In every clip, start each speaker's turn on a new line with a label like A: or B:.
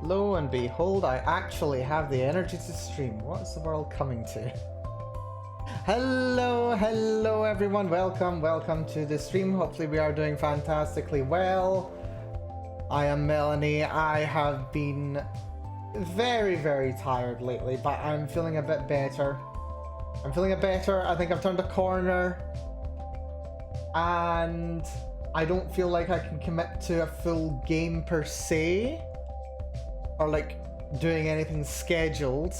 A: Lo and behold, I actually have the energy to stream. What's the world coming to? Hello everyone. Welcome to the stream. Hopefully we are doing fantastically well. I am Melanie. I have been very tired lately, but I'm feeling a bit better. I think I've turned a corner. And I don't feel like I can commit to a full game per se, or like doing anything scheduled.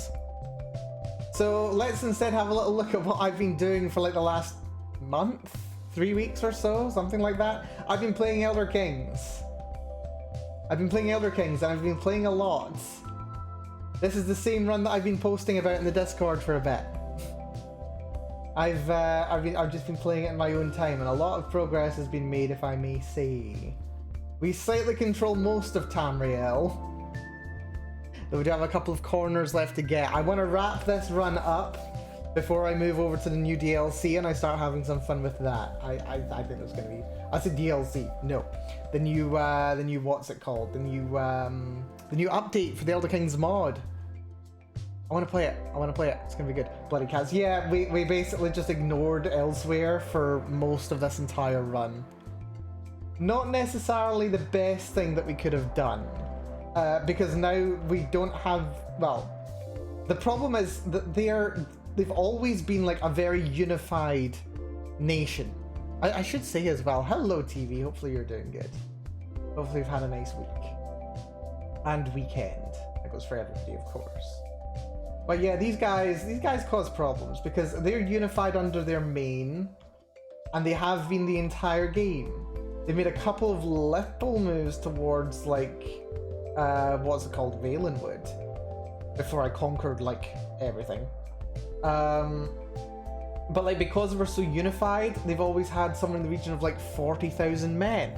A: So let's instead have a little look at what I've been doing for like the last month, 3 weeks or so, something like that. I've been playing Elder Kings. And I've been playing a lot. This is the same run that I've been posting about in the Discord for a bit. I've just been playing it in my own time, and a lot of progress has been made, if I may say. We slightly control most of Tamriel, though we do have a couple of corners left to get. I want to wrap this run up before I move over to the new DLC and I start having some fun with that. I think there's going to be... I said DLC. No, the new what's it called? The new update for the Elder Kings mod. I want to play it. It's going to be good. Bloody cats. Yeah, we basically just ignored Elsewhere for most of this entire run. Not necessarily the best thing that we could have done. Because now we don't have... Well, the problem is that they've always been like a very unified nation. I should say as well, hello TV, hopefully you're doing good. Hopefully you've had a nice week. And weekend. That goes for everybody, of course. But yeah, these guys cause problems because they're unified under their main, and they have been the entire game. They made a couple of little moves towards like, what's it called, Valenwood, before I conquered like everything. But like because we're so unified, they've always had somewhere in the region of like 40,000 men.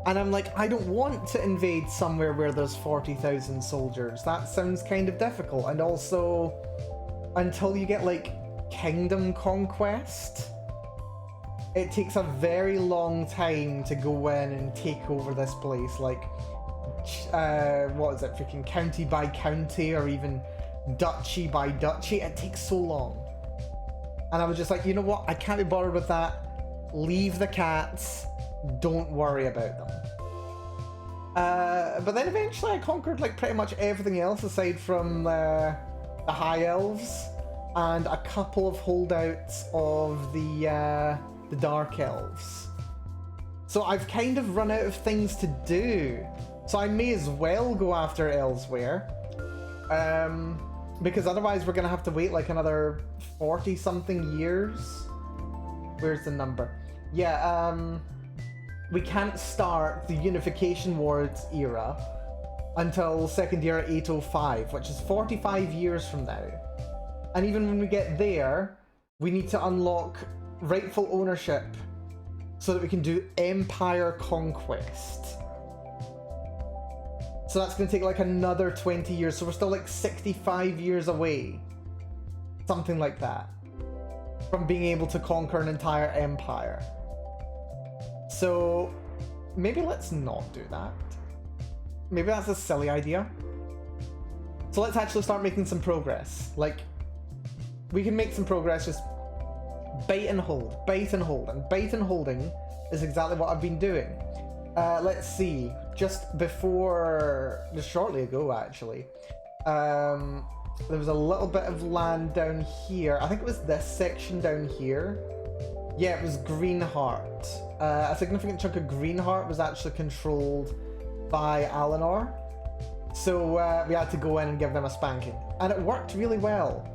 A: And I'm like, I don't want to invade somewhere where there's 40,000 soldiers. That sounds kind of difficult. And also, until you get like kingdom conquest, it takes a very long time to go in and take over this place. Like, what is it, freaking county by county, or even duchy by duchy. It takes so long. And I was just like, you know what? I can't be bothered with that. Leave the cats. Don't worry about them. But then eventually I conquered like pretty much everything else aside from the High Elves and a couple of holdouts of the Dark Elves. So I've kind of run out of things to do. So I may as well go after Elsewhere. Because otherwise we're going to have to wait like another 40-something years. Where's the number? Yeah, we can't start the Unification Wars era until second year 805, which is 45 years from now. And even when we get there, we need to unlock rightful ownership so that we can do Empire Conquest. So that's going to take like another 20 years, so we're still like 65 years away. Something like that. From being able to conquer an entire empire. So, maybe let's not do that. Maybe that's a silly idea. So let's actually start making some progress. Like, we can make some progress, just bait and hold. And bait and holding is exactly what I've been doing. Let's see, just shortly ago actually, there was a little bit of land down here. I think it was this section down here. Yeah, it was Greenheart. A significant chunk of Greenheart was actually controlled by Alinor. So we had to go in and give them a spanking. And it worked really well.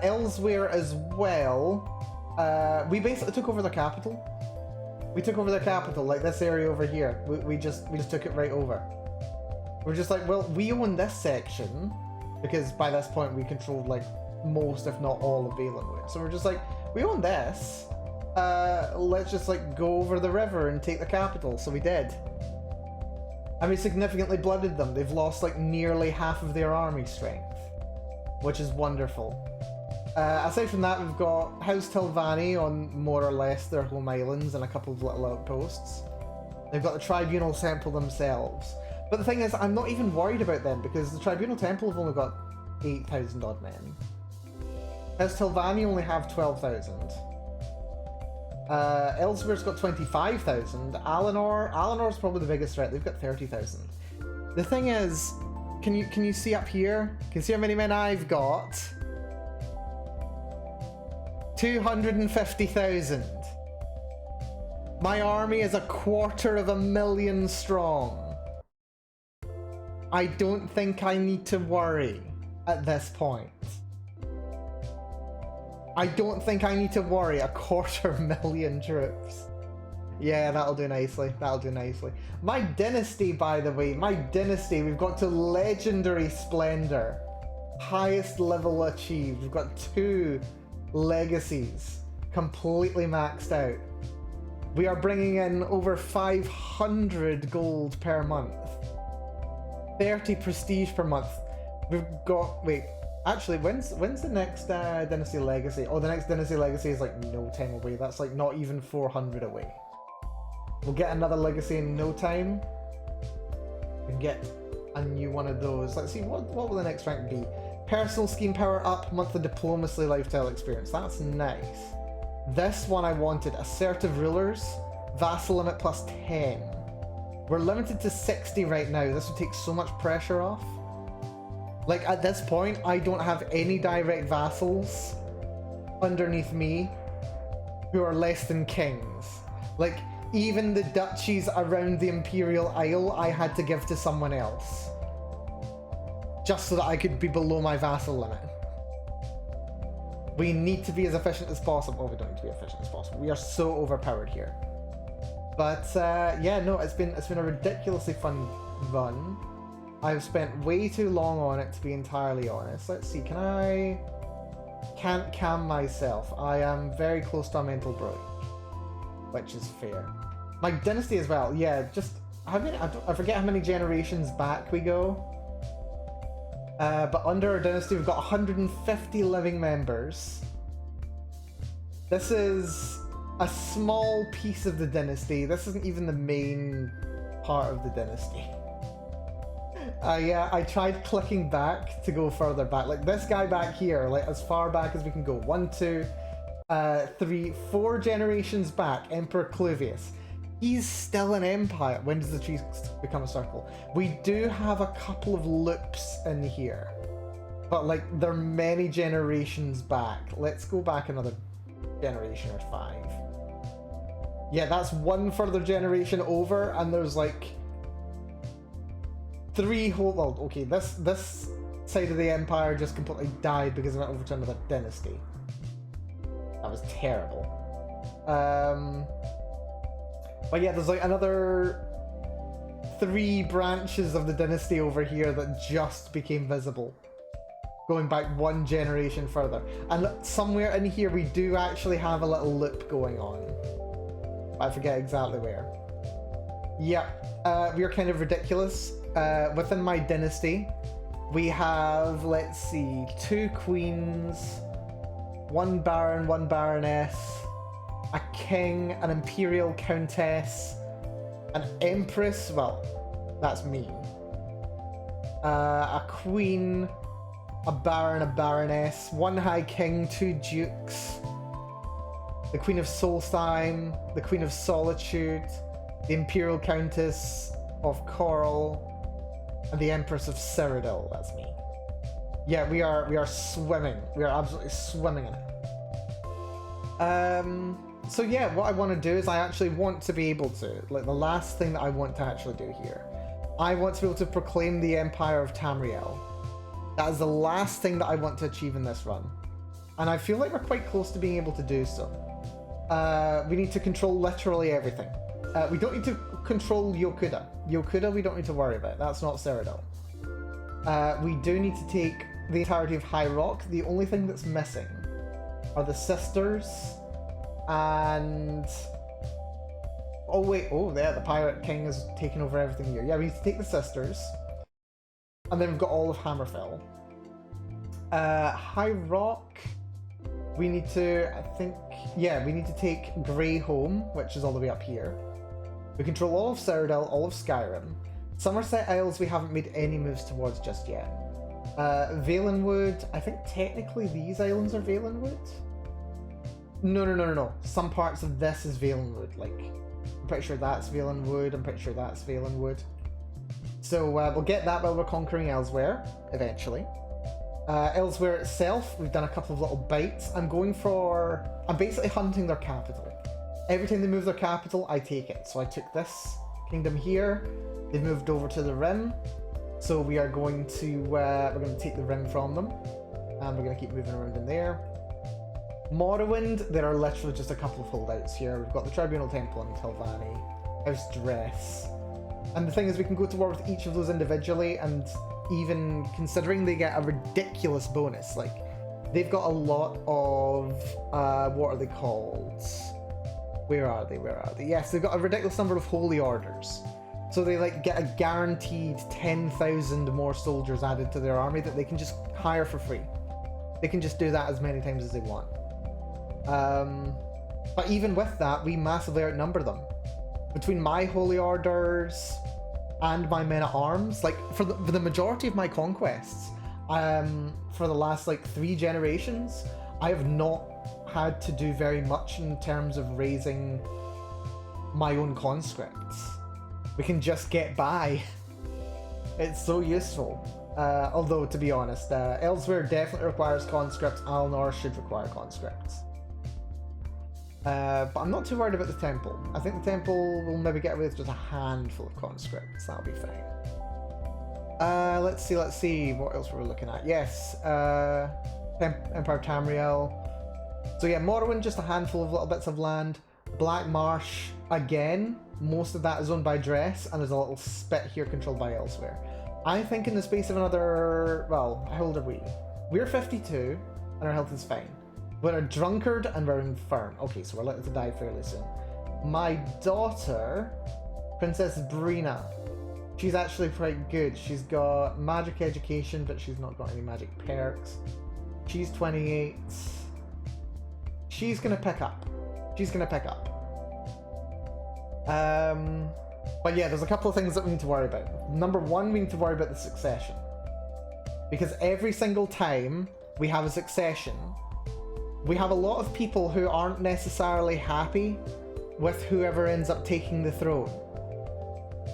A: Elsewhere as well, we basically took over the capital. We took over the capital, like this area over here. We just took it right over. We're just like, well, we own this section, because by this point we controlled like most, if not all, of Valenwood. So we're just like, we own this. Let's just like go over the river and take the capital. So we did. And we significantly blooded them. They've lost like nearly half of their army strength, which is wonderful. Aside from that, we've got House Tilvani on more or less their home islands and a couple of little outposts. They've got the Tribunal Temple themselves. But the thing is, I'm not even worried about them because the Tribunal Temple have only got 8,000 odd men. As Tilvani only have 12,000. Elsewhere's got 25,000. Alinor's probably the biggest threat. They've got 30,000. The thing is, can you see up here? Can you see how many men I've got? 250,000. My army is 250,000 strong. I don't think I need to worry at this point. I don't think I need to worry 250,000 troops. Yeah, that'll do nicely. That'll do nicely. My dynasty, by the way, we've got to Legendary Splendor. Highest level achieved. We've got 2 legacies completely maxed out. We are bringing in over 500 gold per month. 30 prestige per month. We've got, wait, actually, when's the next Dynasty Legacy? Oh, the next Dynasty Legacy is like no time away. That's like not even 400 away. We'll get another Legacy in no time. We can get a new one of those. Let's see, what will the next rank be? Personal scheme power up, monthly diplomacy lifestyle experience. That's nice. This one I wanted, assertive rulers, vassal limit plus 10. We're limited to 60 right now. This would take so much pressure off. Like, at this point, I don't have any direct vassals underneath me who are less than kings. Like, even the duchies around the Imperial Isle, I had to give to someone else. Just so that I could be below my vassal limit. We need to be as efficient as possible. Oh, we don't need to be efficient as possible. We are so overpowered here. But yeah, no, it's been a ridiculously fun run. I've spent way too long on it, to be entirely honest. Let's see, can't calm myself. I am very close to a mental break, which is fair. My dynasty as well, yeah, just, how many, I forget how many generations back we go. But under our dynasty, we've got 150 living members. This is a small piece of the dynasty. This isn't even the main part of the dynasty. Yeah, I tried clicking back to go further back. Like this guy back here, like as far back as we can go. 1, 2, 3, 4 generations back, Emperor Cluvius. He's still an empire. When does the tree become a circle? We do have a couple of loops in here, but like they're many generations back. Let's go back another generation or 5. Yeah, that's 1 further generation over, and there's like 3 whole. Well, okay, this side of the empire just completely died because it went over to another dynasty. That was terrible. But yeah, there's like another 3 branches of the dynasty over here that just became visible. Going back 1 generation further. And somewhere in here we do actually have a little loop going on. I forget exactly where. Yeah, we are kind of ridiculous. Within my dynasty, we have, let's see, 2 queens, 1 baron, 1 baroness, a king, an imperial countess, an empress, well, that's me, a queen, a baron, a baroness, 1 high king, 2 dukes, the Queen of Solstheim, the Queen of Solitude, the Imperial Countess of Coral, and the Empress of Cyrodiil. That's me. Yeah, we are swimming. We are absolutely swimming in it. So yeah, what I want to do is I actually want to be able to, like the last thing that I want to actually do here, I want to be able to proclaim the Empire of Tamriel. That is the last thing that I want to achieve in this run. And I feel like we're quite close to being able to do so. We need to control literally everything. We don't need to control Yokuda. Yokuda we don't need to worry about. That's not Cyrodiil. We do need to take the entirety of High Rock. The only thing that's missing are the sisters and... Oh wait, oh there, the Pirate King has taken over everything here. Yeah, we need to take the sisters. And then we've got all of Hammerfell. High Rock, we need to, I think, yeah, we need to take Greyholm, which is all the way up here. We control all of Cyrodiil, all of Skyrim. Somerset Isles we haven't made any moves towards just yet. Valenwood, I think technically these islands are Valenwood? No. Some parts of this is Valenwood, like, I'm pretty sure that's Valenwood, I'm pretty sure that's Valenwood. So we'll get that while we're conquering Elsewhere, eventually. Elsewhere itself, we've done a couple of little bites. I'm basically hunting their capital. Every time they move their capital, I take it. So I took this kingdom here, they've moved over to the Rim. So we are going to, we're going to take the Rim from them. And we're going to keep moving around in there. Morrowind, there are literally just a couple of holdouts here. We've got the Tribunal Temple in Tilvani, House Dress. And the thing is, we can go to war with each of those individually, and even considering they get a ridiculous bonus, like, they've got a lot of, what are they called? Where are they? Yes, they've got a ridiculous number of holy orders. So they, like, get a guaranteed 10,000 more soldiers added to their army that they can just hire for free. They can just do that as many times as they want. But even with that, we massively outnumber them. Between my holy orders and my men-at-arms, like, for the majority of my conquests, for the last, like, 3 generations, I have not had to do very much in terms of raising my own conscripts. We can just get by. It's so useful. Although, to be honest, Elsewhere definitely requires conscripts. Alinor should require conscripts. But I'm not too worried about the temple. I think the temple will maybe get away with just a handful of conscripts. That'll be fine. Let's see. What else were we looking at? Yes, Empire Tamriel. So yeah, Morrowind, just a handful of little bits of land. Black Marsh, again, most of that is owned by Dress, and there's a little spit here controlled by Elsewhere. I think in the space of another, well, how old are we? We're 52, and our health is fine. We're a drunkard and we're infirm. Okay, so we're likely to die fairly soon. My daughter, Princess Brina, she's actually quite good. She's got magic education, but she's not got any magic perks. She's 28. She's gonna pick up. But yeah, there's a couple of things that we need to worry about. Number one, we need to worry about the succession. Because every single time we have a succession, we have a lot of people who aren't necessarily happy with whoever ends up taking the throne.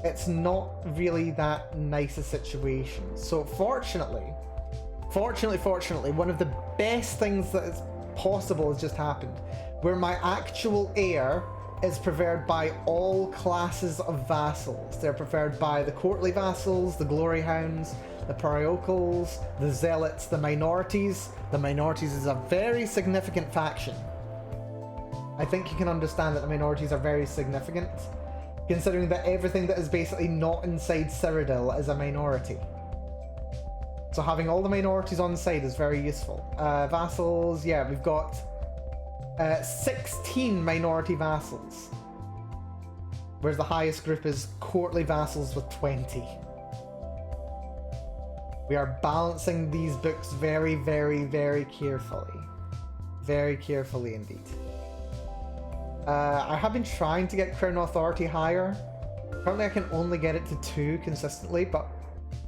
A: It's not really that nice a situation. So fortunately, one of the best things that is possible has just happened, where my actual heir is preferred by all classes of vassals. They're preferred by the courtly vassals, the glory hounds, the parochials, the zealots, the minorities. The minorities is a very significant faction. I think you can understand that the minorities are very significant, considering that everything that is basically not inside Cyrodiil is a minority. So having all the minorities on side is very useful. Vassals, yeah, we've got 16 minority vassals, whereas the highest group is courtly vassals with 20. We are balancing these books very, very, very carefully. Very carefully indeed. I have been trying to get Crown Authority higher. Currently I can only get it to 2 consistently, but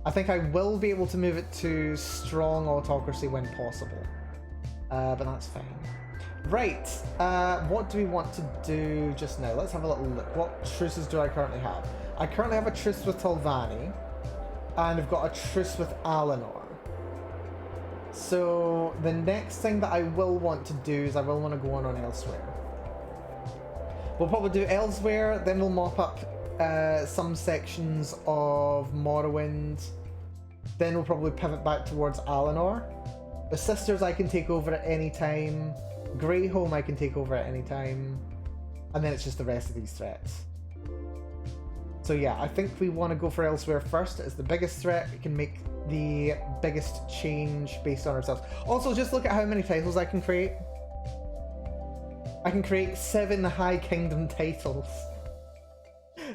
A: I think I will be able to move it to Strong Autocracy when possible. But that's fine. Right, what do we want to do just now? Let's have a little look. What truces do I currently have? I currently have a truce with Tilvani, and I've got a truce with Alinor. So the next thing that I will want to do is I will want to go on Elsewhere. We'll probably do Elsewhere, then we'll mop up some sections of Morrowind, then we'll probably pivot back towards Alinor. The Sisters I can take over at any time. Greyhome I can take over at any time. And then it's just the rest of these threats. So yeah, I think we want to go for Elsewhere first. It's the biggest threat. We can make the biggest change based on ourselves. Also, just look at how many titles I can create. I can create 7 High Kingdom titles.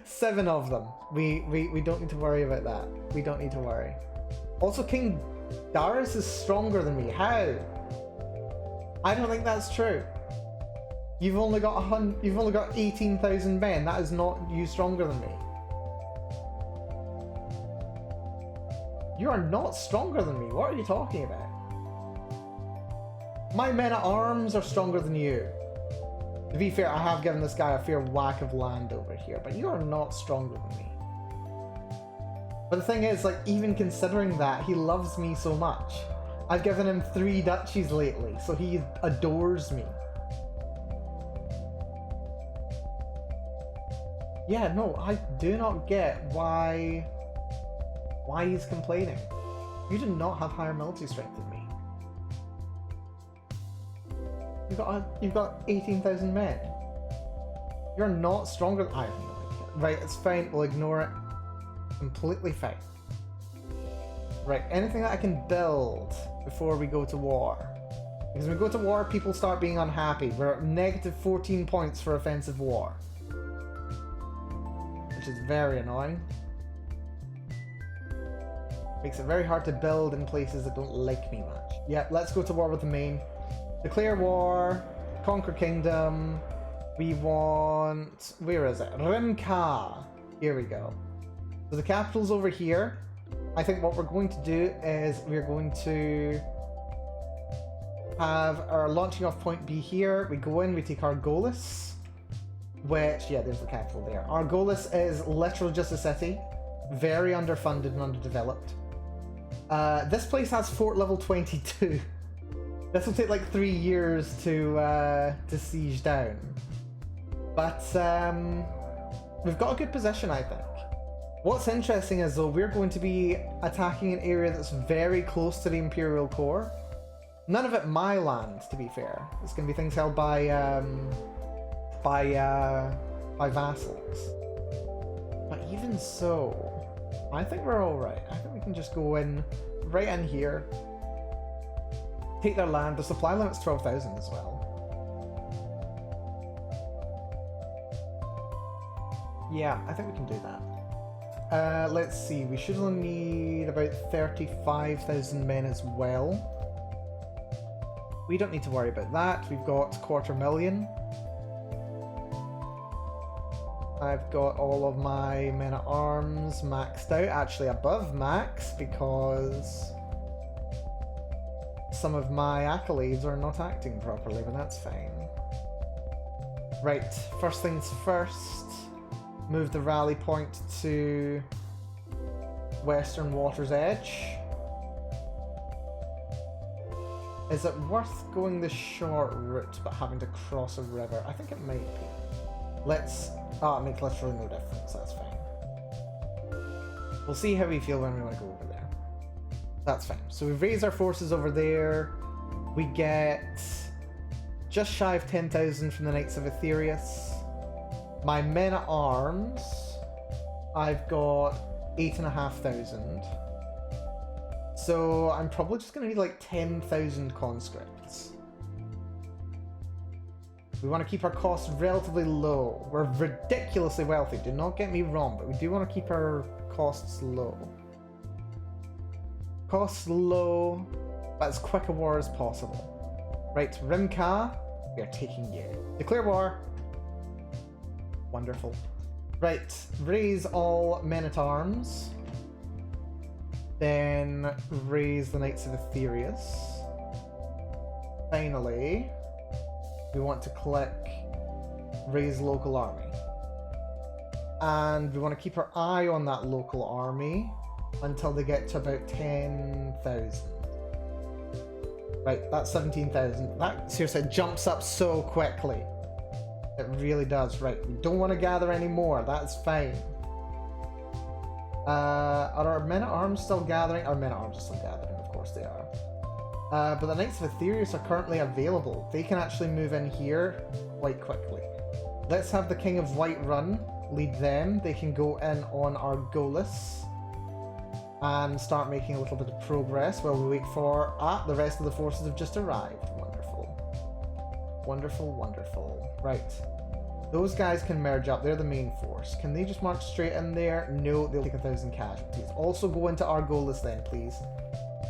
A: 7 of them. We don't need to worry about that. We don't need to worry. Also, King Darius is stronger than me. How? I don't think that's true. You've only got 18,000 men. That is not you stronger than me. You are not stronger than me. What are you talking about? My men-at-arms are stronger than you. To be fair, I have given this guy a fair whack of land over here, but you are not stronger than me. But the thing is, like, even considering that, he loves me so much. I've given him 3 duchies lately, so he adores me. Yeah, no, I do not get why he's complaining. You do not have higher military strength than me. You've got 18,000 men. You're not stronger than I am. Right, it's fine. We'll ignore it. Completely fine. Right, anything that I can build before we go to war. Because when we go to war, people start being unhappy. We're at negative 14 points for offensive war. Which is very annoying. Makes it very hard to build in places that don't like me much. Yeah, let's go to war with the main. Declare war, conquer kingdom. We want... where is it? Rimka. Here we go. So the capital's over here. I think what we're going to do is we're going to have our launching off point be here. We go in, we take Argolis, which, yeah, there's the capital there. Argolis is literally just a city. Very underfunded and underdeveloped. This place has fort level 22. This will take like 3 years to siege down. But we've got a good position, I think. What's interesting is, though, we're going to be attacking an area that's very close to the Imperial core. None of it my land, to be fair. It's going to be things held by vassals. But even so, I think we're alright. I think we can just go in right in here. Take their land. The supply limit's 12,000 as well. Yeah, I think we can do that. Let's see. We should only need about 35,000 men as well. We don't need to worry about that. We've got 250,000. I've got all of my men-at-arms maxed out. Actually above max, because some of my accolades are not acting properly, but that's fine. Right, first things first. Move the rally point to Western Water's Edge. Is it worth going the short route but having to cross a river? I think it might be. Let's... oh, it makes literally no difference, that's fine. We'll see how we feel when we want to go over there. That's fine. So we've raised our forces over there. We get just shy of 10,000 from the Knights of Aetherius. My men-at-arms, I've got 8,500. So I'm probably just going to need like 10,000 conscripts. We want to keep our costs relatively low. We're ridiculously wealthy, do not get me wrong, but we do want to keep our costs low. Costs low, but as quick a war as possible. Right, Rimka, we are taking you. Declare war. Wonderful. Right, raise all men-at-arms. Then raise the Knights of Aetherius. Finally, we want to click raise local army. And we want to keep our eye on that local army until they get to about 10,000. Right, that's 17,000. That seriously jumps up so quickly. It really does. Right, we don't want to gather anymore. That's fine. Are our men-at-arms still gathering? Our men-at-arms are still gathering, of course they are. But the Knights of Aetherius are currently available. They can actually move in here quite quickly. Let's have the King of Whiterun lead them. They can go in on Argolis and start making a little bit of progress while we wait for... ah, the rest of the forces have just arrived. Wonderful. Wonderful, wonderful. Right. Those guys can merge up. They're the main force. Can they just march straight in there? No, they'll take 1,000 casualties. Also go into Argolis then, please.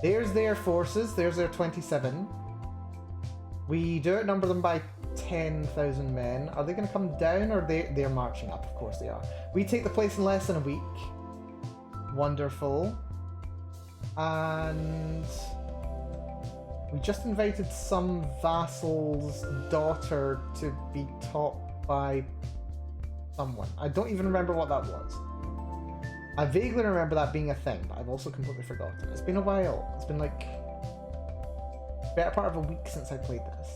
A: There's their forces. There's their 27. We do outnumber them by 10,000 men. Are they going to come down, or they're marching up? Of course they are. We take the place in less than a week. Wonderful. And we just invited some vassal's daughter to be taught by someone. I don't even remember what that was. I vaguely remember that being a thing, but I've also completely forgotten. It's been a while. It's been like better part of a week since I played this.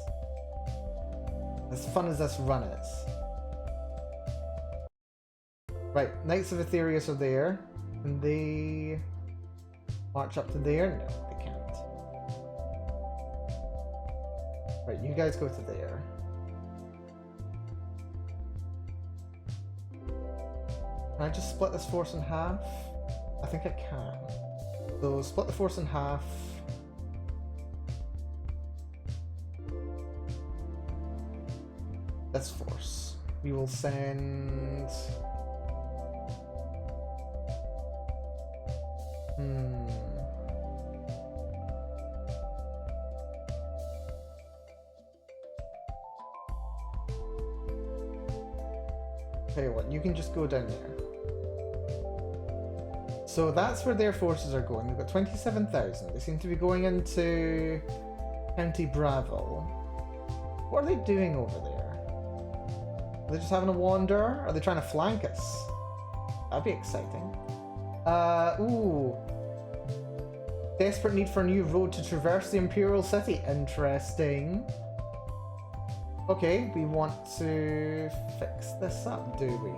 A: As fun as this run is. Right, Knights of Aetherius are there. Can they march up to there? No, they can't. Right, you guys go to there. Can I just split this force in half? I think I can. So split the force in half. This force. We will send... Tell you what, you can just go down there. So that's where their forces are going. They've got 27,000. They seem to be going into County Bravo. What are they doing over there? Are they just having a wander? Are they trying to flank us? That'd be exciting. Ooh. Desperate need for a new road to traverse the Imperial City. Interesting. Okay, we want to fix this up, do we?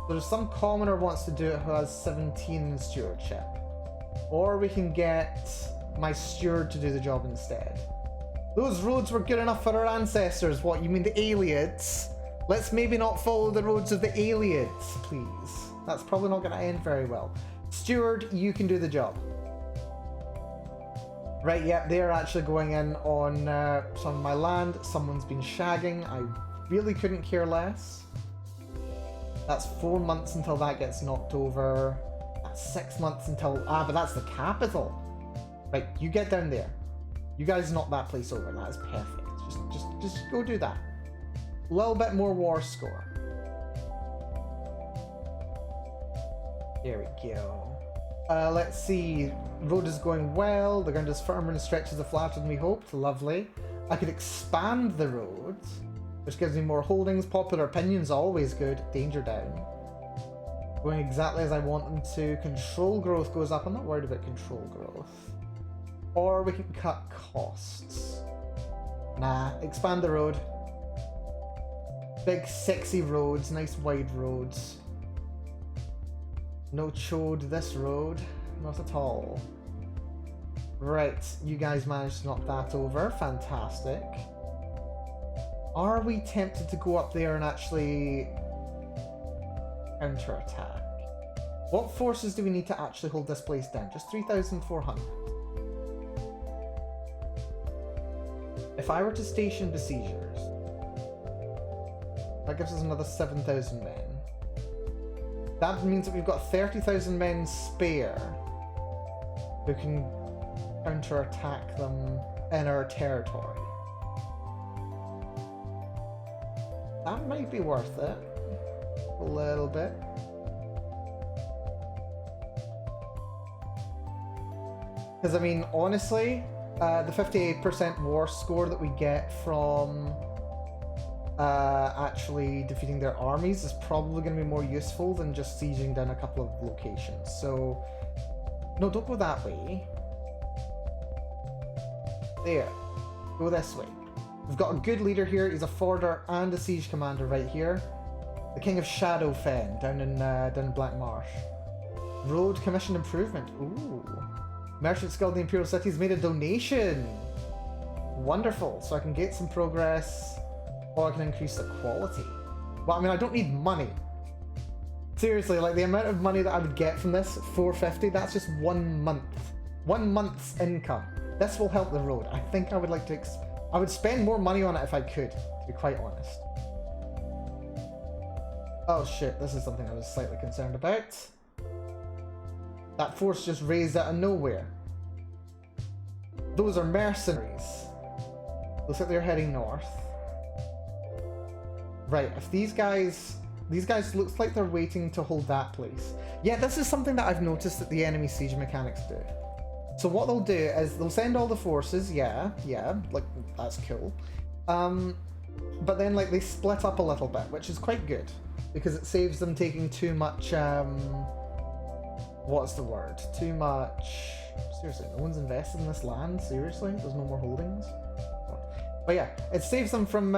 A: There's some commoner wants to do it who has 17 in stewardship. Or we can get my steward to do the job instead. Those roads were good enough for our ancestors. What, you mean the Aelids? Let's maybe not follow the roads of the Aelids, please. That's probably not going to end very well. Steward, you can do the job. Right, yeah, they're actually going in on some of my land. Someone's been shagging. I really couldn't care less. That's 4 months until that gets knocked over. That's 6 months until... Ah, but that's the capital. Right, you get down there. You guys knock that place over. That is perfect. Just go do that. A little bit more war score. There we go. Let's see. Road is going well. The ground is firmer and stretches are flatter than we hoped. Lovely. I could expand the road, which gives me more holdings. Popular opinion's always good. Danger down. Going exactly as I want them to. Control growth goes up. I'm not worried about control growth. Or we can cut costs. Nah, expand the road. Big sexy roads, nice wide roads. No chode this road, not at all. Right, you guys managed to knock that over, fantastic. Are we tempted to go up there and actually counterattack? What forces do we need to actually hold this place down? Just 3,400. If I were to station besiegers, that gives us another 7,000 men. That means that we've got 30,000 men spare who can counterattack them in our territory. That might be worth it. A little bit. Because, I mean, honestly, the 58% war score that we get from actually defeating their armies is probably going to be more useful than just sieging down a couple of locations. So, no, don't go that way. There. Go this way. We've got a good leader here. He's a forder and a siege commander right here. The King of Shadowfen down in Black Marsh. Road commission improvement. Ooh. Merchants Guild of the Imperial Cities made a donation. Wonderful. So I can get some progress. Or I can increase the quality. Well, I mean, I don't need money. Seriously, like the amount of money that I would get from this, 450, that's just 1 month. 1 month's income. This will help the road. I think I would like to... I would spend more money on it if I could, to be quite honest. Oh shit, this is something I was slightly concerned about. That force just raised out of nowhere. Those are mercenaries. Looks like they're heading north. Right, if these guys looks like they're waiting to hold that place. Yeah, this is something that I've noticed that the enemy siege mechanics do. So what they'll do is they'll send all the forces, yeah, like, that's cool. But then, like, they split up a little bit, which is quite good, because it saves them taking too much, what's the word? Too much... Seriously, no one's invested in this land? Seriously? There's no more holdings? But yeah, it saves them from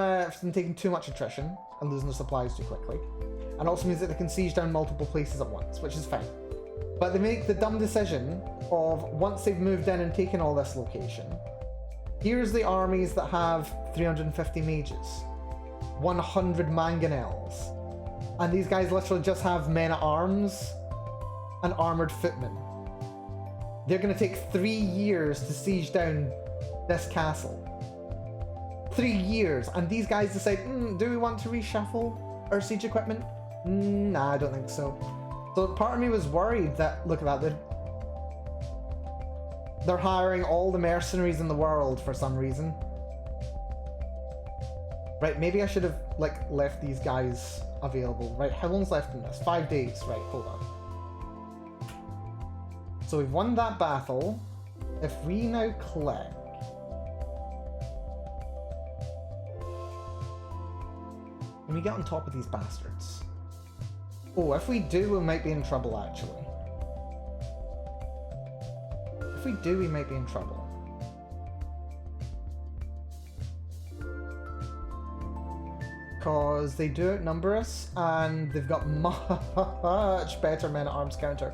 A: taking too much attrition and losing their supplies too quickly. And also means that they can siege down multiple places at once, which is fine. But they make the dumb decision of, once they've moved in and taken all this location, here's the armies that have 350 mages, 100 mangonels, and these guys literally just have men-at-arms and armoured footmen. They're going to take 3 years to siege down this castle. 3 years, and these guys decide, do we want to reshuffle our siege equipment? Nah, I don't think so. So part of me was worried that, look at that, they're hiring all the mercenaries in the world for some reason. Right, maybe I should have, like, left these guys available. Right, how long's left in this? 5 days. Right, hold on. So we've won that battle. If we now click... Can we get on top of these bastards? Oh, if we do, we might be in trouble, actually. If we do, we might be in trouble. Because they do outnumber us, and they've got much better men-at-arms counter.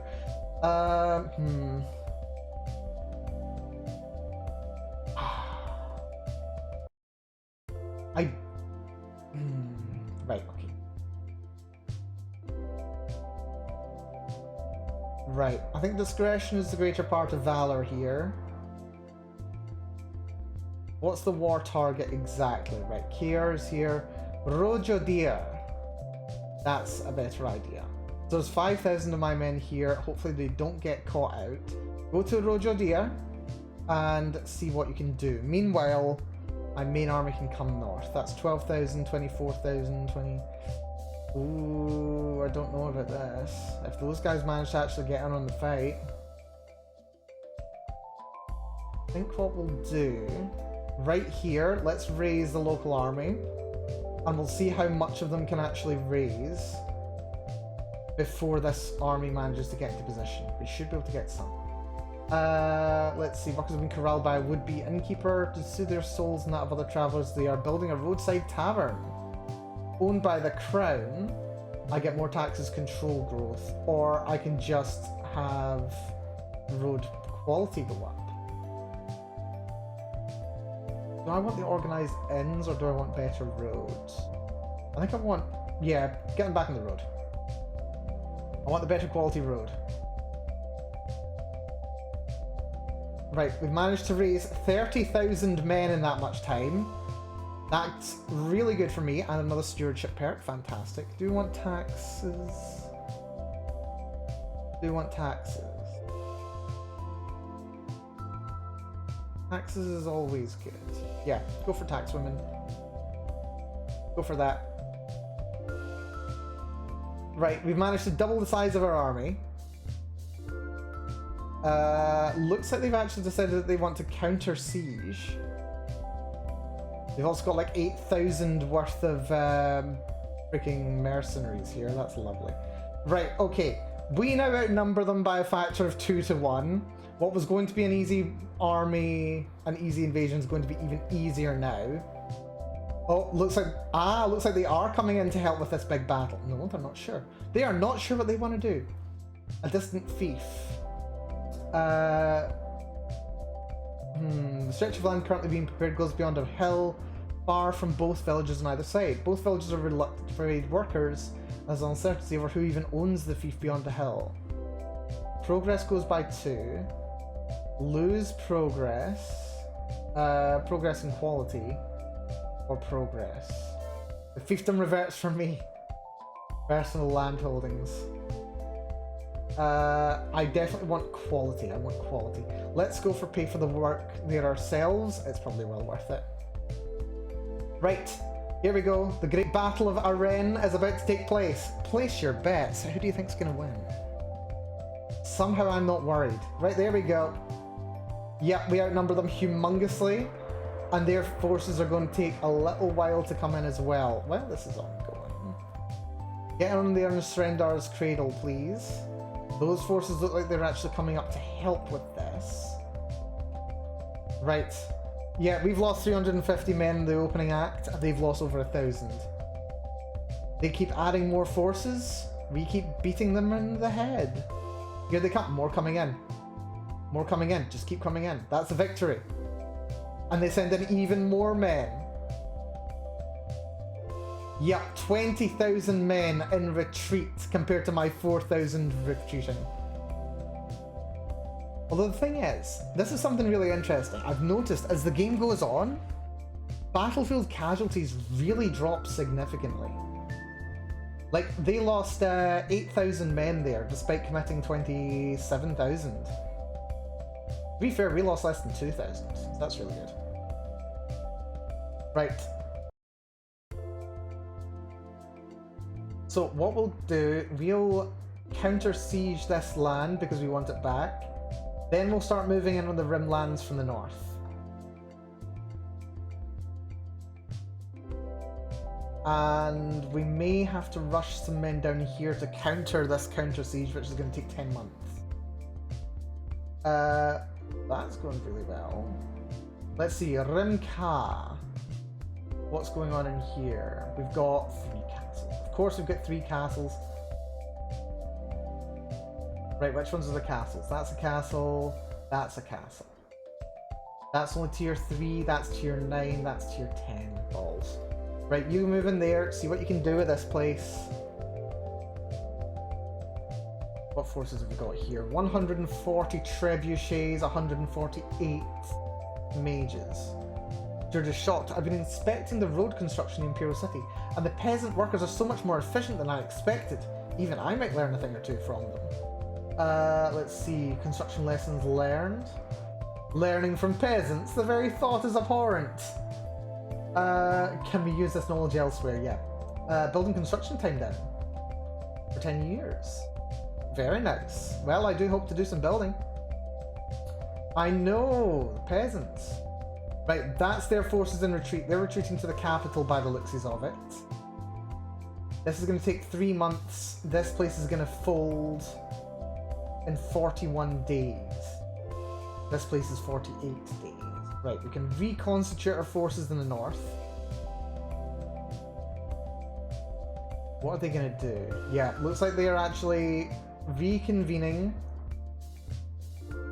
A: Right, okay. Right, I think discretion is the greater part of valor here. What's the war target exactly? Right, Kiar's here. Rojodia. That's a better idea. So there's 5,000 of my men here. Hopefully they don't get caught out. Go to Rojodia and see what you can do. Meanwhile, my main army can come north. That's 12,000, 24,000, 20... Ooh, I don't know about this. If those guys manage to actually get in on the fight... I think what we'll do... Right here, let's raise the local army. And we'll see how much of them can actually raise before this army manages to get into position. We should be able to get some. Let's see, workers have been corralled by a would-be innkeeper to soothe their souls and that of other travellers. They are building a roadside tavern. Owned by the crown, I get more taxes control growth, or I can just have road quality go up. Do I want the organised inns, or do I want better roads? I think I want... yeah, getting back on the road. I want the better quality road. Right, we've managed to raise 30,000 men in that much time. That's really good for me, and another stewardship perk, fantastic. Do we want taxes? Do we want taxes? Taxes is always good. Yeah, go for tax, women. Go for that. Right, we've managed to double the size of our army. Looks like they've actually decided that they want to counter siege. They've also got like 8,000 worth of freaking mercenaries here. That's lovely. Right, okay. We now outnumber them by a factor of 2 to 1. What was going to be an easy army, an easy invasion, is going to be even easier now. Oh, looks like they are coming in to help with this big battle. No, they're not sure. They are not sure what they want to do. A distant fief. The stretch of land currently being prepared goes beyond a hill, far from both villages on either side. Both villages are reluctant to provide workers, as there's uncertainty over who even owns the fief beyond the hill. Progress goes by 2. Lose progress. Progress and quality. Or progress. The fiefdom reverts for me. Personal land holdings. I definitely want quality. I want quality. Let's go for pay for the work there ourselves. It's probably well worth it. Right. Here we go. The great battle of Arren is about to take place. Place your bets. Who do you think's going to win? Somehow I'm not worried. Right, there we go. Yeah, we outnumber them humongously, and their forces are going to take a little while to come in as well. Well, this is ongoing. Get on the Strendar's cradle, please. Those forces look like they're actually coming up to help with this. Right. Yeah, we've lost 350 men in the opening act, and they've lost over 1,000. They keep adding more forces, we keep beating them in the head. Here they come, more coming in. More coming in, just keep coming in. That's a victory. And they send in even more men. Yep, 20,000 men in retreat compared to my 4,000 retreating. Although the thing is, this is something really interesting. I've noticed as the game goes on, battlefield casualties really drop significantly. Like, they lost 8,000 men there, despite committing 27,000. To be fair, we lost less than 2,000, so that's really good. Right. So what we'll do, we'll counter-siege this land because we want it back. Then we'll start moving in on the rim lands from the north. And we may have to rush some men down here to counter this counter-siege, which is going to take 10 months. That's going really well. Let's see, Rimka. What's going on in here? We've got 3 castles. Of course we've got 3 castles. Right, which ones are the castles? That's a castle, that's a castle. That's only tier 3, that's tier 9, that's tier 10. Balls. Right, you move in there, see what you can do with this place. What forces have we got here? 140 trebuchets, 148 mages. You're just shocked. I've been inspecting the road construction in Imperial City, and the peasant workers are so much more efficient than I expected. Even I might learn a thing or two from them. Let's see. Construction lessons learned. Learning from peasants. The very thought is abhorrent. Can we use this knowledge elsewhere? Yeah. Building construction time then. For 10 years. Very nice. Well, I do hope to do some building. I know. Peasants. Right, that's their forces in retreat. They're retreating to the capital by the looksies of it. This is going to take 3 months. This place is going to fold in 41 days. This place is 48 days. Right, we can reconcentrate our forces in the north. What are they going to do? Yeah, looks like they are actually reconvening.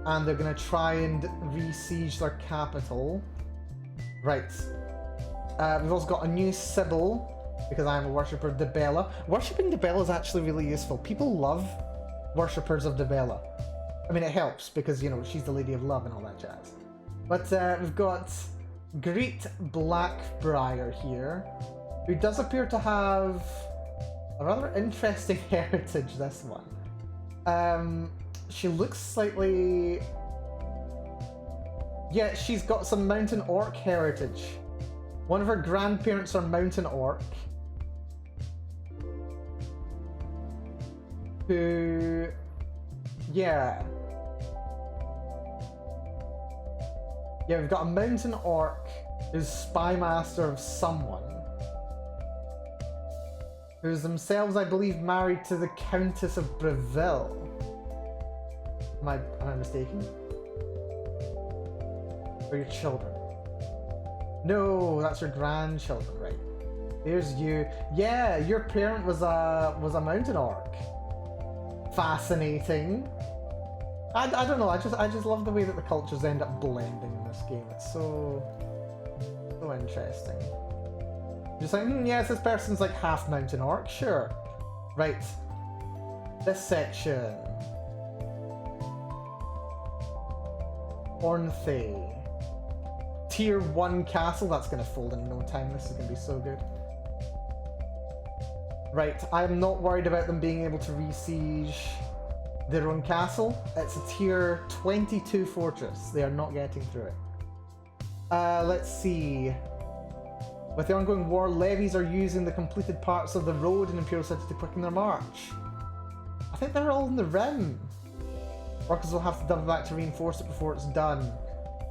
A: And they're going to try and re-siege their capital. Right. We've also got a new Sybil, because I am a worshipper of Dibella. Worshipping Dibella is actually really useful. People love worshippers of Dibella. I mean, it helps, because, you know, she's the Lady of Love and all that jazz. But we've got Great Blackbriar here, who does appear to have a rather interesting heritage, this one. She looks slightly... Yeah, she's got some mountain orc heritage. One of her grandparents are mountain orc. Who... Yeah. Yeah, we've got a mountain orc who's spy master of someone. Who's themselves, I believe, married to the Countess of Breville. Am I mistaken? Or your children? No, that's your grandchildren, right? There's you. Yeah, your parent was a mountain orc. Fascinating. I don't know. I just love the way that the cultures end up blending in this game. It's so interesting. Just like, yes, this person's like half mountain orc. Sure. Right. This section. Ornthey. Tier 1 castle. That's going to fold in no time. This is going to be so good. Right. I'm not worried about them being able to re-siege their own castle. It's a tier 22 fortress. They are not getting through it. Let's see. With the ongoing war, levies are using the completed parts of the road in Imperial City to quicken their march. I think they're all in the rim. Workers will have to double back to reinforce it before it's done.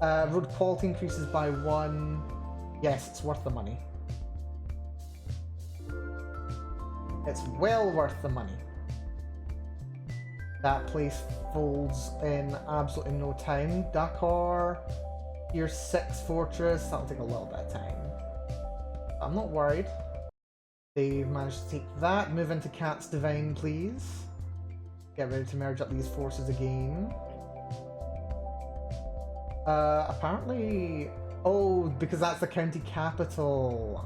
A: Road quality increases by 1. Yes, it's worth the money. It's well worth the money. That place folds in absolutely no time. Dakar, Tier 6 Fortress, that'll take a little bit of time. I'm not worried. They've managed to take that. Move into Cat's Divine, please. Get ready to merge up these forces again. Apparently... Oh, because that's the county capital.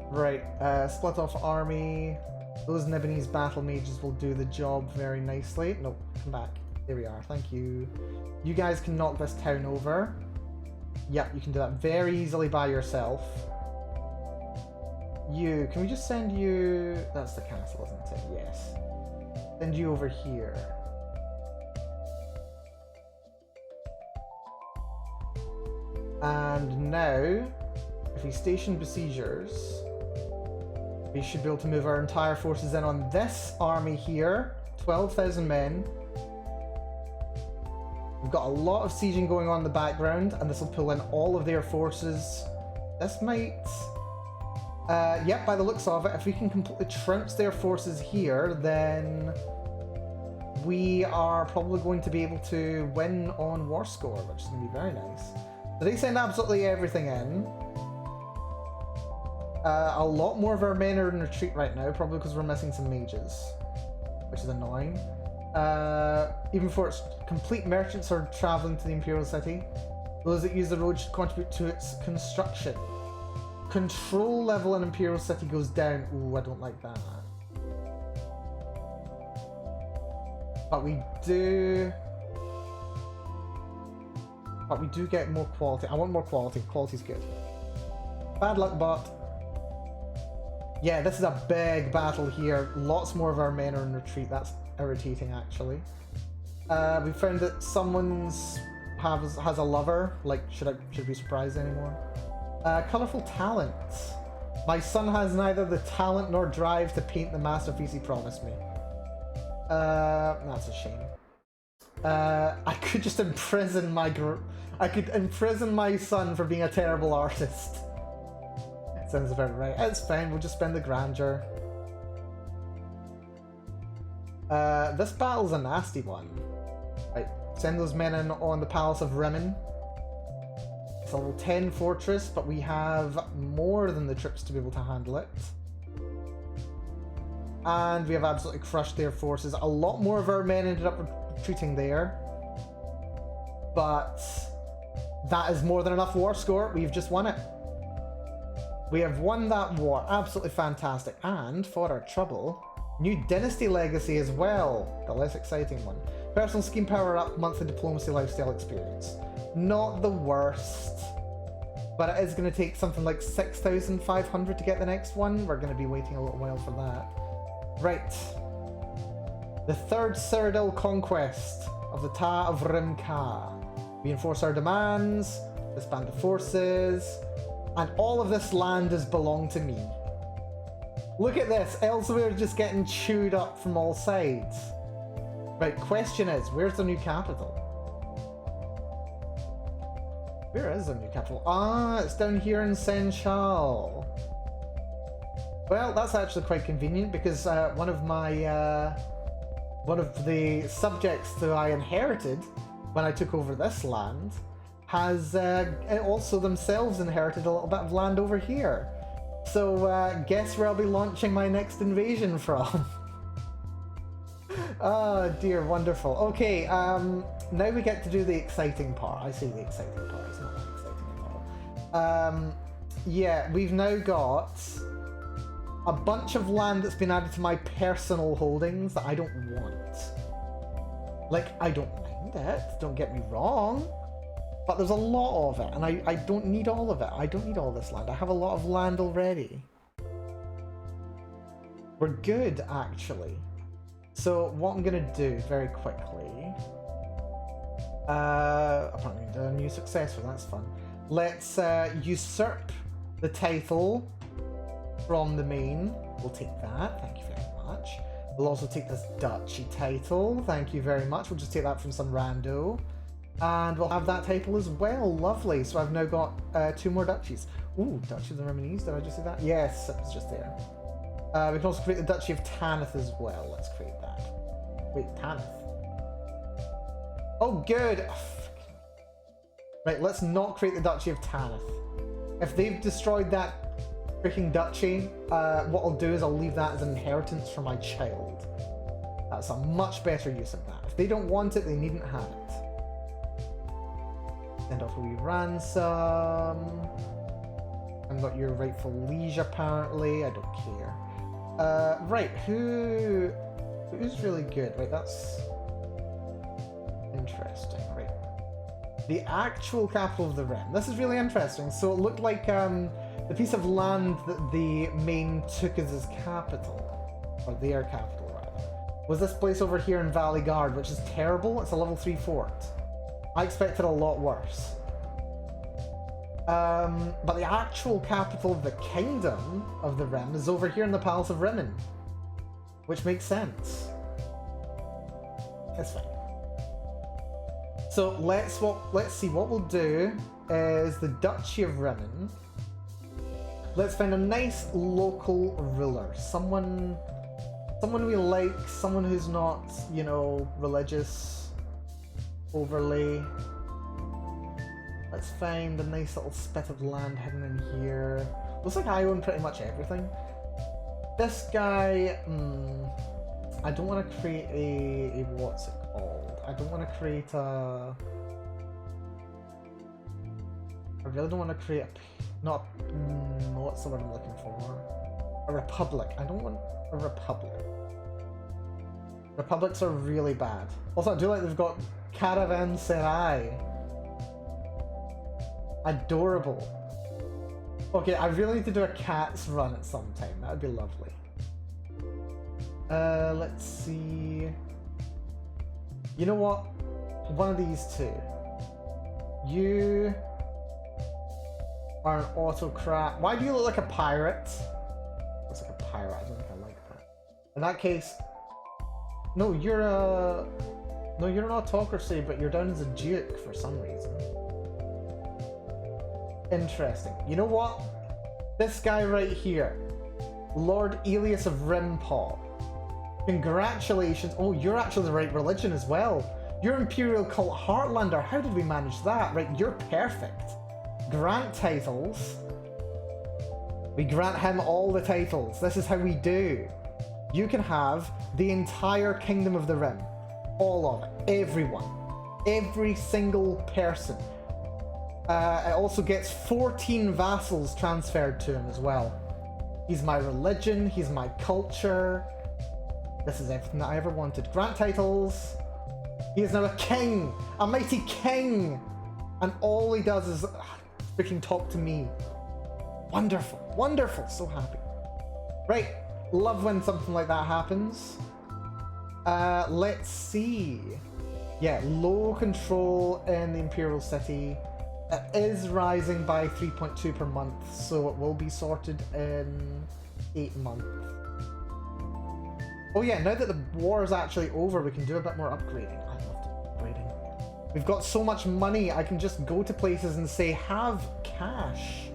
A: Right, split off army. Those Nibonese battle mages will do the job very nicely. No, come back. There we are, thank you. You guys can knock this town over. Yep, you can do that very easily by yourself. You, can we just send you... That's the castle, isn't it? Yes. Send you over here. And now, if we station besiegers, we should be able to move our entire forces in on this army here. 12,000 men. We've got a lot of sieging going on in the background, and this will pull in all of their forces. This might... yep, by the looks of it, if we can completely trounce their forces here, then we are probably going to be able to win on war score, which is going to be very nice. So they send absolutely everything in. A lot more of our men are in retreat right now, probably because we're missing some mages, which is annoying. Even for its complete merchants are traveling to the Imperial City. Those that use the road should contribute to its construction. Control level in Imperial City goes down. Ooh, I don't like that. But we do get more quality. I want more quality. Quality's good. Bad luck, but yeah, this is a big battle here. Lots more of our men are in retreat. That's irritating, actually. We found that someone's has a lover. Like, should we be surprised anymore? Colourful talent. My son has neither the talent nor drive to paint the masterpiece he promised me. That's a shame. I could just imprison my son for being a terrible artist. Sounds about right. It's fine, we'll just spend the grandeur. This battle's a nasty one. Right, send those men in on the Palace of Rimmon. It's a level 10 fortress, but we have more than the troops to be able to handle it. And we have absolutely crushed their forces. A lot more of our men ended up retreating there. But that is more than enough war score. We've just won it. We have won that war. Absolutely fantastic. And for our trouble, new dynasty legacy as well. The less exciting one. Personal scheme power up, monthly diplomacy lifestyle experience. Not the worst. But it is going to take something like 6,500 to get the next one. We're going to be waiting a little while for that. Right. The third Cyrodiil conquest of the Ta of Rimka. We enforce our demands, disband the forces, and all of this land does belong to me. Look at this, elsewhere just getting chewed up from all sides. Right, question is, where's the new capital? Where is the new capital? Ah, it's down here in Senchal. Well, that's actually quite convenient because one of the subjects that I inherited when I took over this land has also themselves inherited a little bit of land over here. So guess where I'll be launching my next invasion from. Oh dear, wonderful. Okay, now we get to do the exciting part. I say the exciting part, it's not that exciting at all. Yeah, we've now got a bunch of land that's been added to my personal holdings that I don't want. Like, I don't mind it, don't get me wrong, but there's a lot of it, and I don't need all of it. I don't need all this land. I have a lot of land already. We're good, actually. So what I'm going to do very quickly... apparently a new successor, that's fun. Let's usurp the title from the main. We'll take that, thank you very much. We'll also take this duchy title. Thank you very much. We'll just take that from some rando. And we'll have that title as well. Lovely. So I've now got 2 more duchies. Ooh, Duchy of the Rimini. Did I just say that? Yes, it was just there. We can also create the Duchy of Tanith as well. Let's create that. Wait, Tanith. Oh, good. Right, let's not create the Duchy of Tanith. If they've destroyed that freaking duchy, what I'll do is I'll leave that as an inheritance for my child. That's a much better use of that. If they don't want it, they needn't have it. Send off a wee ransom. I'm not your rightful liege, apparently. I don't care. Right, who's really good? Right, that's interesting. Right, the actual capital of the realm. This is really interesting. So it looked like the piece of land that the Maine took as his capital, or their capital rather, was this place over here in Valley Guard, which is terrible. It's a level 3 fort. I expected a lot worse. But the actual capital of the Kingdom of the Rim is over here in the Palace of Rimmon, which makes sense. It's fine. So let's see, what we'll do is the Duchy of Rimmon. Let's find a nice local ruler, someone we like, someone who's not, you know, religious overly. Let's find a nice little spit of land hidden in here. Looks like I own pretty much everything. This guy, I don't want to create a what's it called? I don't want to create a... I really don't want to create a... Not... what's the word I'm looking for? A republic. I don't want a republic. Republics are really bad. Also, I do like they've got Caravanserai. Adorable. Okay, I really need to do a cat's run at some time. That would be lovely. Let's see. You know what? One of these two. You are an autocrat. Why do you look like a pirate? Looks like a pirate. I don't think I like that. In that case, no, you're an autocracy, but you're down as a duke for some reason. Interesting. You know what? This guy right here, Lord Elias of Rimpop. Congratulations. Oh, you're actually the right religion as well. You're Imperial Cult Heartlander. How did we manage that? Right, you're perfect. Grant titles. We grant him all the titles. This is how we do. You can have the entire Kingdom of the Rim. All of it. Everyone. Every single person. It also gets 14 vassals transferred to him as well. He's my religion, he's my culture. This is everything that I ever wanted. Grant titles. He is now a king, a mighty king. And all he does is freaking talk to me. Wonderful, wonderful, so happy. Right, love when something like that happens. Let's see. Yeah, low control in the Imperial City. It is rising by 3.2 per month, so it will be sorted in 8 months. Oh yeah, now that the war is actually over, we can do a bit more upgrading. I love upgrading. We've got so much money, I can just go to places and say, have cash.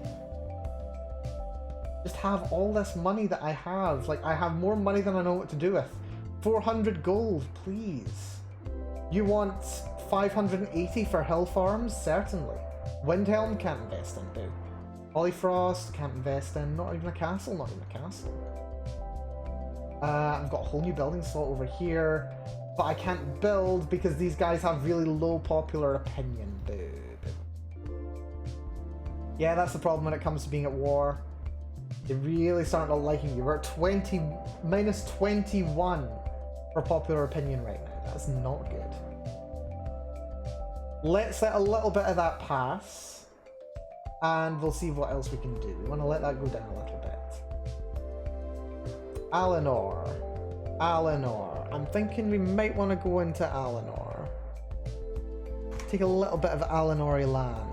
A: Just have all this money that I have. Like, I have more money than I know what to do with. 400 gold, please. You want 580 for hill farms? Certainly. Windhelm can't invest in, dude. Polyfrost can't invest in. Not even a castle, not even a castle. I've got a whole new building slot over here, but I can't build because these guys have really low popular opinion, dude. Yeah, that's the problem when it comes to being at war. They really start not liking you. We're at minus 21 for popular opinion right now. That's not good. Let's let a little bit of that pass, and we'll see what else we can do. We want to let that go down a little bit. Alinor. I'm thinking we might want to go into Alinor. Take a little bit of Alinori land.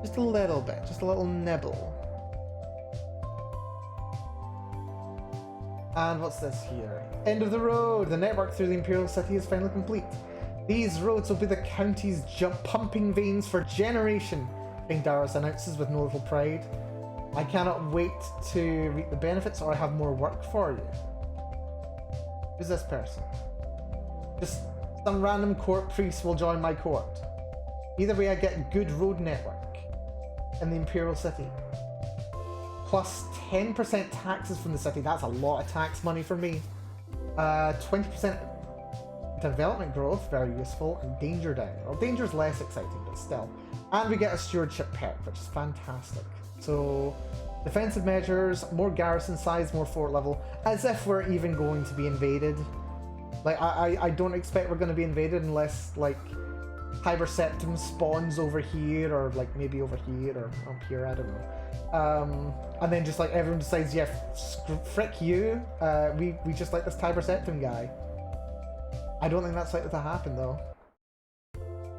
A: Just a little bit, just a little nibble. And what's this here? End of the road! The network through the Imperial City is finally complete. These roads will be the county's pumping veins for generation, King Darius announces with no little pride. I cannot wait to reap the benefits, or I have more work for you. Who's this person? Just some random court priest will join my court. Either way, I get a good road network in the Imperial City. Plus 10% taxes from the city. That's a lot of tax money for me. 20% development growth, very useful, and danger down. Well, danger's less exciting, but still. And we get a stewardship perk, which is fantastic. So, defensive measures, more garrison size, more fort level, as if we're even going to be invaded. Like, I don't expect we're going to be invaded unless, like, Hyper Septum spawns over here, or, like, maybe over here, or up here, I don't know. And then just, like, everyone decides, yeah, frick you, we just like this Hyper Septum guy. I don't think that's likely to happen, though.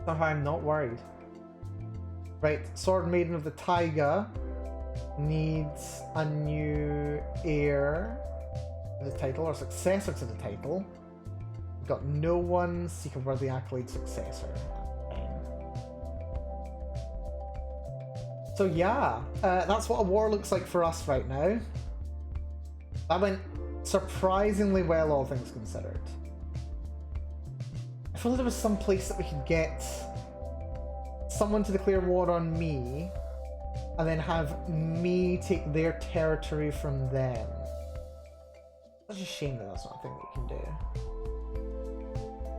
A: Somehow I'm not worried. Right, Sword Maiden of the Taiga needs a new heir to the title, or successor to the title. We've got no one. Seek a worthy accolade successor. So yeah, that's what a war looks like for us right now. That went surprisingly well, all things considered. I feel like there was some place that we could get someone to declare war on me, and then have me take their territory from them. Such a shame that that's not a thing that you can do.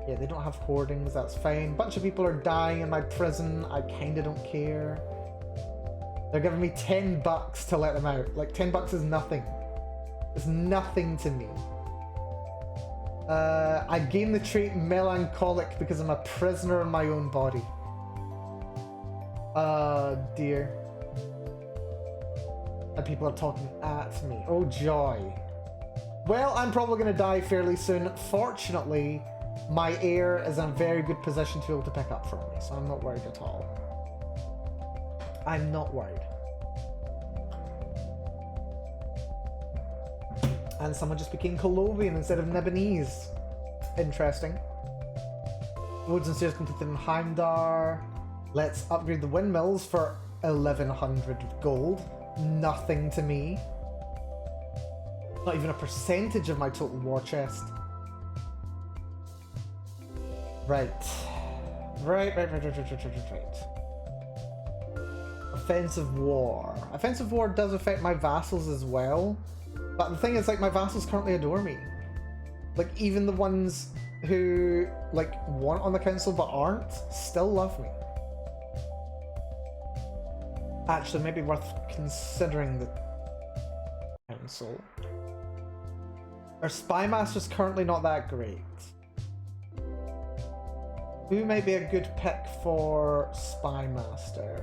A: Yeah, they don't have hoardings, that's fine. Bunch of people are dying in my prison, I kinda don't care. They're giving me $10 to let them out. Like, $10 is nothing. It's nothing to me. I gain the trait melancholic because I'm a prisoner in my own body. Dear. And people are talking at me. Oh joy. Well, I'm probably going to die fairly soon. Fortunately, my heir is in a very good position to be able to pick up from me, so I'm not worried at all. I'm not worried. And someone just became Colovian instead of Nebanese. Interesting. Roads and stairs completed in Heimdar. Let's upgrade the windmills for 1100 gold. Nothing to me. Not even a percentage of my total war chest. Right. Right. Offensive war. Offensive war does affect my vassals as well. But the thing is, like, my vassals currently adore me. Like, even the ones who, like, want on the council but aren't, still love me. Actually, maybe worth considering the council. Our spy master's currently not that great. Who may be a good pick for spy master?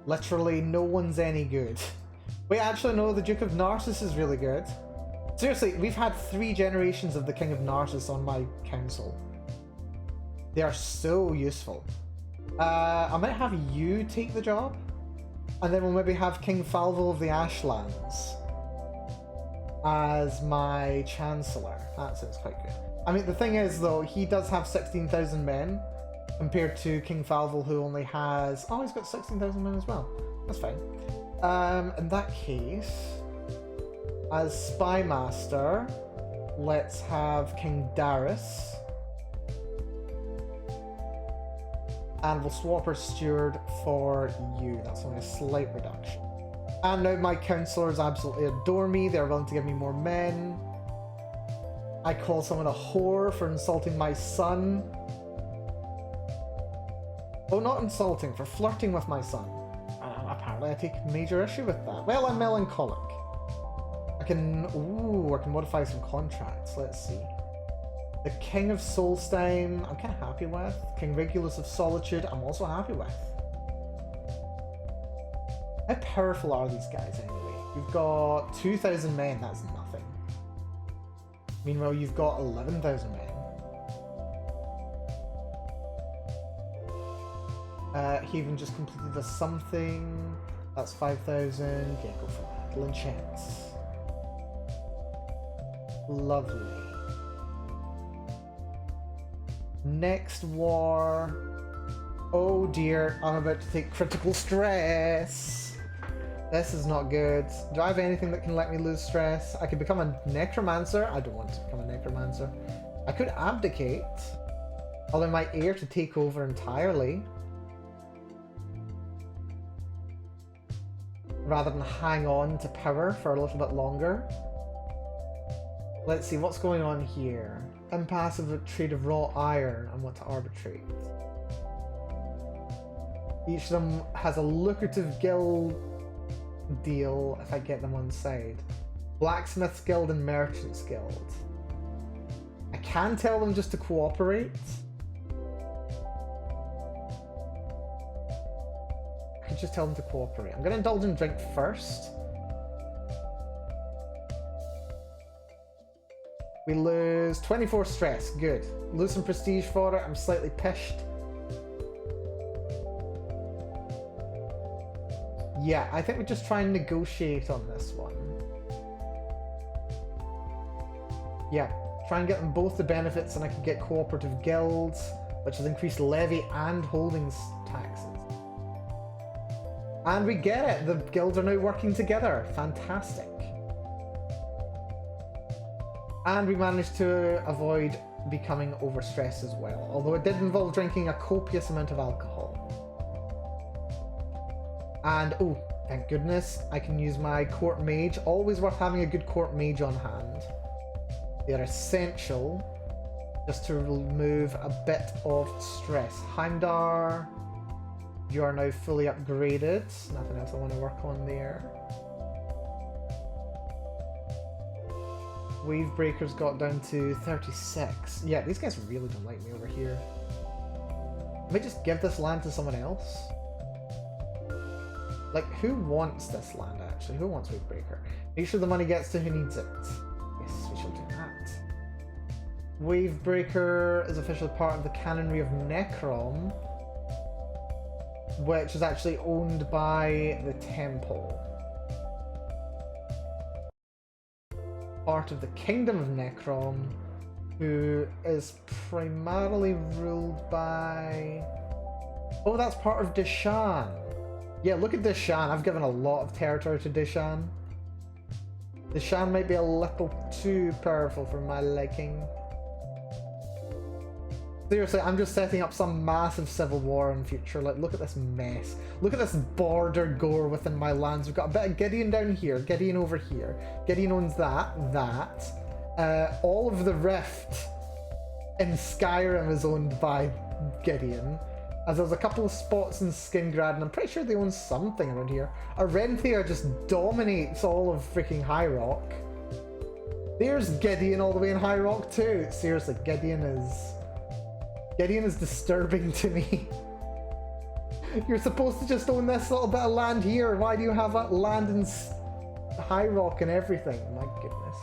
A: Literally, no one's any good. Wait, actually, no, the Duke of Narcissus is really good. Seriously, we've had 3 generations of the King of Narcissus on my council. They are so useful. I might have you take the job, and then we'll maybe have King Falval of the Ashlands as my Chancellor. That sounds quite good. I mean, the thing is, though, he does have 16,000 men, compared to King Falval, who only has... Oh, he's got 16,000 men as well. That's fine. In that case, as Spy Master, let's have King Darius. And we'll swap our steward for you. That's only a slight reduction. And now my councillors absolutely adore me. They're willing to give me more men. I call someone a whore for insulting my son. Oh, not insulting, for flirting with my son. Apparently I take major issue with that. Well, I'm melancholic. I can modify some contracts. Let's see. The King of Solstein, I'm kind of happy with. King Regulus of Solitude, I'm also happy with. How powerful are these guys anyway? We've got 2,000 men, that's nothing. Meanwhile, you've got 11,000 men. Haven just completed a something. That's 5,000. Yeah, go for that. Enchants. Lovely. Next war. Oh dear, I'm about to take critical stress. This is not good. Do I have anything that can let me lose stress? I could become a necromancer. I don't want to become a necromancer. I could abdicate. Allow my heir to take over entirely. Rather than hang on to power for a little bit longer. Let's see, what's going on here? Impassive trade of raw iron. I want to arbitrate. Each of them has a lucrative guild deal if I get them on side. Blacksmith's Guild and Merchant's Guild. I can tell them just to cooperate. I can just tell them to cooperate. I'm going to indulge in drink first. We lose 24 stress. Good. Lose some prestige for it. I'm slightly pissed. Yeah, I think we just try and negotiate on this one. Yeah, try and get them both the benefits, and I can get cooperative guilds, which has increased levy and holdings taxes. And we get it! The guilds are now working together. Fantastic. And we managed to avoid becoming overstressed as well, although it did involve drinking a copious amount of alcohol. And, oh, thank goodness, I can use my court mage. Always worth having a good court mage on hand. They are essential just to remove a bit of stress. Heimdar, you are now fully upgraded. Nothing else I want to work on there. Wavebreaker's got down to 36. Yeah, these guys really don't like me over here. Let me just give this land to someone else. Like, who wants this land, actually? Who wants Wavebreaker? Make sure the money gets to who needs it. Yes, we shall do that. Wavebreaker is officially part of the Canonry of Necrom, which is actually owned by the Temple. Part of the Kingdom of Necrom, who is primarily ruled by... Oh, that's part of Deshan. Yeah, look at Deshan. I've given a lot of territory to Deshan. Deshan might be a little too powerful for my liking. Seriously, I'm just setting up some massive civil war in future. Like, look at this mess. Look at this border gore within my lands. We've got a bit of Gideon down here, Gideon over here. Gideon owns that. All of the Rift in Skyrim is owned by Gideon. As there's a couple of spots in Skingrad, and I'm pretty sure they own something around here. Arenthia just dominates all of freaking High Rock. There's Gideon all the way in High Rock too. Seriously, Gideon is disturbing to me. You're supposed to just own this little bit of land here. Why do you have that land in High Rock and everything? My goodness.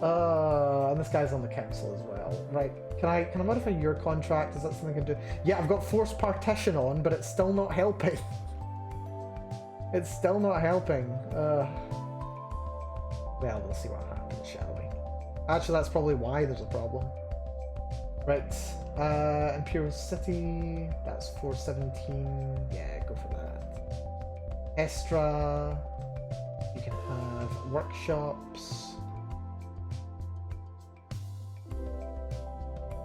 A: And this guy's on the council as well. Right. Can I modify your contract? Is that something I can do? Yeah, I've got forced partition on, but it's still not helping. It's still not helping. Well, we'll see what happens, shall we? Actually, that's probably why there's a problem. Right. Imperial City. That's 417. Yeah, go for that. Estra. You can have workshops.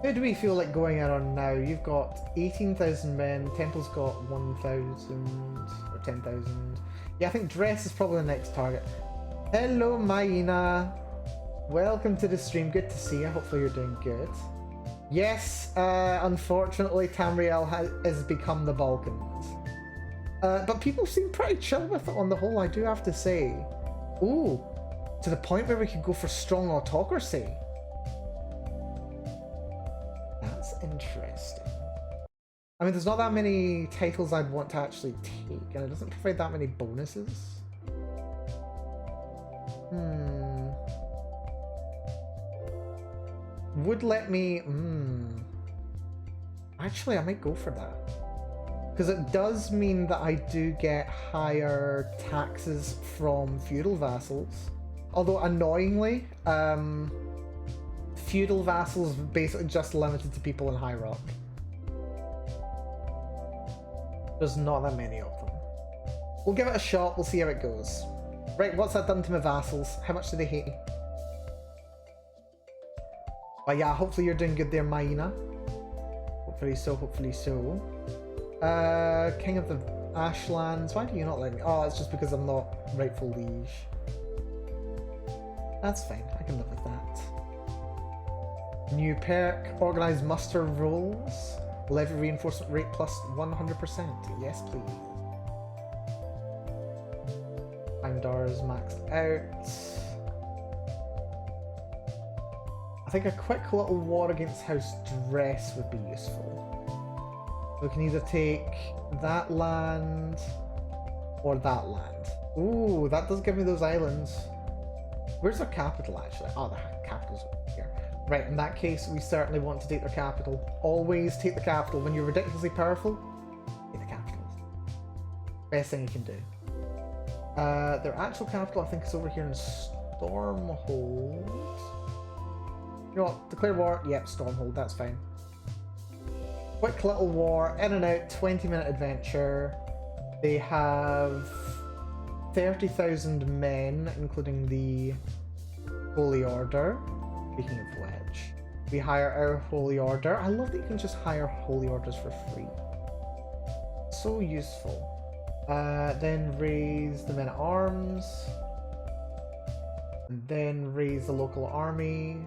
A: Who do we feel like going in on now? You've got 18,000 men, Temple's got 1,000 or 10,000. Yeah, I think Dress is probably the next target. Hello, Maina. Welcome to the stream. Good to see you. Hopefully you're doing good. Yes, unfortunately, Tamriel has become the Balkans. But people seem pretty chill with it on the whole, I do have to say. Ooh, to the point where we could go for strong autocracy. That's interesting. I mean, there's not that many titles I'd want to actually take, and it doesn't provide that many bonuses. Would let me... Actually, I might go for that. Because it does mean that I do get higher taxes from feudal vassals. Although annoyingly, feudal vassals basically just limited to people in High Rock. There's not that many of them. We'll give it a shot, we'll see how it goes. Right, what's that done to my vassals? How much do they hate me? But yeah, hopefully you're doing good there, Maina. Hopefully so, hopefully so. King of the Ashlands, why do you not let me? Oh, it's just because I'm not rightful liege. That's fine, I can live with that. New perk, organized muster rolls. Levy reinforcement rate plus 100%. Yes, please. Bandars maxed out. I think a quick little war against House Dress would be useful. We can either take that land or that land. Ooh, that does give me those islands. Where's their capital actually? Oh, the capital's over here. Right, in that case, we certainly want to take their capital. Always take the capital. When you're ridiculously powerful, take the capital. Best thing you can do. Their actual capital, I think, is over here in Stormhold. You know what? Declare war. Yep, Stormhold. That's fine. Quick little war. In and out. 20-minute adventure. They have 30,000 men, including the Holy Order. Speaking of which, we hire our Holy Order. I love that you can just hire Holy Orders for free. So useful. Then raise the men at arms. And then raise the local army.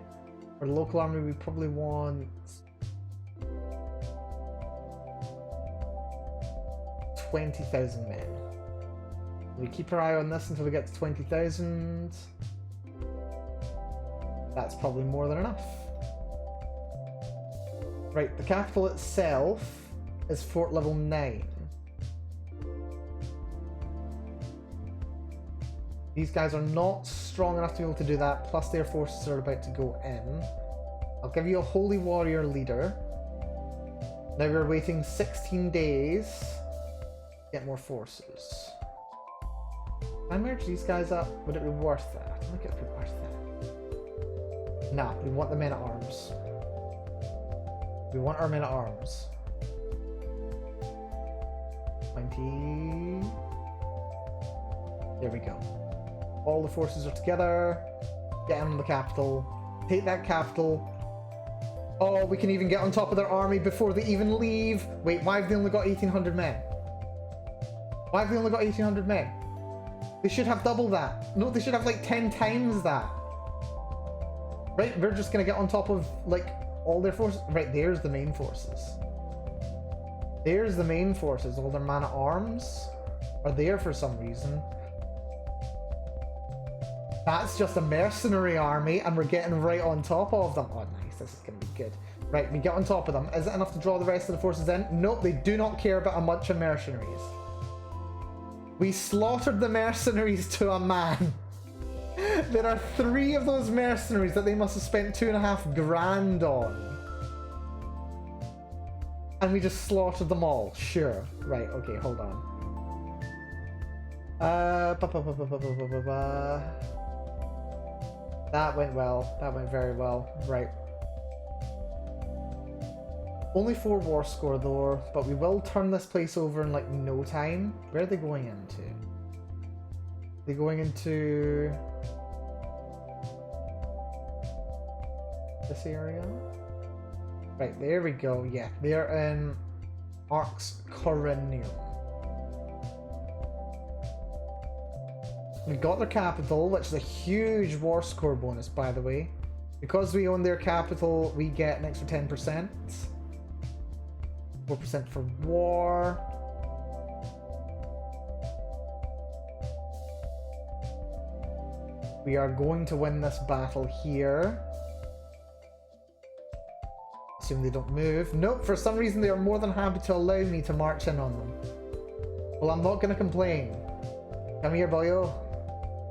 A: For the local army, we probably want 20,000 men. We keep our eye on this until we get to 20,000. That's probably more than enough. Right, the capital itself is fort level 9. These guys are not strong enough to be able to do that, plus their forces are about to go in. I'll give you a Holy Warrior leader. Now we're waiting 16 days to get more forces. Can I merge these guys up? Would it be worth that? I think it would be worth that. Nah, we want the men at arms. We want our men at arms. 20. There we go. All the forces are together. Get in on the capital. Take that capital. Oh, we can even get on top of their army before they even leave. Wait, why have they only got 1,800 men? Why have they only got 1,800 men? They should have double that. No, they should have like 10 times that. Right, we're just gonna get on top of like all their forces. Right, there's the main forces. There's the main forces. All their man at arms are there for some reason. That's just a mercenary army, and we're getting right on top of them. Oh, nice. This is gonna be good. Right, we get on top of them. Is it enough to draw the rest of the forces in? Nope, they do not care about a bunch of mercenaries. We slaughtered the mercenaries to a man. There are 3 of those mercenaries that they must have spent 2.5 grand on. And we just slaughtered them all. Sure. Right, okay, hold on. That went well. That went very well. Right. Only 4 war score though, but we will turn this place over in like no time. Where are they going into? They're going into this area? Right, there we go. Yeah, they're in Arx Corinium. We got their capital, which is a huge war score bonus, by the way. Because we own their capital, we get an extra 10%. 4% for war. We are going to win this battle here. Assume they don't move. Nope, for some reason they are more than happy to allow me to march in on them. Well, I'm not going to complain. Come here, boyo.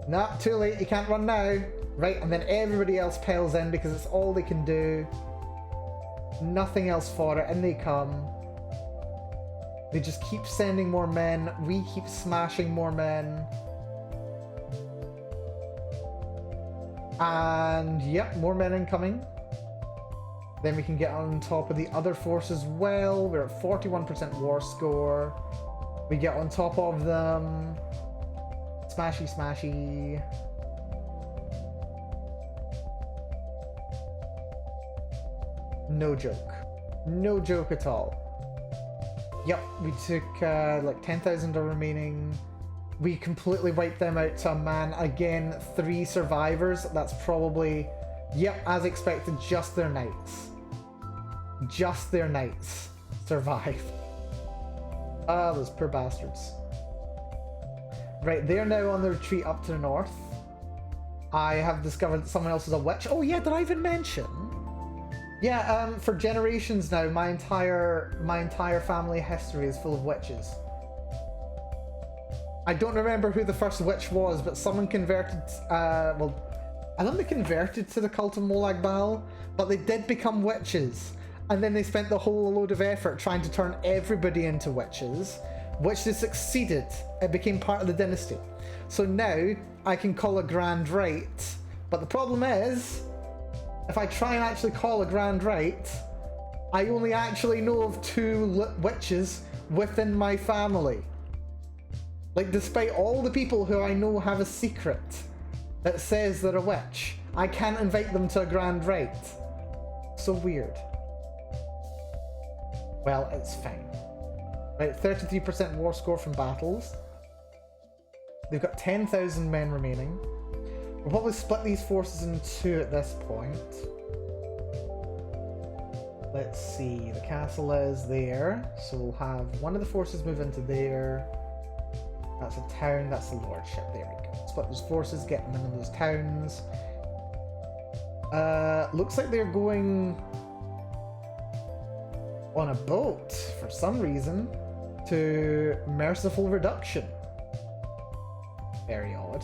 A: Nah, too late, you can't run now. Right, and then everybody else piles in because it's all they can do. Nothing else for it, and they come. They just keep sending more men. We keep smashing more men. And yep, more men incoming. Then we can get on top of the other force as well. We're at 41% war score. We get on top of them. Smashy, smashy. No joke. No joke at all. Yep, we took like 10,000 remaining. We completely wiped them out to a man. Again, 3 survivors. That's probably, yep, as expected, just their knights. Just their knights survived. Ah, those poor bastards. Right, they're now on the retreat up to the north. I have discovered that someone else is a witch. Oh yeah, did I even mention? Yeah, for generations now, my entire family history is full of witches. I don't remember who the first witch was, but someone converted, well, I don't think they converted to the cult of Molag Bal, but they did become witches. And then they spent the whole load of effort trying to turn everybody into witches, which they succeeded. It became part of the dynasty. So now I can call a grand rite, but the problem is, if I try and actually call a grand rite, I only actually know of 2 witches within my family. Like, despite all the people who I know have a secret that says they're a witch, I can't invite them to a grand rite. So weird. Well, it's fine. Right, 33% war score from battles. They've got 10,000 men remaining. We'll probably split these forces in 2 at this point. Let's see, the castle is there. So we'll have one of the forces move into there. That's a town, that's the lordship. There we go. Split those forces, get them into those towns. Looks like they're going on a boat for some reason to Merciful Reduction. Very odd.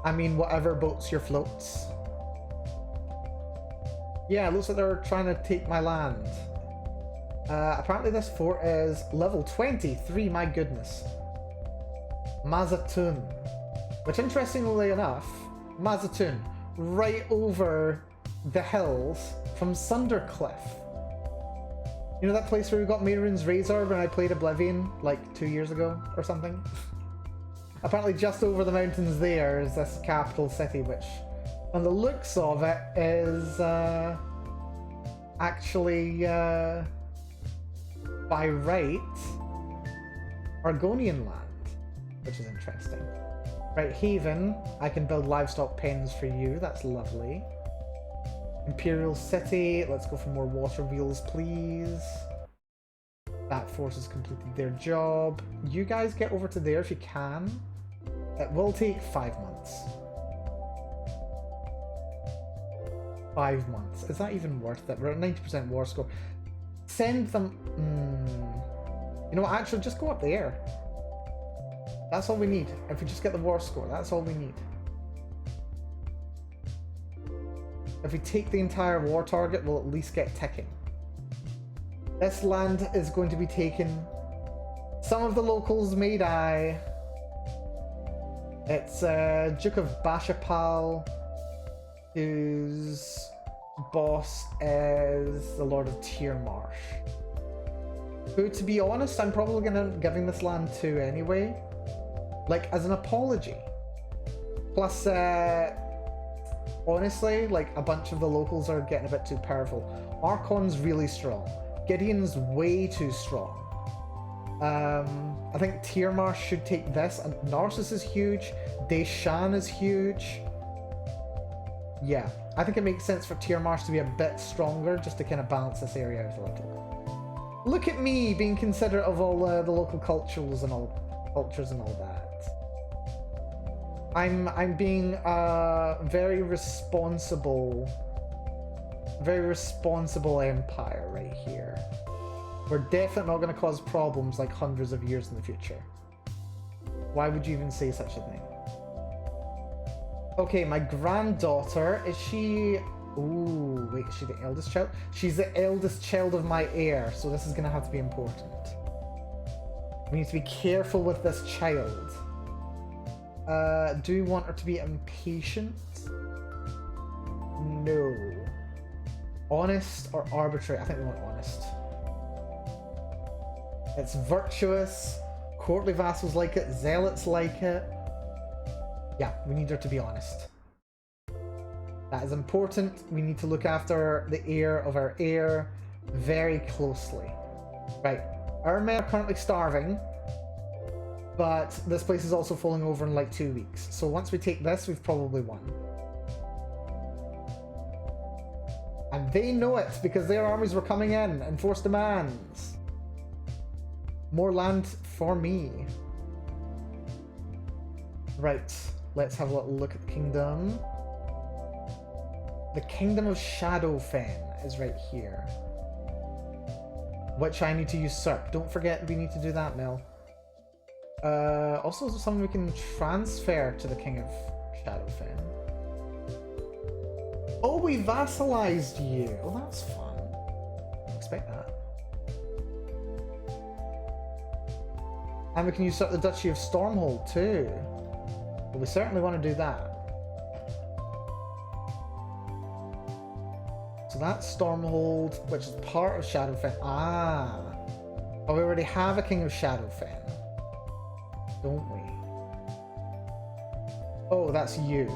A: I mean, whatever boats your floats. Yeah, it looks like they're trying to take my land. Apparently this fort is level 23, my goodness. Mazatun. Which, interestingly enough, Mazatun, right over the hills from Sundercliff. You know that place where we got Mehrunes Razor when I played Oblivion, like 2 years ago or something? Apparently just over the mountains there is this capital city, which, on the looks of it, is actually, by right, Argonian land, which is interesting. Right, Haven, I can build livestock pens for you, that's lovely. Imperial City, let's go for more water wheels, please. That force has completed their job. You guys get over to there if you can. It will take 5 months. 5 months. Is that even worth it? We're at 90% war score. Send them... You know what, actually, just go up there. That's all we need. If we just get the war score, that's all we need. If we take the entire war target, we'll at least get ticking. This land is going to be taken. Some of the locals may die. It's Duke of Bashapal, whose boss is the Lord of Tyrmarsh. Who, to be honest, I'm probably going to end up giving this land to anyway. Like, as an apology. Plus, honestly, like, a bunch of the locals are getting a bit too powerful. Archon's really strong. Gideon's way too strong. I think Tyrmarsh should take this, and Narcissus is huge, Deshan is huge. Yeah, I think it makes sense for Tyrmarsh to be a bit stronger, just to kind of balance this area out a little. Look at me being considerate of all the local cultures and all that. I'm being a very responsible empire right here. We're definitely not going to cause problems like hundreds of years in the future. Why would you even say such a thing? Okay, my granddaughter, is she... Ooh, wait, is she the eldest child? She's the eldest child of my heir, so this is going to have to be important. We need to be careful with this child. Do we want her to be impatient? No. Honest or arbitrary? I think we want honest. It's virtuous. Courtly vassals like it. Zealots like it. Yeah, we need her to be honest. That is important. We need to look after the heir of our heir very closely. Right. Our men are currently starving, but this place is also falling over in like 2 weeks. So once we take this, we've probably won. And they know it because their armies were coming in and forced demands. More land for me. Right. Let's have a little look at the kingdom. The Kingdom of Shadowfen is right here. Which I need to usurp. Don't forget we need to do that, Mel. Also something we can transfer to the King of Shadowfen. Oh, we vassalized you! Oh, that's fun. Didn't expect that. And we can usurp the Duchy of Stormhold too. Well, we certainly want to do that. So that's Stormhold, which is part of Shadowfen. Ah! Oh, we already have a King of Shadowfen. Don't we? Oh, that's you.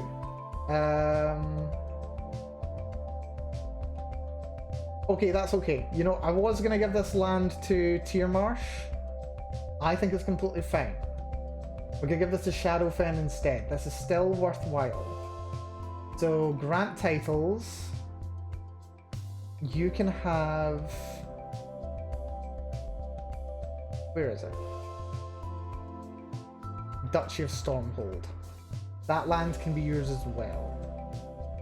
A: Okay, that's okay. You know, I was going to give this land to Tyrmarsh. I think it's completely fine. We're going to give this to Shadowfen instead. This is still worthwhile. So, grant titles. You can have... Where is it? Duchy of Stormhold. That land can be yours as well.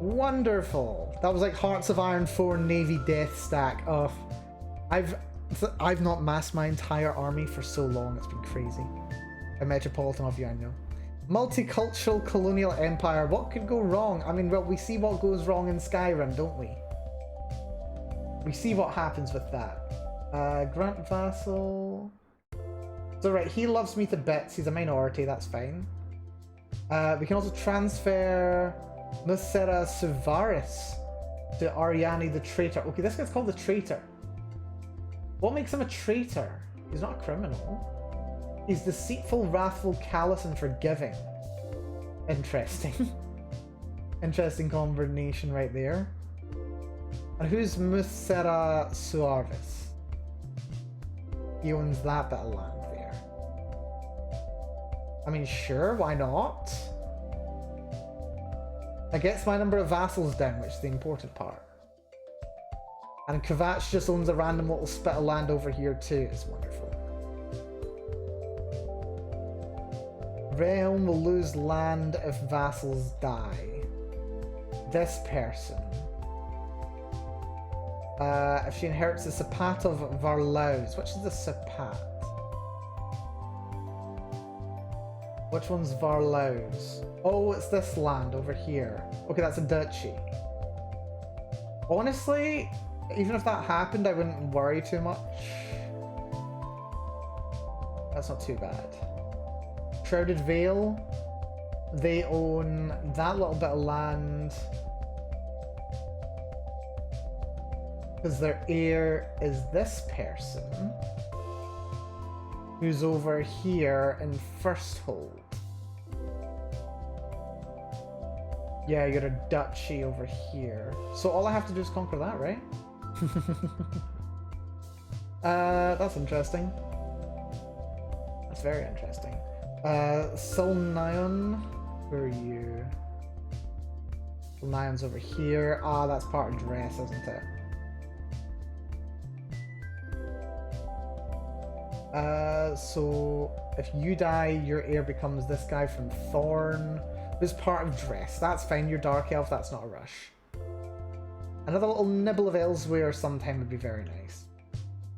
A: Wonderful! That was like Hearts of Iron 4 Navy Death stack. Oh, I've not massed my entire army for so long, it's been crazy. A metropolitan of you, I know. Multicultural colonial empire, what could go wrong? I mean, well, we see what goes wrong in Skyrim, don't we? We see what happens with that. Grant vassal... So right, he loves me to bits, he's a minority, that's fine. We can also transfer Musera Suvaris to Ariane the Traitor. Okay, this guy's called the Traitor. What makes him a traitor? He's not a criminal. He's deceitful, wrathful, callous, and forgiving. Interesting. Interesting combination right there. And who's Musera Suarvis? He owns that bit of land there. I mean, sure, why not? It gets my number of vassals down, which is the important part. And Kvatch just owns a random little spit of land over here too. It's wonderful. Realm will lose land if vassals die. This person. If she inherits the Sapat of Varlaus. Which is the Sapat? Which one's Varlaus? Oh, it's this land over here. Okay, that's a duchy. Honestly, even if that happened, I wouldn't worry too much. That's not too bad. Shrouded Vale. They own that little bit of land. Because their heir is this person. Who's over here in Firsthold. Yeah, you got a duchy over here. So all I have to do is conquer that, right? That's interesting. That's very interesting. Silnion, where are you? Silnion's over here. Ah, that's part of Dress, isn't it? So if you die, your heir becomes this guy from Thorn, who's part of Dress. That's fine, you're Dark Elf, that's not a rush. Another little nibble of Elsewhere sometime would be very nice.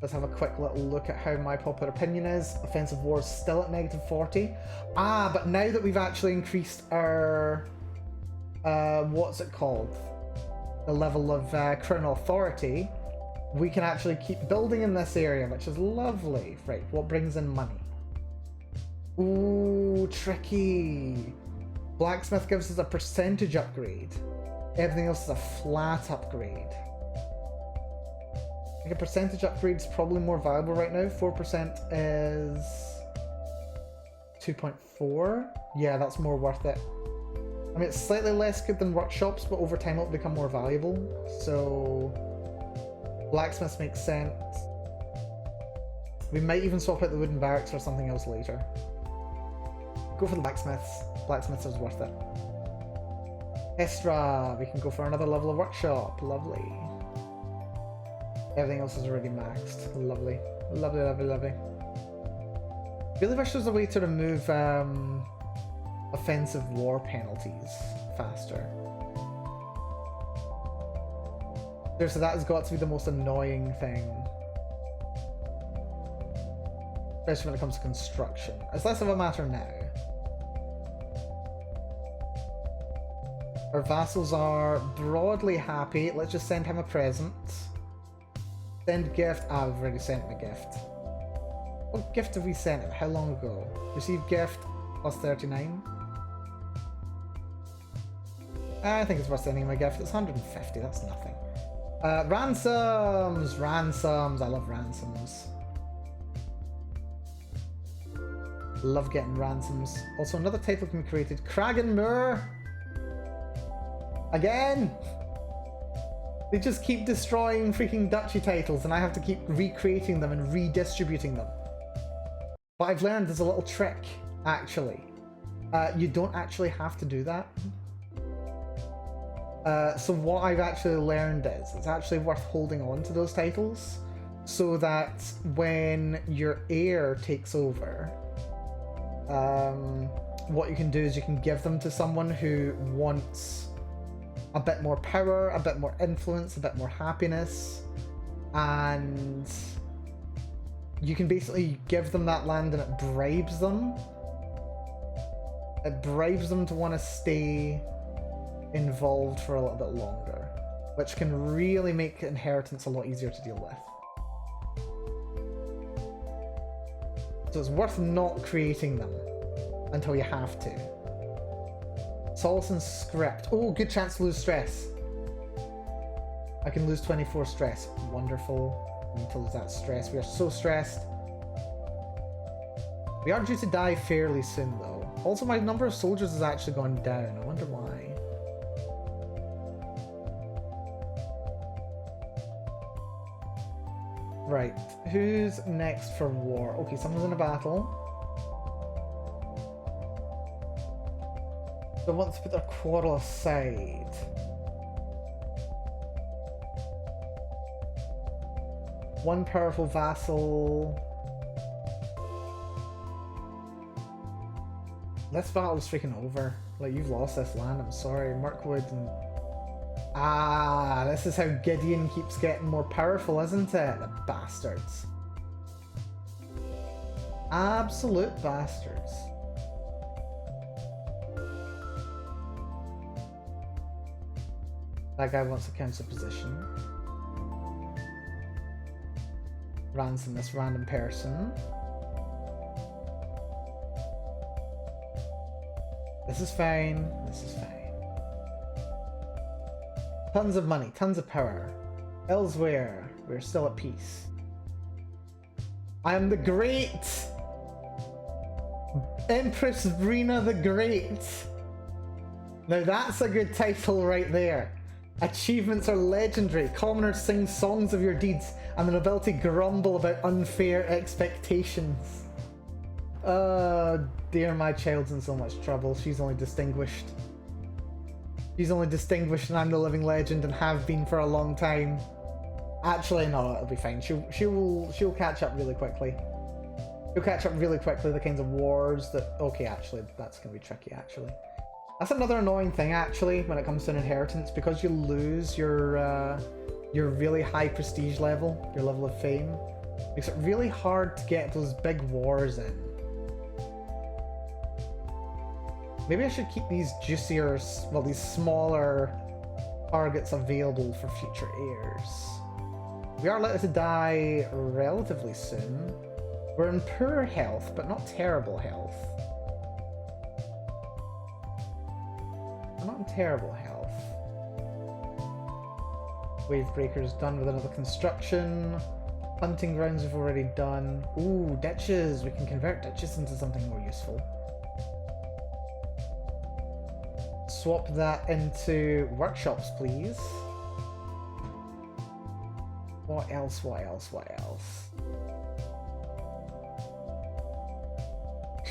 A: Let's have a quick little look at how my popular opinion is. Offensive War is still at -40. Ah, but now that we've actually increased our... what's it called? The level of Crown Authority, we can actually keep building in this area, which is lovely. Right, what brings in money? Ooh, tricky. Blacksmith gives us a percentage upgrade. Everything else is a flat upgrade. I think a percentage upgrade is probably more valuable right now. 4% is 2.4. Yeah, that's more worth it. I mean, it's slightly less good than workshops, but over time it'll become more valuable. So blacksmiths makes sense. We might even swap out the wooden barracks for something else later. Go for the blacksmiths. Blacksmiths is worth it. Estra, we can go for another level of workshop. Lovely. Everything else is already maxed. Lovely. Lovely, lovely, lovely. Really wish there was a way to remove offensive war penalties faster. So that has got to be the most annoying thing. Especially when it comes to construction. It's less of a matter now. Our vassals are broadly happy. Let's just send him a present. Send gift. Ah, we've already sent him a gift. What gift have we sent him? How long ago? Receive gift plus 39. I think it's worth sending him a gift. It's 150. That's nothing. Ransoms! Ransoms. I love ransoms. Love getting ransoms. Also, another title can be created. Kragenmoor! Again! They just keep destroying freaking duchy titles and I have to keep recreating them and redistributing them. But I've learned there's a little trick, actually. You don't actually have to do that. So what I've actually learned is it's actually worth holding on to those titles so that when your heir takes over, what you can do is you can give them to someone who wants a bit more power, a bit more influence, a bit more happiness, and you can basically give them that land and it bribes them. It bribes them to want to stay involved for a little bit longer, which can really make inheritance a lot easier to deal with. So it's worth not creating them until you have to. Solace and script. Oh, good chance to lose stress. I can lose 24 stress. Wonderful. We need to lose that stress. We are so stressed. We are due to die fairly soon though. Also, my number of soldiers has actually gone down. I wonder why. Right. Who's next for war? Okay, someone's in a battle. They want to put their quarrel aside. One powerful vassal. This battle's freaking over. Like, you've lost this land, I'm sorry. Mirkwood and... Ah, this is how Gideon keeps getting more powerful, isn't it? The bastards. Absolute bastards. That guy wants to counter position. Ransom this random person. This is fine. This is fine. Tons of money, tons of power. Elsewhere, we're still at peace. I am the Great! Empress Brina the Great! Now that's a good title right there. Achievements are legendary. Commoners sing songs of your deeds, and the nobility grumble about unfair expectations. Dear, my child's in so much trouble. She's only distinguished. She's only distinguished and I'm the living legend and have been for a long time. Actually, no, it'll be fine. She'll catch up really quickly. She'll catch up really quickly, the kinds of wars that... Okay, actually, that's going to be tricky, actually. That's another annoying thing, actually, when it comes to an inheritance. Because you lose your really high prestige level, your level of fame, it makes it really hard to get those big wars in. Maybe I should keep these juicier, well, these smaller targets available for future heirs. We are likely to die relatively soon. We're in poor health, but not terrible health. We're not in terrible health. Wave breakers done with another construction. Hunting grounds we've already done. Ooh, ditches. We can convert ditches into something more useful. Swap that into workshops, please. What else? What else? What else?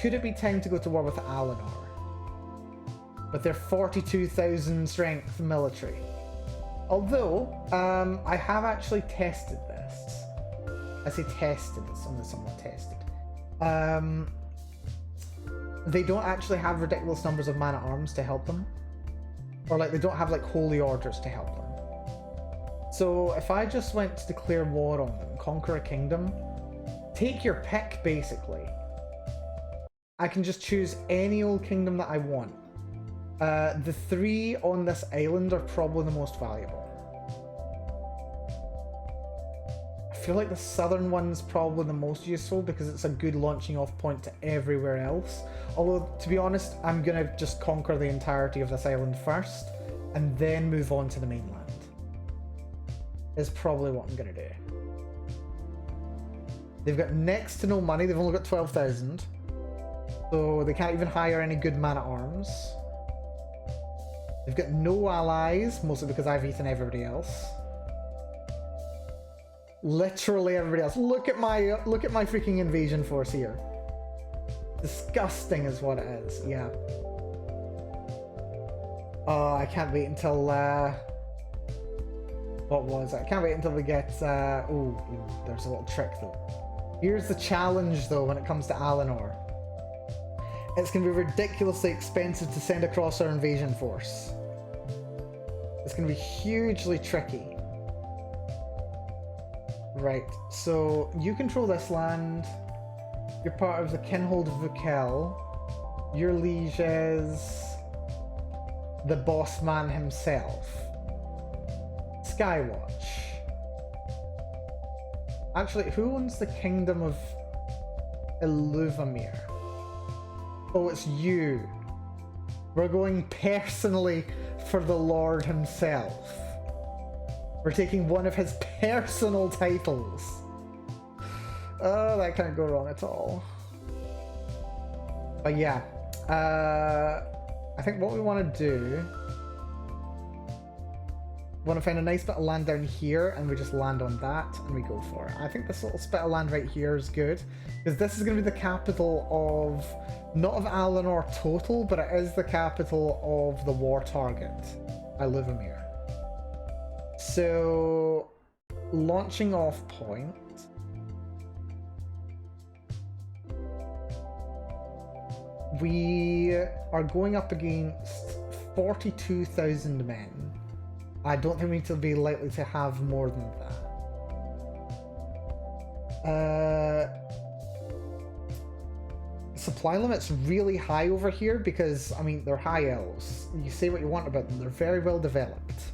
A: Could it be time to go to war with Alinor? With their 42,000 strength military. Although, I have actually tested this. I say tested, it's only somewhat tested. They don't actually have ridiculous numbers of man-at-arms to help them. Or like, they don't have like holy orders to help them. So if I just went to declare war on them, conquer a kingdom, take your pick basically. I can just choose any old kingdom that I want. The 3 on this island are probably the most valuable. I feel like the southern one's probably the most useful because it's a good launching off point to everywhere else. Although, to be honest, I'm gonna just conquer the entirety of this island first and then move on to the mainland. Is probably what I'm gonna do. They've got next to no money, they've only got 12,000. So they can't even hire any good man-at-arms. They've got no allies, mostly because I've eaten everybody else. Literally everybody else. Look at my freaking invasion force here. Disgusting is what it is, yeah. Oh, I can't wait until what was it? I can't wait until we get ooh, there's a little trick though. Here's the challenge though when it comes to Alinor. It's going to be ridiculously expensive to send across our invasion force. It's going to be hugely tricky. Right, so you control this land. You're part of the Kinhold of Vukel. Your liege is the boss man himself. Skywatch. Actually, who owns the kingdom of Illuvamir? Oh, it's you. We're going personally for the Lord himself. We're taking one of his personal titles. Oh, that can't go wrong at all. But yeah, I think what we want to do, want to find a nice bit of land down here and we just land on that and we go for it. I think this little spit of land right here is good because this is going to be the capital of, not of Alinor total, but it is the capital of the war target, Illuvamir. So, launching off point. We are going up against 42,000 men. I don't think we need to be likely to have more than that. Supply limit's really high over here because, I mean, they're high elves. You say what you want about them, they're very well developed.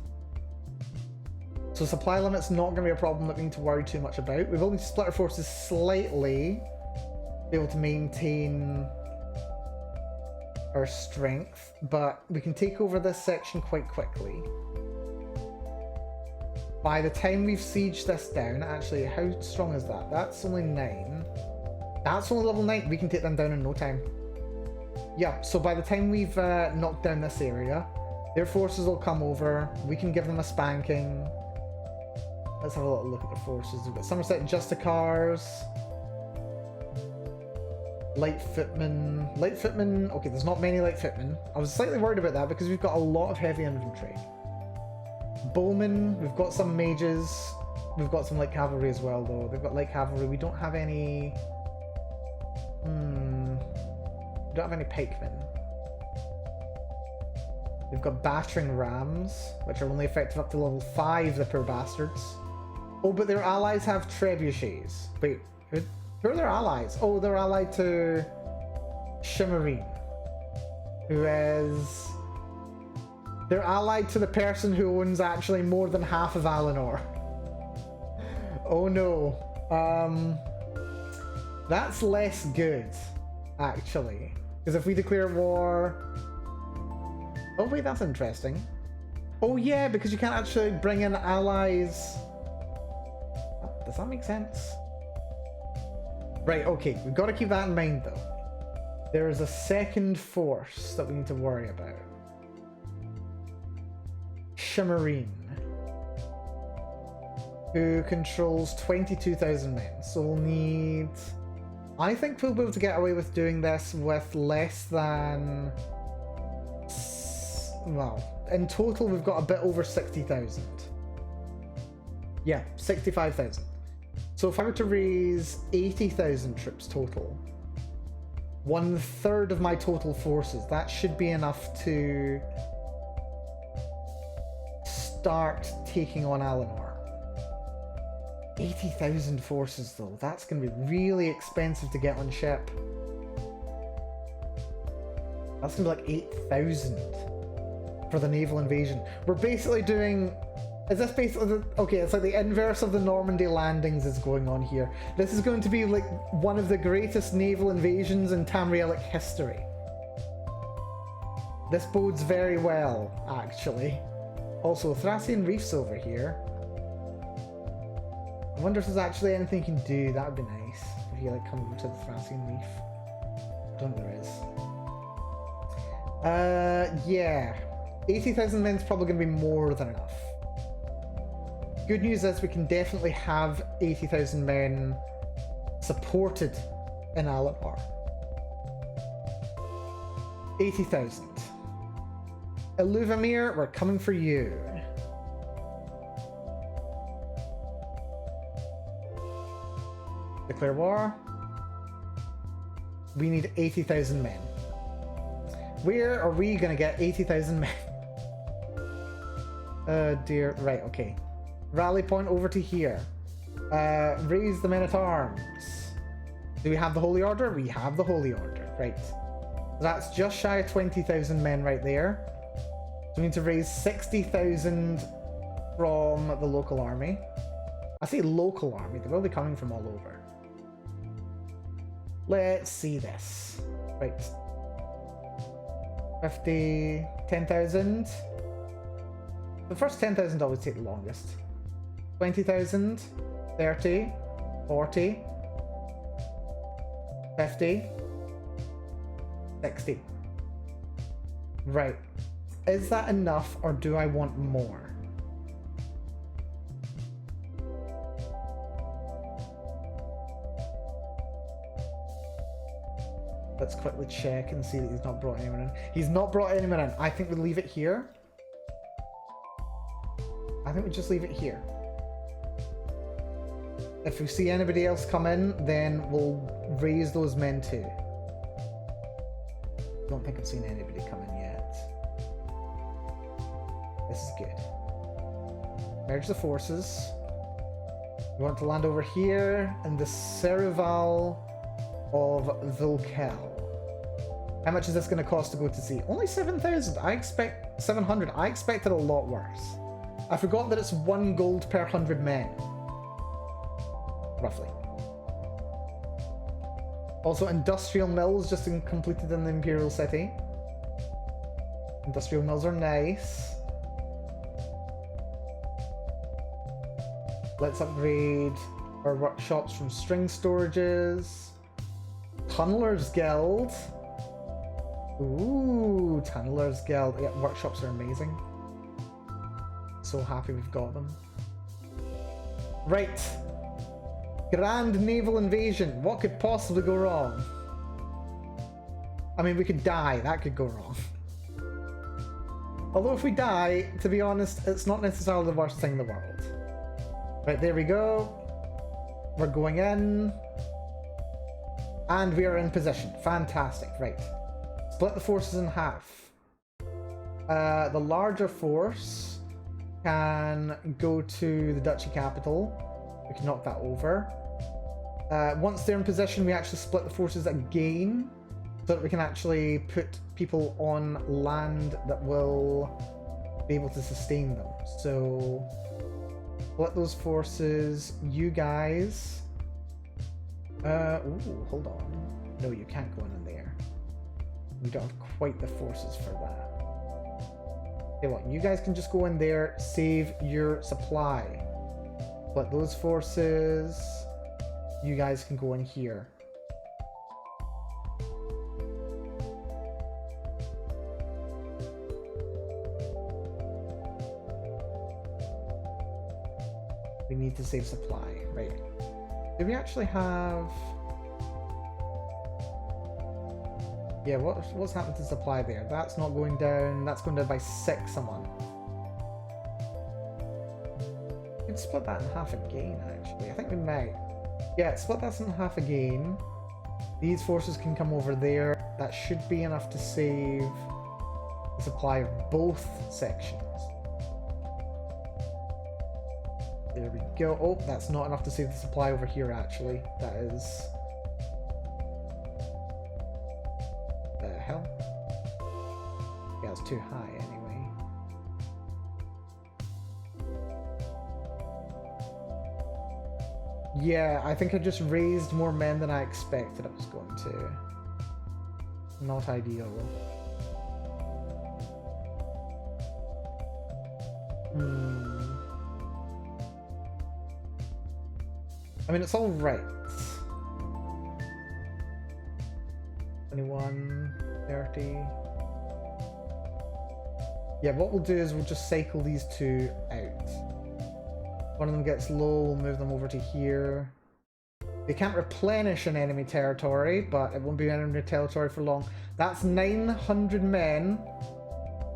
A: So supply limit's not going to be a problem that we need to worry too much about. We've only split our forces slightly to be able to maintain our strength, but we can take over this section quite quickly. By the time we've sieged this down, actually, how strong is that? That's only 9. That's only level 9. We can take them down in no time. Yeah, so by the time we've knocked down this area, their forces will come over. We can give them a spanking. Let's have a little look at their forces. We've got Somerset Justicars. Light Footmen. Light Footmen. Okay, there's not many Light Footmen. I was slightly worried about that because we've got a lot of heavy infantry. Bowmen. We've got some mages. We've got some light cavalry as well, though. They've got light cavalry. We don't have any. We don't have any pikemen. We've got battering rams, which are only effective up to level 5, the poor bastards. Oh, but their allies have trebuchets. Wait, who are their allies? Oh, they're allied to Shimmerine, who is... They're allied to the person who owns actually more than half of Alinor. Oh no. That's less good, actually. Because if we declare war... Oh wait, that's interesting. Oh yeah, because you can't actually bring in allies. Does that make sense? Right, okay, we've got to keep that in mind though. There is a second force that we need to worry about. Shimmerine, who controls 22,000 men. So we'll need... I think we'll be able to get away with doing this with less than... Well, in total we've got a bit over 60,000. Yeah, 65,000. So if I were to raise 80,000 troops total, 1/3 of my total forces, that should be enough to start taking on Alinor. 80,000 forces though, that's going to be really expensive to get on ship. That's going to be like 8,000 for the naval invasion. We're basically doing... Is this basically the... Okay, it's like the inverse of the Normandy landings is going on here. This is going to be like one of the greatest naval invasions in Tamrielic history. This bodes very well, actually. Also, Thracian Reef's over here. I wonder if there's actually anything you can do. That would be nice. If you like come over to the Thracian Reef. I don't know there is. Yeah. 80,000 men is probably going to be more than enough. Good news is we can definitely have 80,000 men supported in Alinor. 80,000. Iluvamir, we're coming for you. Declare war. We need 80,000 men. Where are we going to get 80,000 men? Dear. Right, okay. Rally point over to here. Raise the men-at-arms. Do we have the Holy Order? We have the Holy Order. Right. That's just shy of 20,000 men right there. So we need to raise 60,000 from the local army. I say local army, they will be coming from all over. Let's see this. Right. 50, 10,000. The first 10,000 always take the longest. 20,000, 30, 40, 50, 60. Right. Is that enough or do I want more? Let's quickly check and see that he's not brought anyone in. He's not brought anyone in. I think we leave it here. I think we just leave it here. If we see anybody else come in, then we'll raise those men too. Don't think I've seen anybody come in yet. This is good. Merge the forces. We want to land over here in the Cereval of Vulkel. How much is this going to cost to go to sea? Only 7,000. I expect 700. I expected a lot worse. I forgot that it's 1 gold per 100 men. Roughly. Also, industrial mills just completed in the Imperial City. Industrial mills are nice. Let's upgrade our workshops from string storages. Tunnelers Guild. Ooh, Tunnelers Guild. Yeah, workshops are amazing. So happy we've got them. Right. Grand naval invasion. What could possibly go wrong? I mean, we could die. That could go wrong. Although if we die, to be honest, it's not necessarily the worst thing in the world. Right, there we go. We're going in. And we are in position. Fantastic. Right. Split the forces in half. The larger force can go to the duchy capital. We can knock that over. Once they're in position, we actually split the forces again so that we can actually put people on land that will be able to sustain them. So, split those forces. You guys... ooh, hold on. No, you can't go in there. We don't have quite the forces for that. Okay, what? You guys can just go in there, save your supply. Split those forces. You guys can go in here. We need to save supply, right? Do we actually have... Yeah, what's happened to supply there? That's not going down. That's going down by 6 a month. We could split that in half again, actually. I think we might. Yeah, split that in half again. These forces can come over there. That should be enough to save the supply of both sections. There we go. Oh, that's not enough to save the supply over here, actually. That is... the hell? Yeah, it's too high anyway. Yeah, I think I just raised more men than I expected I was going to. Not ideal. I mean, it's all right. 21, 30. Yeah, what we'll do is we'll just cycle these two out. One of them gets low, we'll move them over to here. They can't replenish an enemy territory, but it won't be enemy territory for long. That's 900 men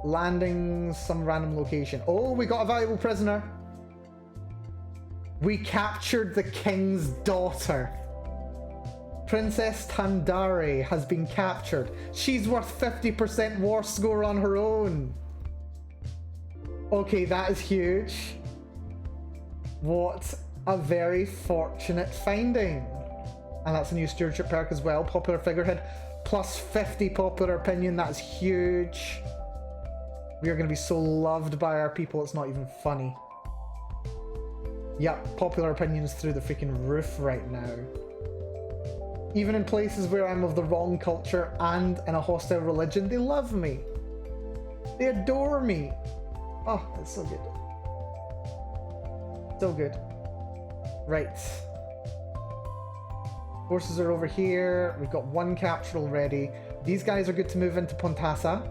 A: landing some random location. Oh, we got a valuable prisoner. We captured the king's daughter. Princess Tandari has been captured. She's worth 50% war score on her own. Okay, that is huge. What a very fortunate finding. And that's a new stewardship perk as well. Popular figurehead. Plus 50 popular opinion. That's huge. We are going to be so loved by our people, it's not even funny. Yep, popular opinions through the freaking roof right now. Even in places where I'm of the wrong culture and in a hostile religion, they love me. They adore me. Oh, that's so good. So good. Right. Forces are over here. We've got one capture already. These guys are good to move into Pontasa.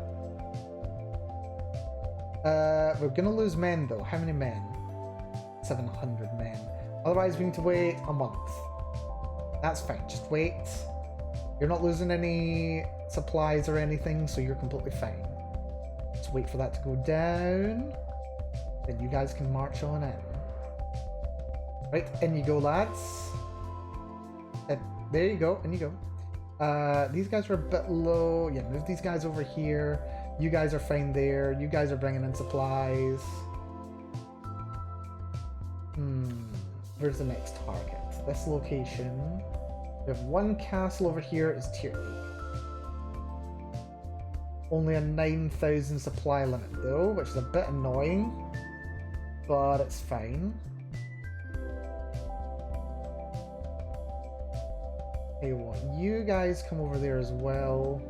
A: We're gonna lose men though. How many men? 700 men. Otherwise we need to wait a month. That's fine, just wait. You're not losing any supplies or anything, so you're completely fine. Just wait for that to go down. Then you guys can march on in. Right, in you go, lads. There you go, in you go. These guys are a bit low. Yeah, move these guys over here. You guys are fine there. You guys are bringing in supplies. Where's the next target? This location. We have one castle over here. Is tier 8. Only a 9,000 supply limit though, which is a bit annoying. But it's fine. Hey, what? You guys come over there as well.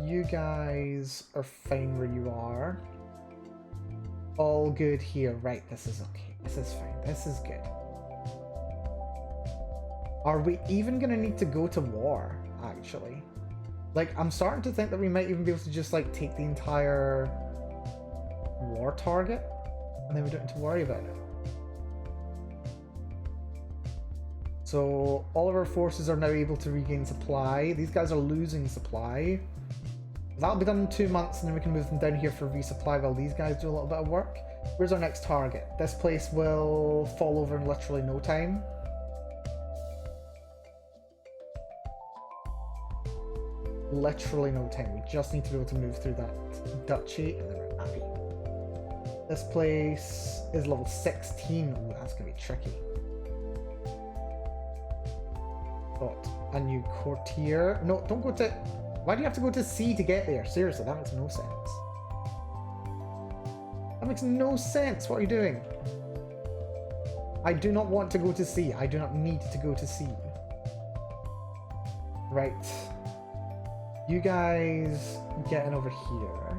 A: You guys are fine where you are. All good here. Right, this is okay. This is fine. This is good. Are we even gonna need to go to war, actually? Like, I'm starting to think that we might even be able to just, like, take the entire war target, and then we don't have to worry about it. So, all of our forces are now able to regain supply. These guys are losing supply. That'll be done in 2 months, and then we can move them down here for resupply while these guys do a little bit of work. Where's our next target? This place will fall over in literally no time. Literally no time. We just need to be able to move through that duchy, and then we're happy. This place is level 16. Ooh, that's gonna be tricky. Got a new courtier. No, don't go to... Why do you have to go to sea to get there? Seriously, that makes no sense. That makes no sense. What are you doing? I do not want to go to sea. I do not need to go to sea. Right. You guys get in over here.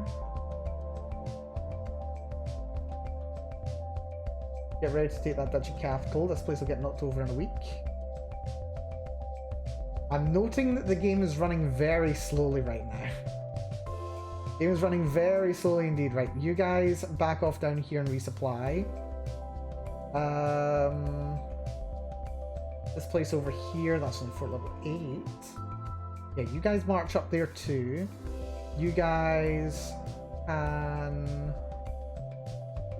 A: Get ready to take that duchy capital. This place will get knocked over in a week. I'm noting that the game is running very slowly right now. The game is running very slowly indeed. Right, you guys back off down here and resupply. This place over here, that's on for level 8. Yeah, you guys march up there too. You guys can...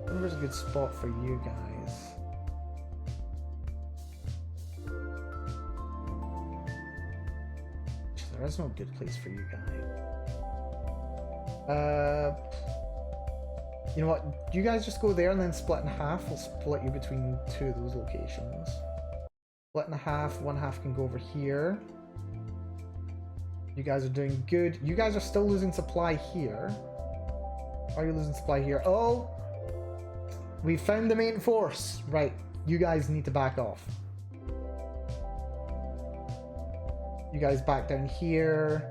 A: Where's a good spot for you guys? There is no good place for you guys. You know what? You guys just go there and then split in half. We'll split you between two of those locations. Split in half. One half can go over here. You guys are doing good. You guys are still losing supply here. Are you losing supply here? Oh! We found the main force. Right. You guys need to back off. You guys back down here.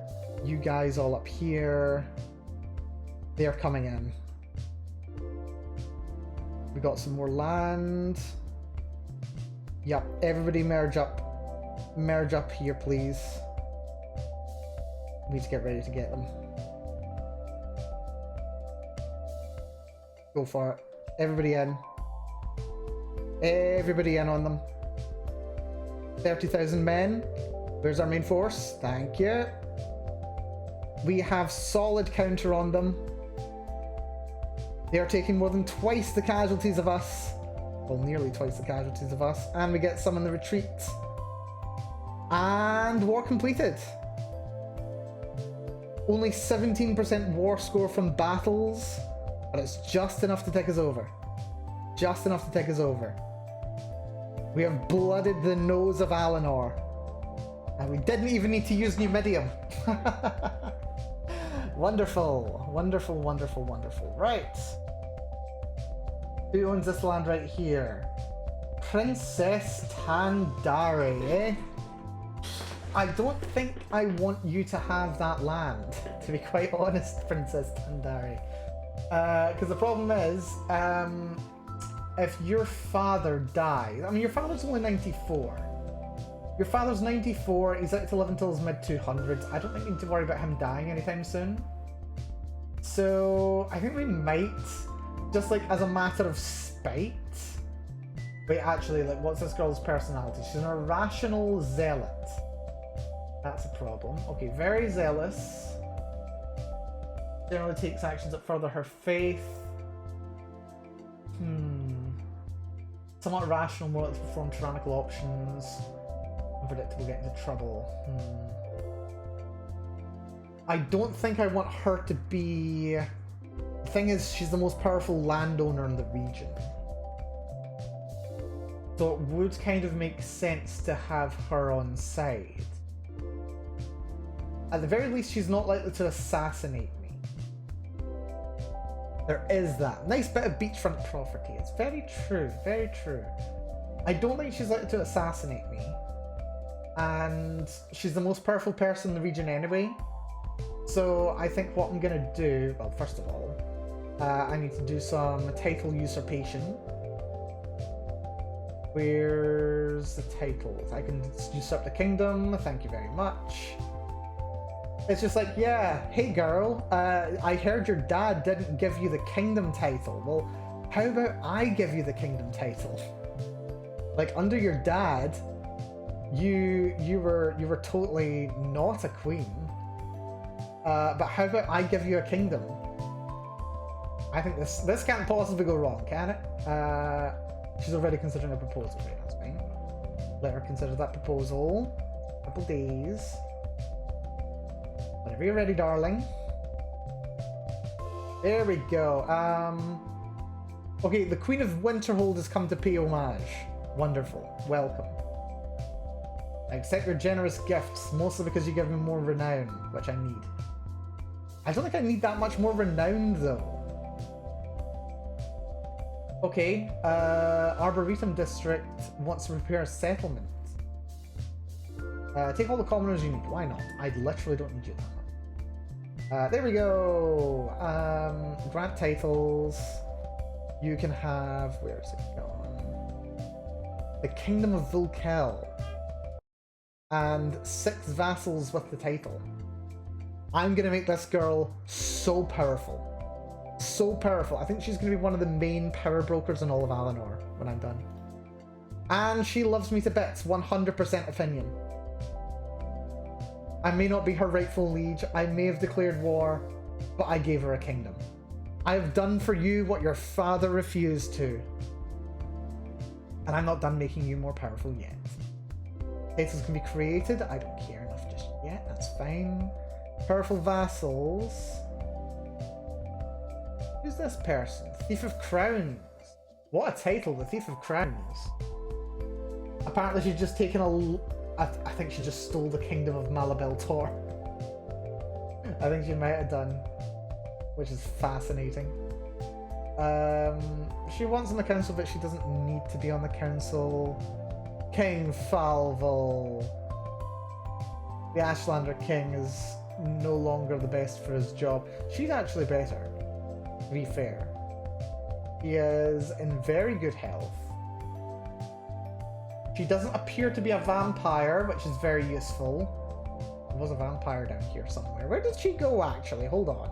A: You guys all up here. They're coming in. We got some more land. Yep, everybody merge up. Merge up here, please. We need to get ready to get them. Go for it. Everybody in. Everybody in on them. 30,000 men. Where's our main force? Thank you. We have solid counter on them. They are taking more than twice the casualties of us. Well, nearly twice the casualties of us. And we get some in the retreat. And war completed. Only 17% war score from battles. But it's just enough to take us over. Just enough to take us over. We have blooded the nose of Alinor. And we didn't even need to use Numidium. Wonderful. Wonderful, wonderful, wonderful. Right. Who owns this land right here? Princess Tandari, eh? I don't think I want you to have that land, to be quite honest, Princess Tandari. Because the problem is, if your father dies... I mean, your father's only 94. Your father's 94, he's out to live until his mid-200s. I don't think we need to worry about him dying anytime soon. So, I think we might, just like as a matter of spite... Wait, actually, like, what's this girl's personality? She's an irrational zealot. That's a problem. Okay, very zealous. Generally takes actions that further her faith. Somewhat irrational, more likely to perform tyrannical options. Unpredictable, get into trouble. I don't think I want her to be... The thing is, she's the most powerful landowner in the region. So it would kind of make sense to have her on side. At the very least, she's not likely to assassinate me. There is that. Nice bit of beachfront property. It's very true, very true. I don't think she's likely to assassinate me. And she's the most powerful person in the region anyway. So I think what I'm going to do... Well, first of all, I need to do some title usurpation. Where's the titles? I can usurp the kingdom. Thank you very much. It's just like, yeah, hey girl, I heard your dad didn't give you the kingdom title. Well, how about I give you the kingdom title? Like, under your dad, you were totally not a queen. But how about I give you a kingdom? I think this can't possibly go wrong, can it? She's already considering a proposal. Right, that's fine. Let her consider that proposal. Couple days. Whenever you're ready, darling. There we go. Okay, the Queen of Winterhold has come to pay homage. Wonderful. Welcome. I accept your generous gifts, mostly because you give me more renown, which I need. I don't think I need that much more renown, though. Okay, Arboretum District wants to prepare a settlement. Take all the commoners you need. Why not? I literally don't need you that much. There we go. Grant titles. You can have... Where is it gone? the Kingdom of Vulkel, and 6 vassals with the title. I'm gonna make this girl so powerful. So powerful. I think she's gonna be one of the main power brokers in all of Alinor when I'm done. And she loves me to bits, 100% opinion. I may not be her rightful liege, I may have declared war, but I gave her a kingdom. I have done for you what your father refused to. And I'm not done making you more powerful yet. Titles can be created, I don't care enough just yet, that's fine. Powerful vassals. Who's this person? Thief of Crowns. What a title, the Thief of Crowns. Apparently she's just taken I think she just stole the kingdom of Malabel Tor. I think she might have done. Which is fascinating. She wants on the council, but she doesn't need to be on the council. King Falval. The Ashlander King is no longer the best for his job. She's actually better, to be fair. He is in very good health. She doesn't appear to be a vampire, which is very useful. There was a vampire down here somewhere. Where did she go, actually? Hold on.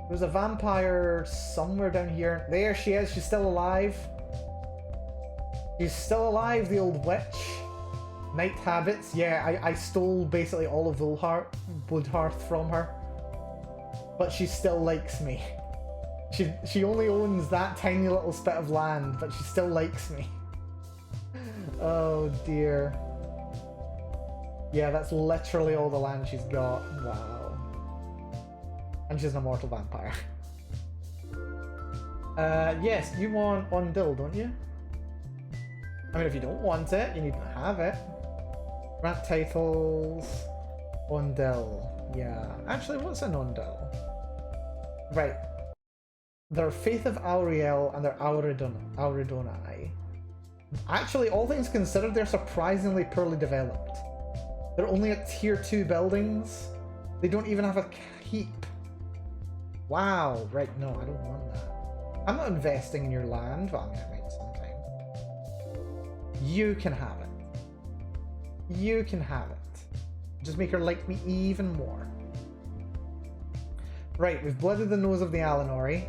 A: There's a vampire somewhere down here. There she is. She's still alive. She's still alive, the old witch. Night habits. Yeah, I stole basically all of Bloodhearth from her. But she still likes me. She only owns that tiny little spit of land, but she still likes me. Oh dear. Yeah, that's literally all the land she's got. Wow. And she's an immortal vampire. Yes, you want Ondil, don't you? I mean, if you don't want it, you needn't have it. Grant titles. Ondil. Yeah. Actually, what's an Ondil? Right. They're Faith of Auriel and they're Auridonai. Actually, all things considered, they're surprisingly poorly developed. They're only at tier 2 buildings. They don't even have a keep. Wow. Right, no, I don't want that. I'm not investing in your land. Well, I mean, I might sometime. You can have it. You can have it. Just make her like me even more. Right, we've blooded the nose of the Alinori.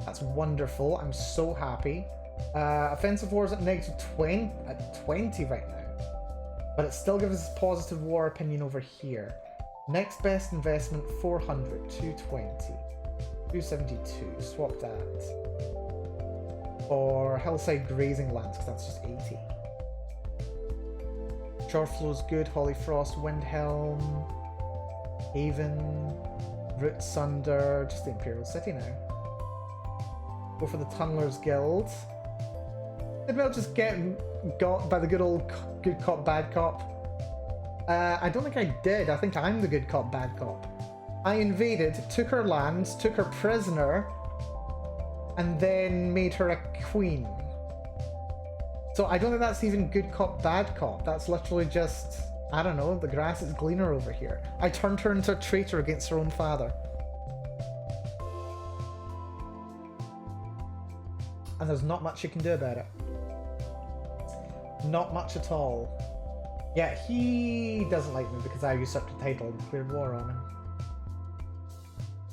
A: That's wonderful. I'm so happy. Offensive war is at -20 right now. But it still gives us positive war opinion over here. Next best investment, 400, 220, 272. Swap that. For Hillside Grazing Lands, because that's just 80. Shoreflow's good, Holy Frost, Windhelm, Haven, Root Sunder, just the Imperial City now. Go for the Tunnelers Guild. Maybe I'll just get got by the good old good cop, bad cop. I don't think I did. I think I'm the good cop, bad cop. I invaded, took her lands, took her prisoner, and then made her a queen. So I don't think that's even good cop, bad cop. That's literally just, I don't know, the grass is greener over here. I turned her into a traitor against her own father. And there's not much you can do about it. Not much at all. Yeah, he doesn't like me because I usurped the title and declared war on him.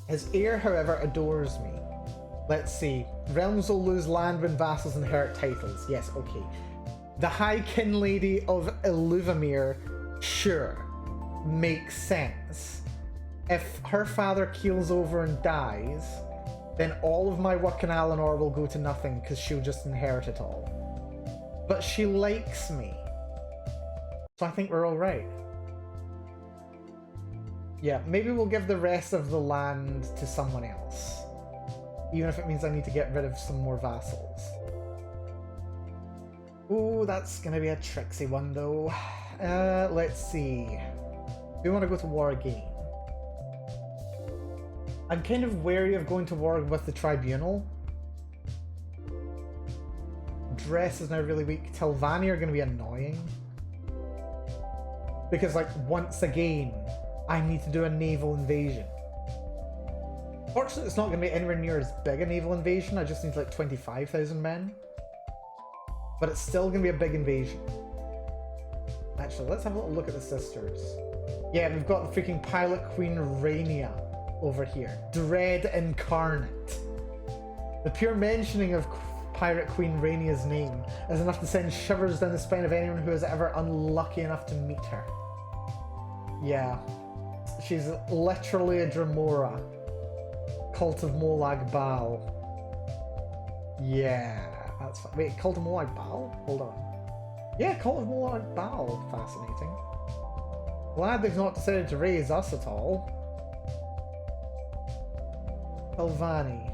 A: His heir, however, adores me. Let's see. Realms will lose land when vassals inherit titles. Yes, okay. The High Kin Lady of Illuvimir, sure, makes sense. If her father keels over and dies, then all of my work in Alinor will go to nothing because she'll just inherit it all. But she likes me. So I think we're alright. Yeah, maybe we'll give the rest of the land to someone else. Even if it means I need to get rid of some more vassals. Ooh, that's gonna be a tricksy one though. Let's see. Do we want to go to war again? I'm kind of wary of going to war with the Tribunal. Dress is now really weak. Telvanni are going to be annoying. Because, like, once again, I need to do a naval invasion. Fortunately, it's not going to be anywhere near as big a naval invasion. I just need, like, 25,000 men. but it's still going to be a big invasion. Actually, let's have a little look at the sisters. Yeah, we've got the freaking Pilot Queen Rainia over here. Dread Incarnate. The pure mentioning of Pirate Queen Rainia's name is enough to send shivers down the spine of anyone who is ever unlucky enough to meet her. Yeah. She's literally a Dremora. Cult of Molag Bal. Yeah, that's fine. Wait, Cult of Molag Bal? Hold on. Yeah, Cult of Molag Bal. Fascinating. Glad they've not decided to raise us at all. Telvanni.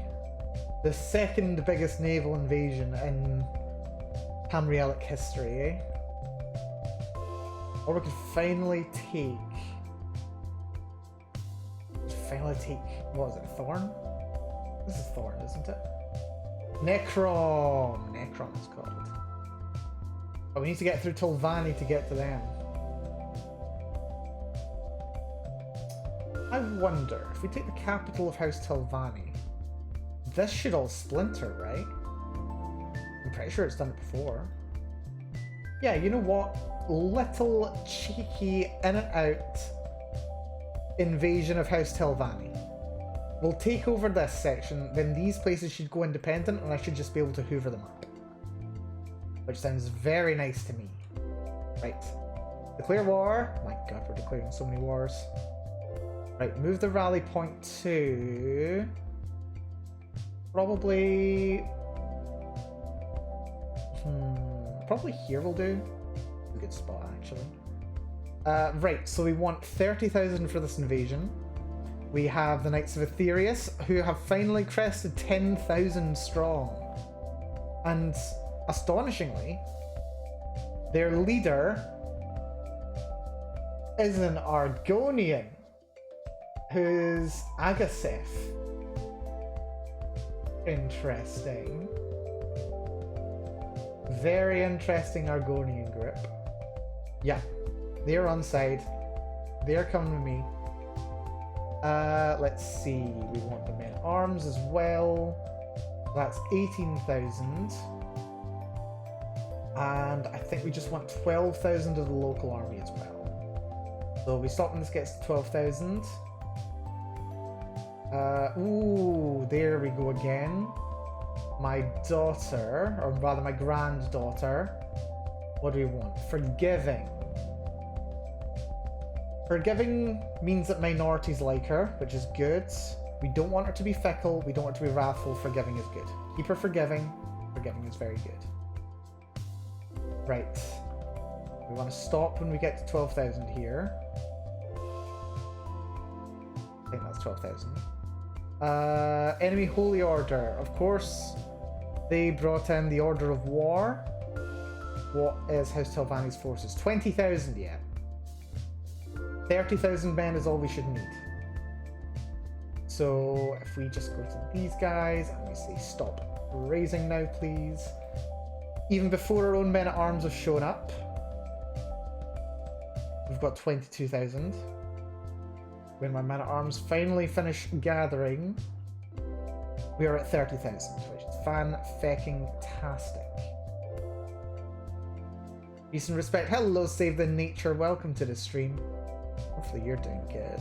A: The second biggest naval invasion in Tamrielic history, eh? Or we could finally take... what is it, Thorn? This is Thorn, isn't it? Necrom! Necrom is called. But we need to get through Telvanni to get to them. I wonder, if we take the capital of House Telvanni, this should all splinter, right? I'm pretty sure it's done it before. Yeah, you know what? Little cheeky in and out invasion of House Telvanni. We'll take over this section, then these places should go independent and I should just be able to hoover them up. Which sounds very nice to me. Right. Declare war. My god, we're declaring so many wars. Right, move the rally point to... Probably... Probably here will do. A good spot, actually. Right, so we want 30,000 for this invasion. We have the Knights of Aetherius, who have finally crested 10,000 strong. And, astonishingly, their leader is an Argonian, who's Agaseth. Interesting. Very interesting Argonian group. Yeah, they're on side. They're coming with me. Let's see. We want the men at arms as well. That's 18,000. And I think we just want 12,000 of the local army as well. So we stop when this gets to 12,000. Ooh, there we go again. My daughter, or rather my granddaughter. What do we want? Forgiving. Forgiving means that minorities like her, which is good. We don't want her to be fickle. We don't want her to be wrathful. Forgiving is good. Keep her forgiving. Forgiving is very good. Right. We want to stop when we get to 12,000 here. I think that's 12,000. Enemy Holy Order. Of course, they brought in the Order of War. What is House Telvanni's forces? 20,000 yet. 30,000 men is all we should need. So if we just go to these guys and we say stop raising now, please. Even before our own men at arms have shown up, we've got 22,000. When my men at arms finally finish gathering, we are at 30,000, which is fan-fecking-tastic. Peace and respect. Hello, Save the Nature. Welcome to the stream. Hopefully you're doing good.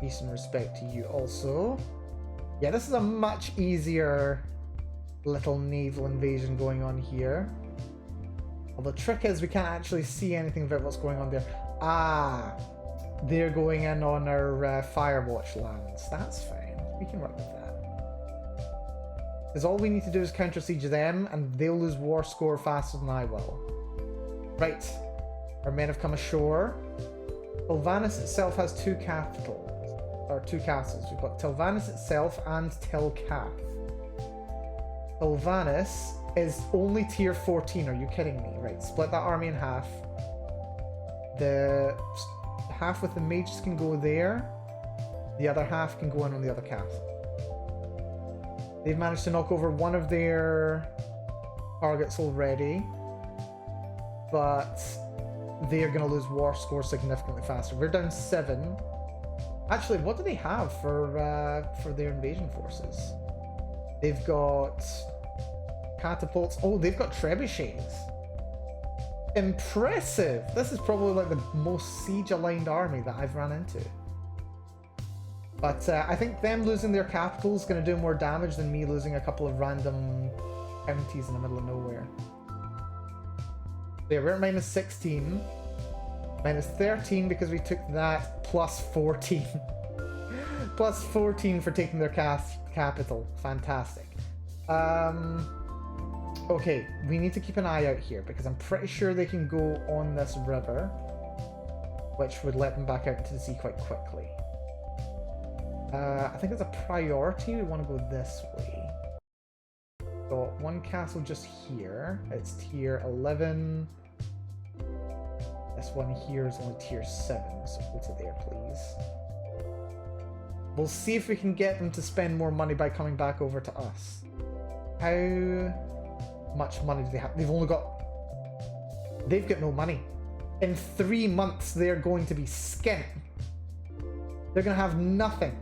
A: Peace and respect to you also. Yeah, this is a much easier little naval invasion going on here. Well, the trick is we can't actually see anything about what's going on there. Ah, they're going in on our Firewatch lands. That's fine. We can work with that. Because all we need to do is counter siege them, and they'll lose war score faster than I will. Right. Our men have come ashore. Telvannis itself has two capitals. Or two castles. We've got Telvannis itself and Telcath. Telvannis is only tier 14. Are you kidding me? Right, split that army in half. The half with the mages can go there. The other half can go in on the other castle. They've managed to knock over one of their targets already. But they are going to lose war score significantly faster. We're down 7. Actually, what do they have for their invasion forces? They've got catapults. Oh, they've got trebuchets. Impressive! This is probably like the most siege-aligned army that I've run into. But I think them losing their capital is going to do more damage than me losing a couple of random counties in the middle of nowhere. Yeah, we're at minus 16. Minus 13 because we took that, plus 14. Plus 14 for taking their capital. Fantastic. Okay, we need to keep an eye out here because I'm pretty sure they can go on this river, which would let them back out into the sea quite quickly. I think it's a priority. We want to go this way. Got one castle just here. It's tier 11. This one here is only tier 7, so go to there, please. We'll see if we can get them to spend more money by coming back over to us. How much money do they have? They've got no money. In 3 months, they're going to be skint. They're going to have nothing.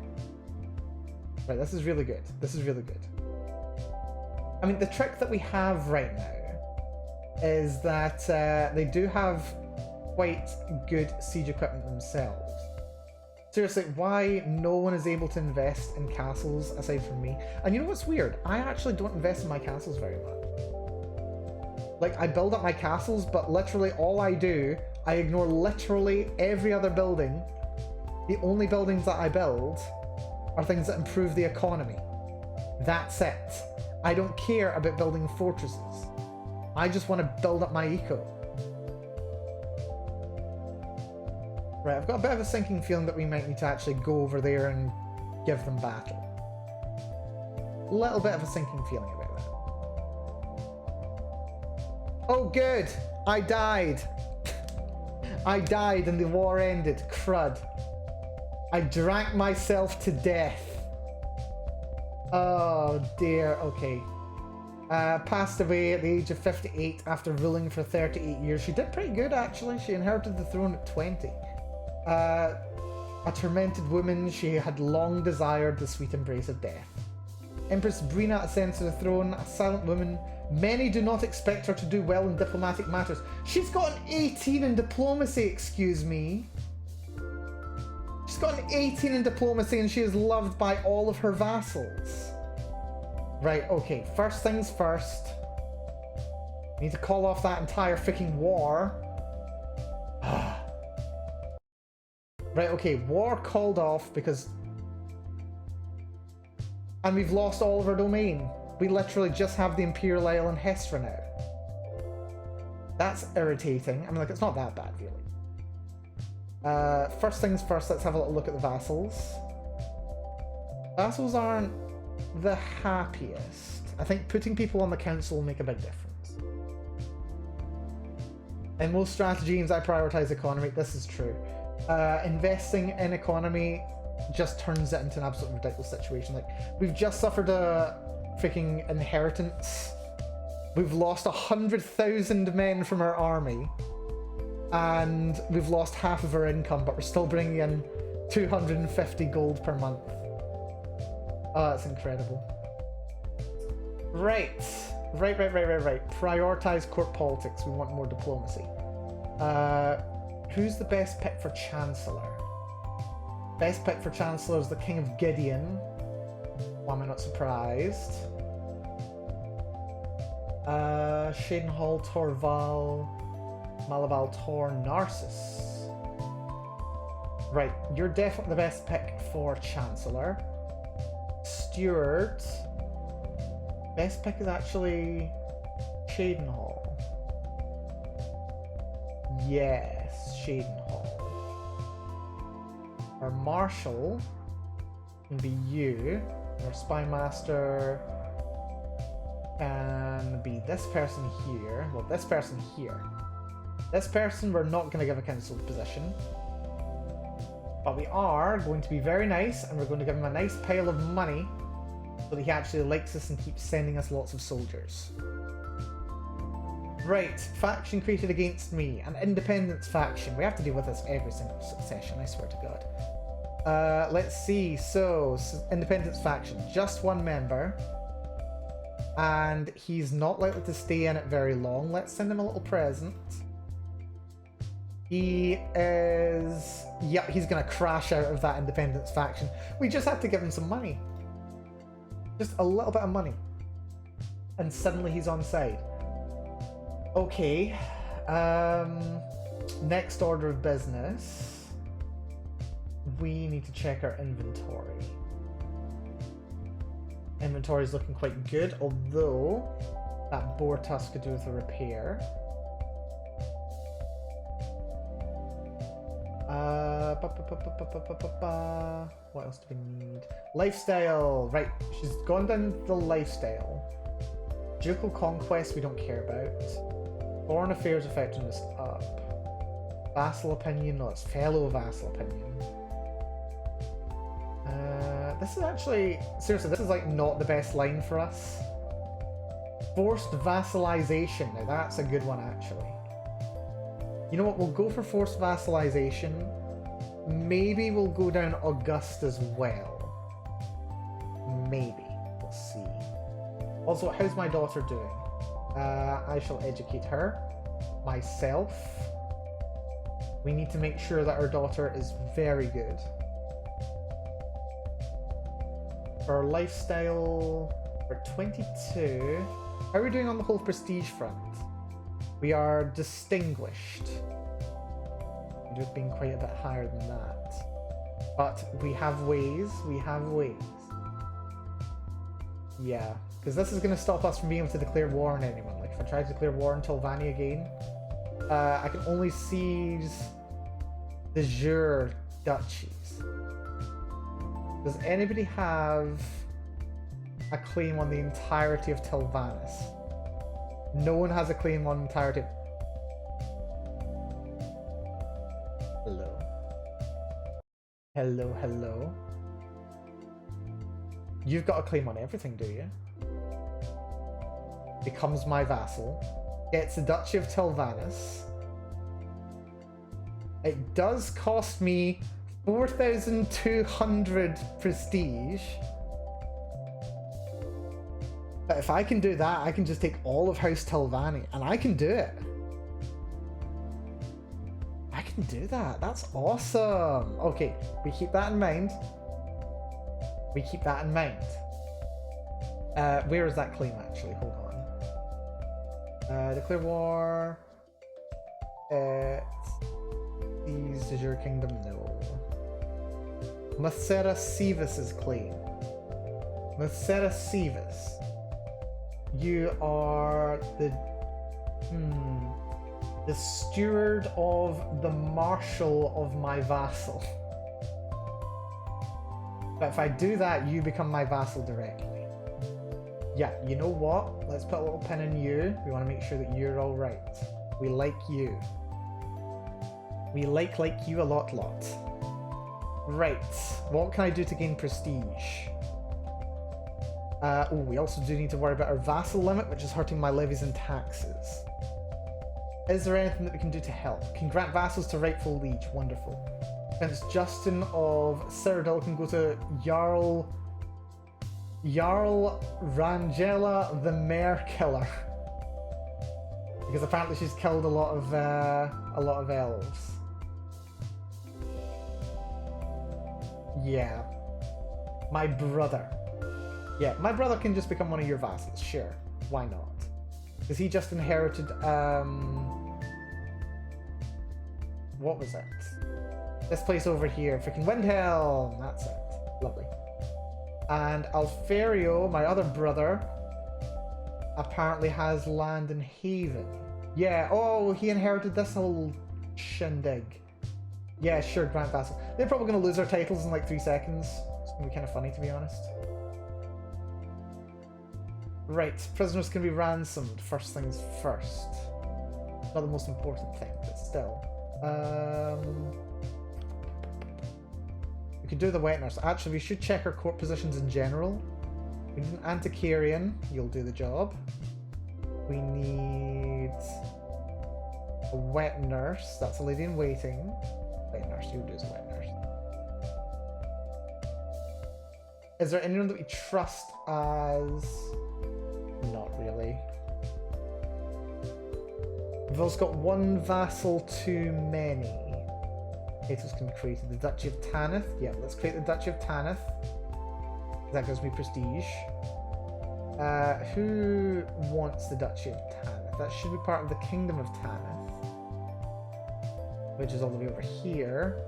A: Right, this is really good. This is really good. I mean, the trick that we have right now is that they do have quite good siege equipment themselves. Seriously, why no one is able to invest in castles aside from me? And you know what's weird? I actually don't invest in my castles very much. Like, I build up my castles, but literally all I do, I ignore literally every other building. The only buildings that I build are things that improve the economy. That's it. I don't care about building fortresses. I just want to build up my eco. Right, I've got a bit of a sinking feeling that we might need to actually go over there and give them battle. A little bit of a sinking feeling about that. Oh good! I died! I died and the war ended. Crud. I drank myself to death. Oh dear, okay. Passed away at the age of 58 after ruling for 38 years. She did pretty good actually. She inherited the throne at 20. A tormented woman, she had long desired the sweet embrace of death. Empress Brina ascends to the throne, a silent woman. Many do not expect her to do well in diplomatic matters. She's got an 18 in diplomacy, excuse me. She's got an 18 in diplomacy and she is loved by all of her vassals. Right, okay, first things first. We need to call off that entire freaking war. Right, okay, war called off because... And we've lost all of our domain. We literally just have the Imperial Isle in Hestra now. That's irritating. I mean, like, it's not that bad, really. First things first, let's have a little look at the vassals. Vassals aren't the happiest. I think putting people on the council will make a big difference. In most strategies, I prioritize economy. This is true. Investing in economy just turns it into an absolutely ridiculous situation. Like, we've just suffered a freaking inheritance. We've lost 100,000 men from our army, and we've lost half of our income, but we're still bringing in 250 gold per month. Oh, that's incredible. Right. Prioritize court politics. We want more diplomacy. Who's the best pick for Chancellor? Best pick for Chancellor is the King of Gideon. Why am I not surprised? Shadenhall, Torval, Malaval, Tor, Narcissus. Right, you're definitely the best pick for Chancellor. Steward. Best pick is actually Shadenhall. Yes, Shadenhall. Our Marshal can be you. Our Spy Master can be this person here. Well, this person here. This person we're not going to give a council position. But we are going to be very nice, and we're going to give him a nice pile of money so that he actually likes us and keeps sending us lots of soldiers. Right, faction created against me. An independence faction. We have to deal with this every single session, I swear to God. Let's see. So, independence faction. Just one member. And he's not likely to stay in it very long. Let's send him a little present. He is... yeah, he's going to crash out of that independence faction. We just have to give him some money. Just a little bit of money. And suddenly he's on side. Okay. Next order of business. We need to check our inventory. Inventory is looking quite good, although that boar tusk could do with a repair. What else do we need? Lifestyle! Right, she's gone down the lifestyle. Ducal conquest we don't care about. Foreign affairs effectiveness up. Vassal opinion, no, it's fellow vassal opinion. This is actually, seriously, this is like not the best line for us. Forced vassalization, now that's a good one actually. You know what, we'll go for forced vassalization. Maybe we'll go down August as well. Maybe, we'll see. Also, how's my daughter doing? I shall educate her myself. We need to make sure that our daughter is very good. For our lifestyle, we're 22. How are we doing on the whole prestige front? We are distinguished. We've just been quite a bit higher than that. But we have ways, Yeah, because this is going to stop us from being able to declare war on anyone. Like, if I try to declare war on Tilvani again, I can only seize the jure duchies. Does anybody have a claim on the entirety of Tilvanus? No one has a claim on the entirety. Hello. Hello, hello. You've got a claim on everything, do you? Becomes my vassal. Gets the Duchy of Tilvanus. It does cost me 4,200 prestige. But if I can do that, I can just take all of House Tilvani, and I can do it. I can do that. That's awesome. Okay, we keep that in mind. We keep that in mind. Where is that claim actually? Hold on. Declare war. These is your kingdom? No. Macera Sivas' claim. Macera Sivas. You are the steward of the marshal of my vassal. But if I do that, you become my vassal directly. Yeah, you know what? Let's put a little pin in you. We want to make sure that you're all right. We like you. We like you a lot. Right. What can I do to gain prestige? We also do need to worry about our vassal limit, which is hurting my levies and taxes. Is there anything that we can do to help? Can grant vassals to rightful liege. Wonderful. Prince Justin of Cyrodiil can go to Jarl Rangela the Mare Killer. Because apparently she's killed a lot of elves. Yeah. My brother. Yeah, my brother can just become one of your vassals, sure. Why not? Because he just inherited, what was it? This place over here, freaking Windhelm! That's it. Lovely. And Alferio, my other brother, apparently has land in Haven. Yeah, oh, he inherited this whole shindig. Yeah, sure, grant vassal. They're probably going to lose their titles in like 3 seconds. It's going to be kind of funny, to be honest. Right, prisoners can be ransomed, first things first. Not the most important thing, but still. We could do the wet nurse. Actually, we should check our court positions in general. We need an Antiquarian, you'll do the job. We need a wet nurse, that's a lady in waiting. Wet nurse, you'll do as a wet nurse. Is there anyone that we trust as Not really. We've also got one vassal too many. Titles can be created. The Duchy of Tanith. Yeah, let's create the Duchy of Tanith. That gives me prestige. Who wants the Duchy of Tanith? That should be part of the Kingdom of Tanith, which is all the way over here.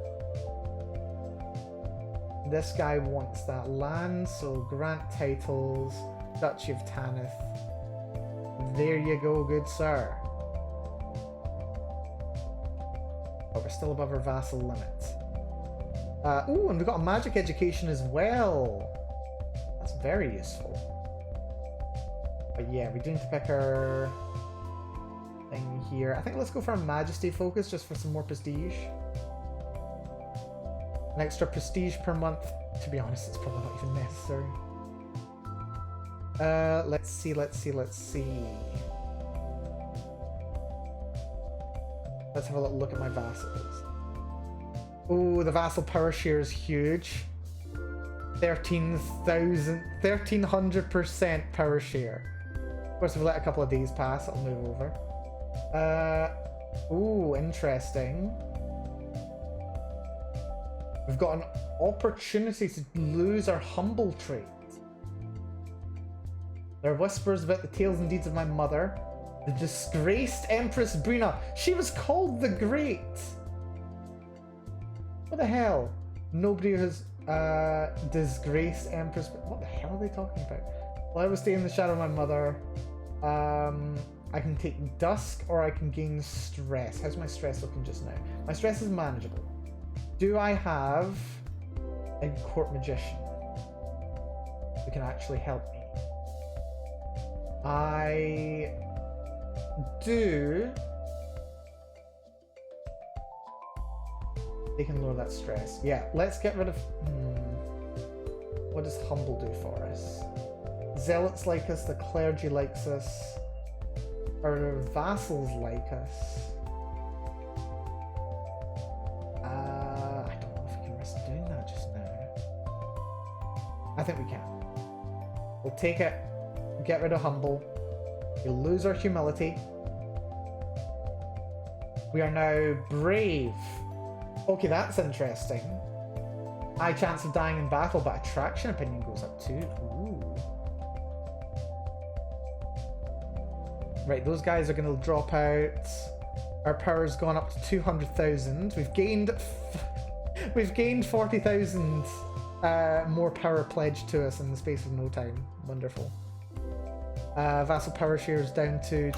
A: This guy wants that land, so grant titles, Duchy of Tanith. There you go, good sir. But we're still above our vassal limit. Ooh, and we've got a magic education as well. That's very useful. But yeah, we do need to pick our thing here. I think let's go for a majesty focus just for some more prestige. An extra prestige per month. To be honest, it's probably not even necessary. Let's see. Let's have a little look at my vassals. Oh, the vassal power share is huge. 1300% power share. Of course, if we let a couple of these pass, it'll move over. Ooh, interesting. We've got an opportunity to lose our humble trait. There are whispers about the tales and deeds of my mother. The disgraced Empress Brina. She was called the Great. What the hell? Nobody has disgraced Empress. What the hell are they talking about? Well, I will stay in the shadow of my mother. I can take dusk or I can gain stress. How's my stress looking just now? My stress is manageable. Do I have a court magician who can actually help me? I do. They can lower that stress. Yeah, let's get rid of... What does humble do for us? Zealots like us, the clergy likes us, our vassals like us. I don't know if we can risk doing that just now. I think we can. We'll take it, get rid of humble. We'll lose our humility. We are now brave. Okay, that's interesting. High chance of dying in battle, but attraction opinion goes up too. Ooh. Right, those guys are going to drop out. Our power's gone up to 200,000. We've gained 40,000 more power pledged to us in the space of no time. Wonderful. Vassal power share is down to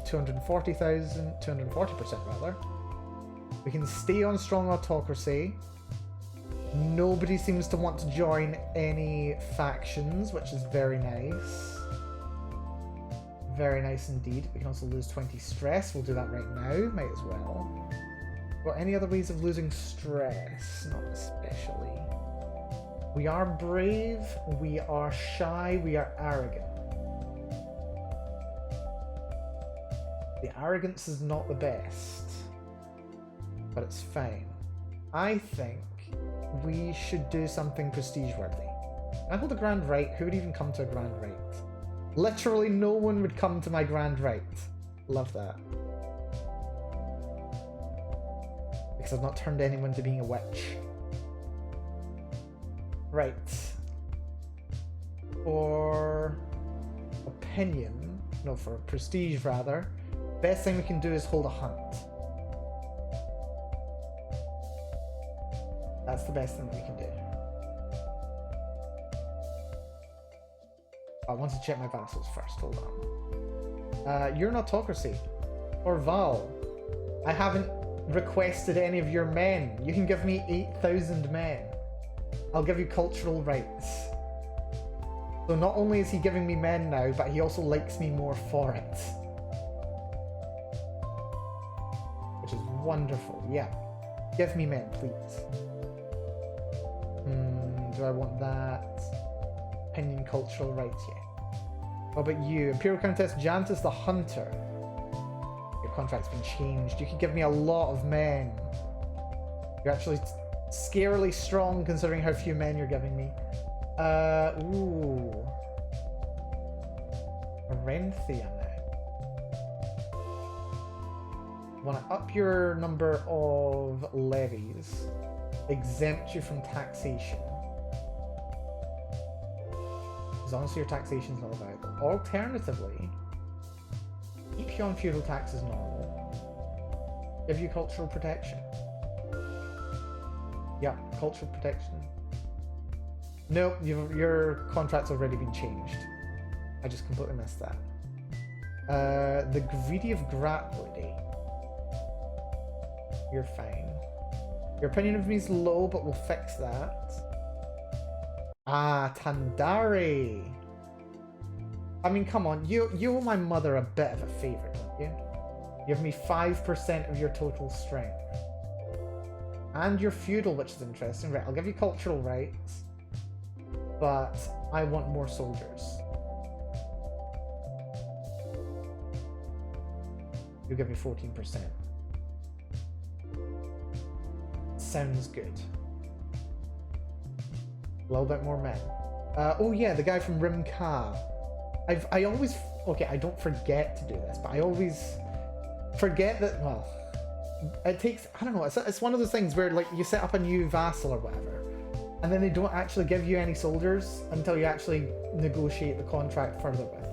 A: 240,000, 240% rather. We can stay on strong autocracy. Nobody seems to want to join any factions, which is very nice. Very nice indeed. We can also lose 20 stress. We'll do that right now. Might as well. Got any other ways of losing stress? Not especially. We are brave. We are shy. We are arrogant. The arrogance is not the best, but it's fine. I think we should do something prestige-worthy. I hold a grand right. Who would even come to a grand right? Literally no one would come to my grand right. Love that. Because I've not turned anyone to being a witch. Right. For opinion, no, for prestige rather, best thing we can do is hold a hunt. That's the best thing that we can do. I want to check my vassals first, hold on. You're an autocracy. Or Val. I haven't requested any of your men. You can give me 8,000 men. I'll give you cultural rights. So not only is he giving me men now, but he also likes me more for it. Which is wonderful, yeah. Give me men, please. Do I want that? Opinion cultural rights, yeah. What about you? Imperial Countess Jantis the Hunter. Your contract's been changed. You could give me a lot of men. You're actually scarily strong considering how few men you're giving me. Ooh. Orenthia now. Want to up your number of levies, exempt you from taxation. As long as your taxation is not available. Alternatively, keep you on feudal tax as normal. Give you cultural protection. Yeah, cultural protection. Nope, your contract's already been changed. I just completely missed that. The Greedy of Gratuity. You're fine. Your opinion of me is low, but we'll fix that. Ah, Tandari. I mean, come on, you owe my mother a bit of a favour, don't you? You give me 5% of your total strength. And you're feudal, which is interesting. Right, I'll give you cultural rights. But I want more soldiers. You give me 14%. Sounds good. A little bit more men. Oh yeah, the guy from Rimka. I always... Okay, I don't forget to do this, but I always forget that... Well, it takes... I don't know, it's one of those things where like you set up a new vassal or whatever, and then they don't actually give you any soldiers until you actually negotiate the contract further with them.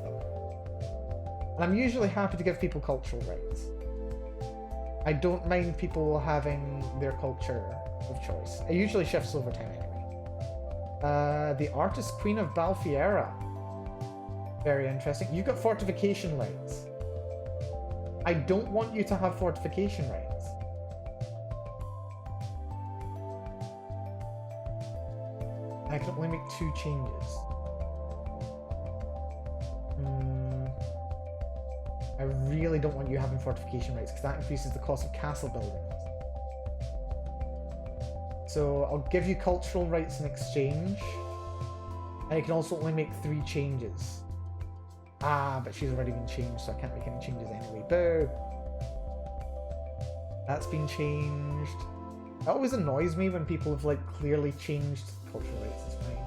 A: And I'm usually happy to give people cultural rights. I don't mind people having their culture of choice. It usually shifts over time anyway. The Artist Queen of Balfiera. Very interesting. You got fortification rights. I don't want you to have fortification rights. I can only make 2 changes. I really don't want you having fortification rights because that increases the cost of castle buildings. So I'll give you cultural rights in exchange. And you can also only make 3 changes. Ah, but she's already been changed, so I can't make any changes anyway. Boo! That's been changed. That always annoys me when people have like clearly changed cultural rights. Is fine.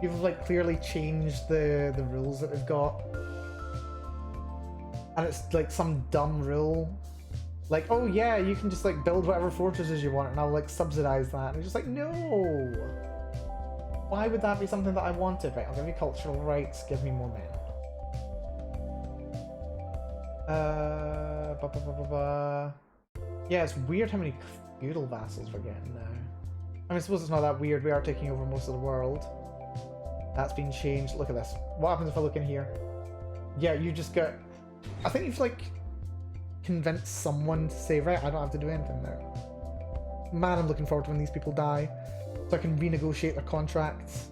A: People have like clearly changed the rules that they've got, and it's like some dumb rule, like, oh yeah, you can just like build whatever fortresses you want, and I'll like subsidize that. And you're just like, no. Why would that be something that I wanted? Right, I'll give you cultural rights. Give me more men. Yeah, it's weird how many feudal vassals we're getting now. I mean, I suppose it's not that weird. We are taking over most of the world. That's been changed. Look at this. What happens if I look in here? Yeah, you just get... I think you've, like, convinced someone to say, right, I don't have to do anything now. Man, I'm looking forward to when these people die, so I can renegotiate their contracts.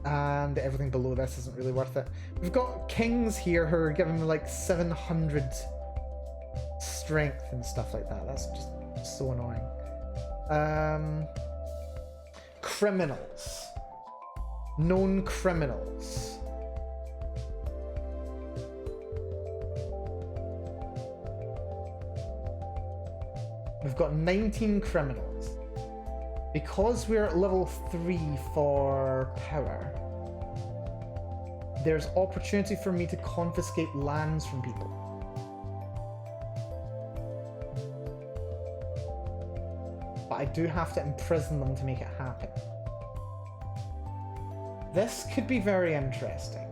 A: And everything below this isn't really worth it. We've got kings here who are giving me like 700 strength and stuff like that. That's just so annoying. Criminals. Known criminals. We've got 19 criminals. Because we're at level 3 for power, there's opportunity for me to confiscate lands from people. But I do have to imprison them to make it happen. This could be very interesting.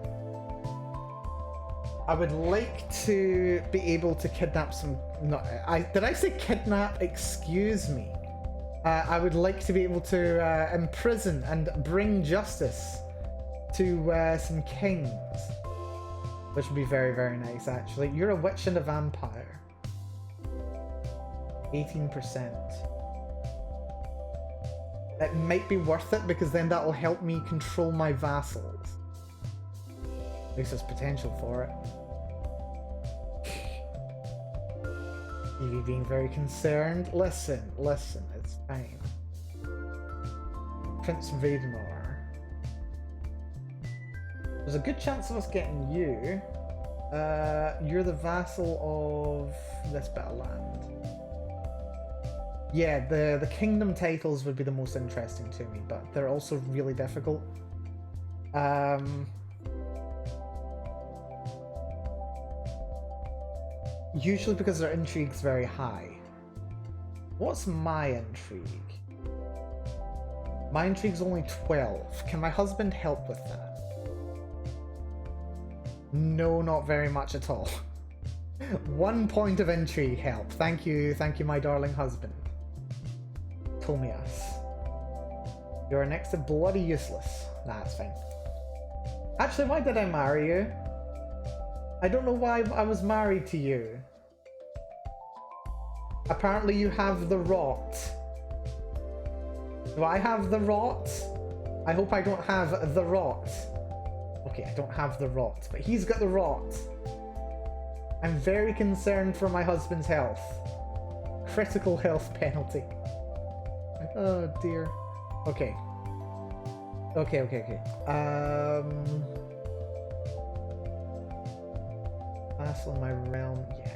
A: I would like to be able to kidnap some... No, did I say kidnap? Excuse me. I would like to be able to imprison and bring justice to some kings. Which would be very, very nice, actually. You're a witch and a vampire. 18%. It might be worth it, because then that will help me control my vassals. At least there's potential for it. Evie being very concerned. Listen, it's fine. Prince Vadenor. There's a good chance of us getting you. You're the vassal of this bit of land. Yeah, the kingdom titles would be the most interesting to me, but they're also really difficult. Usually because their intrigue's very high. What's my intrigue? My intrigue's only 12. Can my husband help with that? No, not very much at all. 1 point of intrigue help. Thank you, my darling husband. Tomias. You're next to bloody useless. Nah, it's fine. Actually, why did I marry you? I don't know why I was married to you. Apparently you have the rot. Do I have the rot? I hope I don't have the rot. Okay, I don't have the rot, but he's got the rot. I'm very concerned for my husband's health. Critical health penalty. Oh dear. Okay. Okay. Vassal in my realm, yeah.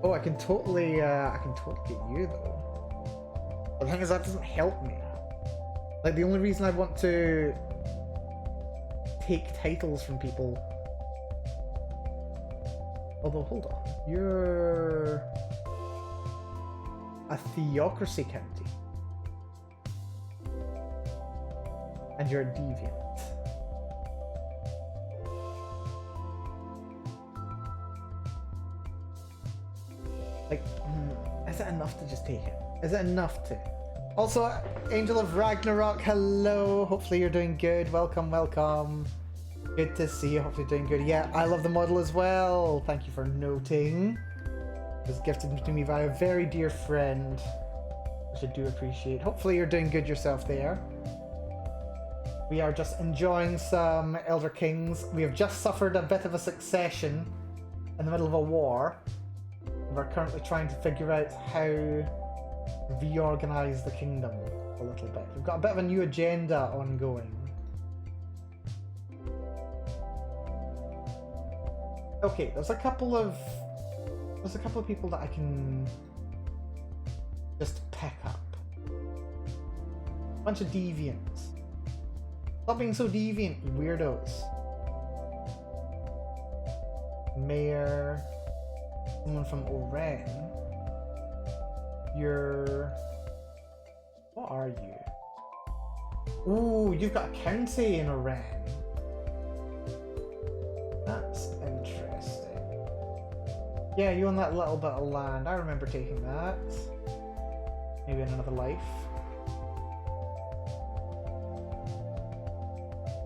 A: Oh, I can totally get you though. But the thing is, that doesn't help me. Like, the only reason I want to take titles from people. Although, hold on, you're a theocracy county, and you're a deviant. Like, is it enough to just take it? Is it enough to? Also, Angel of Ragnarok, hello. Hopefully you're doing good. Welcome. Good to see you. Hopefully you're doing good. Yeah, I love the model as well. Thank you for noting. It was gifted to me by a very dear friend, which I do appreciate. Hopefully you're doing good yourself there. We are just enjoying some Elder Kings. We have just suffered a bit of a succession in the middle of a war. We're currently trying to figure out how to reorganize the kingdom a little bit. We've got a bit of a new agenda ongoing. Okay, there's a couple of people that I can just pick up. Bunch of deviants. Stop being so deviant, you weirdos. Mayor. Someone from Oren. You're... What are you? Ooh, you've got a county in Oren. That's interesting. Yeah, you own that little bit of land. I remember taking that. Maybe in another life.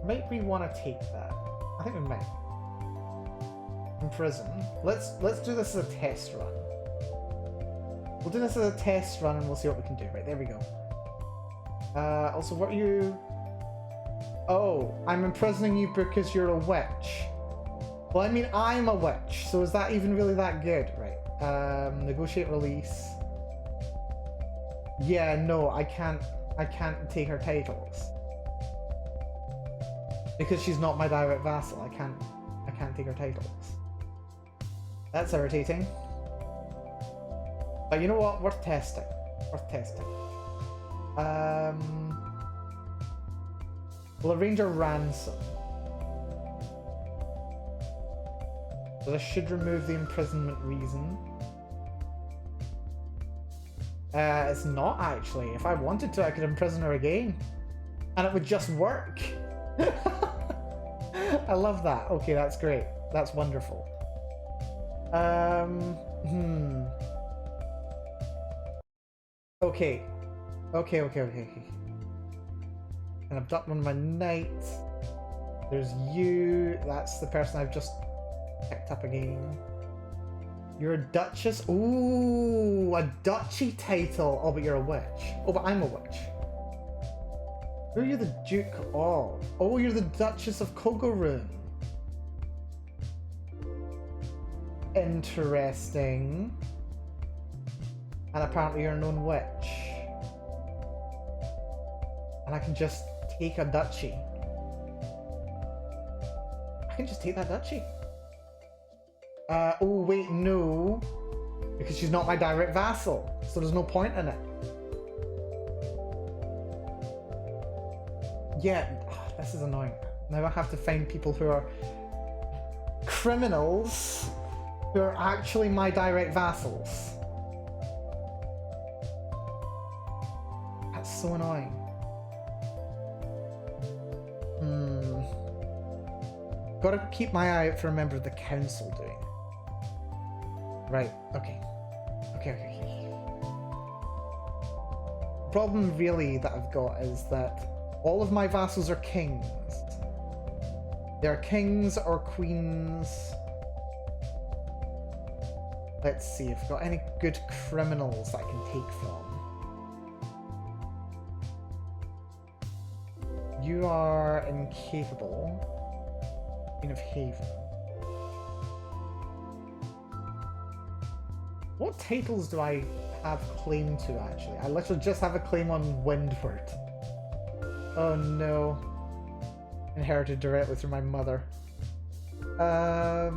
A: Might we want to take that? I think we might. In prison. Let's do this as a test run. We'll do this as a test run and we'll see what we can do. Right, there we go. Also, what are you... Oh, I'm imprisoning you because you're a witch. Well, I mean, I'm a witch, so is that even really that good? Right. Negotiate release. Yeah, no, I can't take her titles. Because she's not my direct vassal, I can't take her titles. That's irritating. But you know what? Worth testing. We'll arrange a ransom. So this should remove the imprisonment reason. It's not actually. If I wanted to, I could imprison her again. And it would just work. I love that. Okay, that's great. That's wonderful. Okay. And abduct one of my knights. There's you. That's the person I've just picked up again. You're a duchess. Ooh, a duchy title. Oh, but you're a witch. Oh, but I'm a witch. Who are you the Duke of? Oh, you're the Duchess of Kogorun. Interesting. And apparently you're a known witch. And I can just take a duchy. I can just take that duchy. Oh wait, no. Because she's not my direct vassal, so there's no point in it. Yeah, this is annoying. Now I have to find people who are criminals who are actually my direct vassals. That's so annoying. Gotta keep my eye out for a member of the council doing it. Right, okay. Okay. The problem really that I've got is that all of my vassals are kings. They're kings or queens. Let's see if I've got any good criminals that I can take from. You are incapable. Queen of Haven. What titles do I have claim to, actually? I literally just have a claim on Windward. Oh no. Inherited directly through my mother. Do I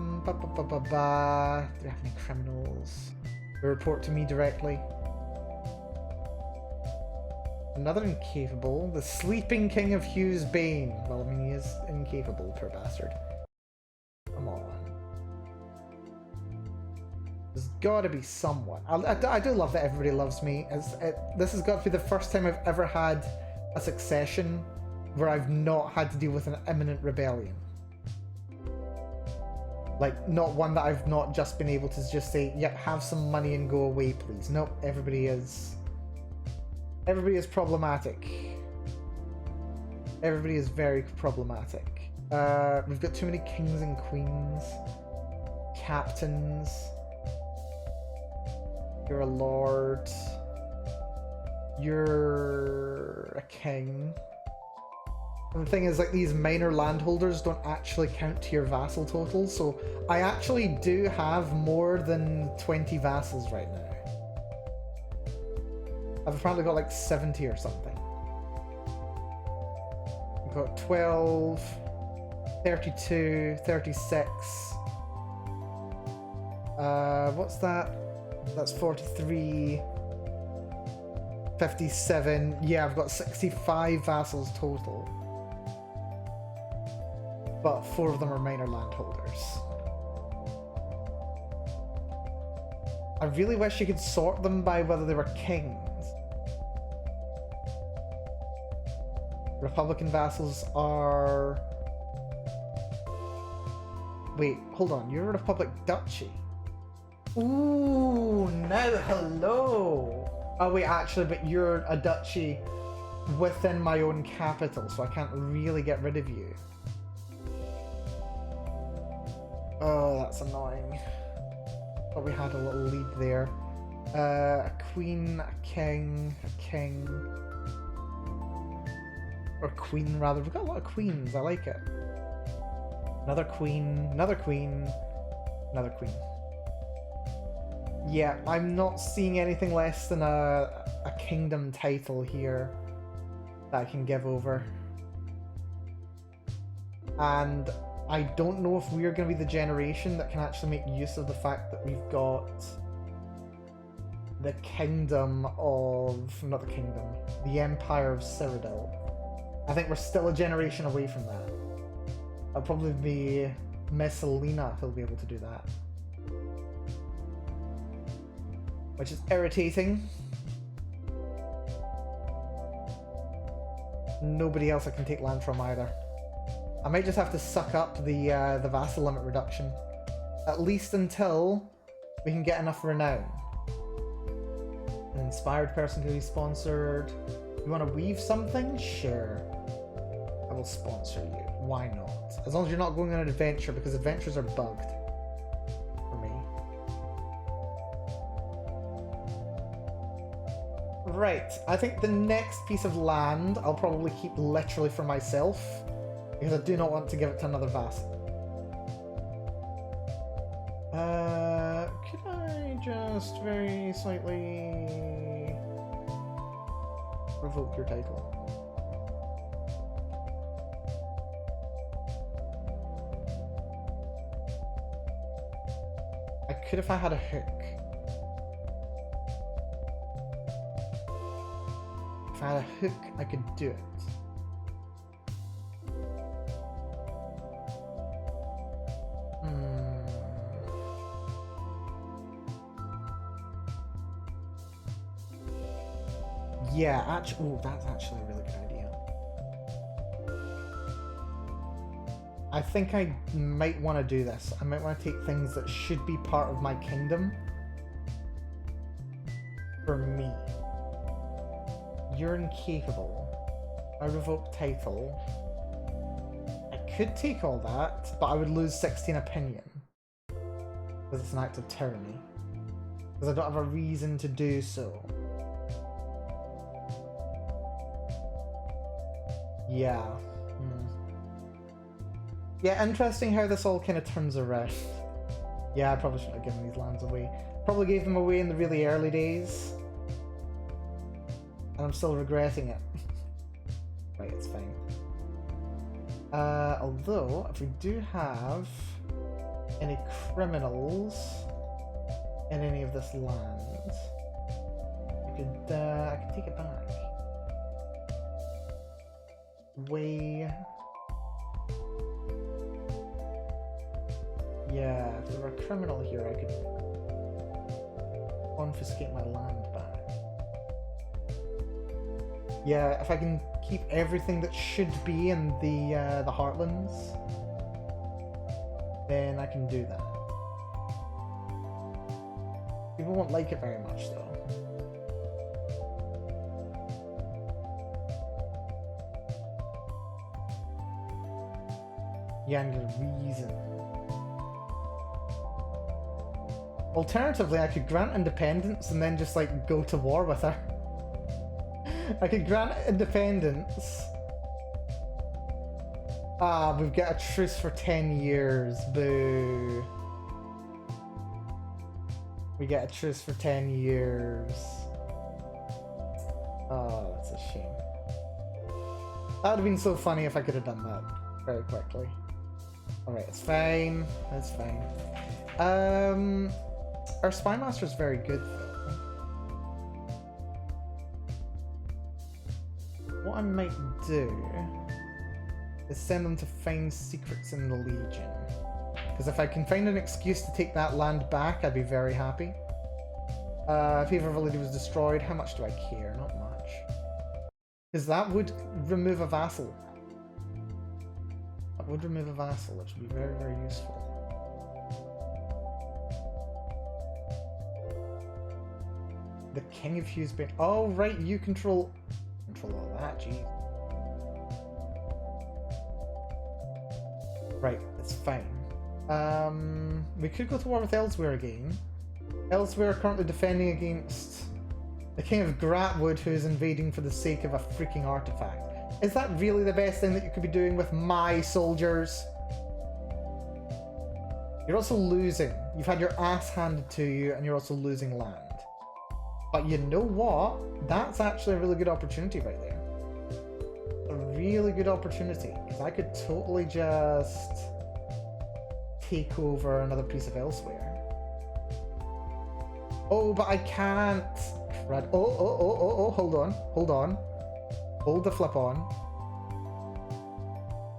A: have any criminals who report to me directly? Another incapable. The Sleeping King of Hugh's Bane. Well, I mean, he is incapable, poor bastard. Come on. There's gotta be someone. I do love that everybody loves me. This has got to be the first time I've ever had a succession where I've not had to deal with an imminent rebellion. Like, not one that I've not just been able to just say, yep, have some money and go away, please. Nope, everybody is problematic. Everybody is very problematic. We've got too many kings and queens. Captains. You're a lord. You're a king. And the thing is, like, these minor landholders don't actually count to your vassal total, so I actually do have more than 20 vassals right now. I've apparently got like 70 or something. I've got 12, 32, 36. What's that? That's 43, 57. Yeah, I've got 65 vassals total. But 4 of them are minor landholders. I really wish you could sort them by whether they were kings. Republican vassals are... Wait, hold on. You're a Republic Duchy. Ooh, now hello. Oh wait, actually, but you're a duchy within my own capital, so I can't really get rid of you. Oh, that's annoying. But we had a little lead there. A queen, a king, or queen rather. We've got a lot of queens. I like it. Another queen, another queen, another queen. Yeah, I'm not seeing anything less than a kingdom title here that I can give over. And I don't know if we're going to be the generation that can actually make use of the fact that we've got the kingdom of... not the kingdom, the Empire of Cyrodiil. I think we're still a generation away from that. It'll probably be Messalina who'll be able to do that. Which is irritating. Nobody else I can take land from either. I might just have to suck up the vassal limit reduction. At least until we can get enough renown. An inspired person can be sponsored. You want to weave something? Sure. I will sponsor you. Why not? As long as you're not going on an adventure, because adventures are bugged. For me. Right, I think the next piece of land I'll probably keep literally for myself, because I do not want to give it to another vassal. Could I just very slightly revoke your title? I could if I had a hook. I had a hook, I could do it. Yeah, actually, oh, that's actually a really good idea. I think I might want to do this. I might want to take things that should be part of my kingdom for me. You're incapable. I revoke title. I could take all that, but I would lose 16 opinion. Because it's an act of tyranny. Because I don't have a reason to do so. Yeah. Yeah, interesting how this all kind of turns around. Yeah, I probably shouldn't have given these lands away. Probably gave them away in the really early days. And I'm still regretting it. Right, it's fine. Although, if we do have any criminals in any of this land, I could take it back. Way. Yeah, if there were a criminal here, I could confiscate my land back. Yeah, if I can keep everything that should be in the Heartlands, then I can do that. People won't like it very much, though. Yeah, I need a reason. Alternatively, I could grant independence and then just, like, go to war with her. I could grant independence. Ah, we've got a truce for 10 years. Boo. We get a truce for 10 years. Oh, that's a shame. That would have been so funny if I could have done that very quickly. Alright, it's fine. It's fine. Our Spy Master is very good, though. What I might do is send them to find secrets in the Legion. Because if I can find an excuse to take that land back, I'd be very happy. Favor of a Lady was destroyed. How much do I care? Not much. Because that would remove a vassal. That would remove a vassal, which would be very, very useful. The King of Hughes Bay. Oh, right, you control all that, geez. Right, it's fine. We could go to war with Elsewhere again. Elsewhere are currently defending against the King of Gratwood, who is invading for the sake of a freaking artifact. Is that really the best thing that you could be doing with my soldiers? You're also losing. You've had your ass handed to you, and you're also losing land. But you know what? That's actually a really good opportunity right there. A really good opportunity. Because I could totally just take over another piece of Elsewhere. Oh, but I can't. Crud. Oh, hold on. Hold on. Hold the flip on.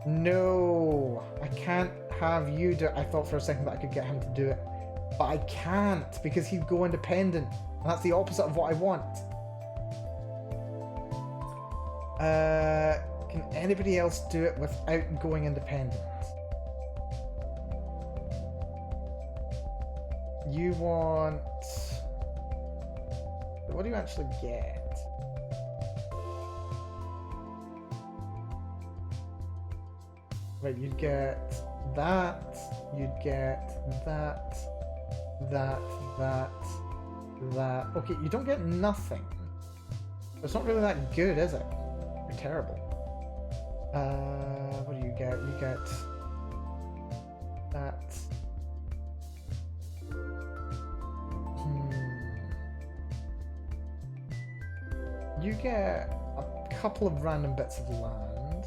A: No, I can't have you do it. I thought for a second that I could get him to do it. But I can't, because he'd go independent. And that's the opposite of what I want. Can anybody else do it without going independent? You want... What do you actually get? Right, you'd get that, you'd get that. Okay, you don't get nothing. It's not really that good, is it? You're terrible. What do you get? You get that. You get a couple of random bits of land.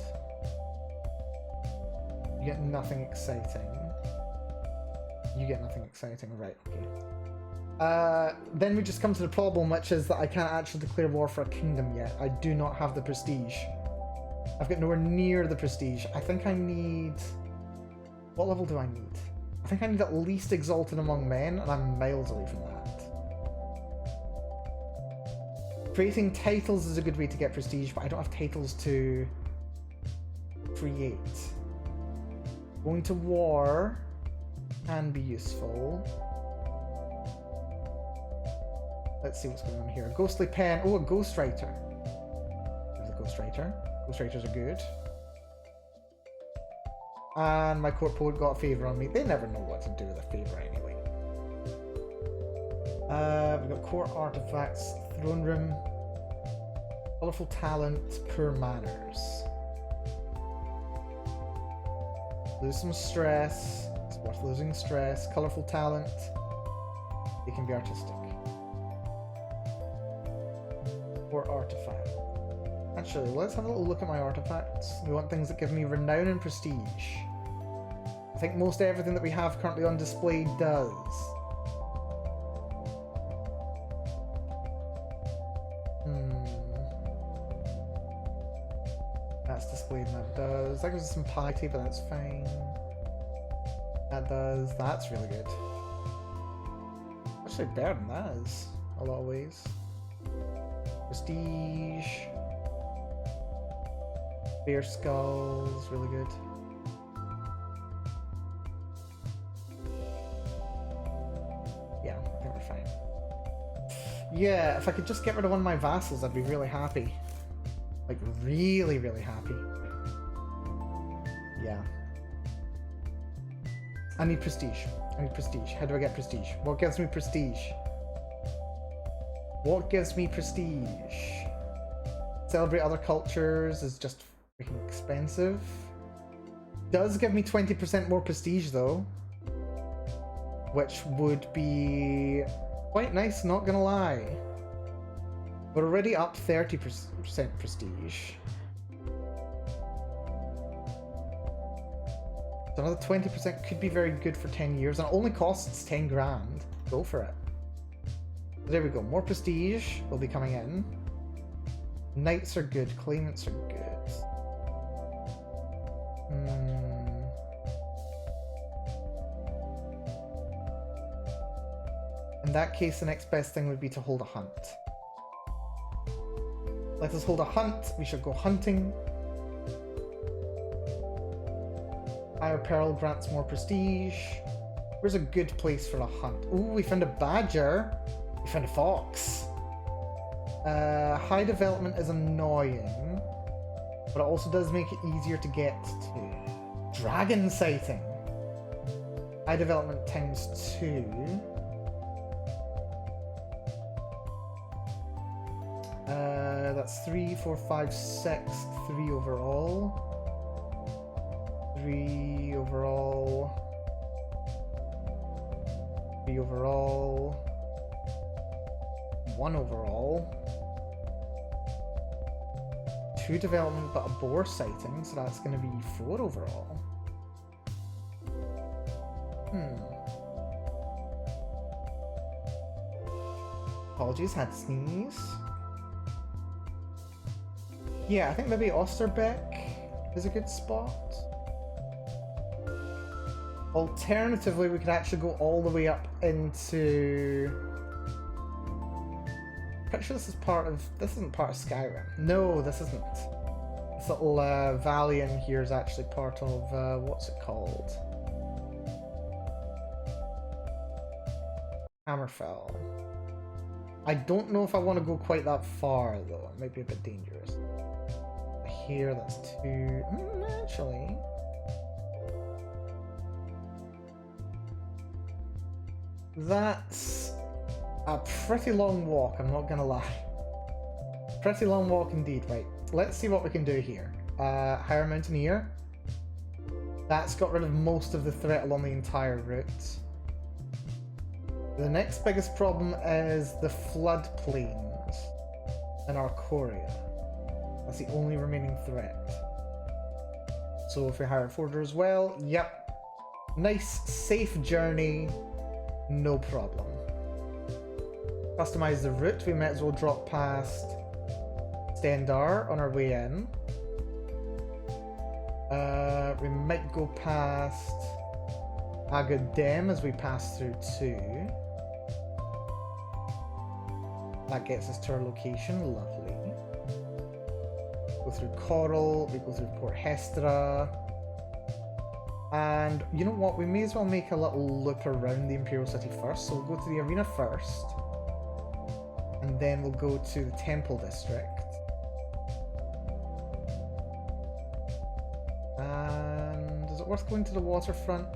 A: You get nothing exciting. You get nothing exciting, right, okay. Then we just come to the problem, which is that I can't actually declare war for a kingdom yet. I do not have the prestige. I've got nowhere near the prestige. I think I need... What level do I need? I think I need at least Exalted Among Men, and I'm miles away from that. Creating titles is a good way to get prestige, but I don't have titles to create. Going to war can be useful. Let's see what's going on here. A ghostly pen. Oh, a ghostwriter. There's a ghostwriter. Ghostwriters are good. And my court poet got a favour on me. They never know what to do with a favour anyway. We've got court artifacts, throne room, colourful talent, poor manners. Lose some stress. It's worth losing stress. Colourful talent. They can be artistic. Or artifact. Actually, let's have a little look at my artifacts. We want things that give me renown and prestige. I think most everything that we have currently on display does. That's displayed and that does. That gives us some piety, but that's fine. That does. That's really good. Actually better than that is, a lot of ways. Prestige. Bear skulls, really good. Yeah, I think we're fine. Yeah, if I could just get rid of one of my vassals, I'd be really happy. Like, really, really happy. Yeah. I need prestige. I need prestige. How do I get prestige? What gives me prestige? What gives me prestige? Celebrate other cultures is just freaking expensive. Does give me 20% more prestige though. Which would be quite nice, not gonna lie. We're already up 30% prestige. So another 20% could be very good for 10 years, and it only costs 10 grand. Go for it. There we go, more prestige will be coming in. Knights are good, claimants are good. In that case, the next best thing would be to hold a hunt. Let us hold a hunt. We should go hunting. Higher peril grants more prestige. Where's a good place for a hunt? Ooh, we found a badger. We found a fox. High development is annoying, but it also does make it easier to get to. Dragon sighting. High development times 2. That's 3, 4, 5, 6, 3 overall. 3 overall. 3 overall. 1 overall. 2 development but a boar sighting, so that's going to be 4 overall. Apologies, had to sneeze. Yeah, I think maybe Osterbeck is a good spot. Alternatively, we could actually go all the way up into... Pretty sure this is part of... This isn't part of Skyrim. No, this isn't. This little valley in here is actually part of... what's it called? Hammerfell. I don't know if I want to go quite that far, though. It might be a bit dangerous. Here, that's 2... actually... That's a pretty long walk, I'm not gonna lie. Pretty long walk indeed, right. Let's see what we can do here. Hire Mountaineer. That's got rid of most of the threat along the entire route. The next biggest problem is the floodplains in Arcoria. That's the only remaining threat. So if we hire a forger as well, yep. Nice, safe journey, no problem. customize the route. We might as well drop past Stendar on our way in. We might go past Agadem as we pass through too. That gets us to our location, lovely. Go through Coral, we go through Port Hestra. And you know what, we may as well make a little loop around the Imperial City first. So we'll go to the arena first. And then we'll go to the Temple District. And is it worth going to the waterfront?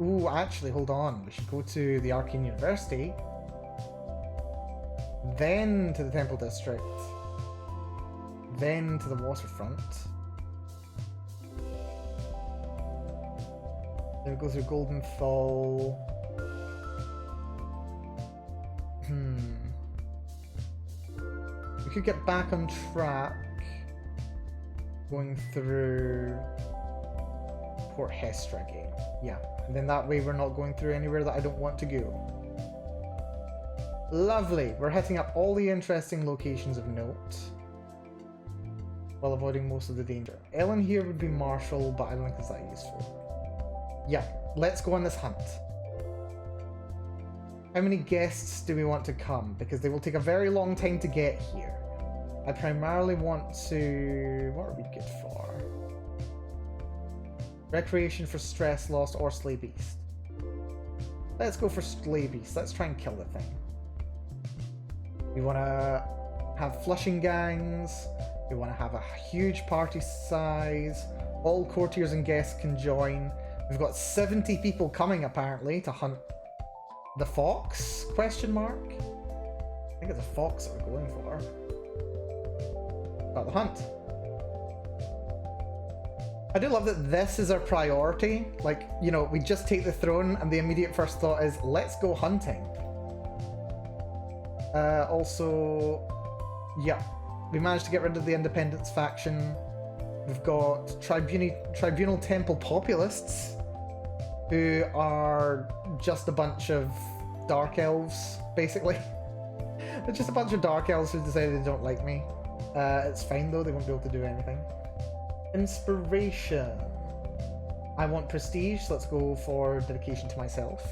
A: Ooh, actually, hold on. We should go to the Arcane University. Then to the Temple District. Then to the waterfront. Then we go through Golden Fall. We could get back on track going through Port Hestra again. Yeah, and then that way we're not going through anywhere that I don't want to go. Lovely. We're hitting up all the interesting locations of note while avoiding most of the danger. Ellen here would be Marshall, but I don't think it's that useful. Yeah, let's go on this hunt. How many guests do we want to come? Because they will take a very long time to get here. I primarily want to... What are we good for? Recreation for stress lost or slay beast. Let's go for slay beast. Let's try and kill the thing. We want to have flushing gangs. We want to have a huge party size. All courtiers and guests can join. We've got 70 people coming apparently to hunt the fox? Question mark? I think it's a fox that we're going for. Got the hunt. I do love that this is our priority. Like, you know, we just take the throne and the immediate first thought is, let's go hunting. Also, yeah, we managed to get rid of the Independence faction. We've got Tribunal Temple Populists, who are just a bunch of Dark Elves, basically. They're just a bunch of Dark Elves who decided they don't like me. It's fine though, they won't be able to do anything. Inspiration. I want prestige, so let's go for dedication to myself.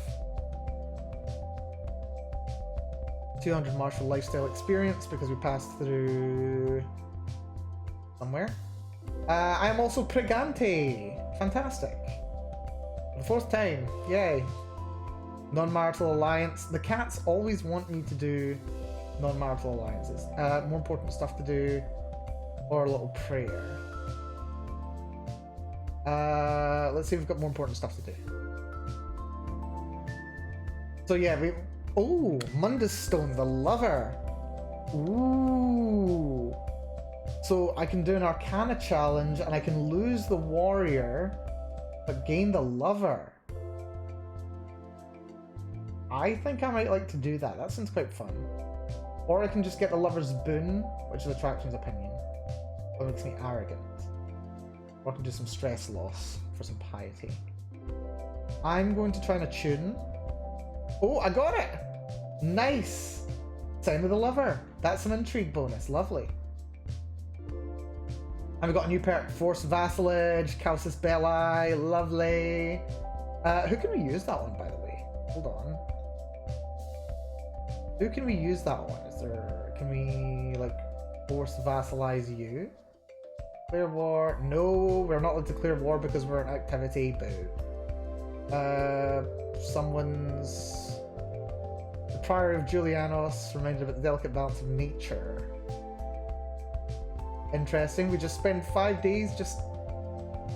A: 200 martial lifestyle experience because we passed through somewhere. I am also Pregante. Fantastic. For the fourth time. Yay. Non-marital alliance. The cats always want me to do non-marital alliances. More important stuff to do. Or a little prayer. Let's see if we've got more important stuff to do. So yeah, we... Oh, Mundus Stone, the lover. Ooh. So I can do an Arcana challenge and I can lose the warrior, but gain the lover. I think I might like to do that. That sounds quite fun. Or I can just get the lover's boon, which is Attraction's opinion. That makes me arrogant. Or I can do some stress loss for some piety. I'm going to try and attune. Oh, I got it! Nice! Sound of the Lover. That's an intrigue bonus. Lovely. And we've got a new perk. Force Vassalage, Causus Belli. Lovely. Who can we use that one, by the way? Hold on. Who can we use that one? Is there... Can we, like, Force Vassalize you? Clear War. No, we're not allowed to clear war because we're an activity. Boo. Someone's... The Prior of Julianos reminded about the delicate balance of nature. Interesting. We just spend 5 days just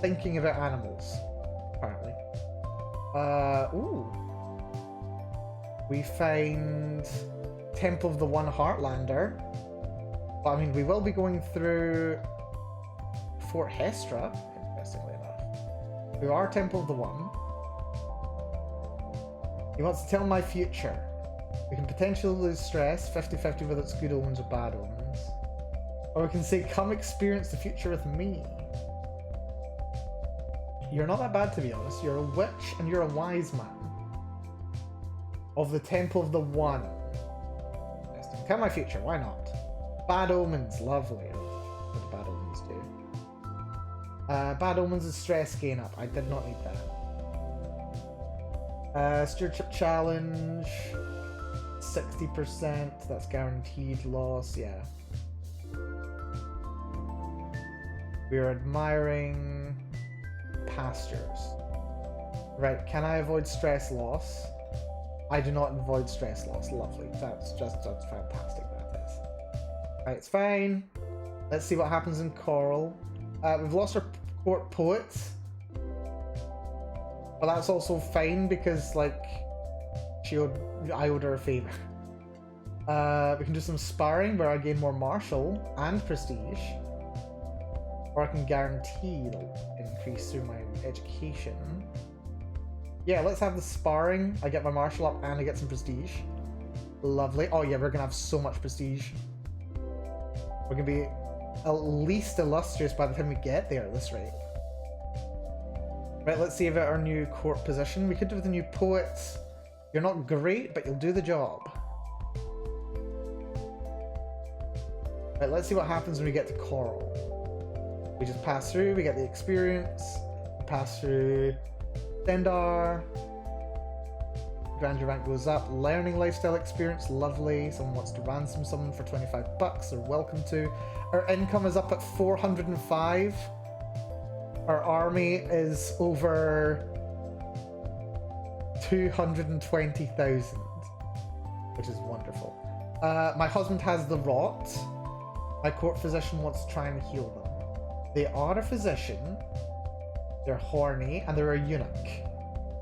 A: thinking about animals, apparently. Ooh. We find Temple of the One Heartlander. But, I mean, we will be going through Fort Hestra, interestingly enough. We are Temple of the One. He wants to tell my future. We can potentially lose stress, 50-50 whether it's good omens or bad omens. Or we can say, come experience the future with me. You're not that bad, to be honest. You're a witch and you're a wise man. Of the Temple of the One. Count my future, why not? Bad omens, lovely. What do bad omens do? Bad omens is stress gain up. I did not need that. Stewardship challenge. 60%. That's guaranteed loss, yeah. We're admiring pastures. Right, can I avoid stress loss? I do not avoid stress loss. Lovely. That's fantastic, that is. Right, it's fine. Let's see what happens in Coral. We've lost our court poet. But that's also fine because, like, I owed her a favor. We can do some sparring where I gain more martial and prestige. Or I can guarantee it'll increase through my education. Yeah, let's have the sparring. I get my martial up and I get some prestige. Lovely. Oh yeah, we're gonna have so much prestige. We're gonna be at least illustrious by the time we get there at this rate. Right, let's see about our new court position. We could do with a new poet. You're not great, but you'll do the job. Right, let's see what happens when we get to Coral. We just pass through, we get the experience. We pass through Dendar. Grandeur rank goes up. Learning lifestyle experience, lovely. Someone wants to ransom someone for 25 bucks, they're welcome to. Our income is up at 405. Our army is over 220,000, which is wonderful. My husband has the rot. My court physician wants to try and heal them. They are a physician, they're horny, and they're a eunuch.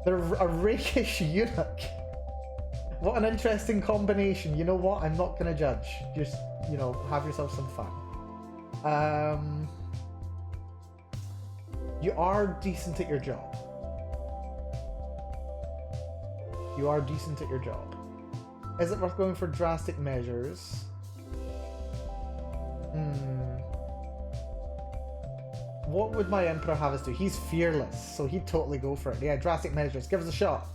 A: They're a rakish eunuch. What an interesting combination. You know what? I'm not gonna judge. Just, you know, have yourself some fun. You are decent at your job. You are decent at your job. Is it worth going for drastic measures? What would my Emperor have us do? He's fearless, so he'd totally go for it. Yeah, drastic measures. Give us a shot.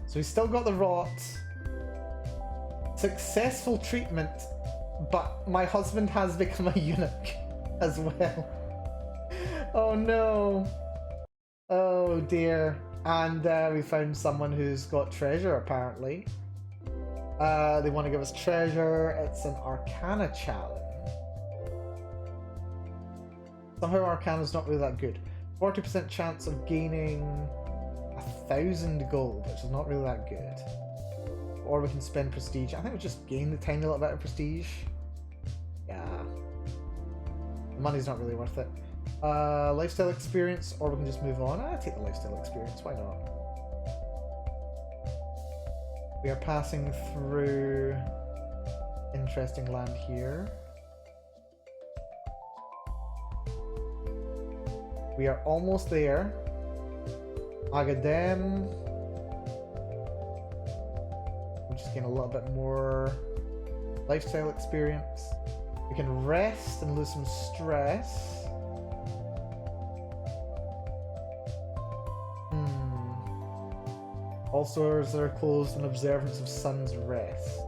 A: So he's still got the rot. Successful treatment, but my husband has become a eunuch as well. Oh no. Oh dear. And we found someone who's got treasure, apparently. They want to give us treasure. It's an Arcana challenge. Somehow Arcana's not really that good. 40% chance of gaining 1,000 gold, which is not really that good. Or we can spend prestige. I think we just gain a tiny little bit of prestige. Yeah. The money's not really worth it. Lifestyle experience, or we can just move on. I'll take the lifestyle experience, why not? We are passing through interesting land here. We are almost there. Agadem. We'll just gain a little bit more lifestyle experience. We can rest and lose some stress. All stores that are closed in observance of sun's rest.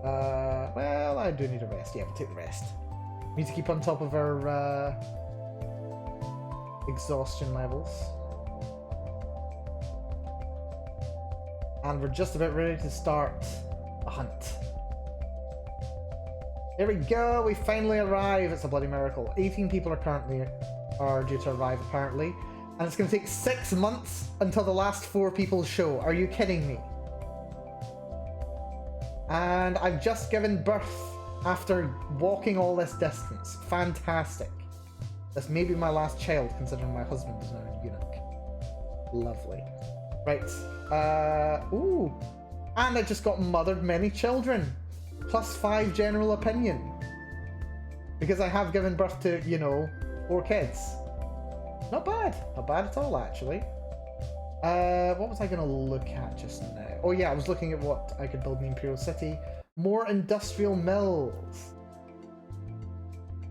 A: Well, I do need a rest. Yeah, we'll take the rest. We need to keep on top of our exhaustion levels. And we're just about ready to start a hunt. Here we go, we finally arrive. It's a bloody miracle. 18 people are due to arrive apparently. And it's going to take 6 months until the last 4 people show. Are you kidding me? And I've just given birth after walking all this distance. Fantastic. This may be my last child, considering my husband is now a eunuch. Lovely. Right. Ooh. And I just got mothered many children. +5 general opinion. Because I have given birth to, you know, 4 kids. Not bad. Not bad at all, actually. What was I going to look at just now? Oh yeah, I was looking at what I could build in the Imperial City. More industrial mills.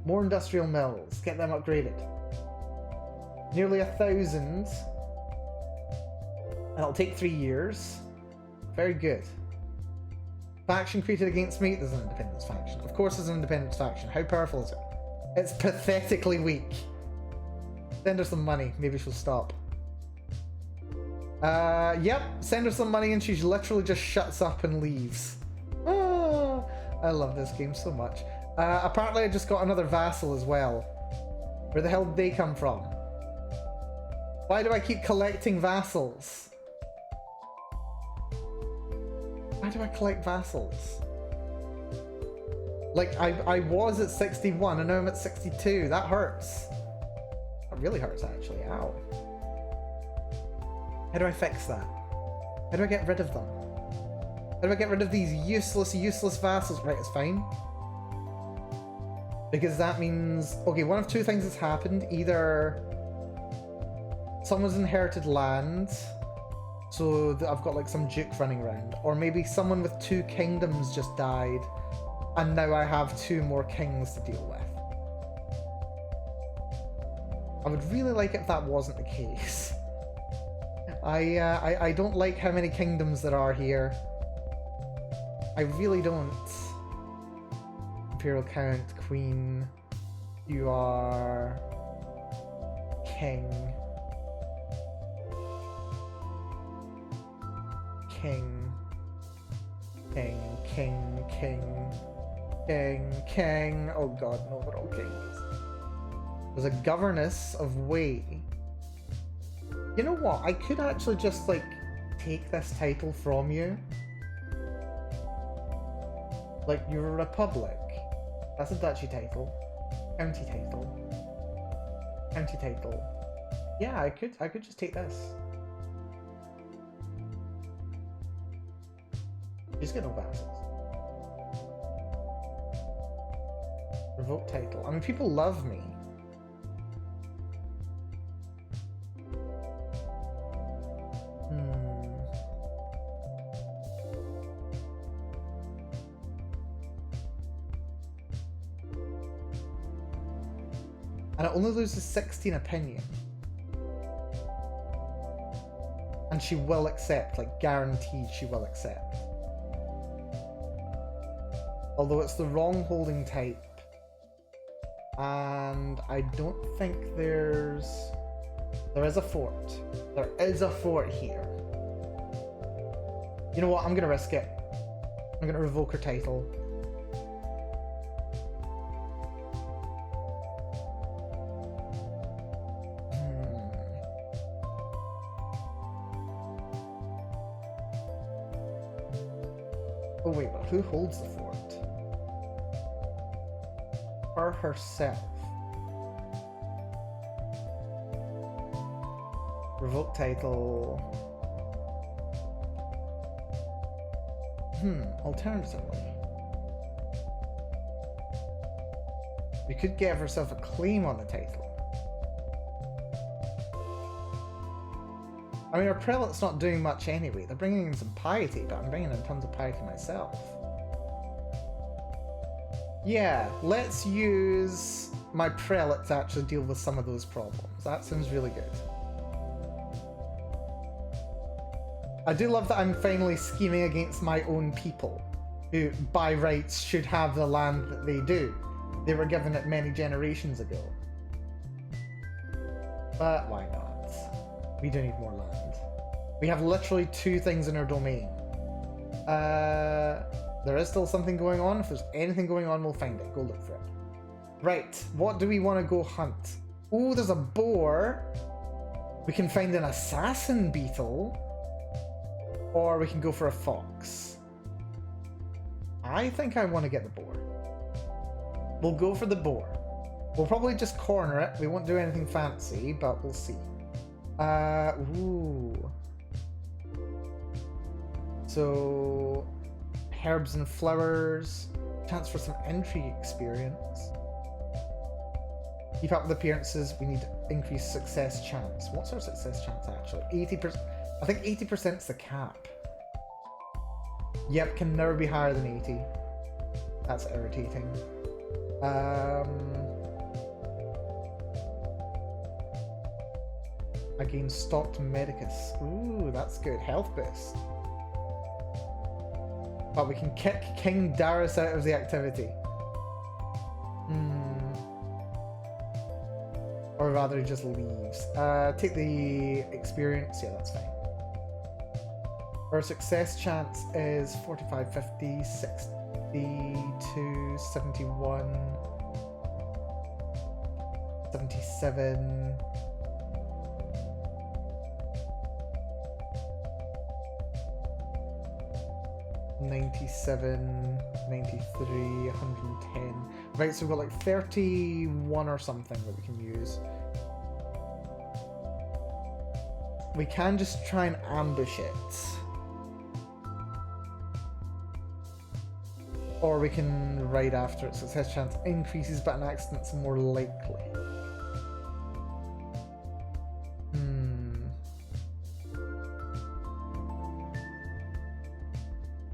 A: More industrial mills. Get them upgraded. Nearly 1,000. That'll take 3 years. Very good. Faction created against me. There's an independence faction. Of course there's an independence faction. How powerful is it? It's pathetically weak. Send her some money. Maybe she'll stop. Yep. Send her some money and she literally just shuts up and leaves. Ah, I love this game so much. Apparently I just got another vassal as well. Where the hell did they come from? Why do I keep collecting vassals? Why do I collect vassals? Like, I was at 61 and now I'm at 62. That hurts. That really hurts, actually. Ow. How do I fix that? How do I get rid of them? How do I get rid of these useless vassals? Right, it's fine. Because that means... Okay, one of two things has happened. Either someone's inherited land, so I've got like some duke running around, or maybe someone with 2 kingdoms just died, and now I have 2 more kings to deal with. I would really like it if that wasn't the case. I don't like how many kingdoms there are here. I really don't. Imperial Count, Queen, you are King. King. King, King, King. King, King. Oh god, no, they're all kings. There's a governess of Wei. You know what? I could actually just, like, take this title from you. Like, you're a republic. That's a duchy title. County title. County title. Yeah, I could just take this. Just get no vassals. Revoke title. I mean, people love me. And it only loses 16 opinion. And she will accept, like guaranteed she will accept. Although it's the wrong holding type. And I don't think there is a fort. There is a fort here. You know what, I'm gonna risk it. I'm gonna revoke her title. Oh wait, but who holds the fort? Her herself. Revoke title. Alternatively. We could give herself a claim on the title. I mean, our prelate's not doing much anyway. They're bringing in some piety, but I'm bringing in tons of piety myself. Yeah, let's use my prelate to actually deal with some of those problems. That sounds really good. I do love that I'm finally scheming against my own people, who, by rights, should have the land that they do. They were given it many generations ago. But why not? We do need more land. We have literally 2 things in our domain. There is still something going on. If there's anything going on, we'll find it. Go look for it. Right, what do we want to go hunt? Oh, there's a boar. We can find an assassin beetle. Or we can go for a fox. I think I want to get the boar. We'll go for the boar. We'll probably just corner it. We won't do anything fancy, but we'll see. Ooh. So, herbs and flowers. Chance for some entry experience. Keep up with appearances. We need increased success chance. What's our success chance actually? 80%. I think 80% is the cap. Yep, can never be higher than 80. That's irritating. I gain stocked medicus. Ooh, that's good. Health boost. But we can kick King Darius out of the activity. Or rather, he just leaves. Take the experience. Yeah, that's fine. Our success chance is 45, 50, 62, 71, 77. 97, 93, 110. Right, so we've got like 31 or something that we can use. We can just try and ambush it. Or we can ride after it. Success chance increases, but an accident's more likely.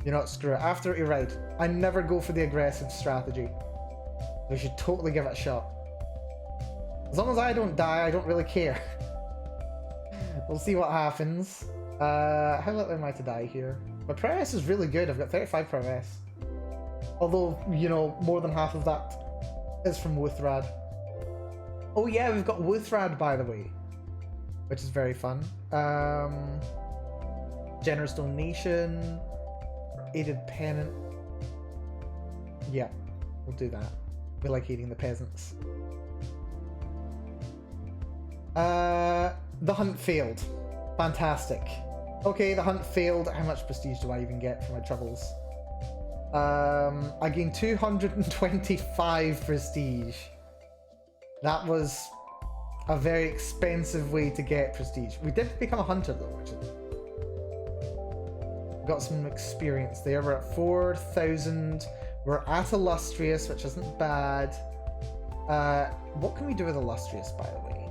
A: You know what, screw it. After we ride. I never go for the aggressive strategy. We should totally give it a shot. As long as I don't die, I don't really care. We'll see what happens. How likely am I to die here? My prowess is really good. I've got 35 prowess. Although, you know, more than half of that is from Wuthrad. Oh yeah, we've got Wuthrad, by the way. Which is very fun. Generous donation. Aided pennant. Yeah, we'll do that. We like eating the peasants. The hunt failed. Fantastic. Okay, the hunt failed. How much prestige do I even get for my troubles? I gained 225 prestige. That was a very expensive way to get prestige. We did become a hunter though, which is... Got some experience there. We're at 4,000. We're at Illustrious, which isn't bad. What can we do with Illustrious, by the way?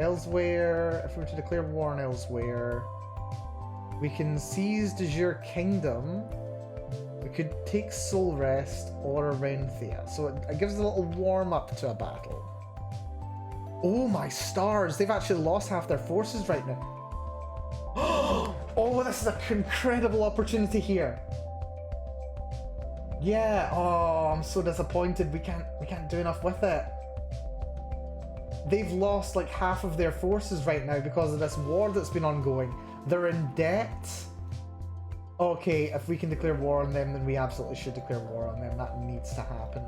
A: Elsewhere, if we were to declare war on Elsewhere, we can seize de jure Kingdom. We could take Soul Rest or Arenthia. So it gives a little warm-up to a battle. Oh my stars! They've actually lost half their forces right now. Oh, this is an incredible opportunity here. Yeah, oh, I'm so disappointed. We can't do enough with it. They've lost like half of their forces right now because of this war that's been ongoing. They're in debt. Okay, if we can declare war on them, then we absolutely should declare war on them. That needs to happen.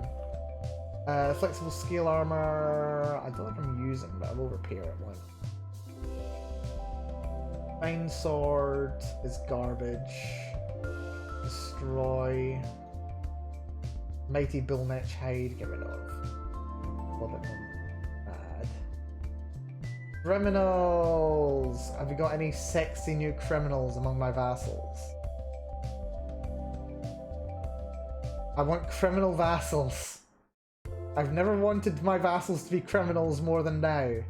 A: Flexible scale armor. I don't think I'm using, but I will repair it. Why not? Fine sword is garbage. Destroy. Mighty bullnetch hide, get rid of. Love it. Bad. Criminals! Have you got any sexy new criminals among my vassals? I want criminal vassals. I've never wanted my vassals to be criminals more than now.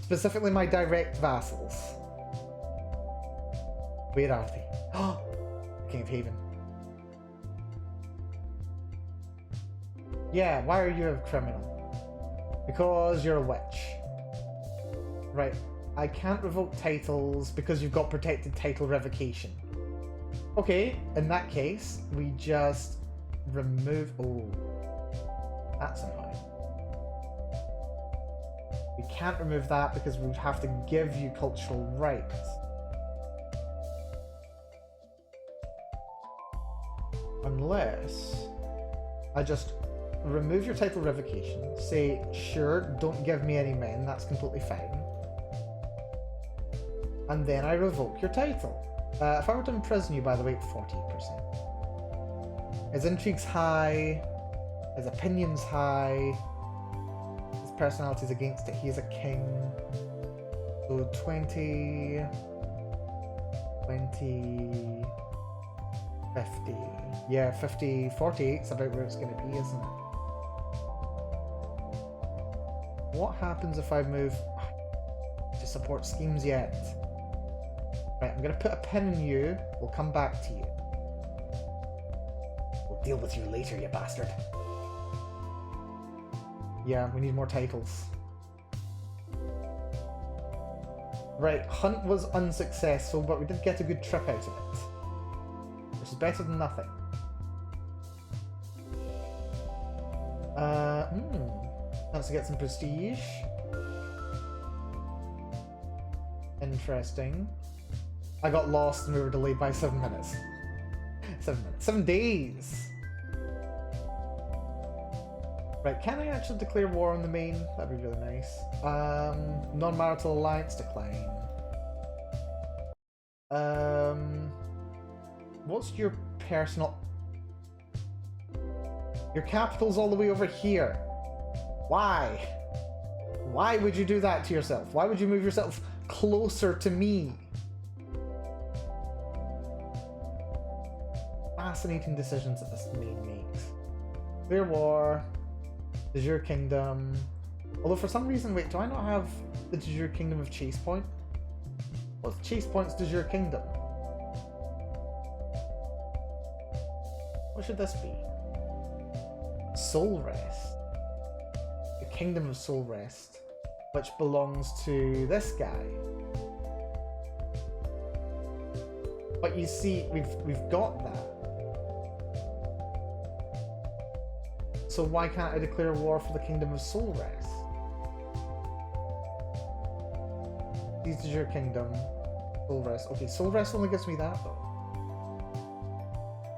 A: Specifically my direct vassals. Where are they? Oh! King of Haven. Yeah, why are you a criminal? Because you're a witch. Right. I can't revoke titles because you've got protected title revocation. Okay, in that case, we just remove... Oh. That's annoying. We can't remove that because we would have to give you cultural rights. Unless I just remove your title revocation, say, sure, don't give me any men, that's completely fine. And then I revoke your title. If I were to imprison you, by the way, 48%. His intrigue's high, his opinion's high, his personality's against it, he is a king. So 20... 20... 50. Yeah, 50, 48's about where it's going to be, isn't it? What happens if I move to support schemes yet? Right, I'm going to put a pin in you. We'll come back to you. We'll deal with you later, you bastard. Yeah, we need more titles. Right, hunt was unsuccessful, but we did get a good trip out of it. Which is better than nothing. Chance to get some prestige. Interesting. I got lost and we were delayed by 7 minutes. 7 minutes. 7 days! Right, can I actually declare war on the main? That'd be really nice. Non-marital alliance decline. What's your personal... Your capital's all the way over here. Why? Why would you do that to yourself? Why would you move yourself closer to me? Fascinating decisions that this main makes. Clear war. De jure kingdom. Although for some reason, wait, do I not have the de jure kingdom of Chase Point? What's Chase Point's de jure kingdom? What should this be? Soul Rest. The Kingdom of Soul Rest, which belongs to this guy. But you see, we've got that. So why can't I declare war for the Kingdom of Soul Rest? These is your kingdom. Soul Rest. Okay, Soul Rest only gives me that though.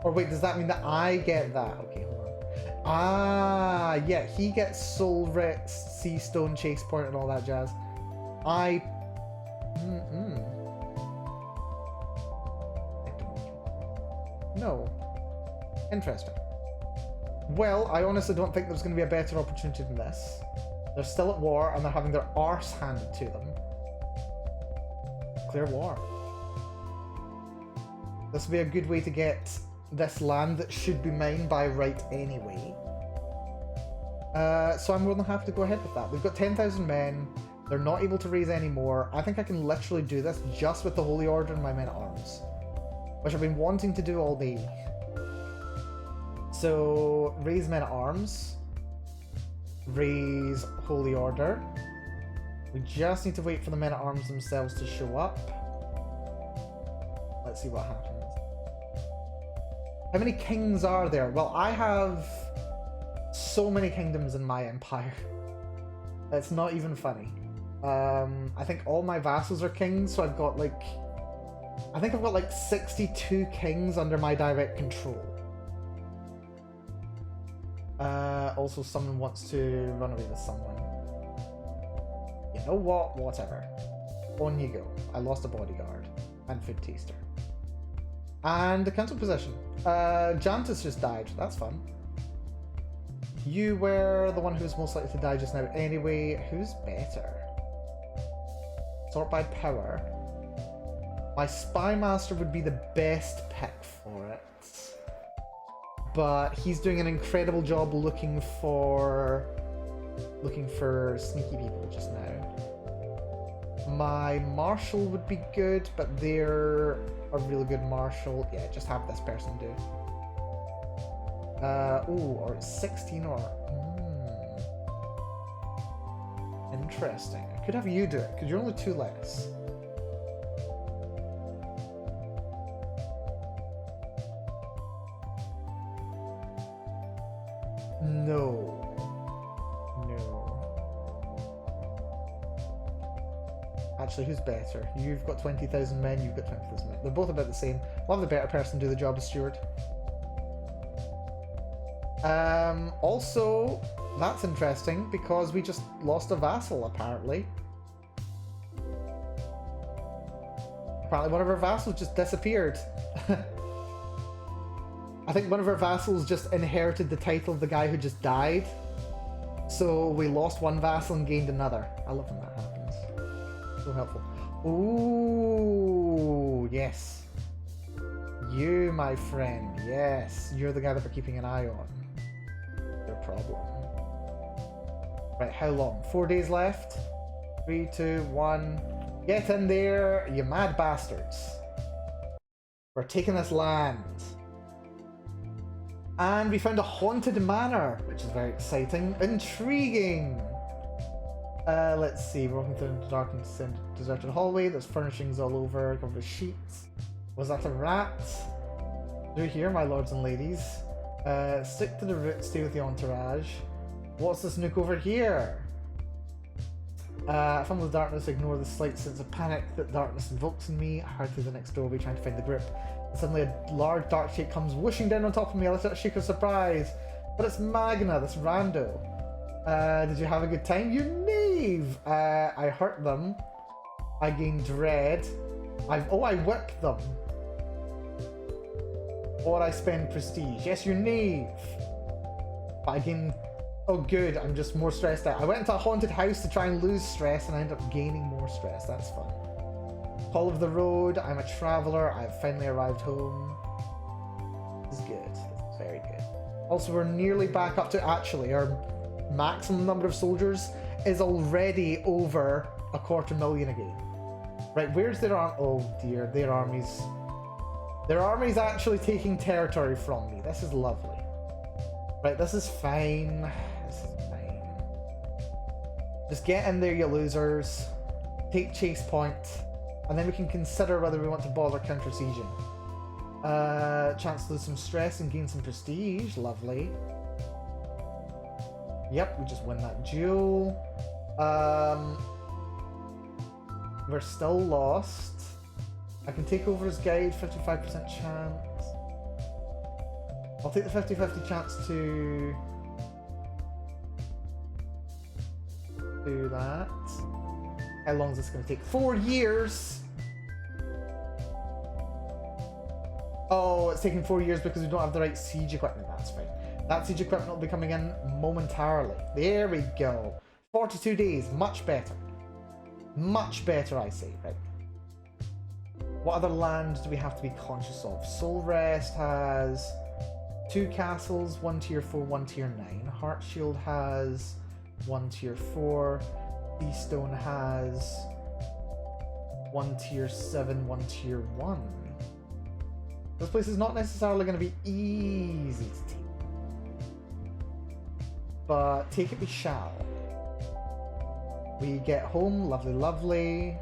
A: Or wait, does that mean that I get that? Okay, hold on. Ah, yeah, he gets Soul Rest, Sea Stone, Chase Point, and all that jazz. I don't. No. Interesting. Well, I honestly don't think there's going to be a better opportunity than this. They're still at war, and they're having their arse handed to them. Clear war. This would be a good way to get this land that should be mine by right anyway. So I'm more than happy to go ahead with that. We've got 10,000 men. They're not able to raise any more. I think I can literally do this just with the Holy Order and my men-at-arms, which I've been wanting to do all day. So, raise men-at-arms. Raise Holy Order. We just need to wait for the men-at-arms themselves to show up. Let's see what happens. How many kings are there? Well, I have so many kingdoms in my empire. It's not even funny. I think all my vassals are kings, so I've got like... I think I've got like 62 kings under my direct control. Also, someone wants to run away with someone. You know what? Whatever. On you go. I lost a bodyguard. And food taster. And the council position. Jantus just died. That's fun. You were the one who was most likely to die just now. Anyway, who's better? Sort by power. My spy master would be the best pick for it. But he's doing an incredible job looking for sneaky people just now. My marshal would be good, but they're a really good marshal. Yeah, just have this person do. Or 16 or... Interesting. I could have you do it, because you're only 2 less. No. Actually, who's better? You've got 20,000 men, you've got 20,000 men. They're both about the same. I'll have the better person do the job as steward. Also, that's interesting, because we just lost a vassal, apparently. Apparently one of our vassals just disappeared. I think one of our vassals just inherited the title of the guy who just died. So we lost one vassal and gained another. I love when that happens. So helpful. Ooh, yes. You, my friend, yes. You're the guy that we're keeping an eye on. Your problem. Right, how long? 4 days left? 3, 2, 1. Get in there, you mad bastards. We're taking this land. And we found a haunted manor, which is very exciting. Intriguing. Let's see, we're walking through the dark and deserted hallway. There's furnishings all over, covered with sheets. Was that a rat? Through here, my lords and ladies. Stick to the route, stay with the entourage. What's this nook over here? From the darkness, ignore the slight sense of panic that darkness invokes in me. I hurry through the next doorway, trying to find the grip. And suddenly a large dark shape comes whooshing down on top of me. I let out a shake of surprise. But it's Magna, this rando. Did you have a good time? You knave! I hurt them. I gained dread. I whipped them. Or I spend prestige. Yes, you knave. But I gained... Oh good, I'm just more stressed out. I went into a haunted house to try and lose stress and I ended up gaining more stress. That's fun. Call of the road. I'm a traveller. I've finally arrived home. This is good. This is very good. Also, we're nearly back up to... Actually, our maximum number of soldiers is already over 250,000 again. Right, where's their arm? Oh dear, their armies. Their army's actually taking territory from me. This is lovely. Right, this is fine. This is fine. Just get in there, you losers. Take chase point. And then we can consider whether we want to bother counter-sieging. Chance to lose some stress and gain some prestige. Lovely. Yep, we just win that duel. We're still lost. I can take over his guide, 55% chance. I'll take the 50-50 chance to do that. How long is this going to take? 4 years! Oh, it's taking 4 years because we don't have the right siege equipment. That's fine. That siege equipment will be coming in momentarily. There we go. 42 days. Much better. Much better, I say. Right. What other land do we have to be conscious of? Soul Rest has 2 castles, 1 tier 4, 1 tier 9. Heartshield has 1 tier 4. Keystone has 1 tier 7, 1 tier 1. This place is not necessarily going to be easy to take. But take it we shall. We get home, lovely, lovely.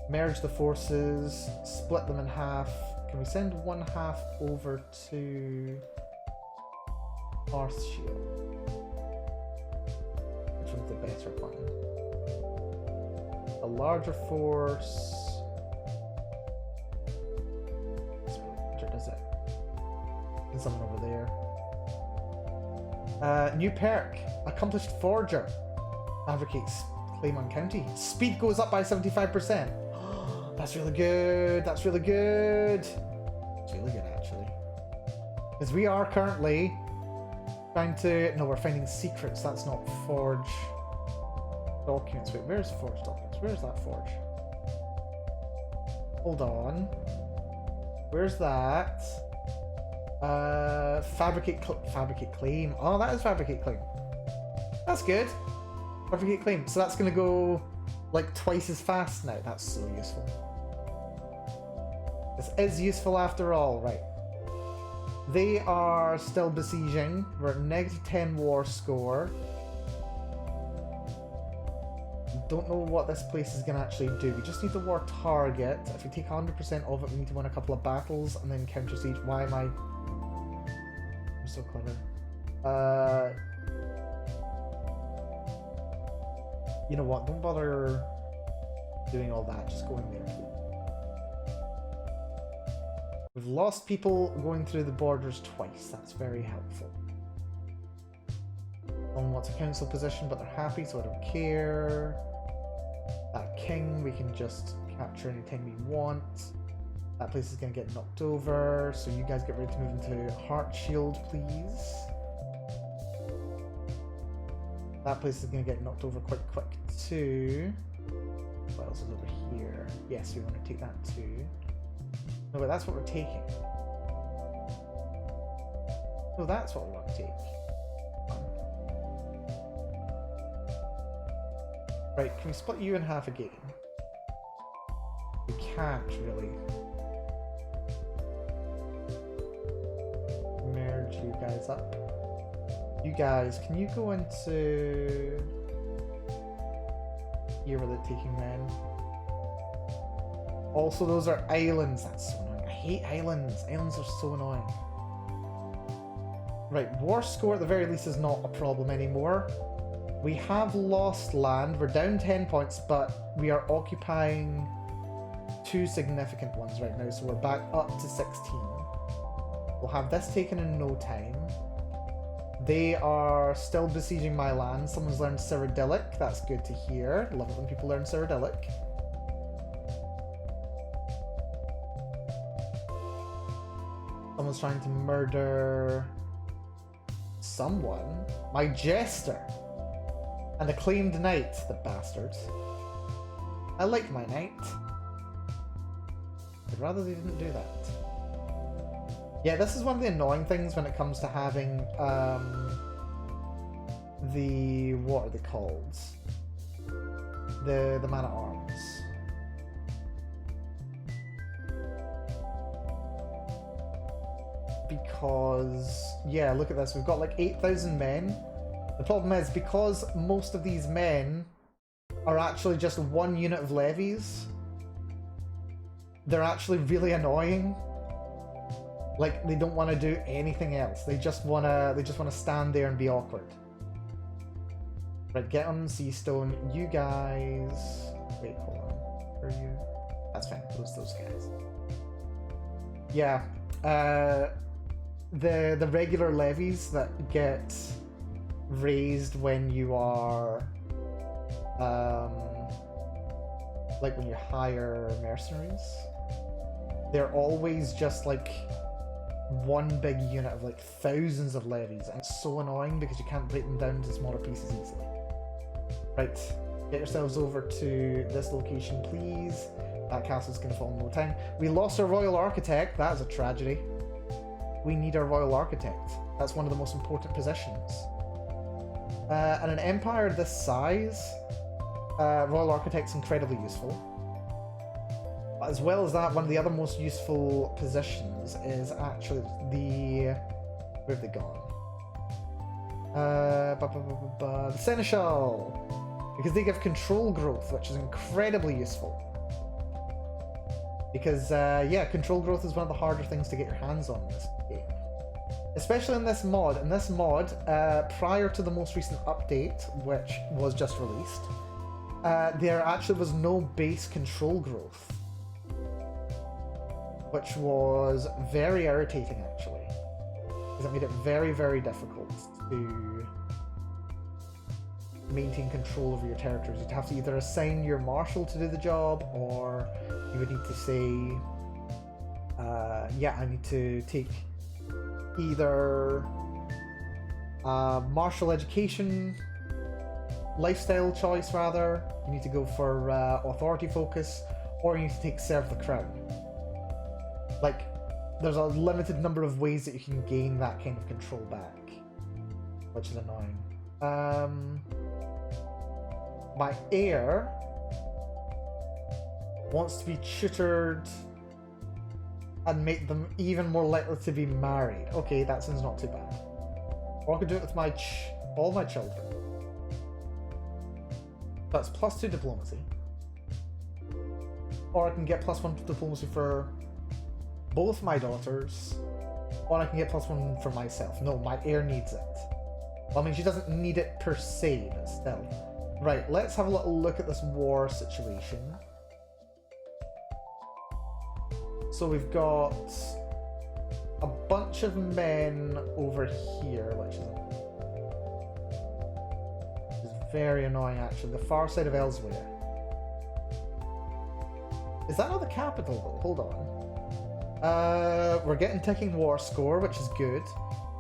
A: Merge the forces, split them in half. Can we send 1/2 over to Hearthshield? Which one's the better one? A larger force. Does it? There's someone over there. New perk. Accomplished Forger. Advocates claim on county. Speed goes up by 75%. That's really good. That's really good. It's really good, actually. Because we are currently trying to... No, we're finding secrets. That's not Forge documents. Wait, where's Forge documents? Where's that Forge? Hold on. Where's that? Fabricate claim. Oh, that is fabricate claim. That's good. Fabricate claim. So that's going to go like twice as fast now. That's so useful. This is useful after all, right? They are still besieging. We're at -10 war score. Don't know what this place is going to actually do. We just need the war target. If we take 100% of it, we need to win a couple of battles and then counter siege. Why am I... I'm so clever. You know what? Don't bother doing all that. Just go in there, please. We've lost people going through the borders twice. That's very helpful. Someone wants a council position, but they're happy, so I don't care. That king we can just capture anytime we want. That place is going to get knocked over, so you guys get ready to move into Heartshield, please. That place is going to get knocked over quite quick too. What else is over here? Yes, we want to take that too. No, but that's what we're taking. No, that's what we want to take. Right, can we split you in half again? We can't really. Merge you guys up. You guys, can you go into... here without taking men. Also, those are islands. That's so annoying. I hate islands. Islands are so annoying. Right, war score at the very least is not a problem anymore. We have lost land. We're down 10 points, but we are occupying 2 significant ones right now, so we're back up to 16. We'll have this taken in no time. They are still besieging my land. Someone's learned Cyrodiilic. That's good to hear. Love it when people learn Cyrodiilic. Someone's trying to murder someone. My jester. An acclaimed knight, the bastards. I like my knight. I'd rather they didn't do that. Yeah, this is one of the annoying things when it comes to having the what are they called? The man-at-arms. Because yeah, look at this. We've got like 8,000 men. The problem is because most of these men are actually just one unit of levies. They're actually really annoying. Like they don't want to do anything else. They just wanna stand there and be awkward. Right, get on Seastone. You guys. Wait, hold on. Where are you? That's fine. Those guys. Yeah. The regular levies that get raised when you are like when you hire mercenaries, they're always just like one big unit of like thousands of levies, and it's so annoying because you can't break them down into smaller pieces easily. Right, get yourselves over to this location, please. That castle's gonna fall in no time. We lost our royal architect. That is a tragedy. We need our royal architect. That's one of the most important positions. And an empire this size, royal architect's incredibly useful. But as well as that, one of the other most useful positions is actually the... where have they gone? The Seneschal! Because they give control growth, which is incredibly useful. Because, yeah, control growth is one of the harder things to get your hands on in this game. Especially in this mod. In this mod, prior to the most recent update, which was just released, there actually was no base control growth. Which was very irritating, actually. Because it made it very, very difficult to maintain control over your territories. You'd have to either assign your marshal to do the job, or you would need to say, yeah, I need to take either martial education, lifestyle choice rather, you need to go for authority focus, or you need to take serve the crown. Like, there's a limited number of ways that you can gain that kind of control back, which is annoying. My heir wants to be tutored and make them even more likely to be married. Okay, that sounds not too bad. Or I could do it with my all my children. That's +2 diplomacy. Or I can get +1 diplomacy for both my daughters. Or I can get +1 for myself. No, my heir needs it. Well, I mean, she doesn't need it per se, but still. Right, let's have a little look at this war situation. So we've got a bunch of men over here, which is very annoying actually. The far side of Elsewhere. Is that not the capital though? Hold on. We're getting ticking war score, which is good.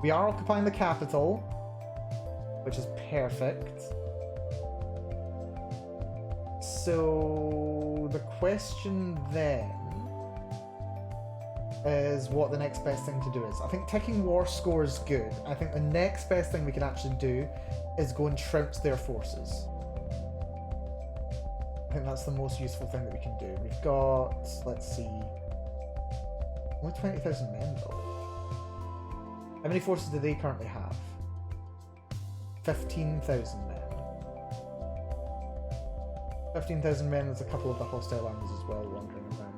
A: We are occupying the capital, which is perfect. So the question then is what the next best thing to do is. I think ticking war score is good. I think the next best thing we can actually do is go and trounce their forces. I think that's the most useful thing that we can do. We've got, let's see, only 20,000 men though. How many forces do they currently have? 15,000 men. 15,000 men, there's a couple of the hostile armies as well wandering around.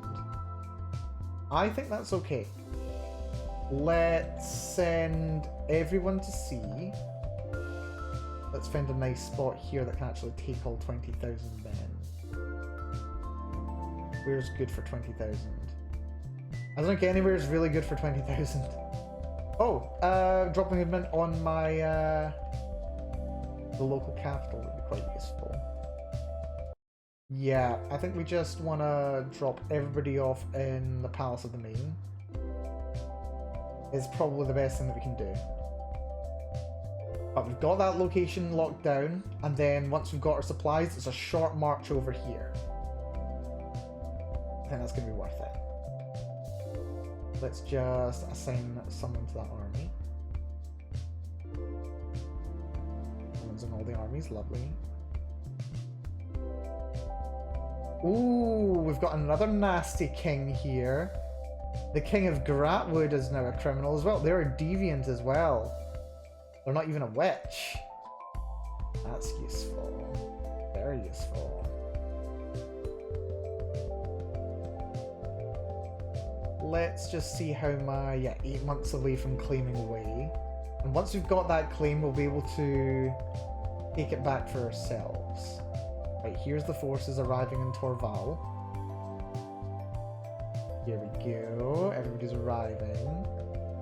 A: I think that's okay. Let's send everyone to sea. Let's find a nice spot here that can actually take all 20,000 men. Where's good for 20,000? I don't think anywhere is really good for 20,000. Oh, dropping movement on my the local capital would be quite useful. Yeah, I think we just want to drop everybody off in the Palace of the Main. Is probably the best thing that we can do. But we've got that location locked down, and then once we've got our supplies, it's a short march over here. I think that's going to be worth it. Let's just assign someone to that army. Someone's in all the armies, lovely. Ooh, we've got another nasty king here. The king of Gratwood is now a criminal as well. They're a deviant as well. They're not even a witch. That's useful. Very useful. Let's just see how my... Yeah, 8 months away from claiming away. And once we've got that claim, we'll be able to take it back for ourselves. Right, here's the forces arriving in Torval. Here we go. Everybody's arriving.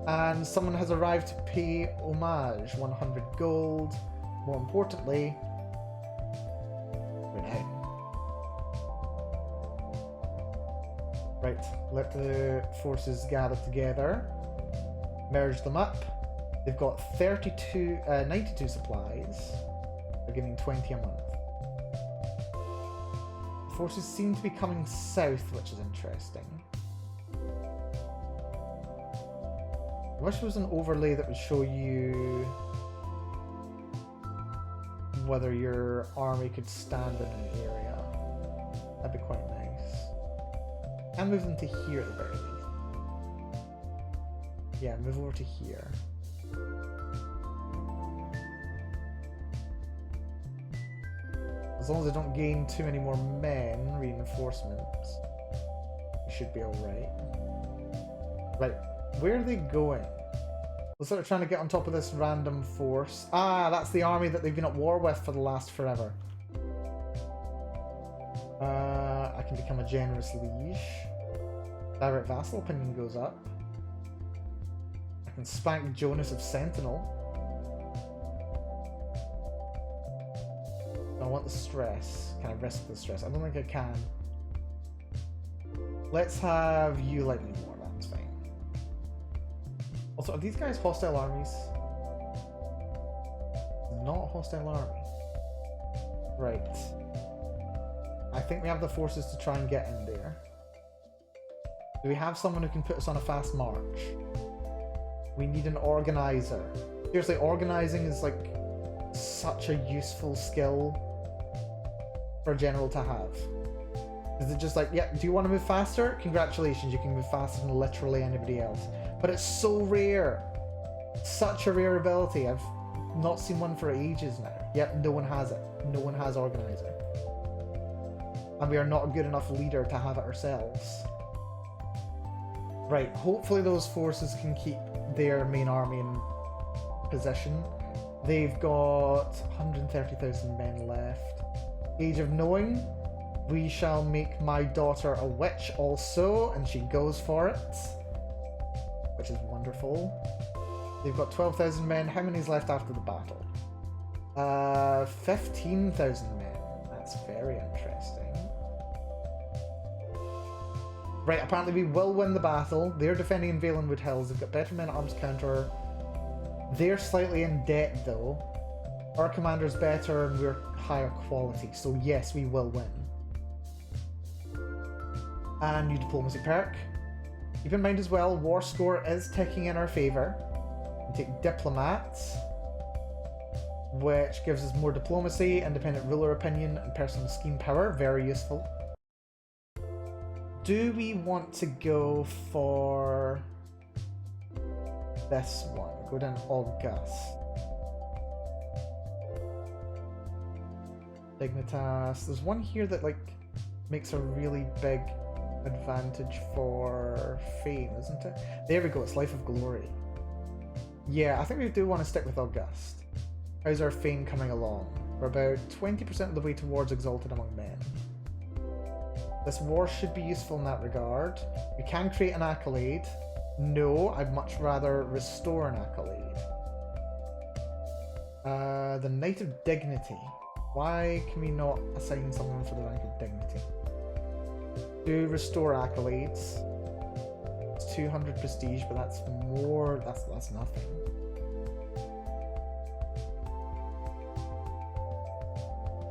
A: And someone has arrived to pay homage. 100 gold. More importantly, renown. Right, let the forces gather together. Merge them up. They've got 92 supplies. They're getting 20 a month. Forces seem to be coming south, which is interesting. I wish there was an overlay that would show you whether your army could stand in an area. That'd be quite nice. And move them to here at the very least. Yeah, move over to here. As long as I don't gain too many more men, reinforcements, we should be alright. Right, where are they going? They're sort of trying to get on top of this random force. Ah, that's the army that they've been at war with for the last forever. I can become a generous liege. Direct vassal opinion goes up. I can spank Jonas of Sentinel. I want the stress. Can I risk the stress? I don't think I can. Let's have you like me more, that's fine. Also, are these guys hostile armies? Not a hostile army. Right. I think we have the forces to try and get in there. Do we have someone who can put us on a fast march? We need an organizer. Seriously, organizing is like such a useful skill for a general to have. Is it just like, yeah, do you want to move faster? Congratulations, you can move faster than literally anybody else. But it's so rare. Such a rare ability. I've not seen one for ages now. Yet no one has it. No one has organizer. And we are not a good enough leader to have it ourselves. Right, hopefully those forces can keep their main army in position. They've got 130,000 men left. Age of Knowing. We shall make my daughter a witch also, and she goes for it. Which is wonderful. They've got 12,000 men. How many's left after the battle? 15,000 men. That's very interesting. Right, apparently we will win the battle. They're defending in Valenwood Hills. They've got better men-at-arms counter. They're slightly in debt, though. Our commander's better, and we're higher quality. So yes, we will win. And new diplomacy perk. Keep in mind as well, war score is ticking in our favour. We take diplomats, which gives us more diplomacy, independent ruler opinion, and personal scheme power. Very useful. Do we want to go for this one? Go down August. Dignitas. There's one here that like makes a really big advantage for Fame, isn't it? There we go, it's Life of Glory. Yeah, I think we do want to stick with August. How's our Fame coming along? We're about 20% of the way towards Exalted Among Men. This war should be useful in that regard. We can create an accolade. No, I'd much rather restore an accolade. The Knight of Dignity. Why can we not assign someone for the rank of Dignity? Do restore accolades. It's 200 prestige, but that's more. That's nothing.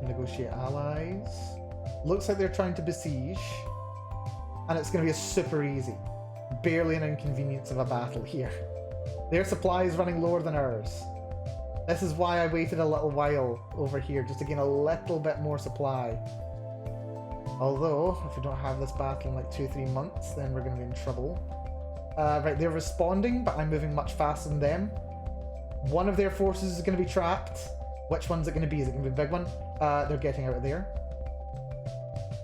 A: Negotiate allies. Looks like they're trying to besiege, and it's going to be a super easy, barely an inconvenience of a battle here. Their supply is running lower than ours. This is why I waited a little while over here, just to gain a little bit more supply. Although, if we don't have this battle in like 2-3 months, then we're going to be in trouble. Right, they're responding, but I'm moving much faster than them. One of their forces is going to be trapped. Which one's it going to be? Is it going to be the big one? They're getting out of there.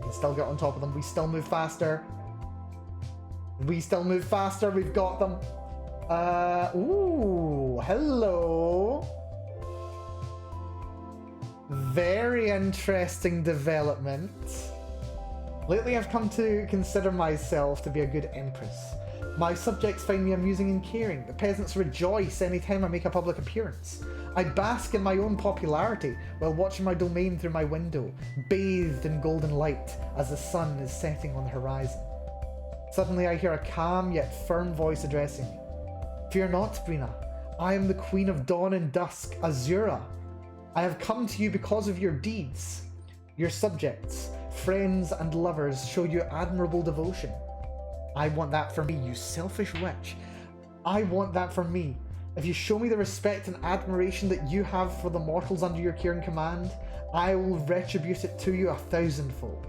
A: We can still get on top of them. We still move faster. We still move faster. We've got them. Ooh, hello. Very interesting development. Lately I've come to consider myself to be a good empress. My subjects find me amusing and caring. The peasants rejoice anytime I make a public appearance. I bask in my own popularity while watching my domain through my window, bathed in golden light as the sun is setting on the horizon. Suddenly I hear a calm yet firm voice addressing me. Fear not, Brina. I am the Queen of Dawn and Dusk, Azura. I have come to you because of your deeds. Your subjects, friends and lovers show you admirable devotion. I want that for me, you selfish witch. I want that for me. If you show me the respect and admiration that you have for the mortals under your care and command, I will retribute it to you 1,000-fold.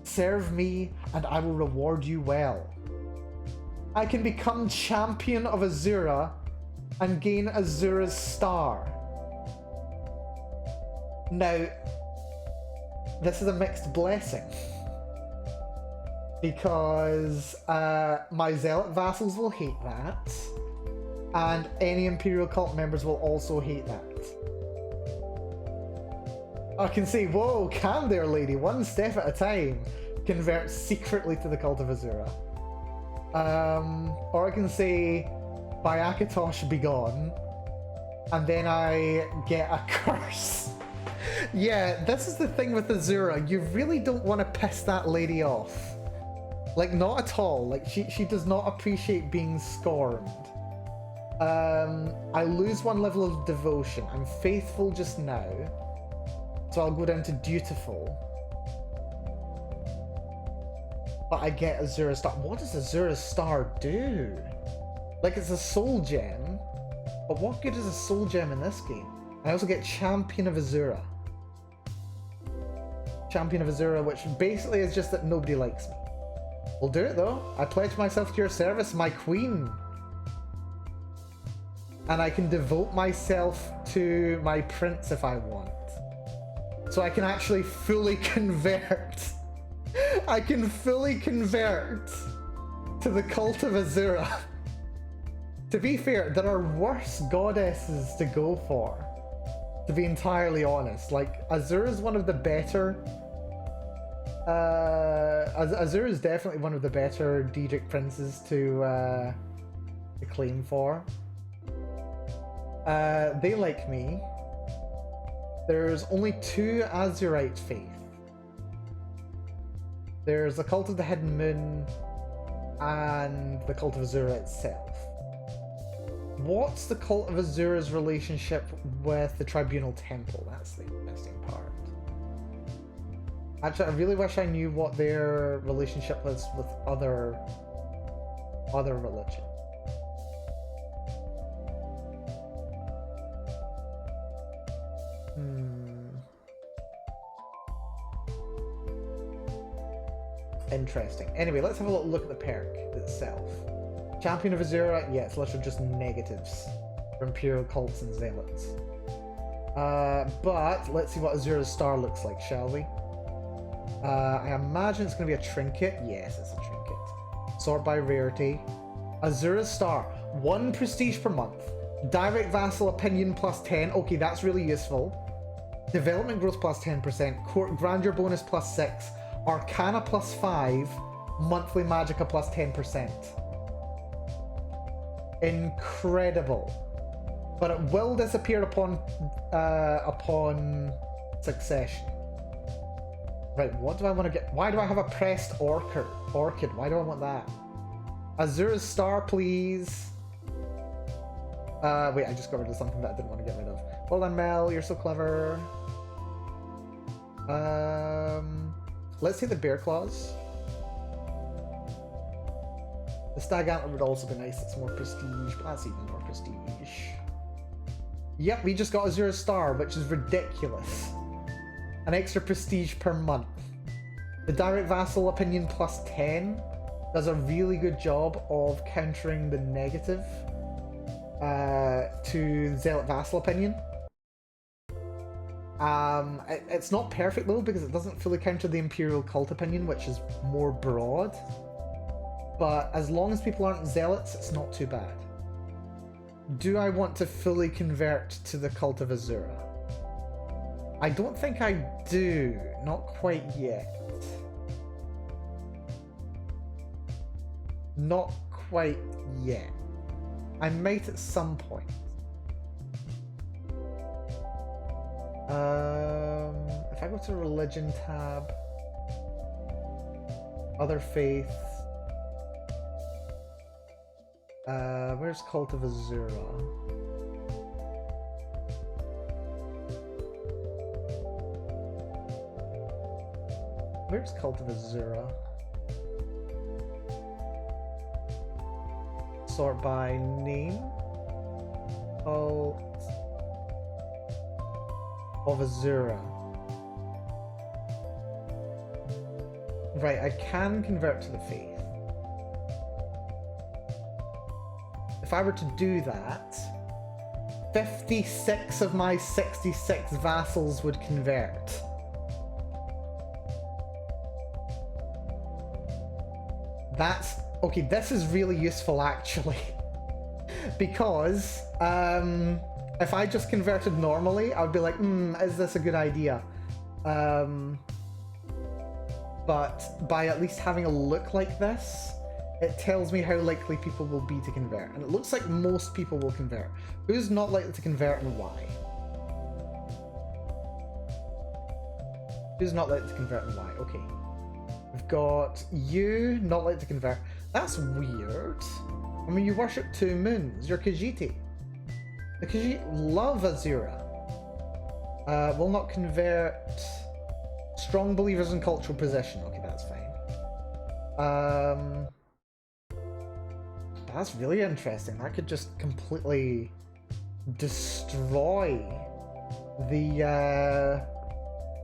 A: Serve me, and I will reward you well. I can become champion of Azura and gain Azura's star. Now, this is a mixed blessing. Because my zealot vassals will hate that, and any Imperial cult members will also hate that. I can say, whoa, calm there, lady, one step at a time. Convert secretly to the cult of Azura. Or I can say, by Akatosh be gone, and then I get a curse. Yeah, this is the thing with Azura, you really don't want to piss that lady off. Like, not at all. Like, she does not appreciate being scorned. I lose 1 level of devotion. I'm faithful just now, so I'll go down to dutiful. But I get Azura's star. What does Azura's star do? Like, it's a soul gem, but what good is a soul gem in this game? I also get Champion of Azura. Champion of Azura, which basically is just that nobody likes me. We'll do it though. I pledge myself to your service, my queen. And I can devote myself to my prince if I want. So I can actually fully convert. I can fully convert to the cult of Azura. To be fair, there are worse goddesses to go for. To be entirely honest. Like, Azura is one of the better... Azura is definitely one of the better Daedric princes to claim for. They like me. There's only 2 Azurite faith. There's the Cult of the Hidden Moon and the Cult of Azura itself. What's the Cult of Azura's relationship with the Tribunal Temple? That's the interesting part. Actually, I really wish I knew what their relationship was with other religions. Interesting. Anyway, let's have a little look at the perk itself. Champion of Azura, yeah, it's literally just negatives for Imperial cults and zealots. But let's see what Azura's star looks like, shall we? I imagine it's going to be a trinket. Yes, it's a trinket. Sort by rarity. Azura's star. 1 prestige per month. Direct vassal opinion plus 10. Okay, that's really useful. Development growth plus 10%. Court grandeur bonus plus 6. Arcana plus 5. Monthly magicka plus 10%. Incredible. But it will disappear upon succession. Right, what do I want to get? Why do I have a pressed orchid? Why do I want that? Azura's star, please. Wait, I just got rid of something that I didn't want to get rid of. Well done, Mel. You're so clever. Let's take the bear claws. The stag antler would also be nice. It's more prestige, but that's even more prestige. Yep, we just got Azura's star, which is ridiculous. An extra prestige per month. The direct vassal opinion plus 10 does a really good job of countering the negative to zealot vassal opinion. It's not perfect though, because it doesn't fully counter the imperial cult opinion, which is more broad. But as long as people aren't zealots, it's not too bad. Do I want to fully convert to the cult of Azura? I don't think I do. Not quite yet. Not quite yet. I might at some point. If I go to religion tab, other faiths, where's Cult of Azura? Where's Cult of Azura? Sort by name. Cult of Azura. Right, I can convert to the faith. If I were to do that, 56 of my 66 vassals would convert. That's... okay, this is really useful actually. Because, if I just converted normally, I would be like, is this a good idea? But by at least having a look like this, it tells me how likely people will be to convert. And it looks like most people will convert. Who's not likely to convert and why? Who's not likely to convert and why? Okay. We've got you, not likely to convert. That's weird. I mean, you worship 2 moons. You're Khajiit. The Khajiit love Azura. Will not convert. Strong believers in cultural possession. Okay, that's fine. That's really interesting. That could just completely destroy the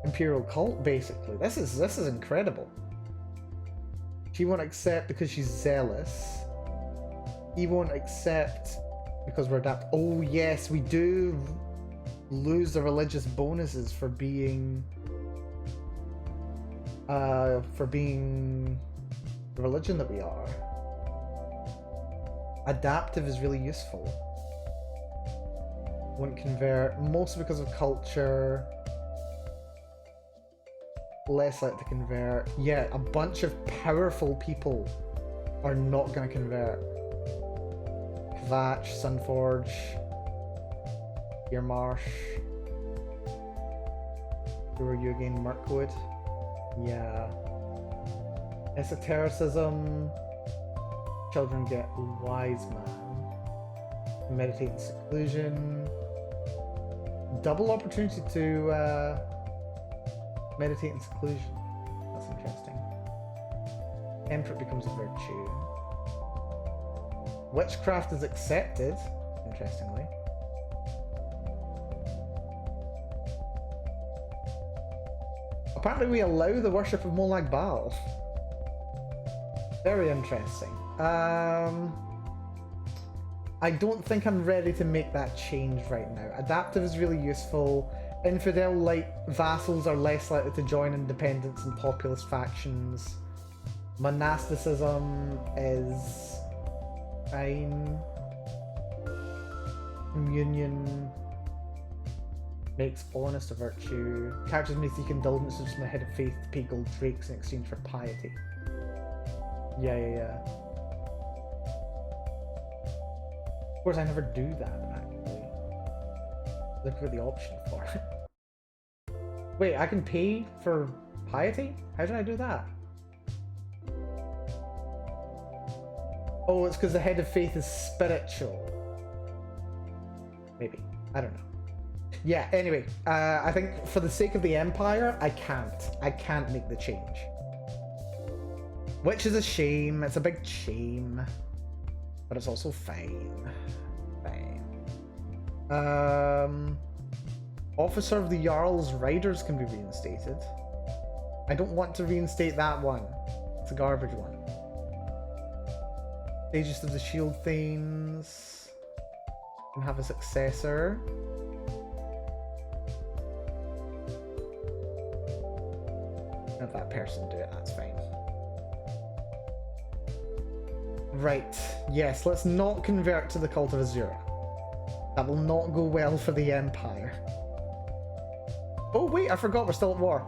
A: imperial cult, basically. This is incredible. She won't accept because she's zealous. He won't accept because we're adapt. Oh yes, we do lose the religious bonuses for being the religion that we are. Adaptive is really useful. Won't convert, mostly because of culture. Less likely to convert. Yeah, a bunch of powerful people are not going to convert. Kvatch, Sunforge, Earmarsh. Who are you again? Mirkwood? Yeah. Esotericism. Children get Wise Man. Meditate in seclusion. Double opportunity to meditate in seclusion. That's interesting. Temperate becomes a virtue. Witchcraft is accepted, interestingly. Apparently we allow the worship of Molag Bal. Very interesting. I don't think I'm ready to make that change right now. Adaptive is really useful. Infidel-like vassals are less likely to join independents and populist factions. Monasticism is fine. Communion makes honest a virtue. Characters may seek indulgences from the head of faith to pay gold drakes in exchange for piety. Yeah. Of course, I never do that, actually. Look for the option for it. Wait, I can pay for piety? How did I do that? Oh, it's because the head of faith is spiritual. Maybe. I don't know. Yeah, anyway, I think for the sake of the Empire, I can't make the change. Which is a shame. It's a big shame. But it's also fine. Officer of the Jarl's Riders can be reinstated. I don't want to reinstate that one. It's a garbage one. Stages of the Shield Thanes can have a successor. Have that person do it, that's fine. Right, yes, let's not convert to the Cult of Azura. That will not go well for the Empire. Oh wait, I forgot we're still at war.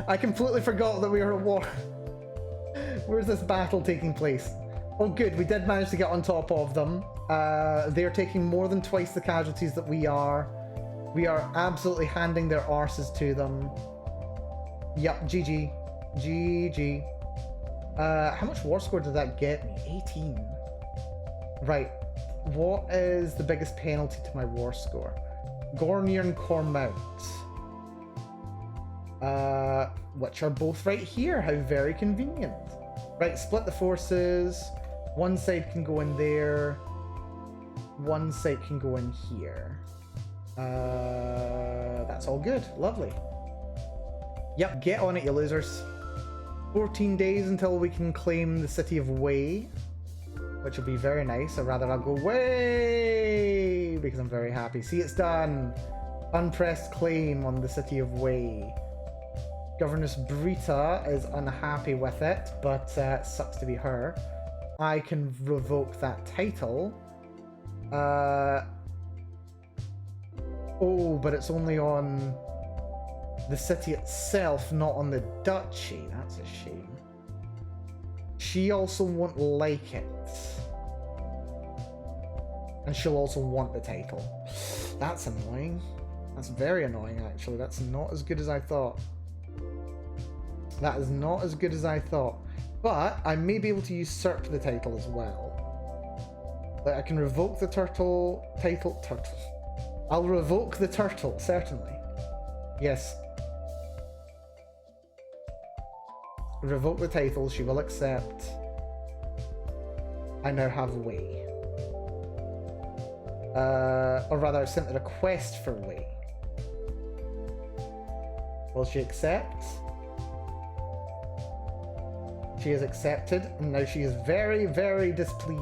A: I completely forgot that we were at war. Where's this battle taking place? Oh good, we did manage to get on top of them. They're taking more than twice the casualties that we are. We are absolutely handing their arses to them. Yep, GG. GG. How much war score did that get me? 18. Right. What is the biggest penalty to my war score? Gornier and Cormount. Which are both right here. How very convenient. Right, split the forces. One side can go in there. One side can go in here. That's all good. Lovely. Yep, get on it, you losers. 14 days until we can claim the city of Wei, which will be very nice. Or rather, I'll go Wei because I'm very happy. See, it's done. Unpressed claim on the city of Wei. Governess Brita is unhappy with it, but it sucks to be her. I can revoke that title. Oh, but it's only on the city itself, not on the duchy. That's a shame. She also won't like it. And she'll also want the title. That's annoying. That's very annoying, actually. That's not as good as I thought. That is not as good as I thought. But I may be able to usurp the title as well. Like, I can revoke the turtle... Turtle. I'll revoke the turtle, certainly. Yes. Revoke the title, she will accept. I now have Wei. Or rather, I sent a request for Wei. Will she accept? She has accepted, and now she is very, very displeased.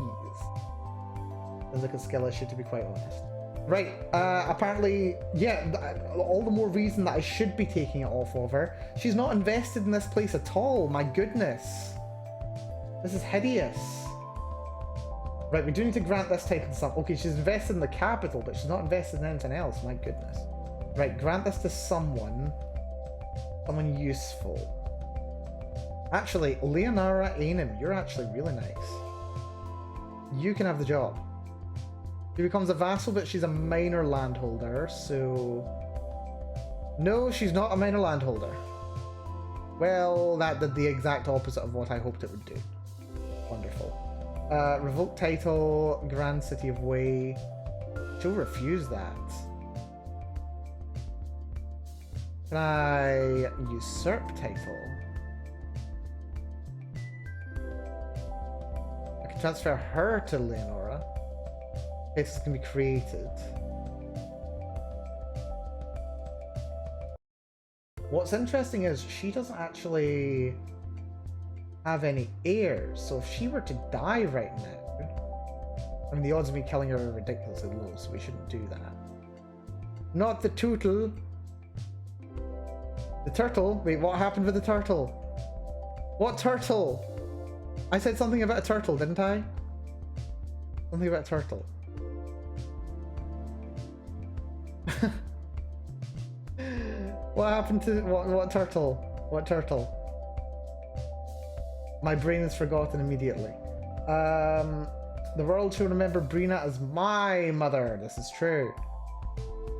A: There's like a skill issue, to be quite honest. Right, apparently, yeah, all the more reason that I should be taking it off of her. She's not invested in this place at all, my goodness. This is hideous. Right, we do need to grant this title to some... Okay, she's invested in the capital, but she's not invested in anything else, my goodness. Right, grant this to someone. Someone useful. Actually, Leonara Ainem, you're actually really nice. You can have the job. She becomes a vassal, but she's a minor landholder, so... No, she's not a minor landholder. Well, that did the exact opposite of what I hoped it would do. Wonderful. Revoke title, Grand City of Wei. She'll refuse that. Can I usurp title? I can transfer her to Leonora. Titles can be created. What's interesting is she doesn't actually have any heirs, so if she were to die right now, I mean, the odds of me killing her are ridiculously low, so we shouldn't do that. Not the turtle. The turtle? Wait, what happened with the turtle? What turtle? I said something about a turtle, didn't I? Something about a turtle. What happened to what turtle? What turtle? My brain is forgotten immediately. The world should remember Brina as my mother. This is true.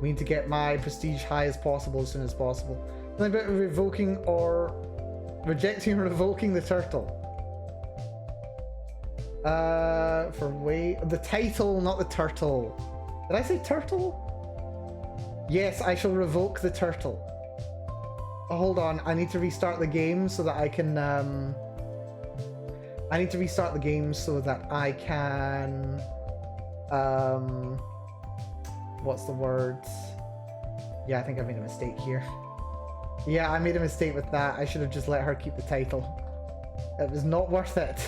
A: We need to get my prestige high as possible as soon as possible. Something about revoking or rejecting or revoking the turtle. For wait, the title, not the turtle. Did I say turtle? Yes, I shall revoke the turtle. Oh, hold on, I need to restart the game so that I can, I need to restart the game so that I can, what's the word? Yeah, I think I made a mistake here. Yeah, I made a mistake with that. I should have just let her keep the title. It was not worth it.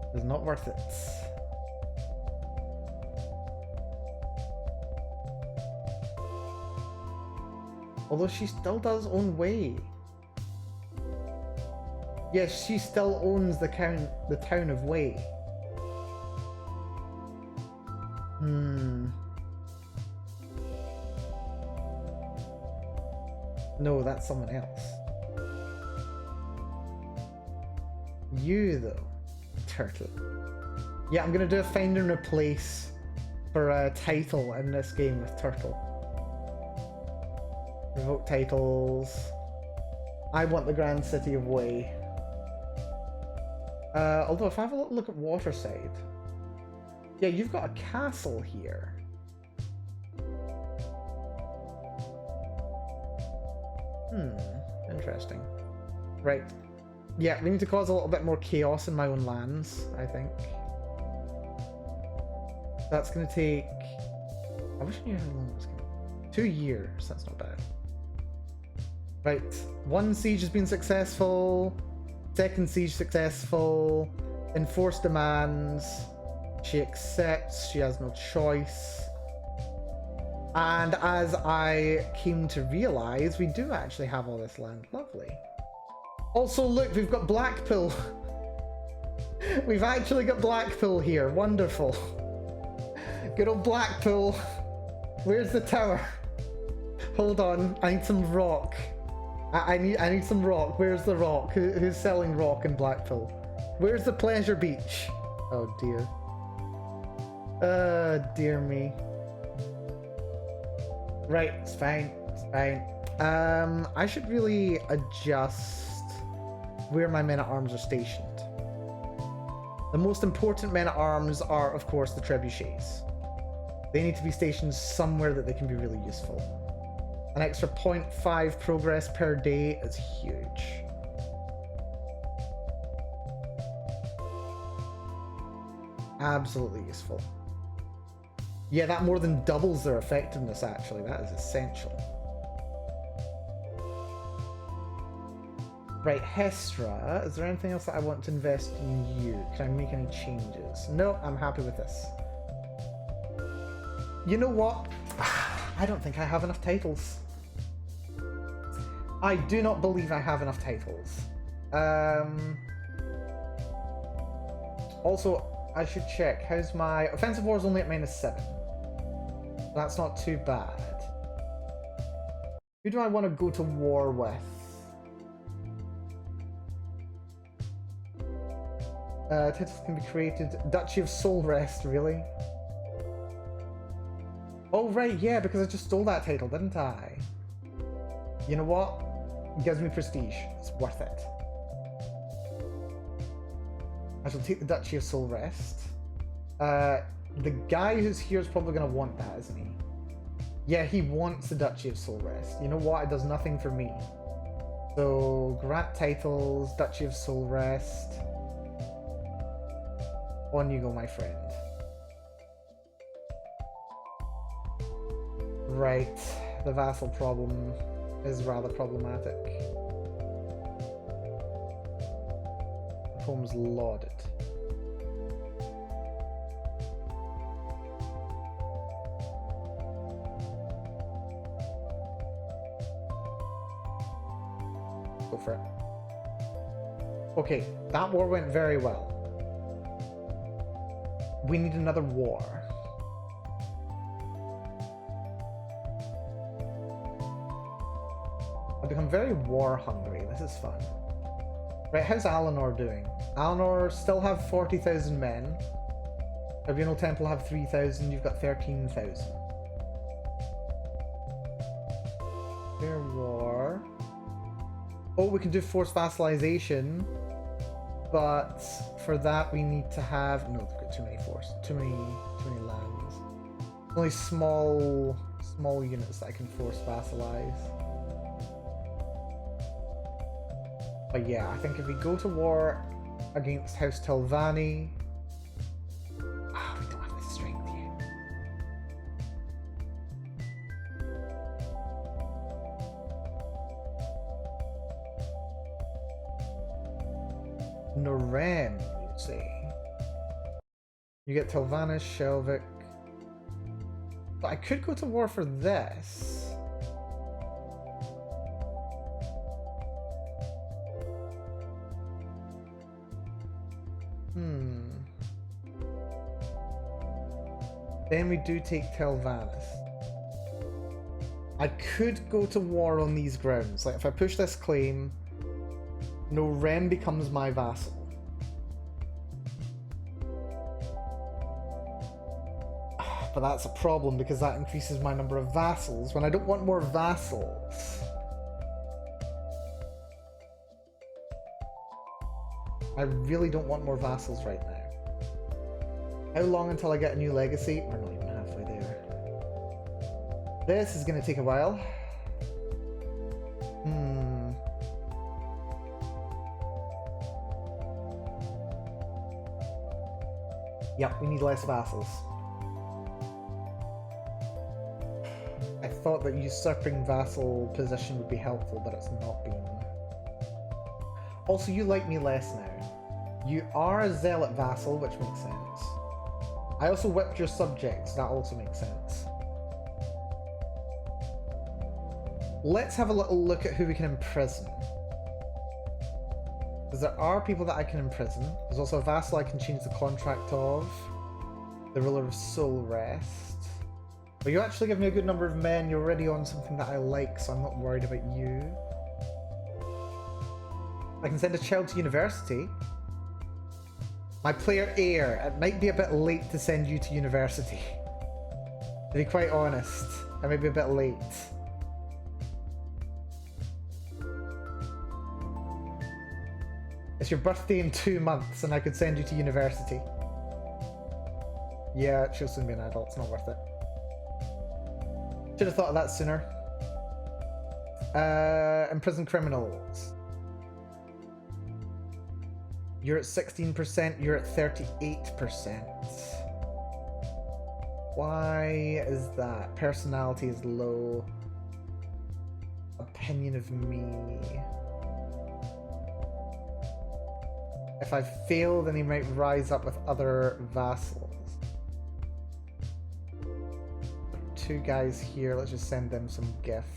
A: It was not worth it. Although she still does own Way. Yes, she still owns the town of Way. No, that's someone else. You, though, turtle. Yeah, I'm gonna do a find and replace for a title in this game with turtle. Revoke titles. I want the Grand City of Way. Although if I have a look at Waterside. Yeah, you've got a castle here. Interesting. Right. Yeah, we need to cause a little bit more chaos in my own lands, I think. That's gonna take... I wish I knew how long it was gonna take. 2 years, that's not bad. Right, 1 siege has been successful. 2nd siege successful. Enforced demands. She accepts, she has no choice. And as I came to realize, we do actually have all this land. Lovely. Also, look, we've got Blackpool. We've actually got Blackpool here. Wonderful. Good old Blackpool. Where's the tower? Hold on, I need some rock. I need some rock. Where's the rock? Who's selling rock in Blackpool? Where's the pleasure beach? Oh dear. Dear me. Right, it's fine. It's fine. I should really adjust where my men-at-arms are stationed. The most important men-at-arms are, of course, the trebuchets. They need to be stationed somewhere that they can be really useful. An extra 0.5 progress per day is huge. Absolutely useful. Yeah, that more than doubles their effectiveness, actually. That is essential. Right, Hestra. Is there anything else that I want to invest in you? Can I make any changes? No, I'm happy with this. You know what? I don't think I have enough titles. I do not believe I have enough titles. Also, I should check. How's my... Offensive War is only at -7. That's not too bad. Who do I want to go to war with? Titles can be created. Duchy of Soul Rest, really? Oh, right, yeah, because I just stole that title, didn't I? You know what? It gives me prestige. It's worth it. I shall take the Duchy of Soul Rest. The guy who's here is probably going to want that, isn't he? Yeah, he wants the Duchy of Soul Rest. You know what? It does nothing for me. So, grant titles, Duchy of Soul Rest. On you go, my friend. Right. The vassal problem is rather problematic. The poem's lauded. go for it. Okay, that war went very well. We need another war. I've become very war hungry. This is fun. Right, how's Alinor doing? Alinor still have 40,000 men. Tribunal Temple have 3,000. You've got 13,000. Fair war. Oh, we can do forced vassalization, but for that we need to have no. They've got too many too many lands. Only small units that I can force vassalize. But yeah, I think if we go to war against House Telvanni, we don't have the strength yet. Norem, you say. You get Telvannis, Shelvik. But I could go to war for this. Then we do take Telvannis. I could go to war on these grounds. Like if I push this claim, Norem becomes my vassal. But that's a problem because that increases my number of vassals when I don't want more vassals. I really don't want more vassals right now. How long until I get a new legacy? We're not even halfway there. This is going to take a while. Yep, we need less vassals. I thought that usurping vassal position would be helpful, but it's not been. Also, you like me less now. You are a zealot vassal, which makes sense. I also whipped your subjects, that also makes sense. Let's have a little look at who we can imprison. Because there are people that I can imprison. There's also a vassal I can change the contract of. The ruler of Soul Rest. But you actually give me a good number of men, you're already on something that I like, so I'm not worried about you. I can send a child to university. My player heir, it might be a bit late to send you to university. To be quite honest, I may be a bit late. It's your birthday in 2 months and I could send you to university. Yeah, she'll soon be an adult, it's not worth it. Should have thought of that sooner. Imprison criminals. You're at 16%, you're at 38%. Why is that? Personality is low. Opinion of me. If I fail, then he might rise up with other vassals. 2 guys here, let's just send them some gift.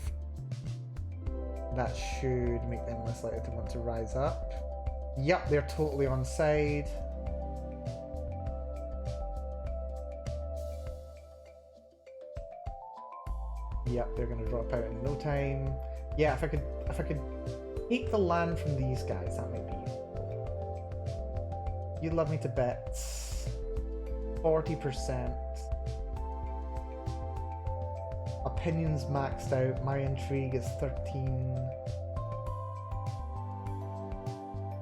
A: That should make them less likely to want to rise up. Yep, they're totally on side. Yep, they're gonna drop out in no time. Yeah, if I could take the land from these guys, that might be useful. You'd love me to bet 40%. Opinions maxed out. My intrigue is 13.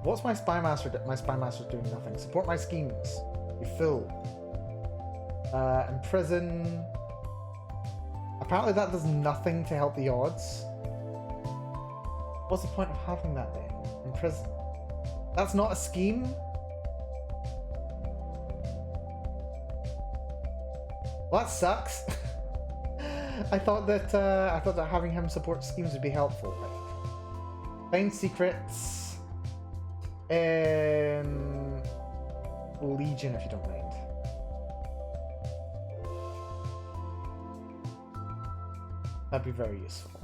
A: What's my spy master do? My spy master's doing nothing. Support my schemes. You fool. Imprison. Apparently that does nothing to help the odds. What's the point of having that then? Imprison. That's not a scheme? Well, that sucks. I thought that having him support schemes would be helpful. Find secrets. Legion, if you don't mind. That'd be very useful.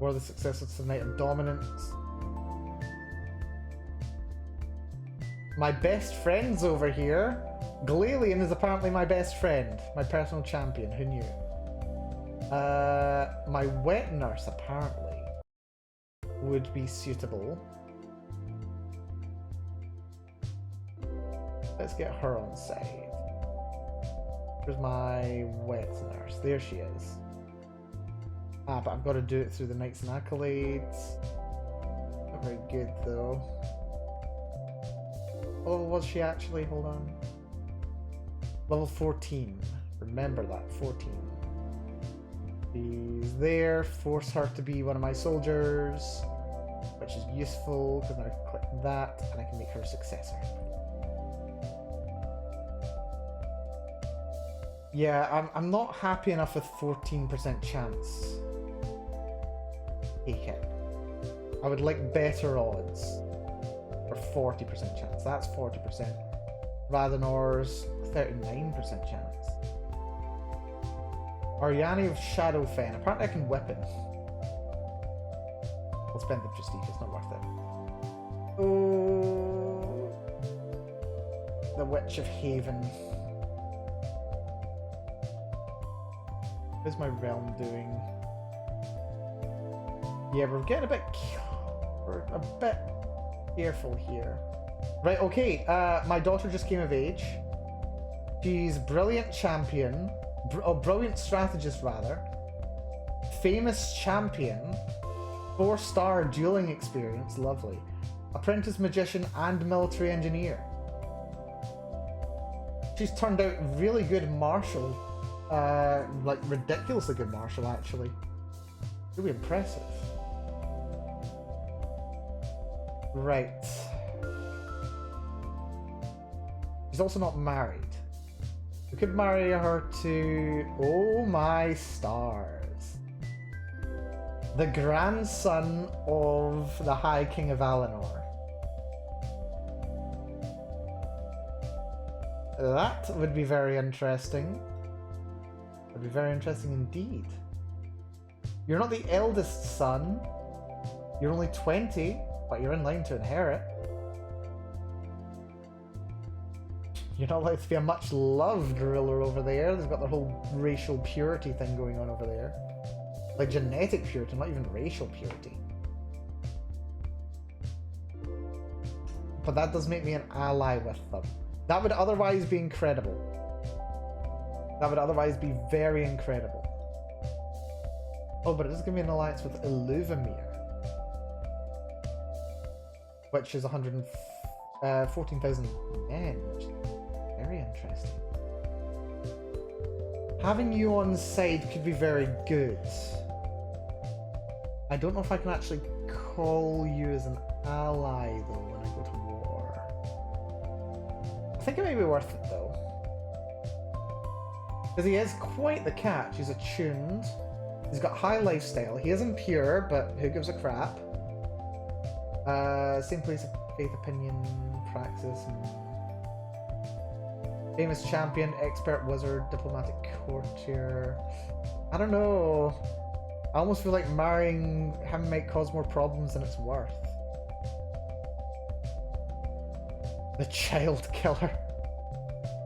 A: Or the successor to the Knight of Dominance. My best friend's over here. Galelian is apparently my best friend. My personal champion. Who knew? My wet nurse apparently would be suitable. Let's get her on side. Where's my wet nurse? There she is. Ah, but I've got to do it through the Knights and Accolades. Not very good though. Oh, was she actually? Hold on. Level 14. Remember that, 14. She's there. Force her to be one of my soldiers, which is useful because I'm going to click that and I can make her a successor. Yeah, I'm not happy enough with 14% chance. Take it. I would like better odds. Or 40% chance. That's 40%. Rathanor's 39% chance. Ariani of Shadowfen. Apparently I can weapon. I'll spend the prestige, it's not worth it. Oh, the Witch of Haven. What is my realm doing? Yeah, we're getting a bit careful here. Right, okay, my daughter just came of age. She's brilliant champion. Brilliant strategist, rather. Famous champion. 4-star dueling experience, lovely. Apprentice magician and military engineer. She's turned out really good martial. Like ridiculously good martial, actually. Really impressive. Right. She's also not married. We could marry her to... Oh my stars. The grandson of the High King of Alinor. That would be very interesting. Would be very interesting indeed. You're not the eldest son. You're only 20, but you're in line to inherit. You're not allowed to be a much loved ruler over there. They've got their whole racial purity thing going on over there. Like genetic purity, not even racial purity. But that does make me an ally with them. That would otherwise be incredible. That would otherwise be very incredible. Oh, but it does give me an alliance with Illuvimir. Which is 14,000 yen, which is very interesting. Having you on side could be very good. I don't know if I can actually call you as an ally, though, when I go to war. I think it may be worth it, though. Because he is quite the catch. He's attuned. He's got high lifestyle. He isn't pure, but who gives a crap? Same place of faith, opinion, praxis, famous champion, expert wizard, diplomatic courtier. I don't know. I almost feel like marrying him might cause more problems than it's worth. The child killer.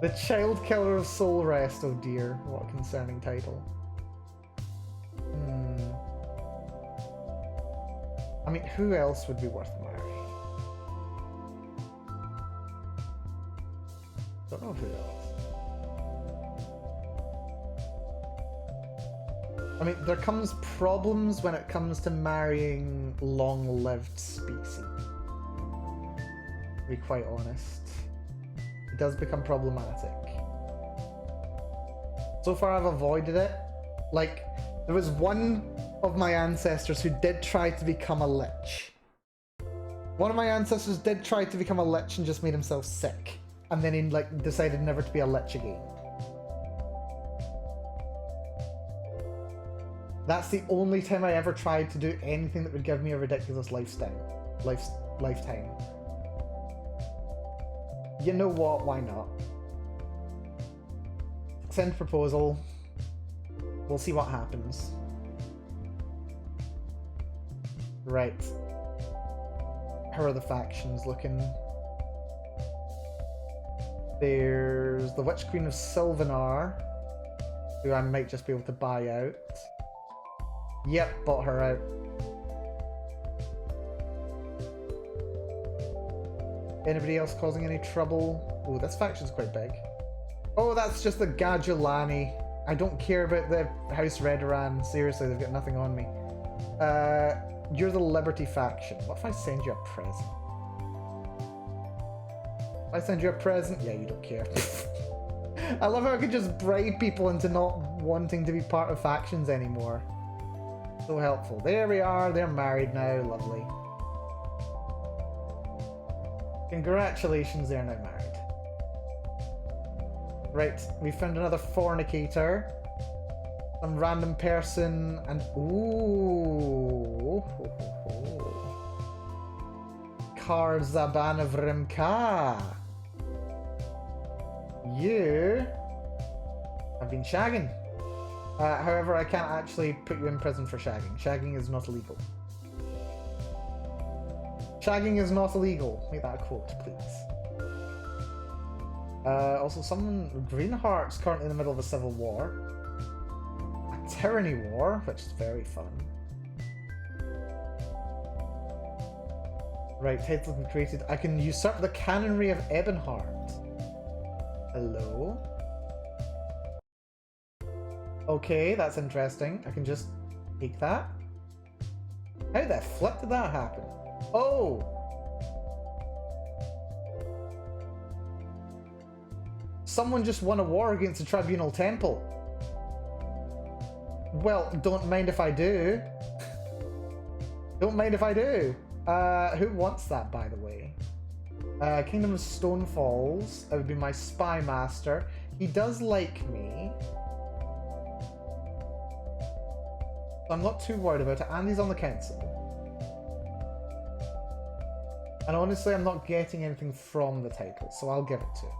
A: The child killer of soul rest, oh dear. What a concerning title. I mean, who else would be worth marrying? Don't know who else. I mean, there comes problems when it comes to marrying long-lived species. To be quite honest. It does become problematic. So far I've avoided it. Like, there was one of my ancestors who did try to become a lich. One of my ancestors did try to become a lich and just made himself sick. And then he like decided never to be a lich again. That's the only time I ever tried to do anything that would give me a ridiculous lifetime. You know what? Why not? Send proposal. We'll see what happens. Right. How are the factions looking? There's the Witch Queen of Sylvanar, who I might just be able to buy out. Yep, bought her out. Anybody else causing any trouble? Oh, this faction's quite big. Oh, that's just the Gadulani. I don't care about the House Redoran. Seriously, they've got nothing on me. You're the Liberty faction. What if I send you a present? If I send you a present? Yeah, you don't care. I love how I could just bribe people into not wanting to be part of factions anymore. So helpful. There we are. They're married now. Lovely. Congratulations, they're now married. Right, we found another fornicator. Some random person and... Ooh. Kar Zaban of Rimka. You have been shagging. However, I can't actually put you in prison for shagging. Shagging is not illegal. Shagging is not illegal. Make that a quote, please. Also, Greenheart's currently in the middle of a civil war. A tyranny war, which is very fun. Right, title's been created. I can usurp the canonry of Ebonheart. Hello? Okay, that's interesting. I can just take that. How the flip did that happen? Oh! Someone just won a war against the Tribunal Temple. Well, don't mind if I do. Don't mind if I do. Who wants that, by the way? Kingdom of Stone Falls. That would be my spy master. He does like me. So I'm not too worried about it. And he's on the council. And honestly, I'm not getting anything from the title, so I'll give it to him.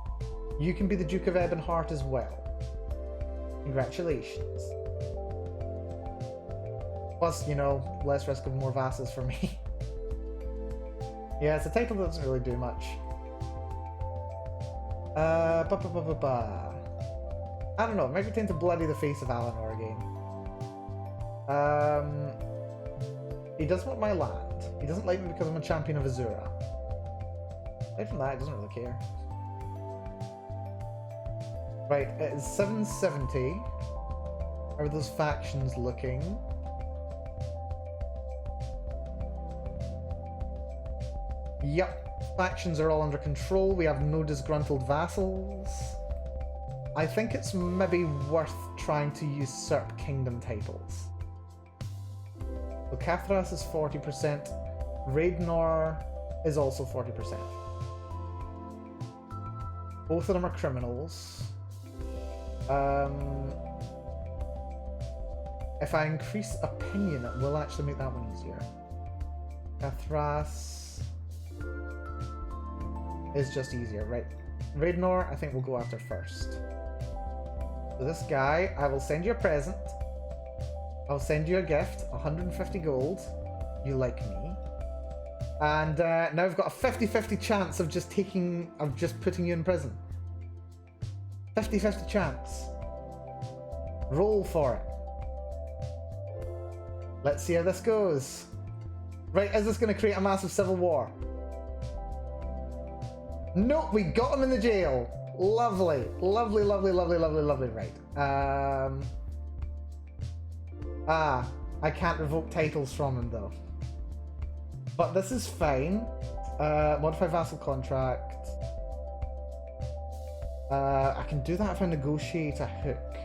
A: You can be the Duke of Ebonheart as well. Congratulations. Plus, you know, less risk of more vassals for me. Yeah, it's a title that doesn't really do much. I don't know, it might be time to bloody the face of Alinor again. He does want my land. He doesn't like me because I'm a champion of Azura. Aside from that, he doesn't really care. Right, it is 770. How are those factions looking? Yep, factions are all under control. We have no disgruntled vassals. I think it's maybe worth trying to usurp kingdom titles. So Cathras is 40%. Raidnor is also 40%. Both of them are criminals. If I increase opinion, it will actually make that one easier. Cathras is just easier, right? Raidnor, I think we'll go after first. So this guy, I will send you a present. I'll send you a gift, 150 gold. You like me. And now I've got a 50-50 chance of just putting you in prison. 50-50 chance. Roll for it. Let's see how this goes. Right, is this going to create a massive civil war? Nope, we got him in the jail. Lovely. Lovely, lovely, lovely, lovely, lovely. Right. I can't revoke titles from him though. But this is fine. Modify vassal contract. I can do that if I negotiate a hook.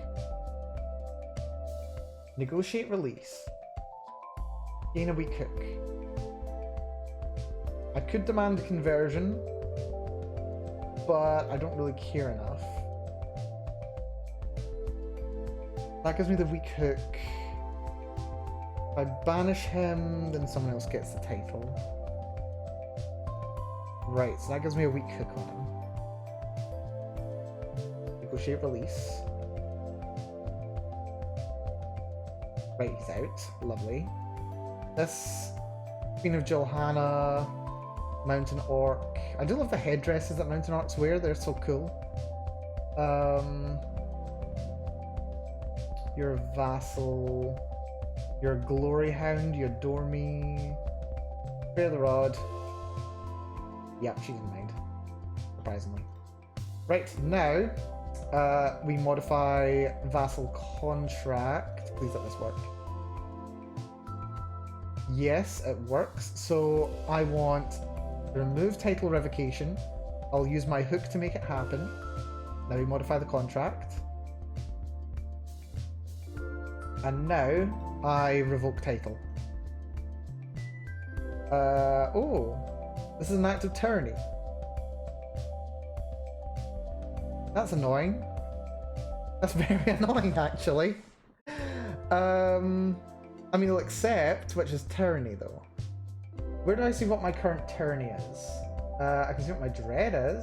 A: Negotiate release. Gain a weak hook. I could demand conversion, but I don't really care enough. That gives me the weak hook. If I banish him, then someone else gets the title. Right, so that gives me a weak hook on him. Negotiate release. Right, he's out. Lovely. This Queen of Johanna, Mountain Orc. I do love the headdresses that Mountain Orcs wear, they're so cool. You're a vassal. You're a glory hound, you adore me. Spare the rod. Yep, she didn't mind. Surprisingly. Right, now we modify vassal contract. Please let this work. Yes, it works. So I want remove title revocation. I'll use my hook to make it happen. Now we modify the contract. And now I revoke title. Oh, this is an act of tyranny. That's annoying. That's very annoying, actually. I mean, I'll accept, which is tyranny, though. Where do I see what my current tyranny is? I can see what my dread is.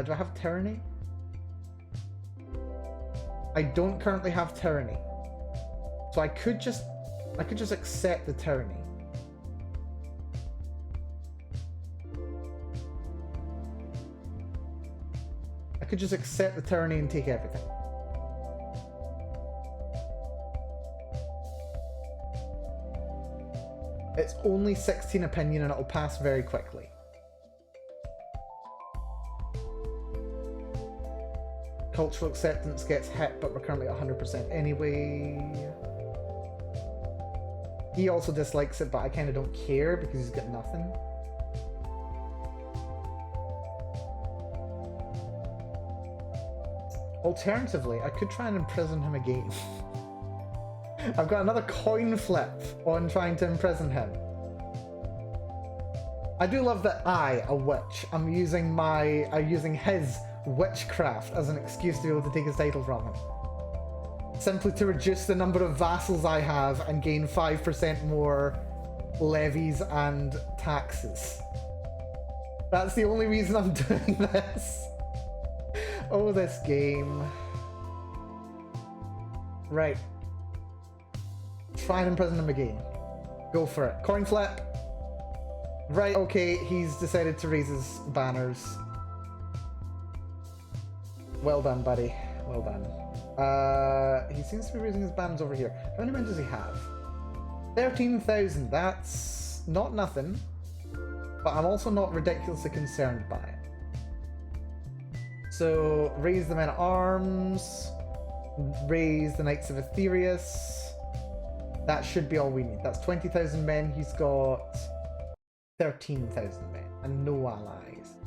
A: Do I have tyranny? I don't currently have tyranny. So I could just accept the tyranny. I could just accept the tyranny and take everything. It's only 16 opinion and it'll pass very quickly. Cultural acceptance gets hit, but we're currently at 100% anyway. He also dislikes it, but I kind of don't care because he's got nothing. Alternatively, I could try and imprison him again. I've got another coin flip on trying to imprison him. I do love that I, a witch, I'm using his witchcraft as an excuse to be able to take his title from him. Simply to reduce the number of vassals I have and gain 5% more levies and taxes. That's the only reason I'm doing this. Oh, this game. Right. Try and imprison him again. Go for it. Coin flip. Right, okay, he's decided to raise his banners. Well done, buddy. Well done. He seems to be raising his banners over here. How many men does he have? 13,000. That's not nothing. But I'm also not ridiculously concerned by it. So, raise the men at arms. Raise the Knights of Aetherius. That should be all we need. That's 20,000 men. He's got 13,000 men and no allies.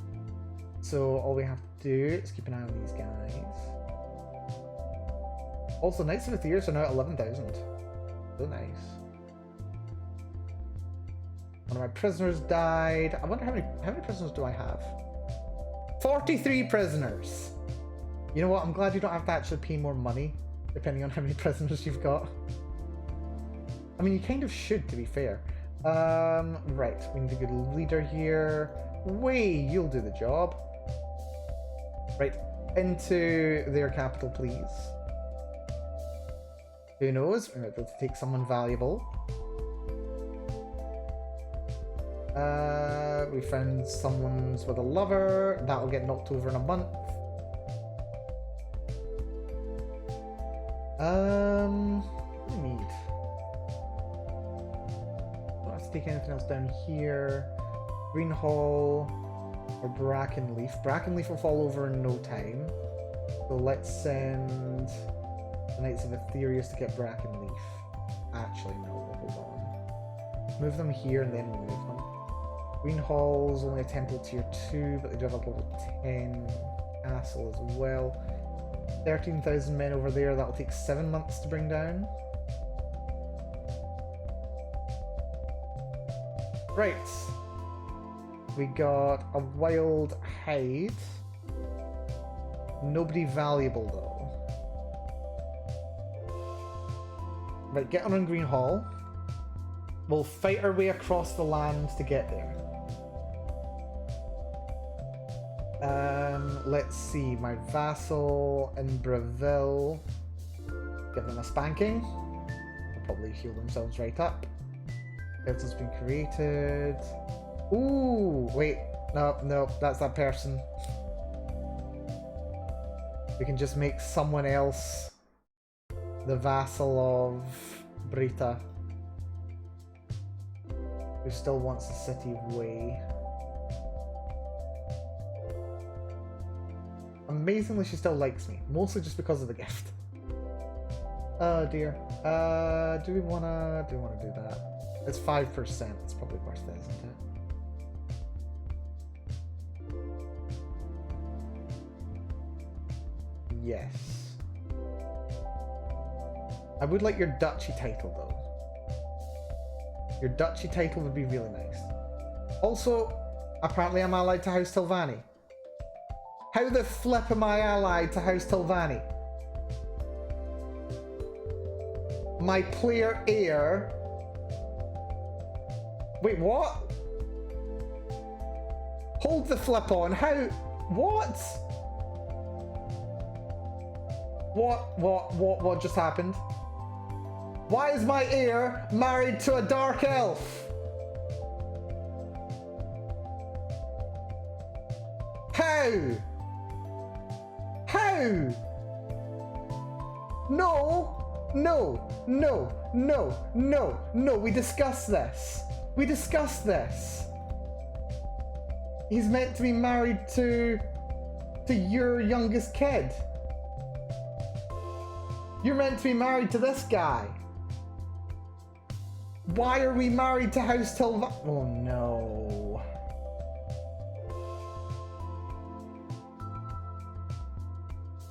A: So all we have to do is keep an eye on these guys. Also, Knights of Aetherius are now at 11,000. So nice. One of my prisoners died. I wonder how many prisoners do I have? 43 prisoners! You know what? I'm glad you don't have to actually pay more money, depending on how many prisoners you've got. I mean, you kind of should, to be fair. Right, we need a good leader here. Way, you'll do the job. Right, into their capital, please. Who knows? We might be able to take someone valuable. We found someone's with a lover. That'll get knocked over in a month. What do we need? Don't have to take anything else down here. Green Hall or Brackenleaf. Brackenleaf will fall over in no time. So let's send the Knights of Aetherius to get Brackenleaf. Actually, no, hold on. Move them here and then we'll move them. Green Hall's only a temple tier 2, but they do have a level 10 castle as well. 13,000 men over there, that'll take 7 months to bring down. Right. We got a wild hide. Nobody valuable though. Right, get on Green Hall. We'll fight our way across the land to get there. Let's see, my vassal in Breville. Give them a spanking. No probably heal themselves right up. Filter's been created. Ooh, wait. No, that's that person. We can just make someone else the vassal of Brita, who still wants the city of Wei. Amazingly, she still likes me, mostly just because of the gift. Oh dear. Do we wanna do that? It's 5%. It's probably worth it, isn't it? Yes. I would like your duchy title though. Your duchy title would be really nice. Also, apparently I'm allied to House Tilvani. How the flip am I allied to House Tilvani? My player heir. Wait, what? Hold the flip on. How? What? What just happened? Why is my heir married to a dark elf? How? How? No, we discussed this. We discussed this. He's meant to be married to your youngest kid. You're meant to be married to this guy. Why are we married to House Tilvani? Oh no.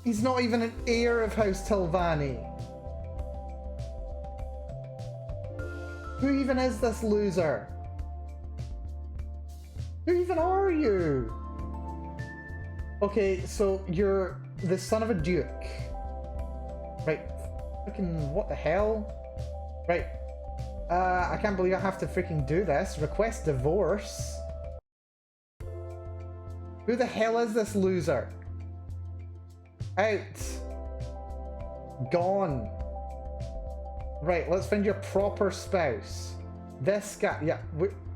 A: He's not even an heir of House Tilvani. Who even is this loser? Who even are you? Okay, so you're the son of a duke. Right. Freaking what the hell? Right. I can't believe I have to freaking do this. Request divorce. Who the hell is this loser? Out. Gone. Right, let's find your proper spouse. This guy. Yeah,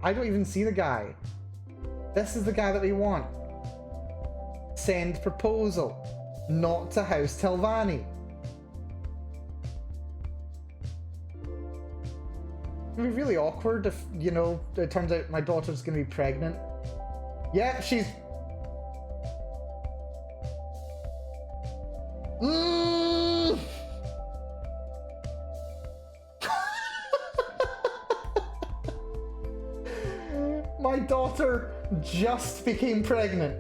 A: I don't even see the guy. This is the guy that we want. Send proposal. Not to House Tilvani. It'd be really awkward if, you know, it turns out my daughter's gonna be pregnant. Yeah, she's... My daughter just became pregnant.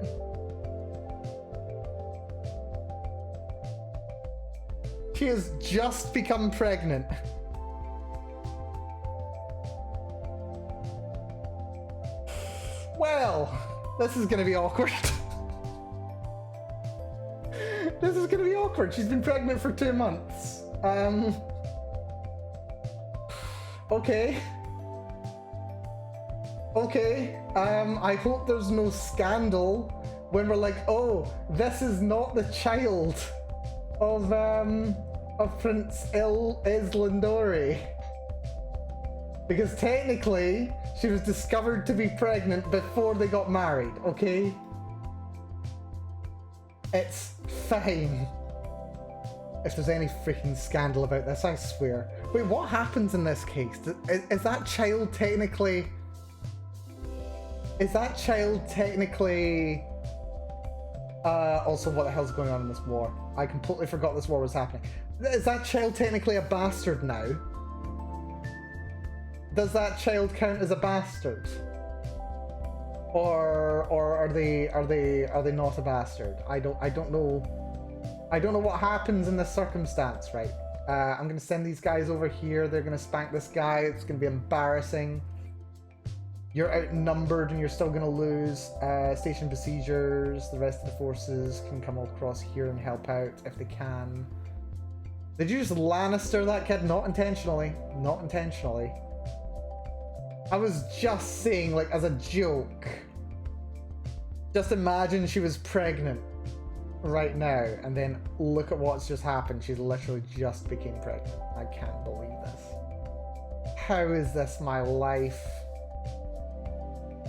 A: She has just become pregnant. Well, this is gonna be awkward. This is gonna be awkward. She's been pregnant for 2 months. Okay. Okay. I hope there's no scandal when we're like, oh, this is not the child of Prince Islandori. Because technically, she was discovered to be pregnant before they got married, okay? It's fine. If there's any freaking scandal about this, I swear. Wait, what happens in this case? Is that child technically... Is that child technically... also, what the hell's going on in this war? I completely forgot this war was happening. Is that child technically a bastard now? Does that child count as a bastard? Or are they not a bastard? I don't know. I don't know what happens in this circumstance, right? I'm gonna send these guys over here. They're gonna spank this guy. It's gonna be embarrassing. You're outnumbered and you're still gonna lose. Station besiegers. The rest of the forces can come all across here and help out if they can. Did you just Lannister that kid? Not intentionally. Not intentionally. I was just saying, like, as a joke. Just imagine she was pregnant right now, and then look at what's just happened. She literally just became pregnant. I can't believe this. How is this my life?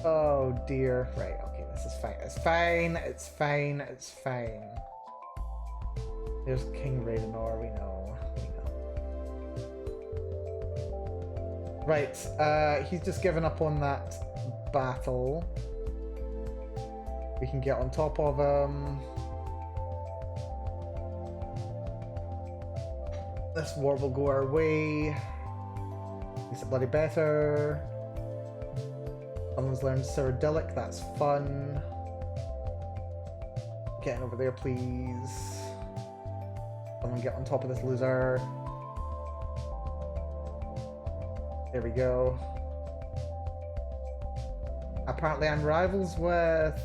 A: Oh dear. Right, okay, this is fine. It's fine, it's fine, it's fine. There's King Raidenor, we know. Right, he's just given up on that battle. We can get on top of him. This war will go our way. Makes it bloody better. Someone's learned Cyrodiilic, that's fun. Getting over there, please. Someone get on top of this loser. There we go. Apparently I'm rivals with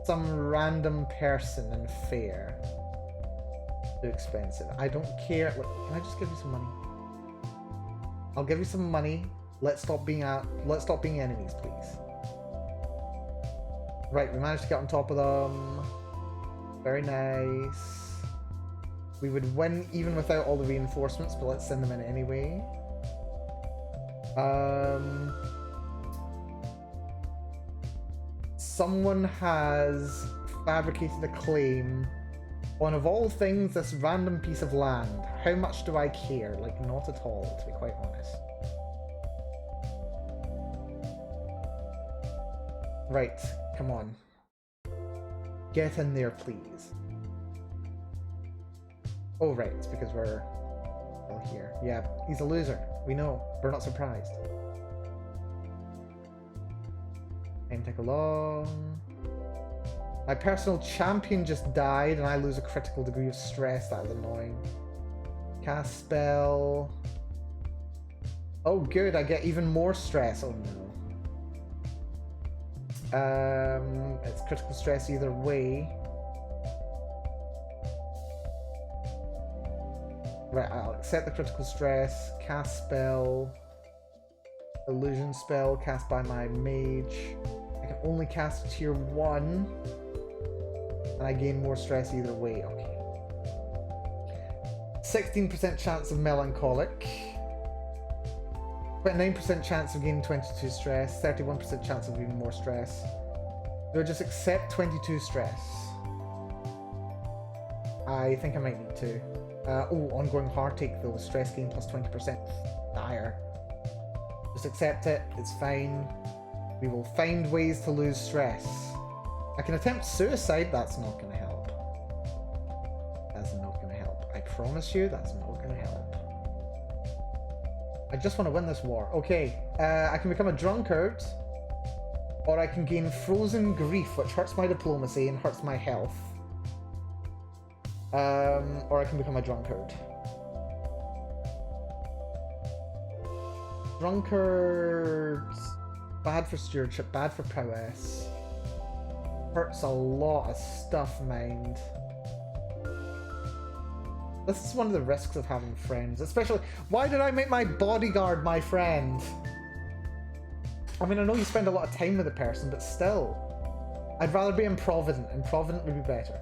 A: some random person in fair. Too expensive. I don't care. Look, can I just give you some money? I'll give you some money. Let's stop being enemies, please. Right, we managed to get on top of them. Very nice. We would win even without all the reinforcements, but let's send them in anyway. Someone has fabricated a claim on, of all things, this random piece of land. How much do I care? Like, not at all, to be quite honest. Right, come on. Get in there, please. Oh, right, it's because we're still here. Yeah, he's a loser. We know. We're not surprised. And take along. My personal champion just died and I lose a critical degree of stress. That is annoying. Cast spell. Oh good, I get even more stress. Oh no. It's critical stress either way. Right, I'll accept the critical stress. Cast spell. Illusion spell cast by my mage. I can only cast tier 1. And I gain more stress either way. Okay. 16% chance of melancholic. 29% chance of gaining 22 stress. 31% chance of gaining more stress. Do I just accept 22 stress? I think I might need to. Oh, ongoing heartache though. Stress gain plus 20%. Dire. Just accept it. It's fine. We will find ways to lose stress. I can attempt suicide. That's not going to help. That's not going to help. I promise you, that's not going to help. I just want to win this war. Okay, I can become a drunkard. Or I can gain frozen grief, which hurts my diplomacy and hurts my health. Or I can become a drunkard. Drunkards... Bad for stewardship, bad for prowess. Hurts a lot of stuff, mind. This is one of the risks of having friends, especially... Why did I make my bodyguard my friend? I mean, I know you spend a lot of time with a person, but still. I'd rather be improvident. Improvident would be better.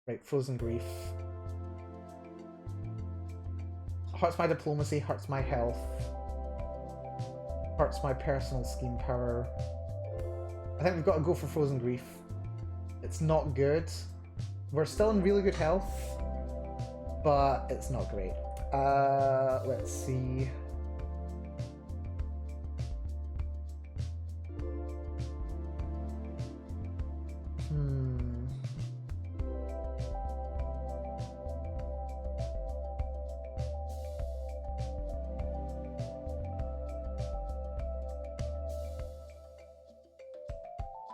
A: Right, frozen grief. Hurts my diplomacy, hurts my health. Hurts my personal scheme power. I think we've got to go for frozen grief. It's not good. We're still in really good health, but it's not great. Let's see.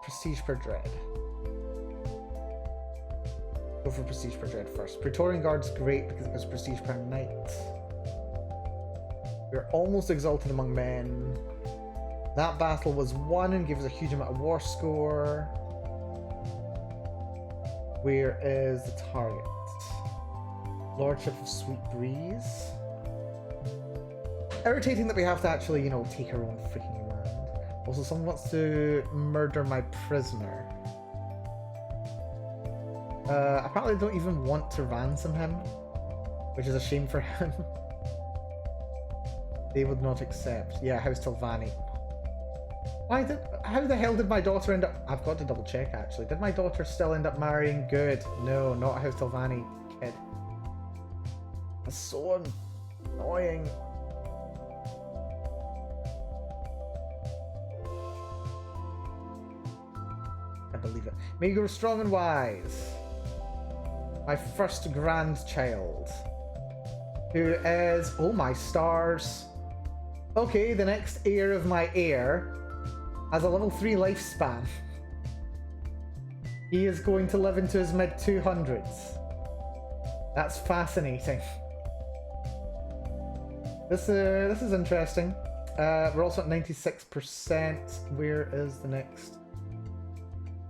A: Prestige per dread. Go for prestige per dread first. Praetorian Guard's great because it gives prestige per knight. We're almost exalted among men. That battle was won and gave us a huge amount of war score. Where is the target? Lordship of Sweet Breeze. Irritating that we have to actually, you know, take our own freaking land. Also, someone wants to murder my prisoner. Apparently don't even want to ransom him, which is a shame for him. They would not accept. Yeah, House Tilvani. How the hell did my daughter end up... I've got to double check actually. Did my daughter still end up marrying good? No, not House Tilvani, kid. That's so annoying. I believe it. May you grow strong and wise. My first grandchild. Who is... Oh my stars. Okay, the next heir of my heir has a level 3 lifespan. He is going to live into his mid-200s. That's fascinating. This is interesting. We're also at 96%. Where is the next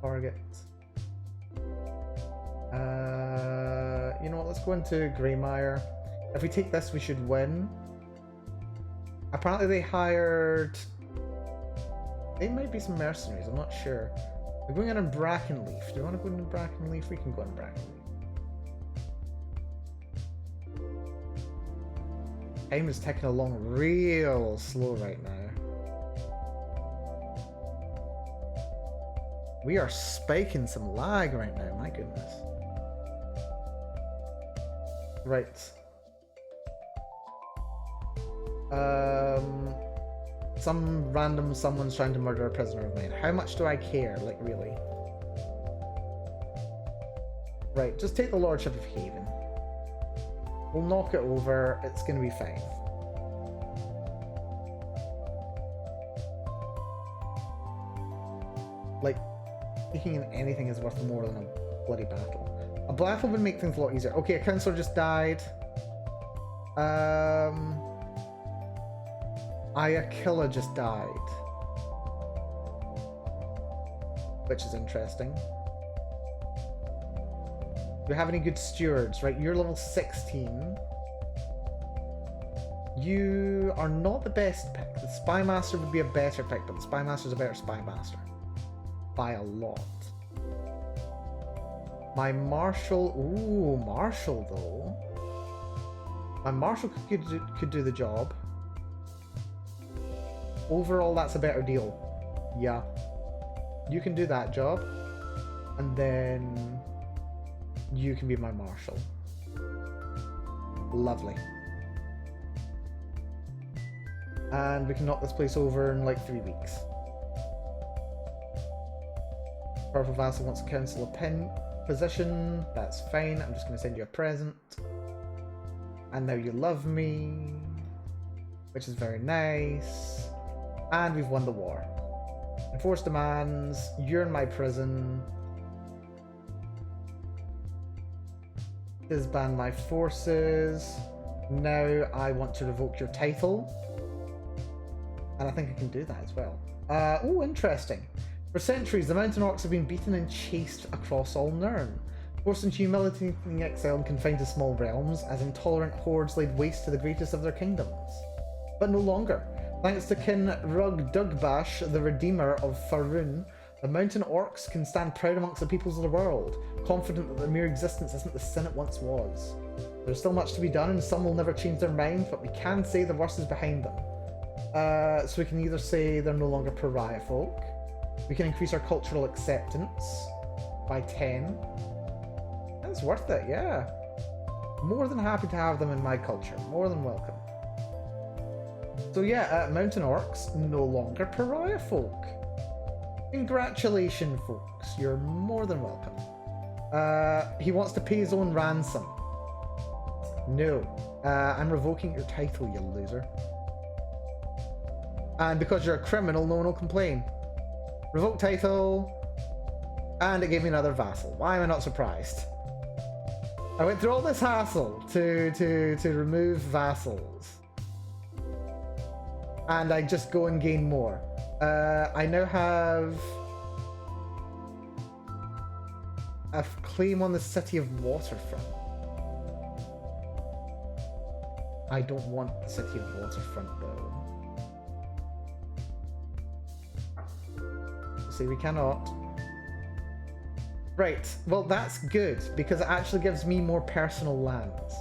A: target? You know what, let's go into Greymire. If we take this, we should win. Apparently they hired... They might be some mercenaries, I'm not sure. We're going in on Brackenleaf. Do you want to go into Brackenleaf? We can go in Brackenleaf. Time is ticking along real slow right now. We are spiking some lag right now, my goodness. Right. Some random someone's trying to murder a prisoner of mine. How much do I care, like really? Right, just take the Lordship of Haven. We'll knock it over, it's gonna be fine. Like, taking in anything is worth more than a bloody battle. A battle would make things a lot easier. Okay, a councillor just died. Ayakilla just died. Which is interesting. Do we have any good stewards? Right, you're level 16. You are not the best pick. The Spymaster would be a better pick, but the Spymaster's a better Spymaster. By a lot. My Marshal... Ooh, Marshal though. My Marshal could do the job. Overall, that's a better deal. Yeah. You can do that job. And then... you can be my Marshal. Lovely. And we can knock this place over in like 3 weeks. Powerful Vassal wants a council of pin position. That's fine. I'm just going to send you a present. And now you love me. Which is very nice. And we've won the war. Enforced demands. You're in my prison. Disband my forces. Now I want to revoke your title. And I think I can do that as well. Oh, interesting. For centuries, the mountain orcs have been beaten and chased across all Nirn, forced into humiliating exile and confined to small realms, as intolerant hordes laid waste to the greatest of their kingdoms. But no longer. Thanks to Kin Rug Dugbash, the Redeemer of Faerun, the mountain orcs can stand proud amongst the peoples of the world, confident that their mere existence isn't the sin it once was. There's still much to be done, and some will never change their minds, but we can say the worst is behind them. So we can either say they're no longer pariah folk, we can increase our cultural acceptance by 10. That's worth it, yeah. More than happy to have them in my culture. More than welcome. So yeah, mountain orcs, no longer pariah folk. Congratulations, folks. You're more than welcome. He wants to pay his own ransom. No. I'm revoking your title, you loser. And because you're a criminal, no one will complain. Revoke title. And it gave me another vassal. Why am I not surprised? I went through all this hassle to remove vassals. And I just go and gain more. I now have a claim on the city of Waterfront. I don't want the city of Waterfront though. See, we cannot. Right, well that's good, because it actually gives me more personal lands.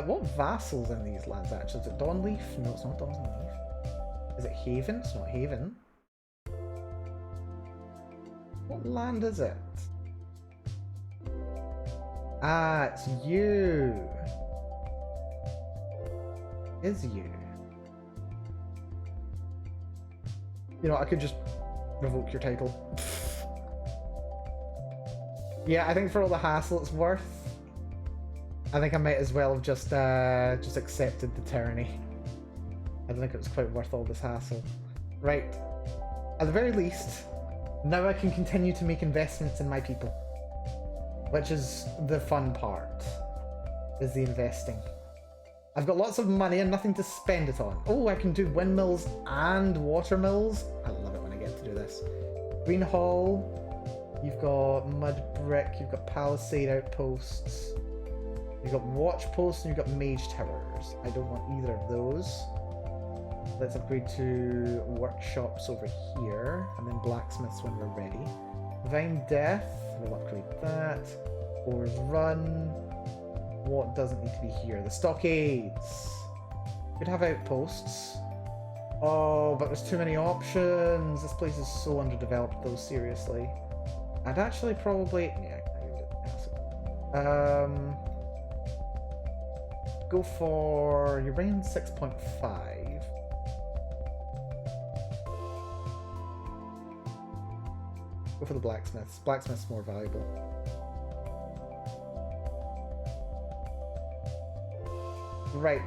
A: What vassals in these lands actually? Is it Dawnleaf? No, it's not Dawnleaf. Is it Haven? It's not Haven. What land is it? Ah, it's you. Is you. You know, I could just revoke your title. Yeah, I think for all the hassle it's worth, I think I might as well have just accepted the tyranny. I don't think it was quite worth all this hassle. Right. At the very least, now I can continue to make investments in my people. Which is the fun part, is the investing. I've got lots of money and nothing to spend it on. Oh, I can do windmills and watermills. I love it when I get to do this. Green Hall. You've got mud brick. You've got palisade outposts. You've got watch posts and you've got mage towers. I don't want either of those. Let's upgrade to workshops over here, and then blacksmiths when we're ready. Divine Death. We'll upgrade that. Oars Run. What doesn't need to be here? The stockades. Could have outposts. Oh, but there's too many options. This place is so underdeveloped though, seriously. I'd actually probably... yeah, go for... you're bringing 6.5. Go for the blacksmiths. Blacksmith's more valuable. Right.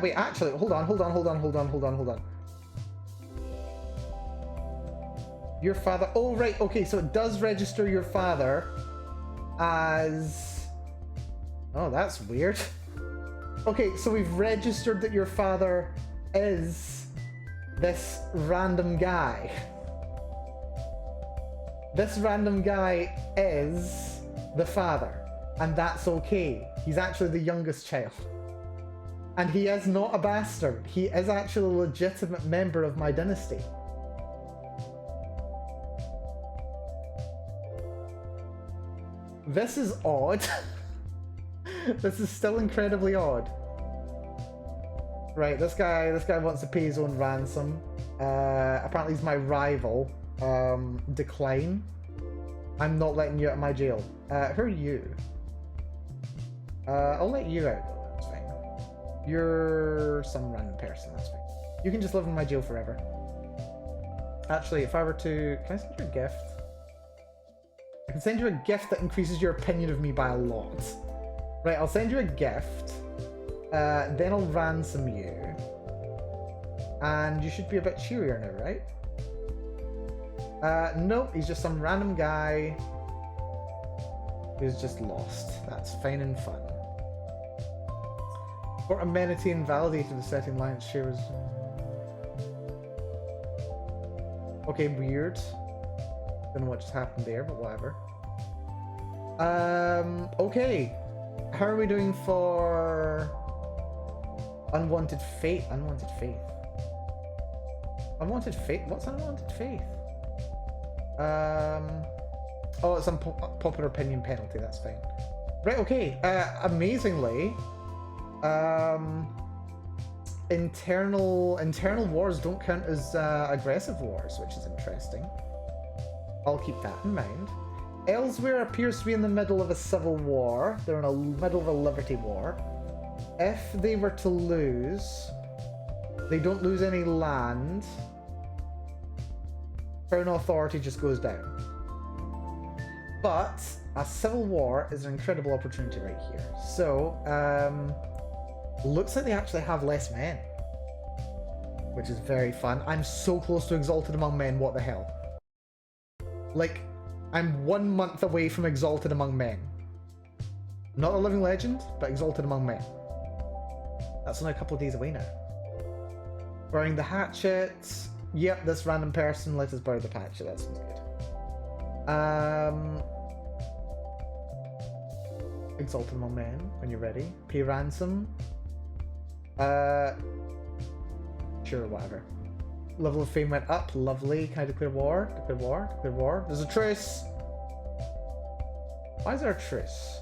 A: Wait, actually, hold on. Your father... oh, right, okay, so it does register your father as... oh, that's weird. Okay, so we've registered that your father is this random guy. This random guy is the father, and that's okay. He's actually the youngest child. And he is not a bastard. He is actually a legitimate member of my dynasty. This is odd. This is still incredibly odd. Right, this guy wants to pay his own ransom. Apparently he's my rival. Decline. I'm not letting you out of my jail. Who are you? I'll let you out though, that's fine. You're some random person, that's fine. You can just live in my jail forever. Actually, if I were to... can I send you a gift? I can send you a gift that increases your opinion of me by a lot. Right, I'll send you a gift. Then I'll ransom you. And you should be a bit cheerier now, right? Nope, he's just some random guy who's just lost. That's fine and fun. Or amenity invalidated the setting alliance shares. Okay, weird. Don't know what just happened there, but whatever. Okay. How are we doing for unwanted faith? Unwanted faith. Unwanted faith? What's unwanted faith? Oh, it's unpopular opinion penalty. That's fine. Right. Okay. Amazingly, internal wars don't count as aggressive wars, which is interesting. I'll keep that in mind. Elsewhere appears to be in the middle of a civil war. They're in the middle of a liberty war. If they were to lose, they don't lose any land. Crown authority just goes down. But a civil war is an incredible opportunity right here. So, looks like they actually have less men, which is very fun. I'm so close to Exalted Among Men, what the hell? Like, I'm 1 month away from Exalted Among Men. Not a living legend, but Exalted Among Men. That's only a couple of days away now. Burning the hatchet. Yep, this random person let us burn the hatchet. That sounds good. Exalted Among Men, when you're ready. Pay ransom. Sure, whatever. Level of fame went up. Lovely. Can I declare war? Declare war. Declare war. There's a truce. Why is there a truce?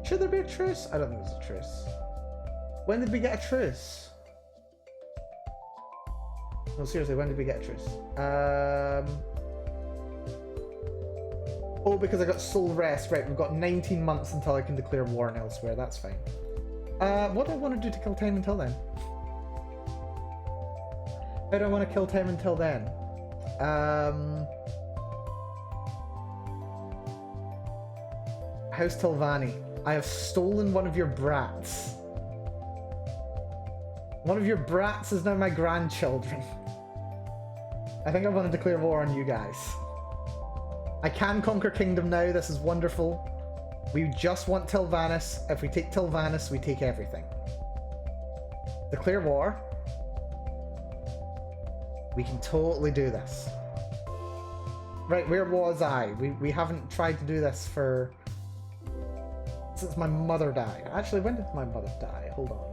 A: Should there be a truce? I don't think there's a truce. When did we get a truce? No, seriously, when did we get a truce? Oh, because I got sole rest. Right, we've got 19 months until I can declare war on elsewhere. That's fine. What do I want to do to kill time until then? How do I want to kill time until then? House Tilvani. I have stolen one of your brats. One of your brats is now my grandchildren. I think I want to declare war on you guys. I can conquer kingdom now. This is wonderful. We just want Tilvanus. If we take Tilvanus, we take everything. Declare war. We can totally do this. Right, where was I? We haven't tried to do this since my mother died. Actually, when did my mother die? Hold on.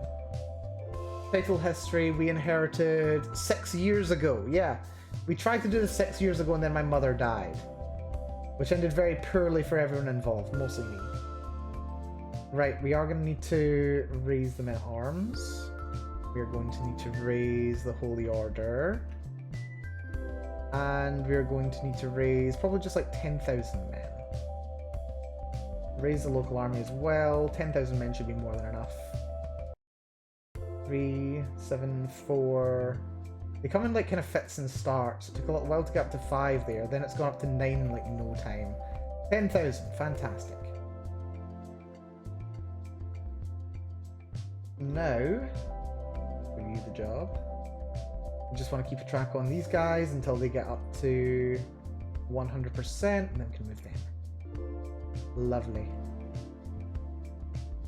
A: Title history, we inherited 6 years ago. Yeah, we tried to do this 6 years ago and then my mother died. Which ended very poorly for everyone involved, mostly me. Right, we are going to need to raise the men at arms. We are going to need to raise the Holy Order. And we're going to need to raise probably just like 10,000 men. Raise the local army as well. 10,000 men should be more than enough. 3, 7, 4... They come in like kind of fits and starts. It took a little while to get up to 5 there. Then it's gone up to 9 in like no time. 10,000. Fantastic. Now, we need the job. We just want to keep a track on these guys until they get up to 100%, and then we can move them. Lovely.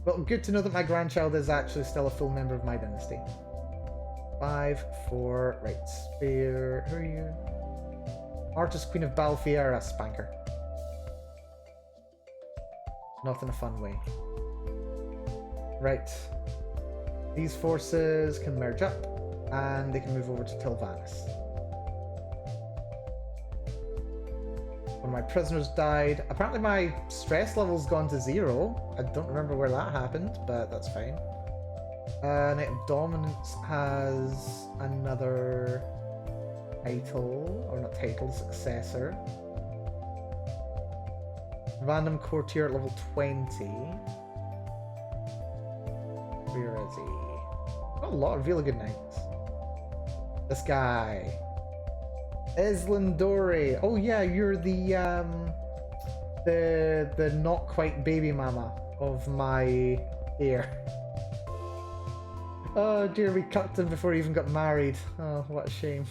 A: Well, good to know that my grandchild is actually still a full member of my dynasty. 5, 4, right, Spear, who are you? Artist Queen of Balfiera, Spanker. Not in a fun way. Right. These forces can merge up, and they can move over to Tilvanus. One of my prisoners died. Apparently my stress level's gone to 0. I don't remember where that happened, but that's fine. Knight of Dominance has another title, or not title, successor. Random Courtier at level 20. Where is he? Got a lot of really good knights. This guy. Islandori. Oh yeah, you're the not quite baby mama of my heir. Oh dear, we cucked him before he even got married. Oh, what a shame.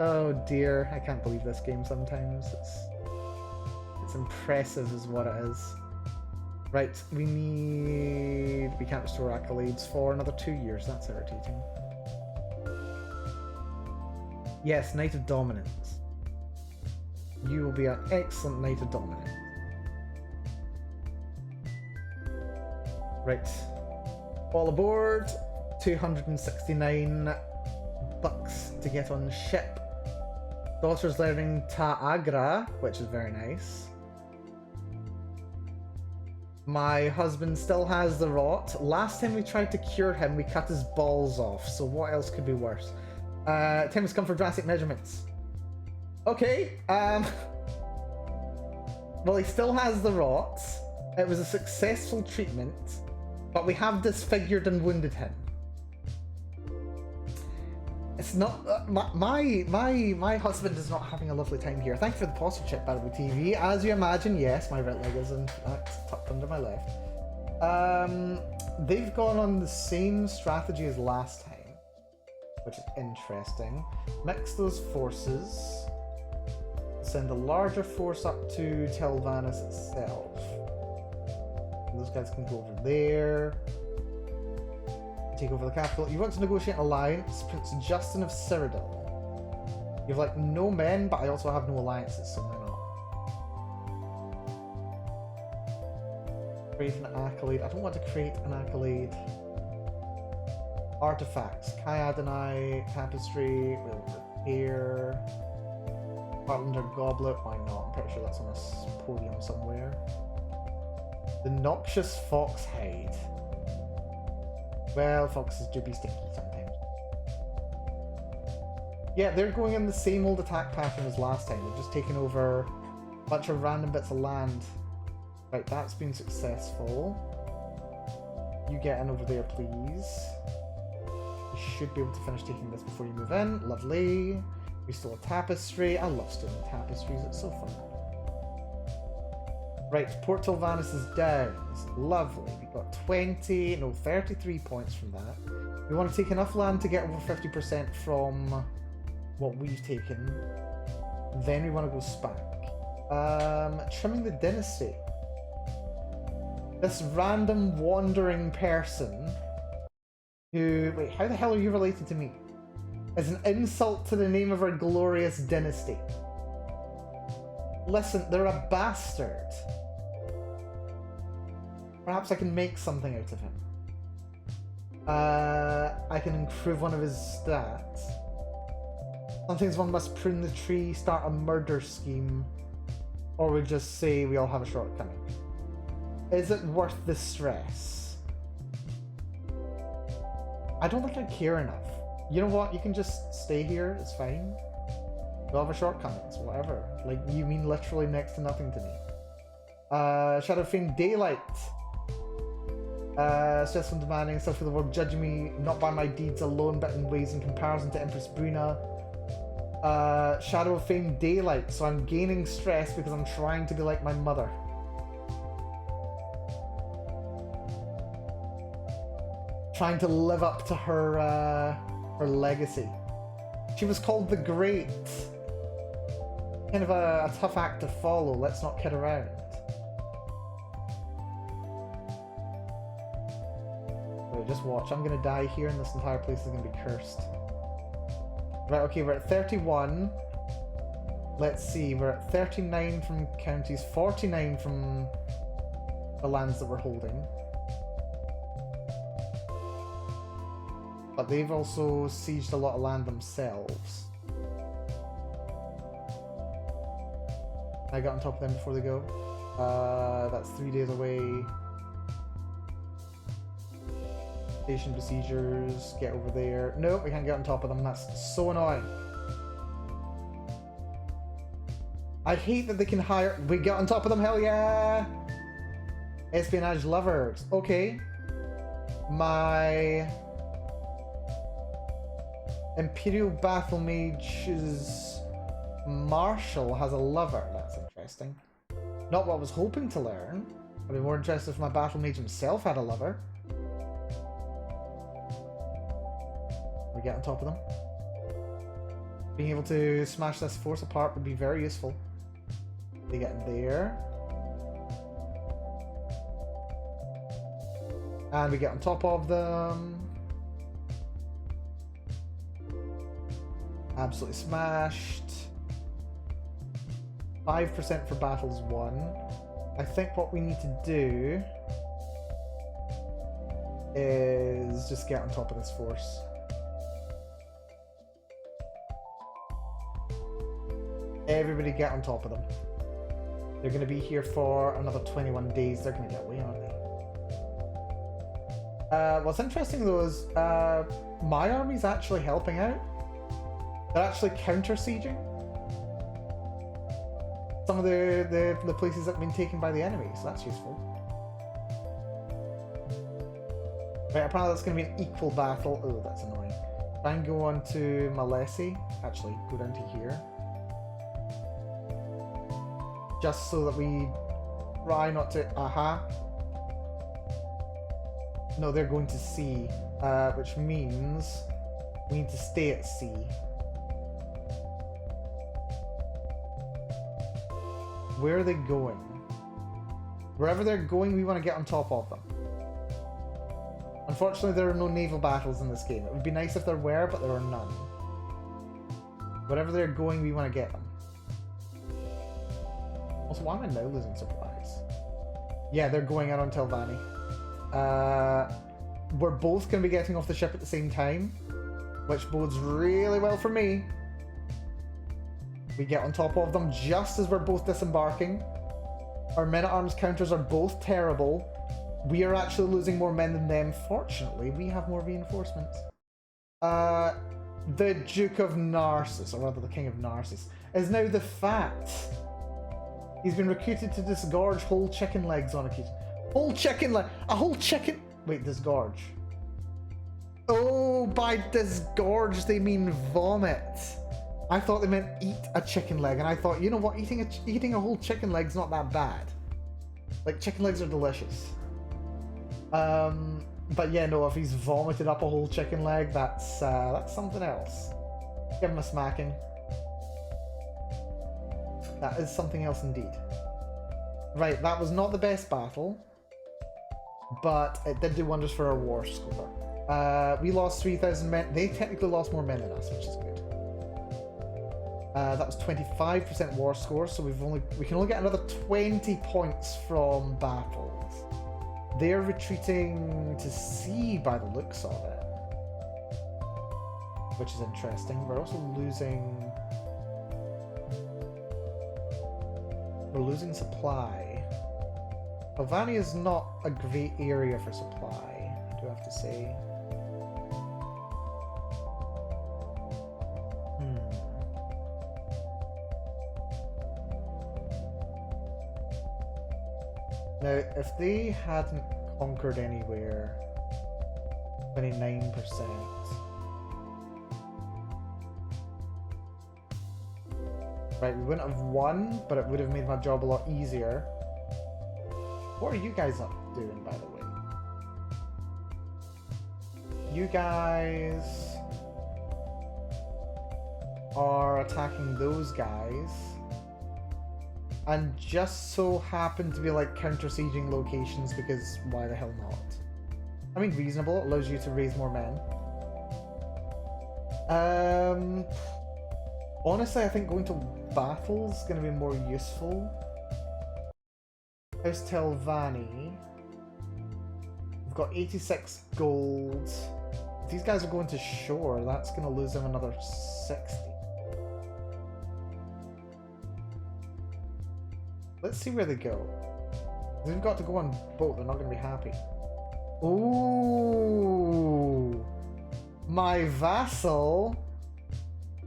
A: Oh dear, I can't believe this game sometimes. It's impressive is what it is. Right, we can't restore accolades for another 2 years, that's irritating. Yes, Knight of Dominance. You will be an excellent Knight of Dominance. Right. All aboard. 269 bucks to get on the ship. Daughter's learning Ta'agra, which is very nice. My husband still has the rot. Last time we tried to cure him, we cut his balls off, so what else could be worse? Time has come for drastic measurements. Okay, well, he still has the rot. It was a successful treatment. But we have disfigured and wounded him. It's not my husband is not having a lovely time here. Thank you for the posture check, by the way, TV. As you imagine, yes, my right leg is in fact tucked under my left. They've gone on the same strategy as last time, which is interesting. Mix those forces. Send a larger force up to Tilvanus itself. Those guys can go over there. Take over the capital. You want to negotiate an alliance? Prince Justin of Cyrodiil. You have like no men, but I also have no alliances, so why not? Create an accolade. I don't want to create an accolade. Artifacts. Kayadonai, Tapestry, we'll repair. Bartender Goblet, why not? I'm pretty sure that's on this podium somewhere. The Noxious Foxhide. Well, foxes do be stinky sometimes. Yeah, they're going in the same old attack pattern as last time. They're just taking over a bunch of random bits of land. Right, that's been successful. You get in over there, please. You should be able to finish taking this before you move in. Lovely. We stole a tapestry. I love stealing tapestries, it's so fun. Right, Port Tilvanus is down. It's lovely. We got 33 points from that. We want to take enough land to get over 50% from what we've taken. Then we want to go Spank. Trimming the dynasty. This random wandering person who... Wait, how the hell are you related to me? Is an insult to the name of our glorious dynasty. Listen, they're a bastard. Perhaps I can make something out of him. I can improve one of his stats. Sometimes one must prune the tree, start a murder scheme, or we just say we all have a shortcoming. Is it worth the stress? I don't think I care enough. You know what? You can just stay here. It's fine. We all have a shortcomings. Whatever. Like, you mean literally next to nothing to me. Shadow Fiend Daylight. Stressful and demanding, stuff for the world judging me not by my deeds alone, but in ways in comparison to Empress Bruna. Shadow of Fame Daylight, so I'm gaining stress because I'm trying to be like my mother. Trying to live up to her her legacy. She was called the Great. Kind of a tough act to follow, let's not kid around. Just watch, I'm gonna die here and this entire place is gonna be cursed. Right, okay, we're at 31. Let's see, we're at 39 from counties, 49 from the lands that we're holding. But they've also sieged a lot of land themselves. I got on top of them before they go. That's 3 days away. Station besiegers, get over there. Nope, we can't get on top of them. That's so annoying. I hate that they can hire... We get on top of them, hell yeah! Espionage lovers. Okay. My... Imperial Battle Mage's Marshal has a lover. That's interesting. Not what I was hoping to learn. I'd be more interested if my Battle Mage himself had a lover. We get on top of them. Being able to smash this force apart would be very useful. They get in there. And we get on top of them. Absolutely smashed. 5% for battles won. I think what we need to do is just get on top of this force. Everybody get on top of them. They're going to be here for another 21 days. They're going to get away, aren't they? What's interesting though is my army's actually helping out. They're actually counter-sieging some of the places that have been taken by the enemy, so that's useful. Right, apparently that's going to be an equal battle. Oh, that's annoying. Try and go on to Malesi. Actually, go down to here. Just so that we try not to... Aha. No, they're going to sea, which means we need to stay at sea. Where are they going? Wherever they're going, we want to get on top of them. Unfortunately, there are no naval battles in this game. It would be nice if there were, but there are none. Wherever they're going, we want to get them. Also, why am I now losing supplies? Yeah, they're going out on Telvanni. We're both going to be getting off the ship at the same time, which bodes really well for me. We get on top of them just as we're both disembarking. Our men-at-arms counters are both terrible. We are actually losing more men than them. Fortunately, we have more reinforcements. The Duke of Narcissus, or rather the King of Narcissus, is now the Fat. He's been recruited to disgorge whole chicken legs on occasion. Whole chicken leg. A whole chicken. Wait, disgorge. Oh, by disgorge they mean vomit. I thought they meant eat a chicken leg, and I thought, you know what, eating a whole chicken leg's not that bad. Like, chicken legs are delicious. But yeah, no, if he's vomited up a whole chicken leg, that's something else. Give him a smacking. That is something else indeed. Right, that was not the best battle, but it did do wonders for our war score. We lost 3,000 men. They technically lost more men than us, which is good. That was 25% war score, so we can only get another 20 points from battles. They're retreating to sea by the looks of it, which is interesting. We're also losing. We're losing supply. Albania is not a great area for supply, I do have to say. Now, if they hadn't conquered anywhere, 29%. Right, we wouldn't have won, but it would have made my job a lot easier. What are you guys up doing, by the way? You guys are attacking those guys. And just so happen to be like counter-sieging locations because why the hell not? I mean, reasonable, it allows you to raise more men. Honestly, I think going to battle is going to be more useful. House Telvanni. We've got 86 gold. If these guys are going to shore, that's going to lose them another 60. Let's see where they go. They've got to go on boat, they're not going to be happy. Ooh! My vassal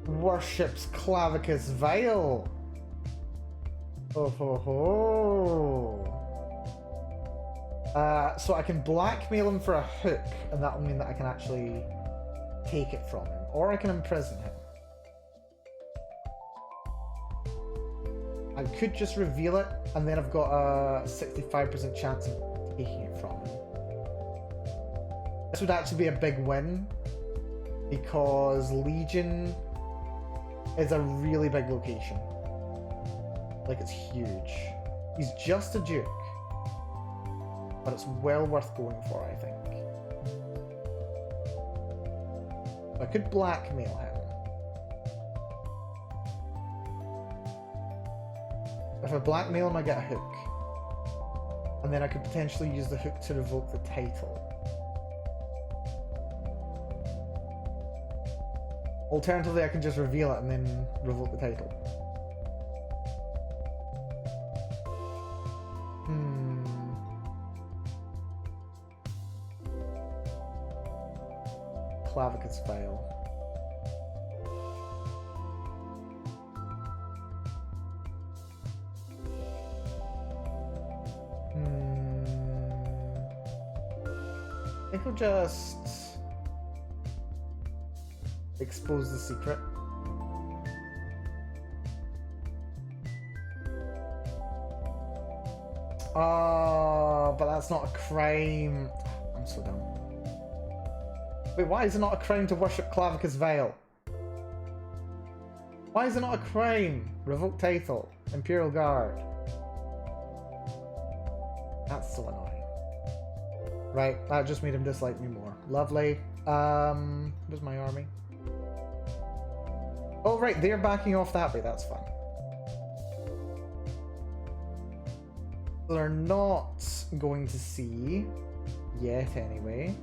A: worships Clavicus Vile. Oh ho ho! So I can blackmail him for a hook, and that will mean that I can actually take it from him. Or I can imprison him. I could just reveal it, and then I've got a 65% chance of taking it from him. This would actually be a big win, because Legion is a really big location. Like, it's huge. He's just a duke, but it's well worth going for, I think. I could blackmail him. If I blackmail him, I get a hook. And then I could potentially use the hook to revoke the title. Alternatively, I can just reveal it and then revoke the title. Clavicus Vile. I think we'll just expose the secret. But that's not a crime. I'm so dumb. Wait, why is it not a crime to worship Clavicus Vile? Why is it not a crime? Revoke title. Imperial Guard. That's so annoying. Right, that just made him dislike me more. Lovely. Where's my army? Oh right, they're backing off that way, that's fine. They're not going to sea yet anyway.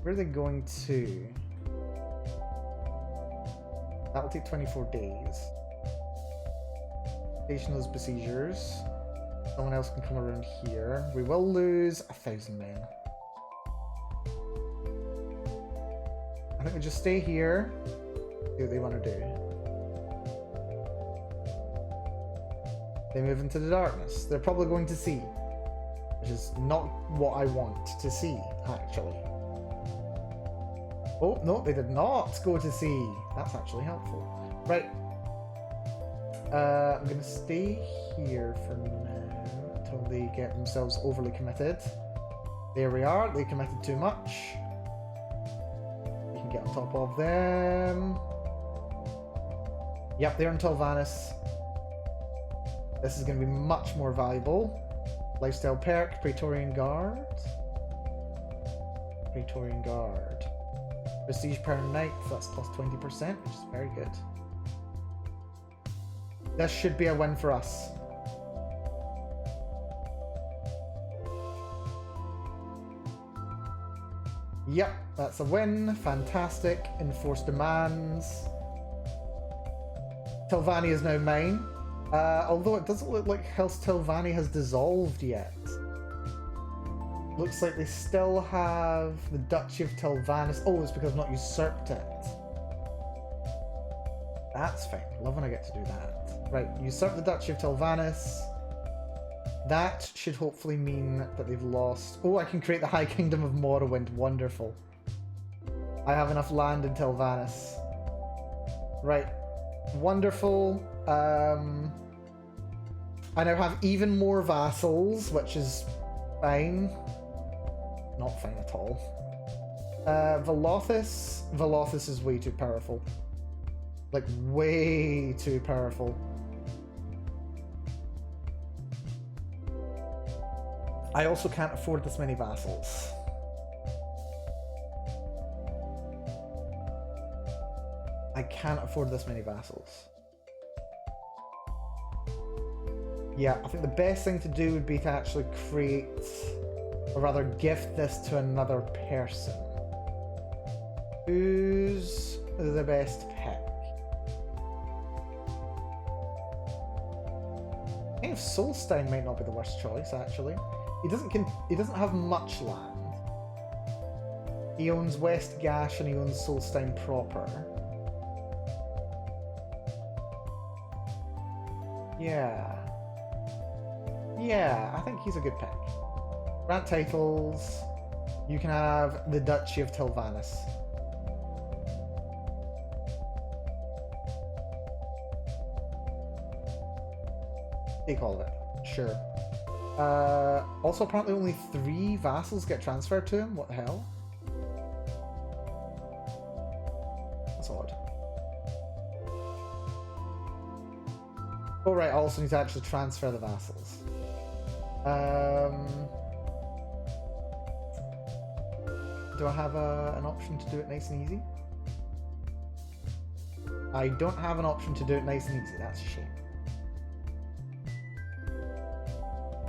A: Where are they going to? That will take 24 days. Station those besiegers. Someone else can come around here. We will lose 1,000 men. I think we just stay here. See what they want to do. They move into the darkness. They're probably going to see. Which is not what I want to see, actually. Oh, no, they did not go to sea. That's actually helpful. Right. I'm going to stay here for now until they get themselves overly committed. There we are. They committed too much. We can get on top of them. Yep, they're in Telvanus. This is going to be much more valuable. Lifestyle perk, Praetorian Guard. Praetorian Guard. Prestige per night, that's plus 20%, which is very good. This should be a win for us. Yep, that's a win. Fantastic. Enforced demands. Telvanni is now mine. Although it doesn't look like House Telvanni has dissolved yet. Looks like they still have the Duchy of Telvanus. Oh, it's because I've not usurped it. That's fine. I love when I get to do that. Right, usurp the Duchy of Telvanus. That should hopefully mean that they've lost... Oh, I can create the High Kingdom of Morrowind. Wonderful. I have enough land in Telvanus. Right. Wonderful. I now have even more vassals, which is fine. Not fine at all. Velothis. Velothis is way too powerful. Like, way too powerful. I also can't afford this many vassals. I can't afford this many vassals. Yeah, I think the best thing to do would be to actually create, or rather gift this to another person. Who's the best pick? I think Solstein might not be the worst choice, actually. He doesn't have much land. He owns West Gash and he owns Solstein proper. Yeah, I think he's a good pick. Grant titles. You can have the Duchy of Telvanus. Take all of it. Sure. Also, apparently only 3 vassals get transferred to him. What the hell? That's odd. Oh right, I also need to actually transfer the vassals. Do I have an option to do it nice and easy? I don't have an option to do it nice and easy. That's a shame.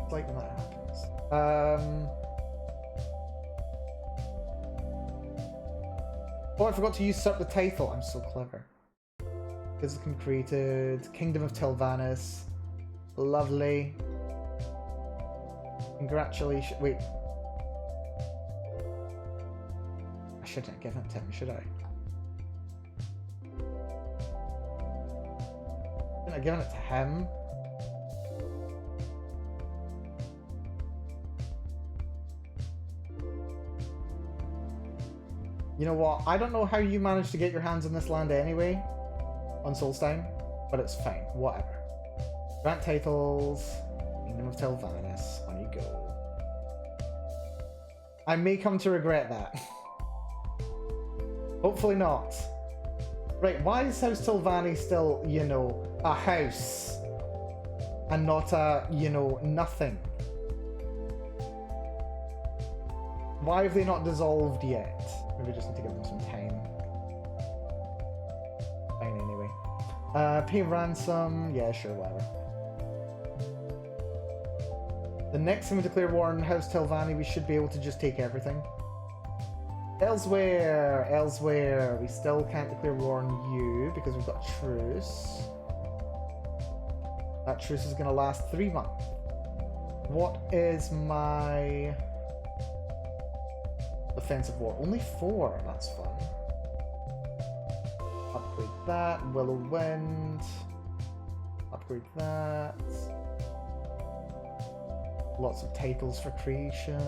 A: It's like when that happens. Oh, I forgot to usurp the title. I'm so clever. Physical created. Kingdom of Telvanus. Lovely. Congratulations. Wait. I shouldn't have given it to him, should I? Shouldn't have given it to him. You know what? I don't know how you managed to get your hands on this land anyway. On Solstein. But it's fine. Whatever. Grant titles. Kingdom of Telvanus. On you go. I may come to regret that. Hopefully not. Right, why is House Telvanni still, you know, a house? And not a, you know, nothing? Why have they not dissolved yet? Maybe we just need to give them some time. Fine, anyway. Pay ransom. Yeah, sure, whatever. The next time we declare war on House Telvanni, we should be able to just take everything. Elsewhere. We still can't declare war on you because we've got a truce. That truce is going to last 3 months. What is my defensive war? Only 4. That's fun. Upgrade that. Willow Wind. Upgrade that. Lots of titles for creation.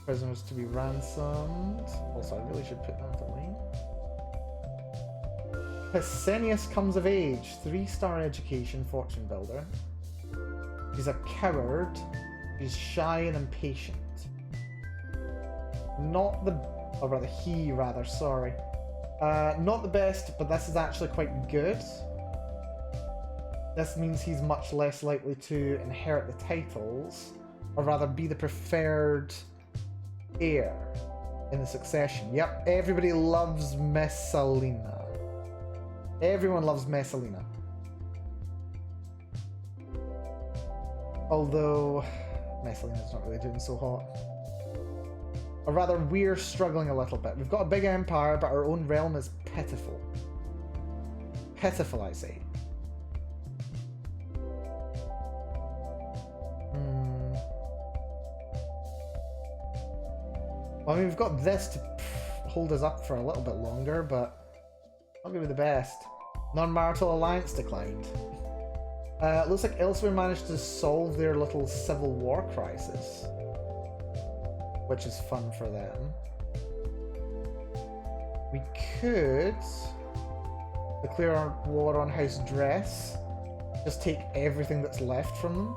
A: Prisoners to be ransomed. Also, I really should put that away. Pesenius comes of age. 3-star education, fortune builder. He's a coward. He's shy and impatient. Not the... or rather, sorry. Not the best, but this is actually quite good. This means he's much less likely to inherit the titles, or rather be the preferred heir in the succession. Yep, everybody loves Messalina. Everyone loves Messalina. Although, Messalina's not really doing so hot. Or rather, we're struggling a little bit. We've got a big empire, but our own realm is pitiful. Pitiful, I say. Well, I mean, we've got this to hold us up for a little bit longer, but not gonna be the best. Non-marital alliance declined. Looks like Elsewhere managed to solve their little civil war crisis, which is fun for them. We could declare our war on House Dress. Just take everything that's left from them.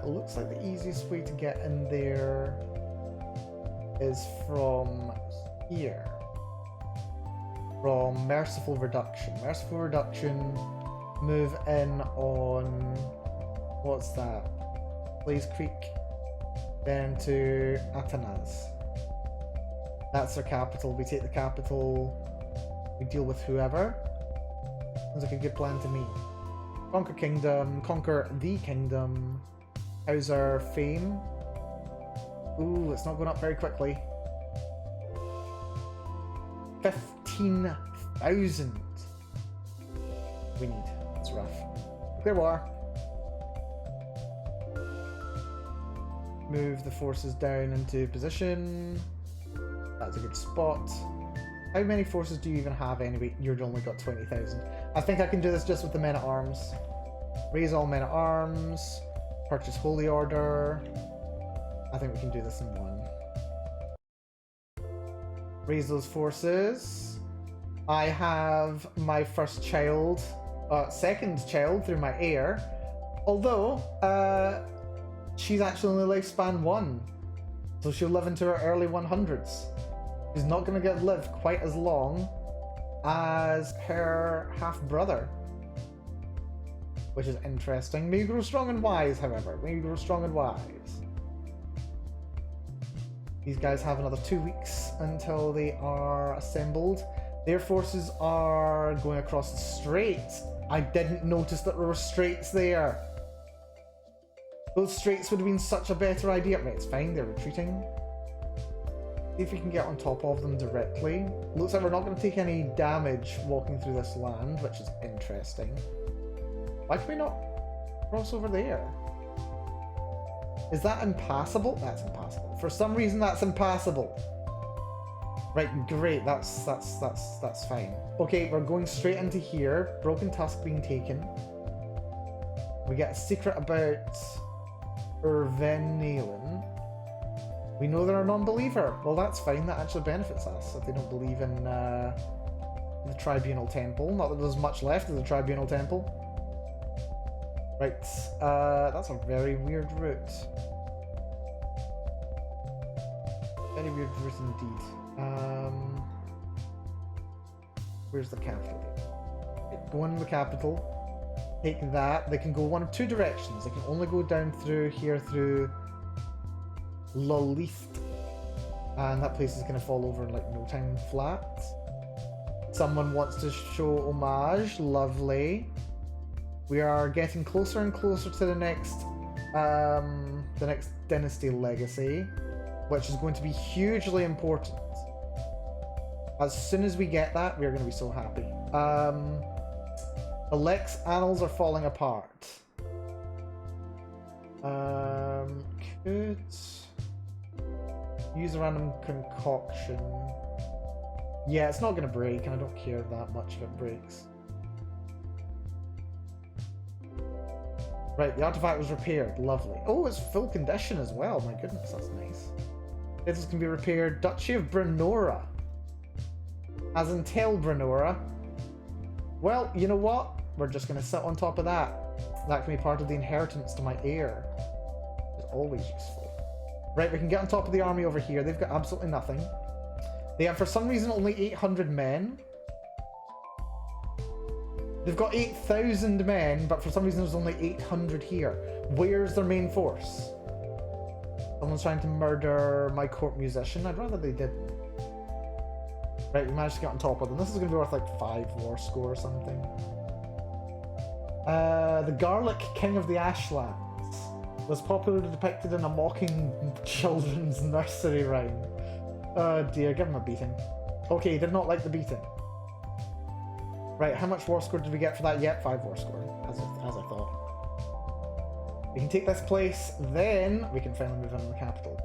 A: Looks like the easiest way to get in there is from here. From Merciful Reduction. Merciful Reduction, move in on... what's that? Blaze Creek. Then to Atanaz. That's our capital. We take the capital. We deal with whoever. Sounds like a good plan to me. Conquer Kingdom. Conquer the Kingdom. How's our fame? Ooh, it's not going up very quickly. 15,000 we need. It's rough. Clear war. Move the forces down into position. That's a good spot. How many forces do you even have anyway? You've only got 20,000. I think I can do this just with the men-at-arms. Raise all men-at-arms. Purchase Holy Order. I think we can do this in one. Raise those forces. I have my first child, second child through my heir. Although, she's actually only lifespan 1. So she'll live into her early 100s. She's not going to live quite as long as her half-brother. Which is interesting. May you grow strong and wise, however. May you grow strong and wise. These guys have another 2 weeks until they are assembled. Their forces are going across the straits. I didn't notice that there were straits there. Those straits would have been such a better idea. Right, it's fine, they're retreating. See if we can get on top of them directly. Looks like we're not going to take any damage walking through this land, which is interesting. Why can we not cross over there? Is that impassable? That's impassable. For some reason, that's impassable. Right, great. That's fine. Okay, we're going straight into here. Broken Tusk being taken. We get a secret about Urvenalen. We know they're a non-believer. Well, that's fine. That actually benefits us if they don't believe in the Tribunal Temple. Not that there's much left of the Tribunal Temple. Right, that's a very weird route. Very weird route indeed. Where's the capital? Go into the capital. Take that. They can go one of 2 directions. They can only go down through here through Lolith. And that place is going to fall over in like no time flat. Someone wants to show homage. Lovely. We are getting closer and closer to the next dynasty legacy, which is going to be hugely important. As soon as we get that, we're going to be so happy. The Lex annals are falling apart. Could use a random concoction. Yeah, it's not going to break, and I don't care that much if it breaks. Right, the artifact was repaired. Lovely. Oh, it's full condition as well. My goodness, that's nice. This can be repaired. Duchy of Brenora. As in Tel Brenora. Well, you know what? We're just going to sit on top of that. That can be part of the inheritance to my heir. It's always useful. Right, we can get on top of the army over here. They've got absolutely nothing. They have, for some reason, only 800 men. They've got 8,000 men, but for some reason there's only 800 here. Where's their main force? Someone's trying to murder my court musician. I'd rather they didn't. Right, we managed to get on top of them. This is going to be worth like 5 war score or something. The Garlic King of the Ashlands was popularly depicted in a mocking children's nursery rhyme. Oh dear, give him a beating. Okay, he did not like the beating. Right, how much war score did we get for that? Yep, 5 war score, as I thought. We can take this place, then we can finally move on to the capital.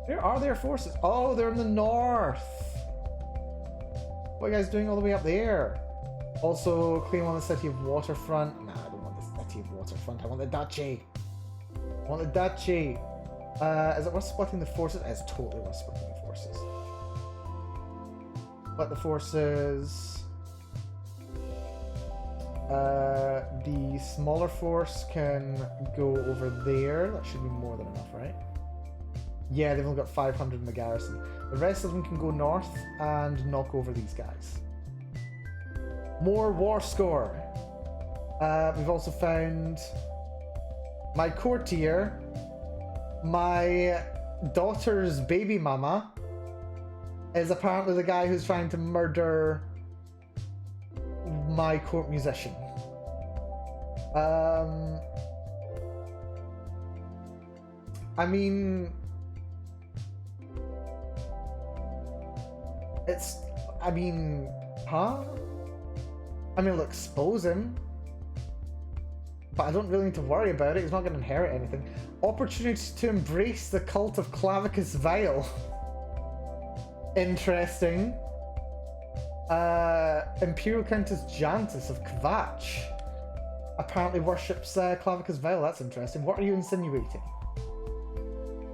A: Where are their forces? Oh, they're in the north! What are you guys doing all the way up there? Also, claim on the City of Waterfront. Nah, I don't want the City of Waterfront, I want the Duchy! I want the Duchy! Is it worth splitting the forces? It's totally worth splitting the forces. Split the forces. The smaller force can go over there. That should be more than enough, right? Yeah, they've only got 500 in the garrison. The rest of them can go north and knock over these guys. More war score. We've also found my courtier, my daughter's baby mama, is apparently the guy who's trying to murder my court musician. I mean, huh? I mean, it'll expose him, but I don't really need to worry about it. He's not going to inherit anything. Opportunity to embrace the cult of Clavicus Vile. Interesting. Imperial Countess Jantis of Kvatch apparently worships Clavicus Vile. That's interesting. What are you insinuating?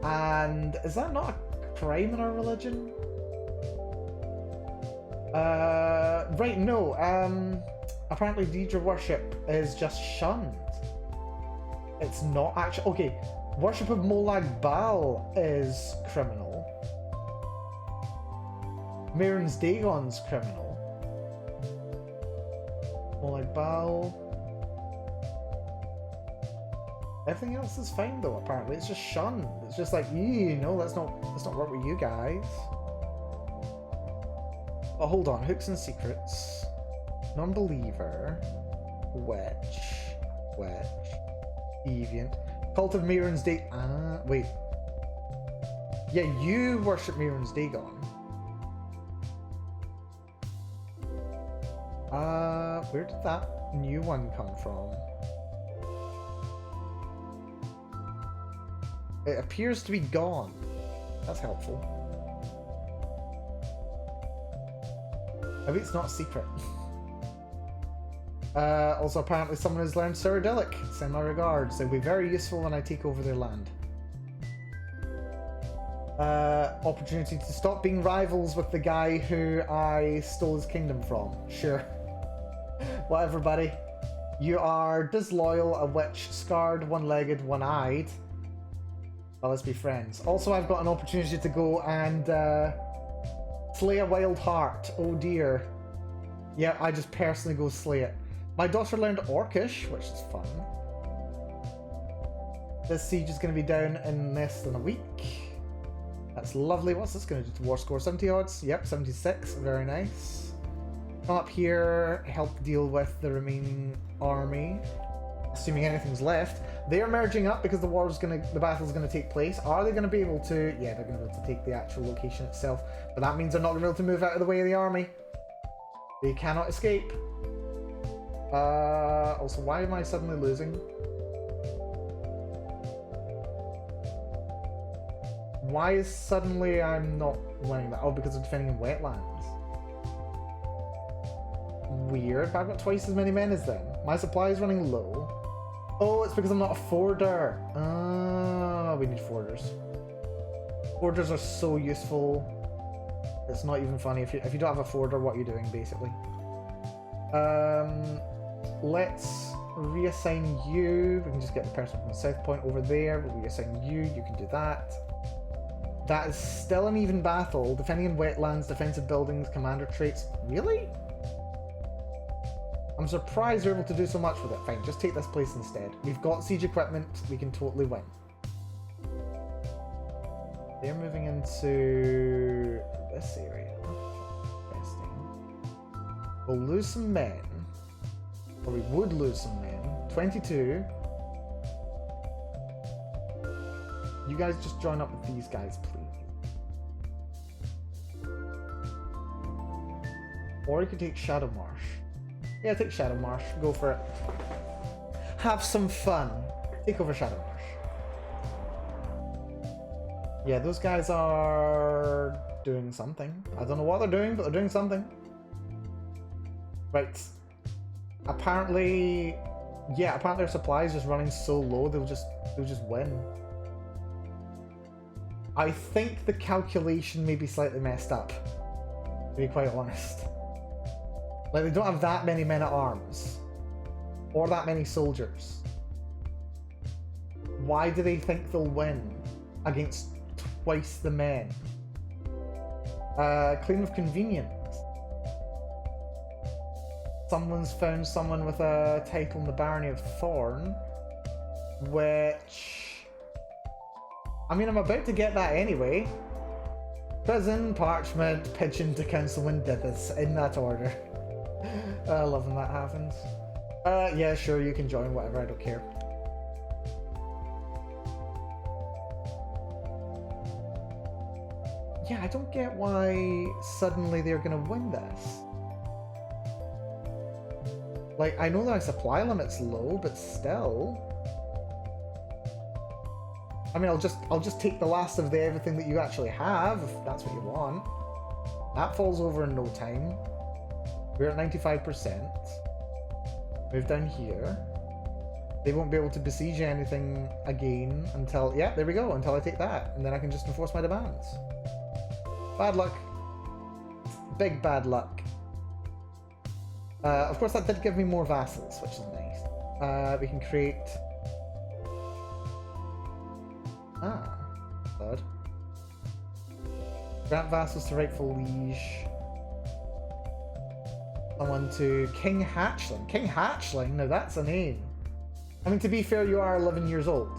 A: And is that not a crime in our religion? Right, no. Apparently Deidre worship is just shunned. It's not actually... Okay, worship of Molag Bal is criminal. Marin's Dagon's criminal. Molag Bal. Everything else is fine though, apparently. It's just shunned. It's just like, no, let's not work with you guys. Oh, hold on. Hooks and Secrets. Non-believer. Witch. Deviant. Cult of Marin's Dagon. Ah, wait. Yeah, you worship Marin's Dagon. Where did that new one come from? It appears to be gone. That's helpful. Maybe it's not a secret. Also, apparently someone has learned Cyrodiilic. Send my regards. They'll be very useful when I take over their land. Opportunity to stop being rivals with the guy who I stole his kingdom from. Sure. Whatever, buddy. You are disloyal, a witch, scarred, one-legged, one-eyed. Well, let's be friends. Also, I've got an opportunity to go and slay a wild heart. Oh dear. Yeah, I just personally go slay it. My daughter learned Orcish, which is fun. This siege is going to be down in less than a week. That's lovely. What's this going to do to war score? 70 odds? Yep, 76. Very nice. Come up here, help deal with the remaining army. assuming anything's left. They're merging up because the battle's gonna take place. Are they gonna be able to? Yeah, they're gonna be able to take the actual location itself. But that means they're not gonna be able to move out of the way of the army. They cannot escape. Also, why am I suddenly losing? Why is suddenly I'm not winning that? Oh, because I'm defending in wetlands. Weird, but I've got twice as many men as them. My supply is running low. Oh, it's because I'm not a forder. Ah, we need forders. Forders are so useful. It's not even funny. If you don't have a forder, what are you doing, basically? Let's reassign you. We can just get the person from the south point over there. We'll reassign you. You can do that. That is still an even battle. Defending in wetlands, defensive buildings, commander traits. Really? I'm surprised you're able to do so much with it. Fine, just take this place instead. We've got siege equipment. We can totally win. They're moving into this area. Interesting. We'll lose some men. Or we would lose some men. 22. You guys just join up with these guys, please. Or you could take Shadow Marsh. Yeah, take Shadow Marsh. Go for it. Have some fun. Take over Shadow Marsh. Yeah, those guys are doing something. I don't know what they're doing, but they're doing something. Right. Apparently, yeah, apparently their supply is just running so low they'll just win. I think the calculation may be slightly messed up, to be quite honest. Like, they don't have that many men at arms. Or that many soldiers. Why do they think they'll win against twice the men? Claim of convenience. Someone's found someone with a title in the Barony of Thorn, which... I mean, I'm about to get that anyway. Prison, parchment, pigeon to councilman Dithis, in that order. I love when that happens. Yeah, sure, you can join, whatever, I don't care. Yeah, I don't get why suddenly they're gonna win this. Like, I know that my supply limit's low, but still. I mean, I'll just take the last of everything that you actually have, if that's what you want. That falls over in no time. We're at 95%. Move down here. They won't be able to besiege anything again until... Yeah, there we go, until I take that. And then I can just enforce my demands. Bad luck. Big bad luck. Of course, that did give me more vassals, which is nice. We can create... Ah, odd. Grant vassals to rightful liege. Someone to King Hatchling. King Hatchling? Now that's a name. I mean, to be fair, you are 11 years old.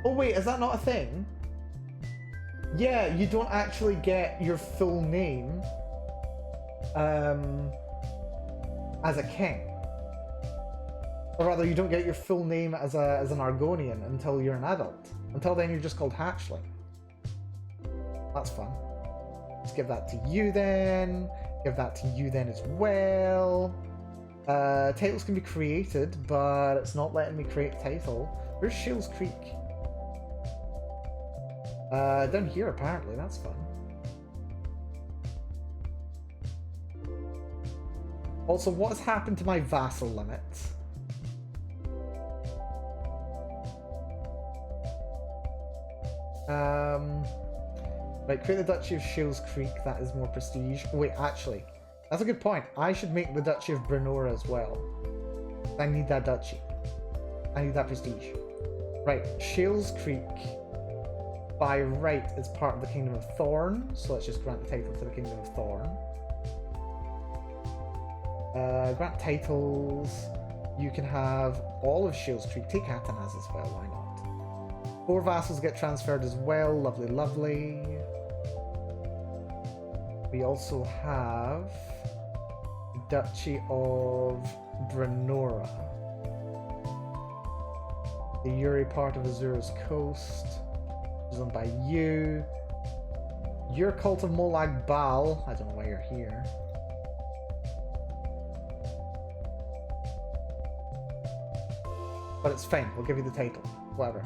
A: Oh wait, is that not a thing? Yeah, you don't actually get your full name as a king. Or rather, you don't get your full name as an Argonian until you're an adult. Until then, you're just called Hatchling. That's fun. Let's give that to you then. Give that to you then as well. Titles can be created, but it's not letting me create a title. Where's Shields Creek? Down here, apparently. That's fun. Also, what has happened to my vassal limit? Right, create the Duchy of Shields Creek, that is more prestige. Oh, wait, actually, that's a good point. I should make the Duchy of Brenora as well. I need that duchy. I need that prestige. Right, Shields Creek, by right, is part of the Kingdom of Thorn, so let's just grant the title to the Kingdom of Thorn. Grant titles. You can have all of Shields Creek. Take Atanaz as well, why not? 4 vassals get transferred as well. Lovely, lovely. We also have the Duchy of Brenora. The Yuri part of Azura's coast is owned by you. Your cult of Molag Bal. I don't know why you're here. But it's fine. We'll give you the title. Whatever.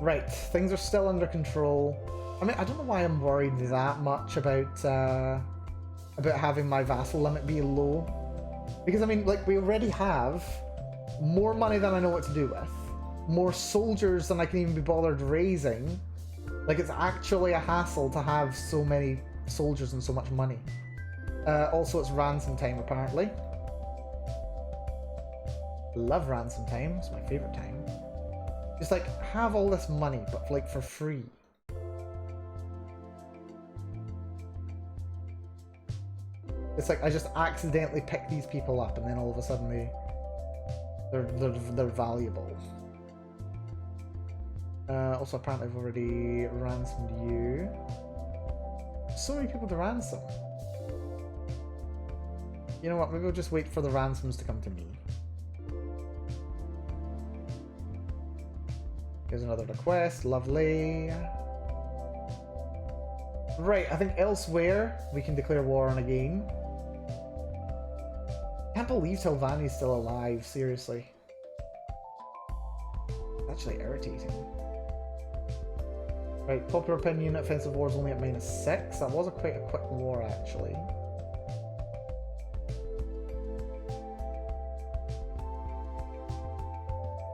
A: Right. Things are still under control. I mean, I don't know why I'm worried that much about having my vassal limit be low. Because, I mean, like, we already have more money than I know what to do with. More soldiers than I can even be bothered raising. Like, it's actually a hassle to have so many soldiers and so much money. Also, it's ransom time, apparently. Love ransom time. It's my favorite time. Just, like, have all this money, but, like, for free. It's like I just accidentally pick these people up, and then all of a sudden they're valuable. Also, apparently, I've already ransomed you. So many people to ransom. You know what? Maybe we'll just wait for the ransoms to come to me. Here's another request. Lovely. Right, I think elsewhere we can declare war on again. Can't believe Telvanni's still alive, seriously. It's actually irritating. Right, popular opinion, offensive war is only at -6. That was quite a quick war, actually.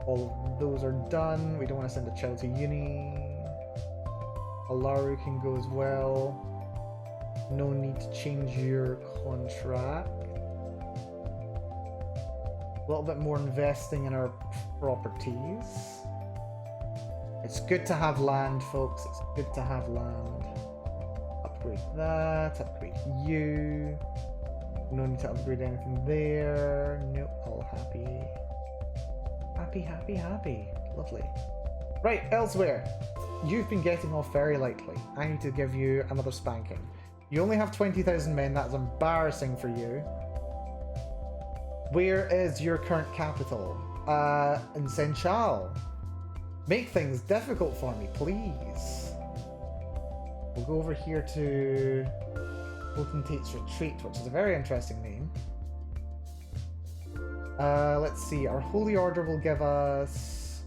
A: All of those are done. We don't want to send a child to uni. Alaru can go as well. No need to change your contract. A little bit more investing in our properties. It's good to have land, folks. It's good to have land. Upgrade that. Upgrade you. No need to upgrade anything there. Nope, all happy. Happy, happy, happy. Lovely. Right, elsewhere. You've been getting off very lightly. I need to give you another spanking. You only have 20,000 men. That's embarrassing for you. Where is your current capital? In Senchal. Make things difficult for me, please. We'll go over here to Potentate's Retreat, which is a very interesting name. Let's see. Our Holy Order will give us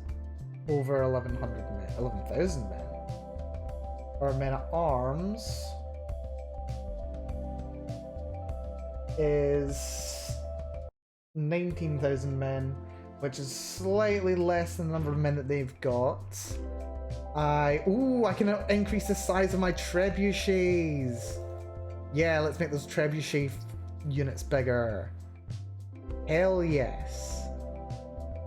A: over 1,100 men, 11,000 men. Our men at arms is 19,000 men, which is slightly less than the number of men that they've got. I can increase the size of my trebuchets. Yeah, let's make those trebuchet units bigger. Hell yes.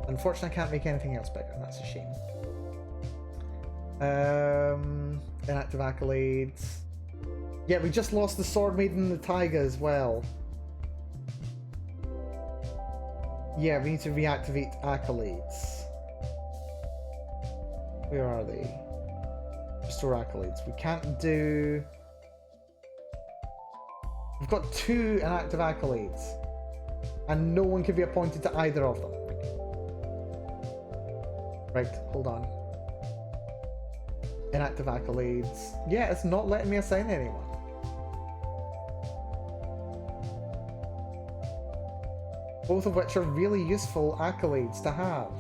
A: Unfortunately, I can't make anything else bigger, and that's a shame. Inactive accolades. Yeah, we just lost the Sword Maiden and the Taiga as well. Yeah, we need to reactivate accolades. Where are they? Restore accolades. We can't do... We've got 2 inactive accolades. And no one can be appointed to either of them. Right, hold on. Inactive accolades. Yeah, it's not letting me assign anyone. Both of which are really useful accolades to have.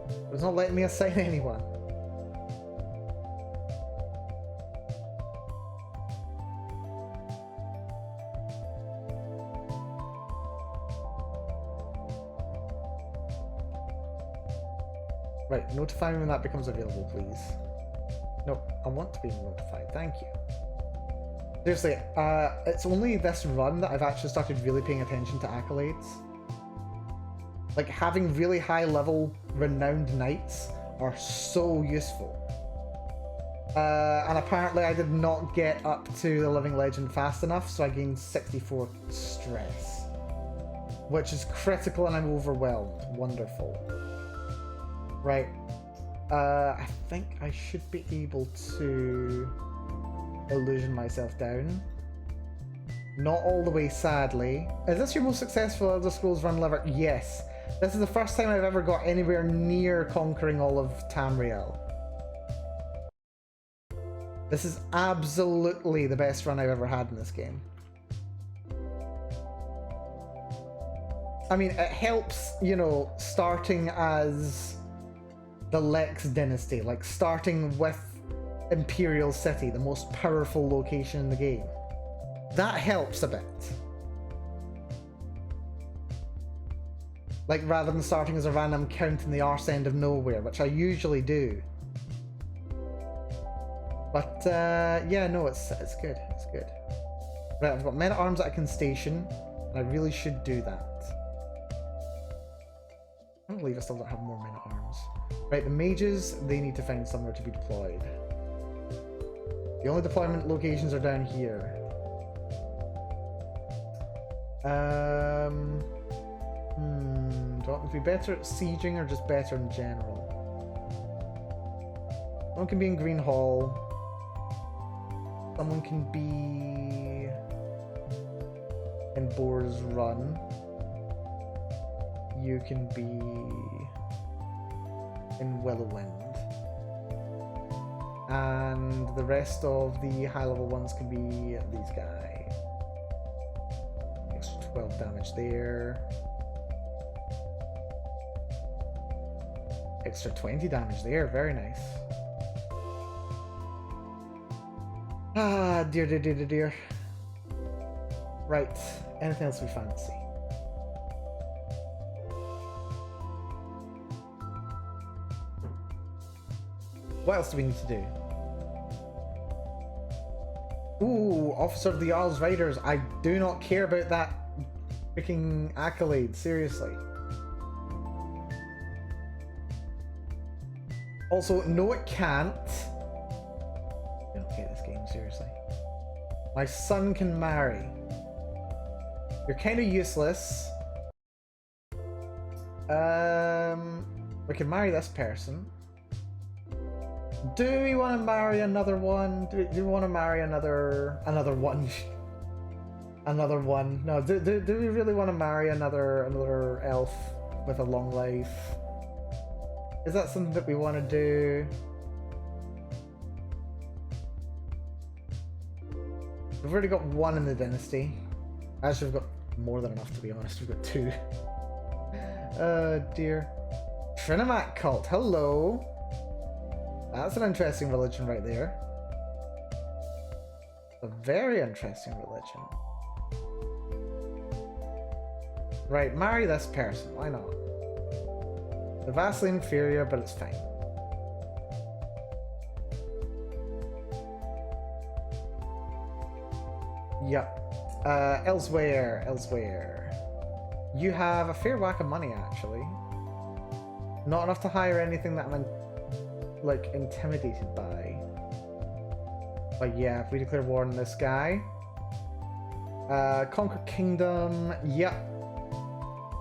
A: But it's not letting me assign anyone. Right, notify me when that becomes available, please. No, I want to be notified, thank you. Seriously, it's only this run that I've actually started really paying attention to accolades. Like, having really high level renowned knights are so useful. And apparently I did not get up to the Living Legend fast enough, so I gained 64 stress. Which is critical and I'm overwhelmed. Wonderful. Right. I think I should be able to illusion myself down. Not all the way, sadly. Is this your most successful Elder Scrolls run ever? Yes. This is the first time I've ever got anywhere near conquering all of Tamriel. This is absolutely the best run I've ever had in this game. I mean, it helps, you know, starting as the Lex dynasty, like starting with Imperial City, the most powerful location in the game. That helps a bit. Like, rather than starting as a random count in the arse end of nowhere, which I usually do. But, yeah, no, it's good, it's good. Right, I've got men-at-arms that I can station, and I really should do that. I don't believe I still don't have more men-at-arms. Right, the mages, they need to find somewhere to be deployed. The only deployment locations are down here. Do I want to be better at sieging or just better in general? Someone can be in Green Hall. Someone can be in Boar's Run. You can be in Willowwind. And the rest of the high level ones can be these guys. Extra 12 damage there. Extra 20 damage there, very nice. Ah, dear, dear, dear, dear, dear. Right, anything else we fancy? What else do we need to do? Ooh, Officer of the Isles Riders. I do not care about that freaking accolade, seriously. Also, no it can't. I don't hate this game, seriously. My son can marry. You're kind of useless. We can marry this person. Do we want to marry another one? Do we want to marry another one? Another one? No. Do we really want to marry another elf with a long life? Is that something that we want to do? We've already got one in the dynasty. Actually, we've got more than enough, to be honest. We've got two. Oh dear. Trinimac cult. Hello. That's an interesting religion right there. A very interesting religion. Right, marry this person. Why not? They're vastly inferior, but it's fine. Yep. Elsewhere. You have a fair whack of money, actually. Not enough to hire anything that I'm like intimidated by. But yeah, if we declare war on this guy. Conquer Kingdom, yep.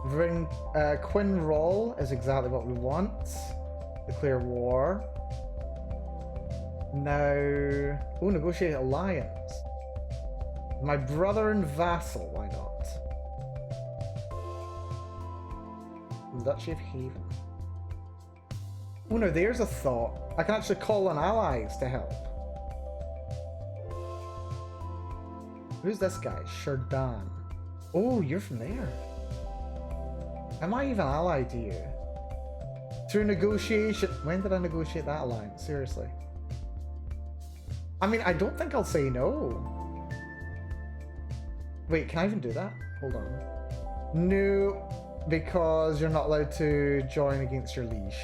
A: Bring Quinn Roll is exactly what we want. Declare war. Now, oh, negotiate alliance. My brother and vassal, why not? Duchy of Haven. Oh no, there's a thought. I can actually call on allies to help. Who's this guy? Sherdan. Oh, you're from there. Am I even allied to you? Through negotiation. When did I negotiate that alliance? Seriously. I mean, I don't think I'll say no. Wait, can I even do that? Hold on. No, because you're not allowed to join against your liege.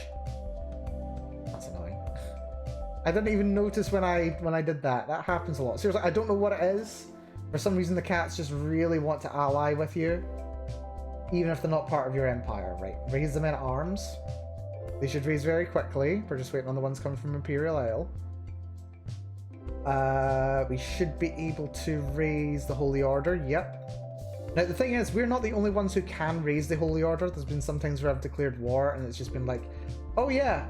A: That's annoying. I didn't even notice when I did that. That happens a lot. Seriously, I don't know what it is. For some reason, the cats just really want to ally with you, even if they're not part of your empire. Right, raise the men at arms. They should raise very quickly. We're just waiting on the ones coming from Imperial Isle. We should be able to raise the Holy Order. Yep. Now the thing is, we're not the only ones who can raise the Holy Order. There's been some times where I've declared war and it's just been like, oh yeah,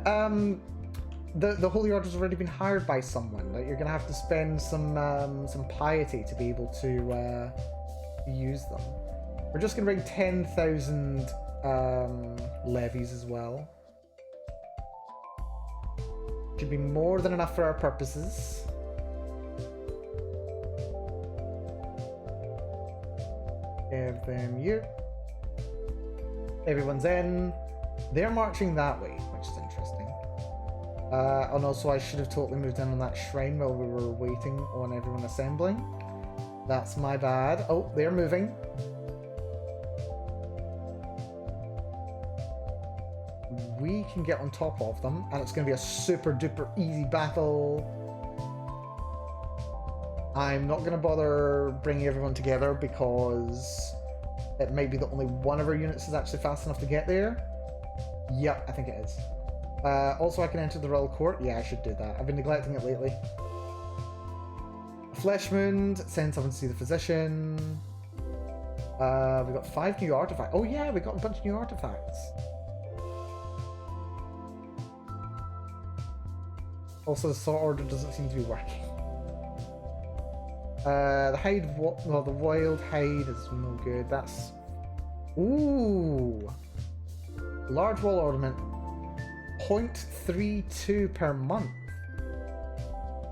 A: the Holy Order's already been hired by someone. Like, you're gonna have to spend some piety to be able to use them. We're just gonna bring 10,000 levies as well. Should be more than enough for our purposes. Give them you. Everyone's in. They're marching that way, which is interesting. And also I should have totally moved in on that shrine while we were waiting on everyone assembling. That's my bad. Oh, they're moving. We can get on top of them, and it's going to be a super duper easy battle. I'm not going to bother bringing everyone together because it might be that only one of our units is actually fast enough to get there. Yep, I think it is. Also, I can enter the Royal Court. Yeah, I should do that. I've been neglecting it lately. Flesh Wound, send someone to see the physician. We got 5 new artifacts. Oh yeah, we got a bunch of new artifacts. Also, the sort order doesn't seem to be working. The hide, well, the wild hide is no good. That's... Ooh! Large wall ornament. 0.32 per month.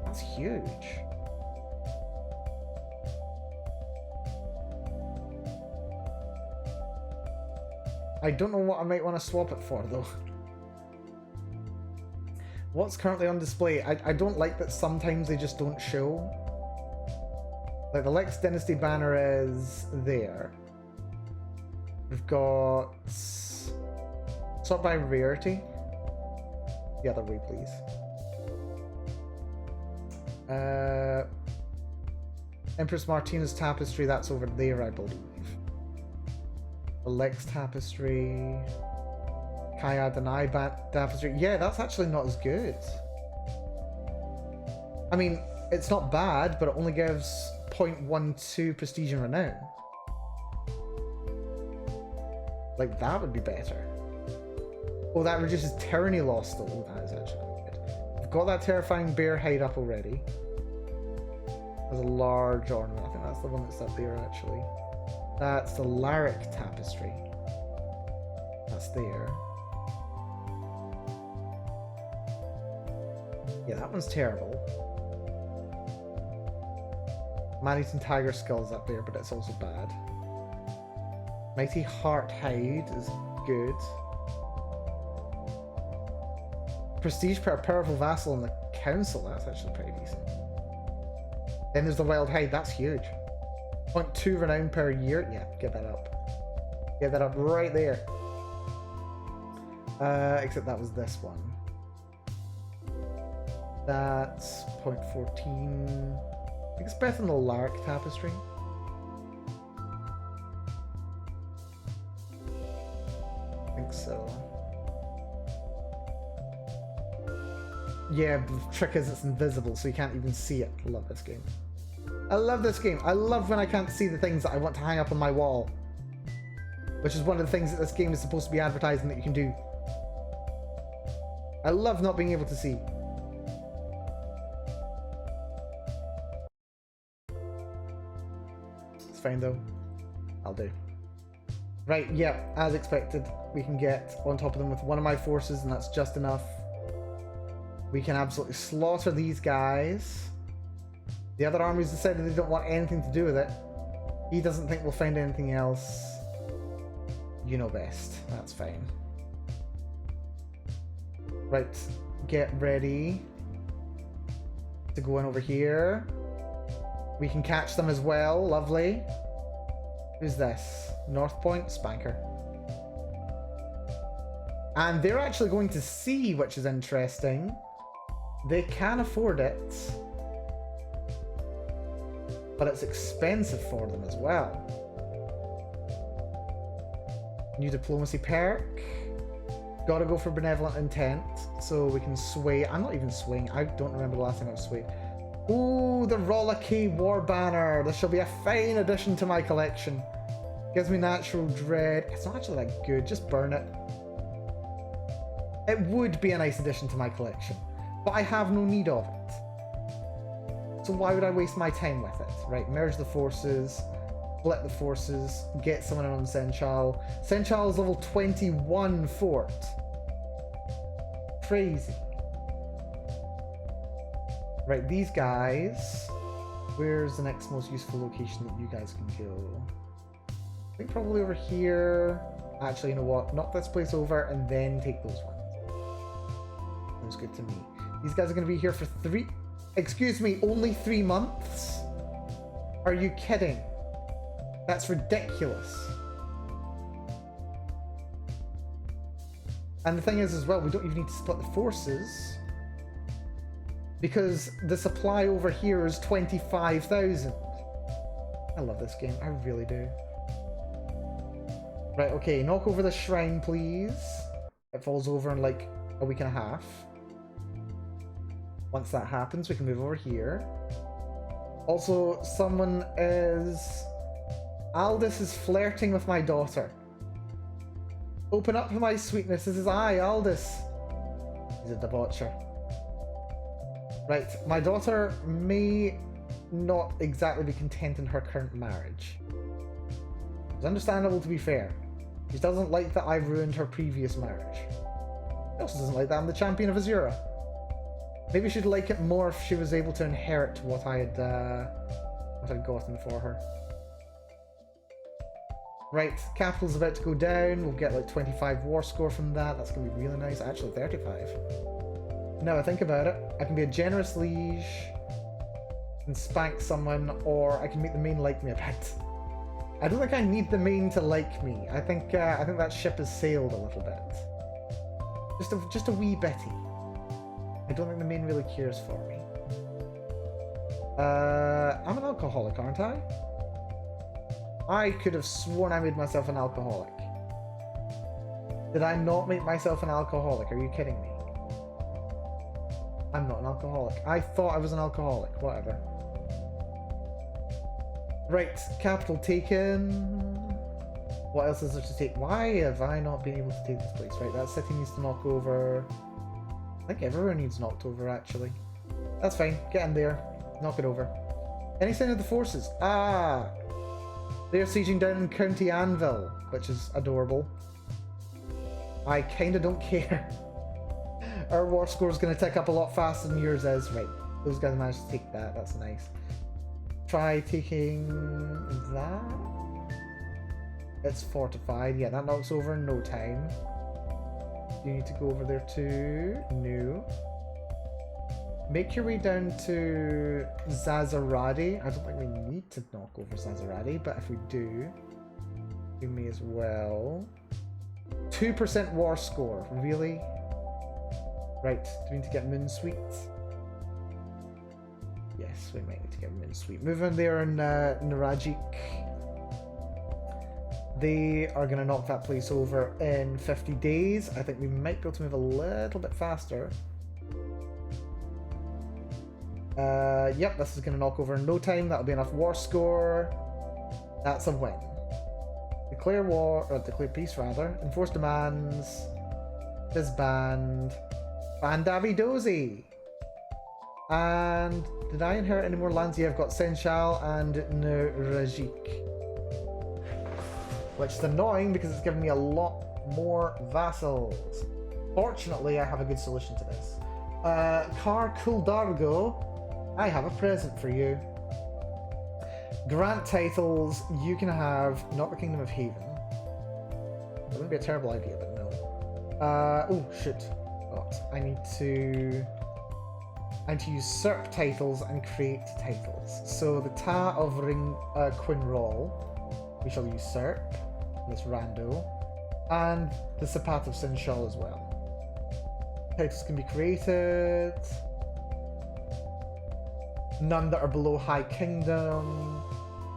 A: That's huge. I don't know what I might want to swap it for, though. What's currently on display? I don't like that sometimes they just don't show. Like, the Lex Dynasty banner is there. We've got... Sort by rarity. The other way, please. Empress Martina's tapestry, that's over there, I believe. The Lex tapestry. Kaya Denai tapestry. Yeah, that's actually not as good. I mean, it's not bad, but it only gives 0.12 prestige and renown. Like, that would be better. Oh, that reduces tyranny loss though. Oh, that is actually good. I've got that terrifying bear hide up already. There's a large ornament. I think that's the one that's up there actually. That's the Larrick tapestry. That's there. Yeah, that one's terrible. Man-eating tiger skull's up there, but it's also bad. Mighty Heart hide is good. Prestige per powerful vassal in the council, that's actually pretty decent. Then there's the wild hide, that's huge. 0.2 renown per year, yeah, get that up. Get that up right there. Except that was this one. That's 0.14. I think it's better than the Lark tapestry. I think so. Yeah, the trick is it's invisible, so you can't even see it. I love this game. I love this game. I love when I can't see the things that I want to hang up on my wall. Which is one of the things that this game is supposed to be advertising that you can do. I love not being able to see. It's fine though. I'll do. Right, yeah, as expected, we can get on top of them with one of my forces, and that's just enough. We can absolutely slaughter these guys. The other armies decided they don't want anything to do with it. He doesn't think we'll find anything else. You know best. That's fine. Right, get ready to go in over here. We can catch them as well. Lovely. Who's this? North Point? Spanker. And they're actually going to sea, which is interesting. They can afford it. But it's expensive for them as well. New diplomacy perk. Gotta go for benevolent intent, so we can sway. I'm not even swaying. I don't remember the last time I've swayed. Ooh, the Rollicki War Banner. This shall be a fine addition to my collection. Gives me natural dread. It's not actually that good. Just burn it. It would be a nice addition to my collection. but I have no need of it. So why would I waste my time with it? Right, merge the forces, split the forces, get someone in on Senchal. Senchal is level 21 fort. Crazy. Right, these guys. Where's the next most useful location that you guys can go? I think probably over here. Actually, you know what? Knock this place over and then take those ones. Sounds good to me. These guys are going to be here for only 3 months? Are you kidding? That's ridiculous. And the thing is as well, we don't even need to split the forces, because the supply over here is 25,000. I love this game, I really do. Right, okay, knock over the shrine, please. It falls over in like a week and a half. Once that happens, we can move over here. Also, someone is... Aldous is flirting with my daughter. Open up to my sweetness. This is I, Aldous. He's a debaucher. Right, my daughter may not exactly be content in her current marriage. It's understandable, to be fair. She doesn't like that I've ruined her previous marriage. She also doesn't like that I'm the champion of Azura. Maybe she'd like it more if she was able to inherit what I'd gotten for her. Right, capital's about to go down. We'll get like 25 war score from that. That's going to be really nice. Actually, 35. Now I think about it, I can be a generous liege and spank someone, or I can make the main like me a bit. I don't think I need the main to like me. I think that ship has sailed a little bit. Just a wee bitty. I don't think the main really cares for me. I'm an alcoholic, aren't I? I could have sworn I made myself an alcoholic. Did I not make myself an alcoholic? Are you kidding me? I'm not an alcoholic. I thought I was an alcoholic. Whatever. Right, capital taken. What else is there to take? Why have I not been able to take this place? Right, that city needs to knock over. I think everywhere needs knocked over, actually. That's fine. Get in there. Knock it over. Any sign of the forces? Ah! They're sieging down in County Anvil, which is adorable. I kinda don't care. Our war score is going to tick up a lot faster than yours is. Right, those guys managed to take that. That's nice. Try taking that. It's fortified. Yeah, that knocks over in no time. You need to go over there too. No. Make your way down to Zazaradi. I don't think we need to knock over Zazaradi, but if we do, we may as well. 2% war score. Really? Right, do we need to get Moon Sweet? Yes, we might need to get Moon Sweet. Move in there in Narajik. They are going to knock that place over in 50 days. I think we might be able to move a little bit faster. Yep, this is going to knock over in no time. That'll be enough war score. That's a win. Declare war, or declare peace rather. Enforce demands. Disband. Bandavi Dozy. And did I inherit any more lands? Yeah, I've got Senchal and Narajik. Which is annoying because it's giving me a lot more vassals. Fortunately, I have a good solution to this. Kar Kuldargo, I have a present for you. Grant titles, you can have, not the Kingdom of Haven. That wouldn't be a terrible idea, but no. Oh, shit. What? I need to usurp titles and create titles. So the Ta of Quinrall, we shall usurp. This rando. And the Sapat of Sinshal as well. Titles can be created. None that are below High Kingdom.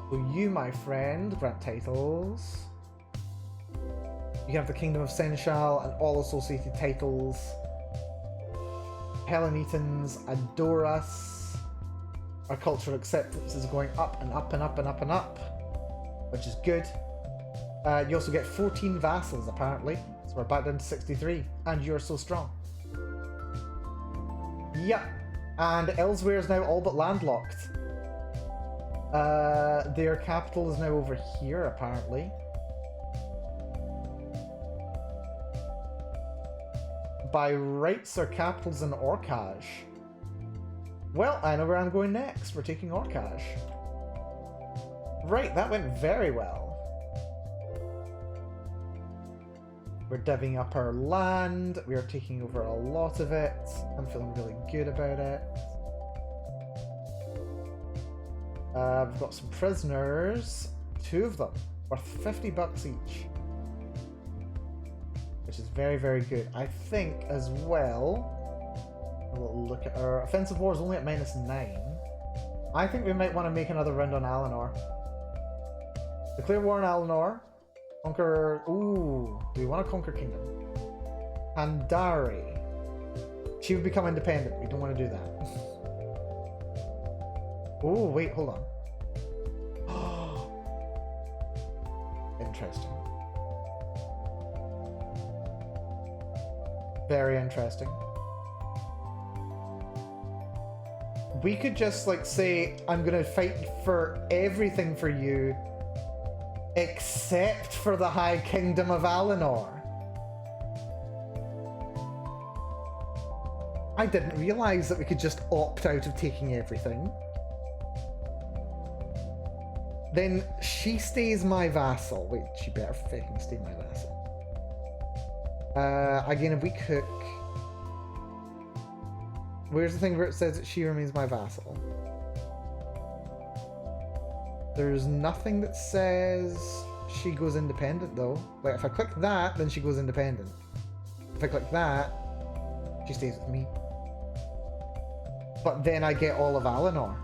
A: So you, my friend, grant titles. You can have the Kingdom of Senchal and all associated titles. Hellenetans adore us. Our cultural acceptance is going up and up and up and up and up, which is good. You also get 14 vassals, apparently. So we're back down to 63. And you're so strong. Yep. And Elsewhere is now all but landlocked. Their capital is now over here, apparently. By rights, their capital's in Orkaj. Well, I know where I'm going next. We're taking Orkaj. Right, that went very well. We're divvying up our land. We are taking over a lot of it. I'm feeling really good about it. We've got some prisoners. 2 of them. Worth 50 bucks each. Which is very, very good. I think, as well... A little look at our... Offensive war is only at -9. I think we might want to make another round on Alinor. Declare war on Alinor. Conquer... Ooh, we want to conquer Kingdom. Pandari. She would become independent. We don't want to do that. Oh, wait, hold on. Interesting. Very interesting. We could just, like, say, I'm gonna fight for everything for you, except for the High Kingdom of Alinor. I didn't realize that we could just opt out of taking everything. Then she stays my vassal. Wait, she better fucking stay my vassal. Again, if we cook... Where's the thing where it says that she remains my vassal? There's nothing that says she goes independent, though. Like, if I click that, then she goes independent. If I click that, she stays with me. But then I get all of Alinor.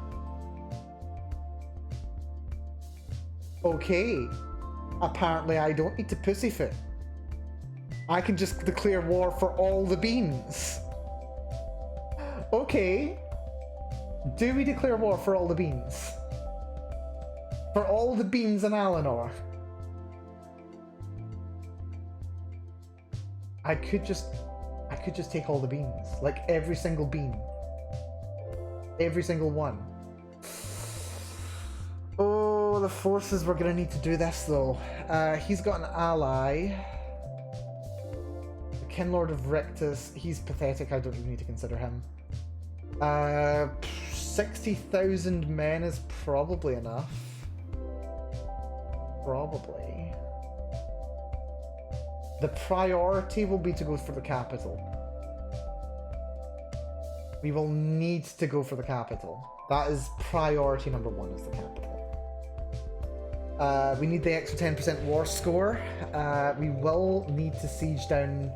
A: Okay. Apparently I don't need to pussyfoot. I can just declare war for all the beans. Okay. Do we declare war for all the beans? For all the beans in Alinor? I could just take all the beans. Like, every single bean. Every single one. Oh, the forces, we're gonna need to do this, though. He's got an ally. The Kinlord of Rictus, he's pathetic, I don't even need to consider him. 60,000 men is probably enough. Probably. The priority will be to go for the capital. We will need to go for the capital. That is priority number 1, is the capital. We need the extra 10% war score. We will need to siege down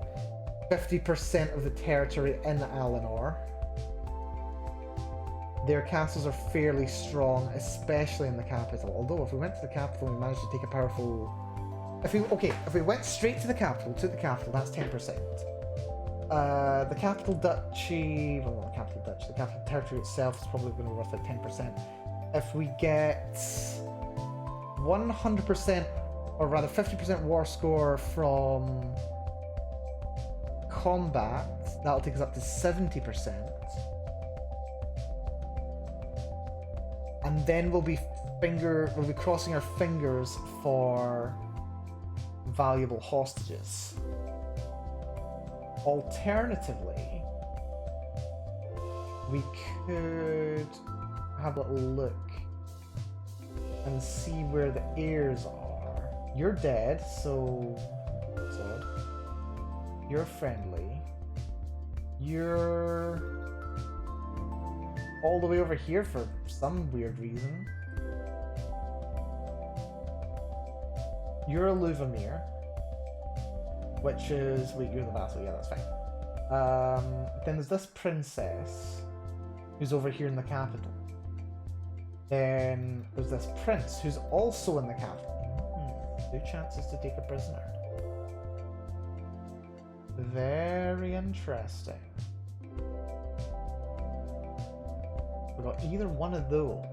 A: 50% of the territory in Alinor. Their castles are fairly strong, especially in the capital. Although, if we went to the capital and we managed to take a powerful... If we went straight to the capital, that's 10%. The capital duchy... Well, not the capital duchy. The capital territory itself is probably going to be worth like 10%. If we get 100%, or rather 50% war score from combat, that'll take us up to 70%. And then we'll be crossing our fingers for valuable hostages. Alternatively, we could have a little look and see where the heirs are. You're dead, so that's odd. You're friendly. You're all the way over here for some weird reason. You're a Luvamir, which is... Wait, you're the vassal. Yeah, that's fine. Then there's this princess who's over here in the capital. Then there's this prince who's also in the capital. 2 chances to take a prisoner. Very interesting. We got either one of those.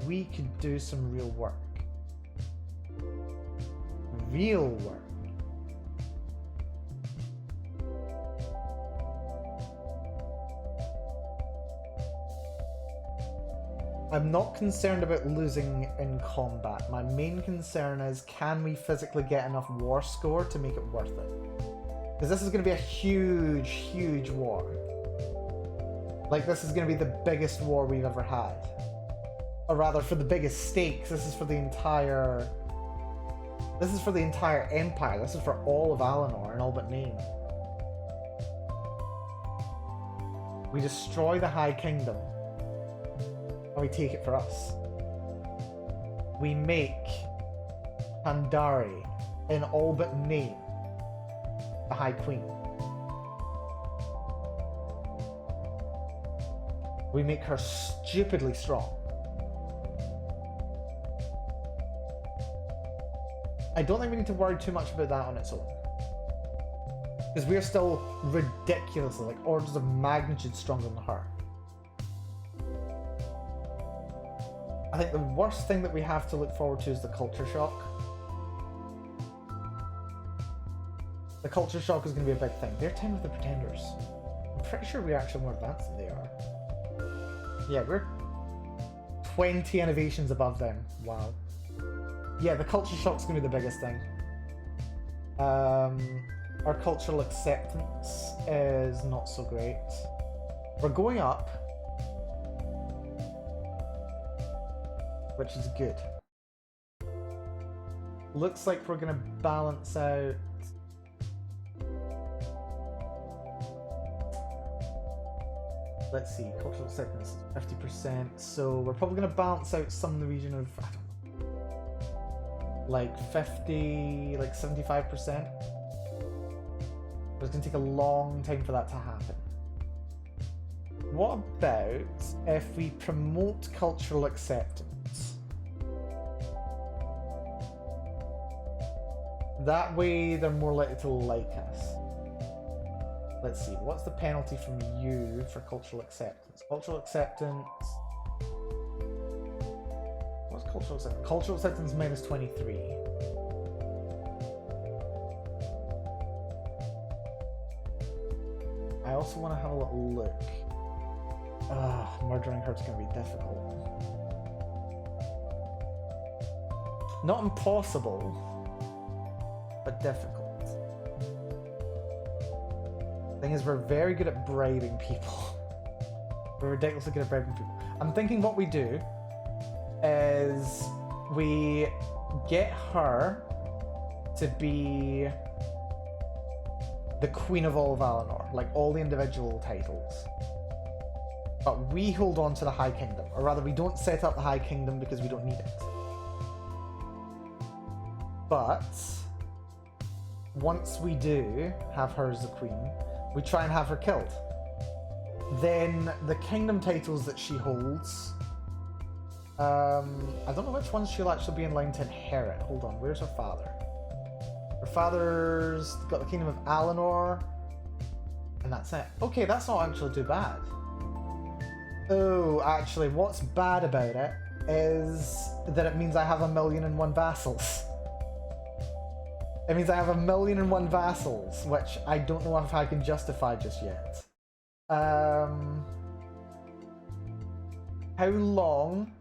A: We could do some real work. Real work. I'm not concerned about losing in combat. My main concern is, can we physically get enough war score to make it worth it? Because this is going to be a huge, huge war. Like, this is going to be the biggest war we've ever had. Or rather, for the biggest stakes, this is for the entire... This is for the entire Empire. This is for all of Alinor and all but name. We destroy the High Kingdom. And we take it for us. We make Pandari, in all but name, the High Queen. We make her stupidly strong. I don't think we need to worry too much about that on its own. Because we're still ridiculously, like, orders of magnitude stronger than her. I think the worst thing that we have to look forward to is the culture shock. The culture shock is going to be a big thing. They're 10 of the Pretenders. I'm pretty sure we're actually more advanced than they are. Yeah, we're 20 innovations above them. Wow. Yeah, the culture shock's going to be the biggest thing. Our cultural acceptance is not so great. We're going up, which is good. Looks like we're going to balance out... Let's see, cultural acceptance is 50%, so we're probably going to balance out some in the region of, I don't know, like 50, like 75%. But it's going to take a long time for that to happen. What about if we promote cultural acceptance? That way they're more likely to like us. Let's see, what's the penalty from you for cultural acceptance? Cultural acceptance... What's cultural acceptance? Cultural acceptance minus 23. I also want to have a little look. Murdering her's going to be difficult. Not impossible, but difficult. Thing is, we're very good at bribing people. We're ridiculously good at bribing people. I'm thinking what we do is we get her to be the Queen of all of Alinor, like all the individual titles. But we hold on to the High Kingdom, or rather we don't set up the High Kingdom because we don't need it. But once we do have her as the Queen, we try and have her killed. Then the kingdom titles that she holds, I don't know which ones she'll actually be in line to inherit. Hold on, where's her father? Her father's got the Kingdom of Alinor, and that's it. Okay, that's not actually too bad. Oh, actually, what's bad about it is that it means I have 1,000,001 vassals. It means I have 1,000,001 vassals, which I don't know if I can justify just yet. How long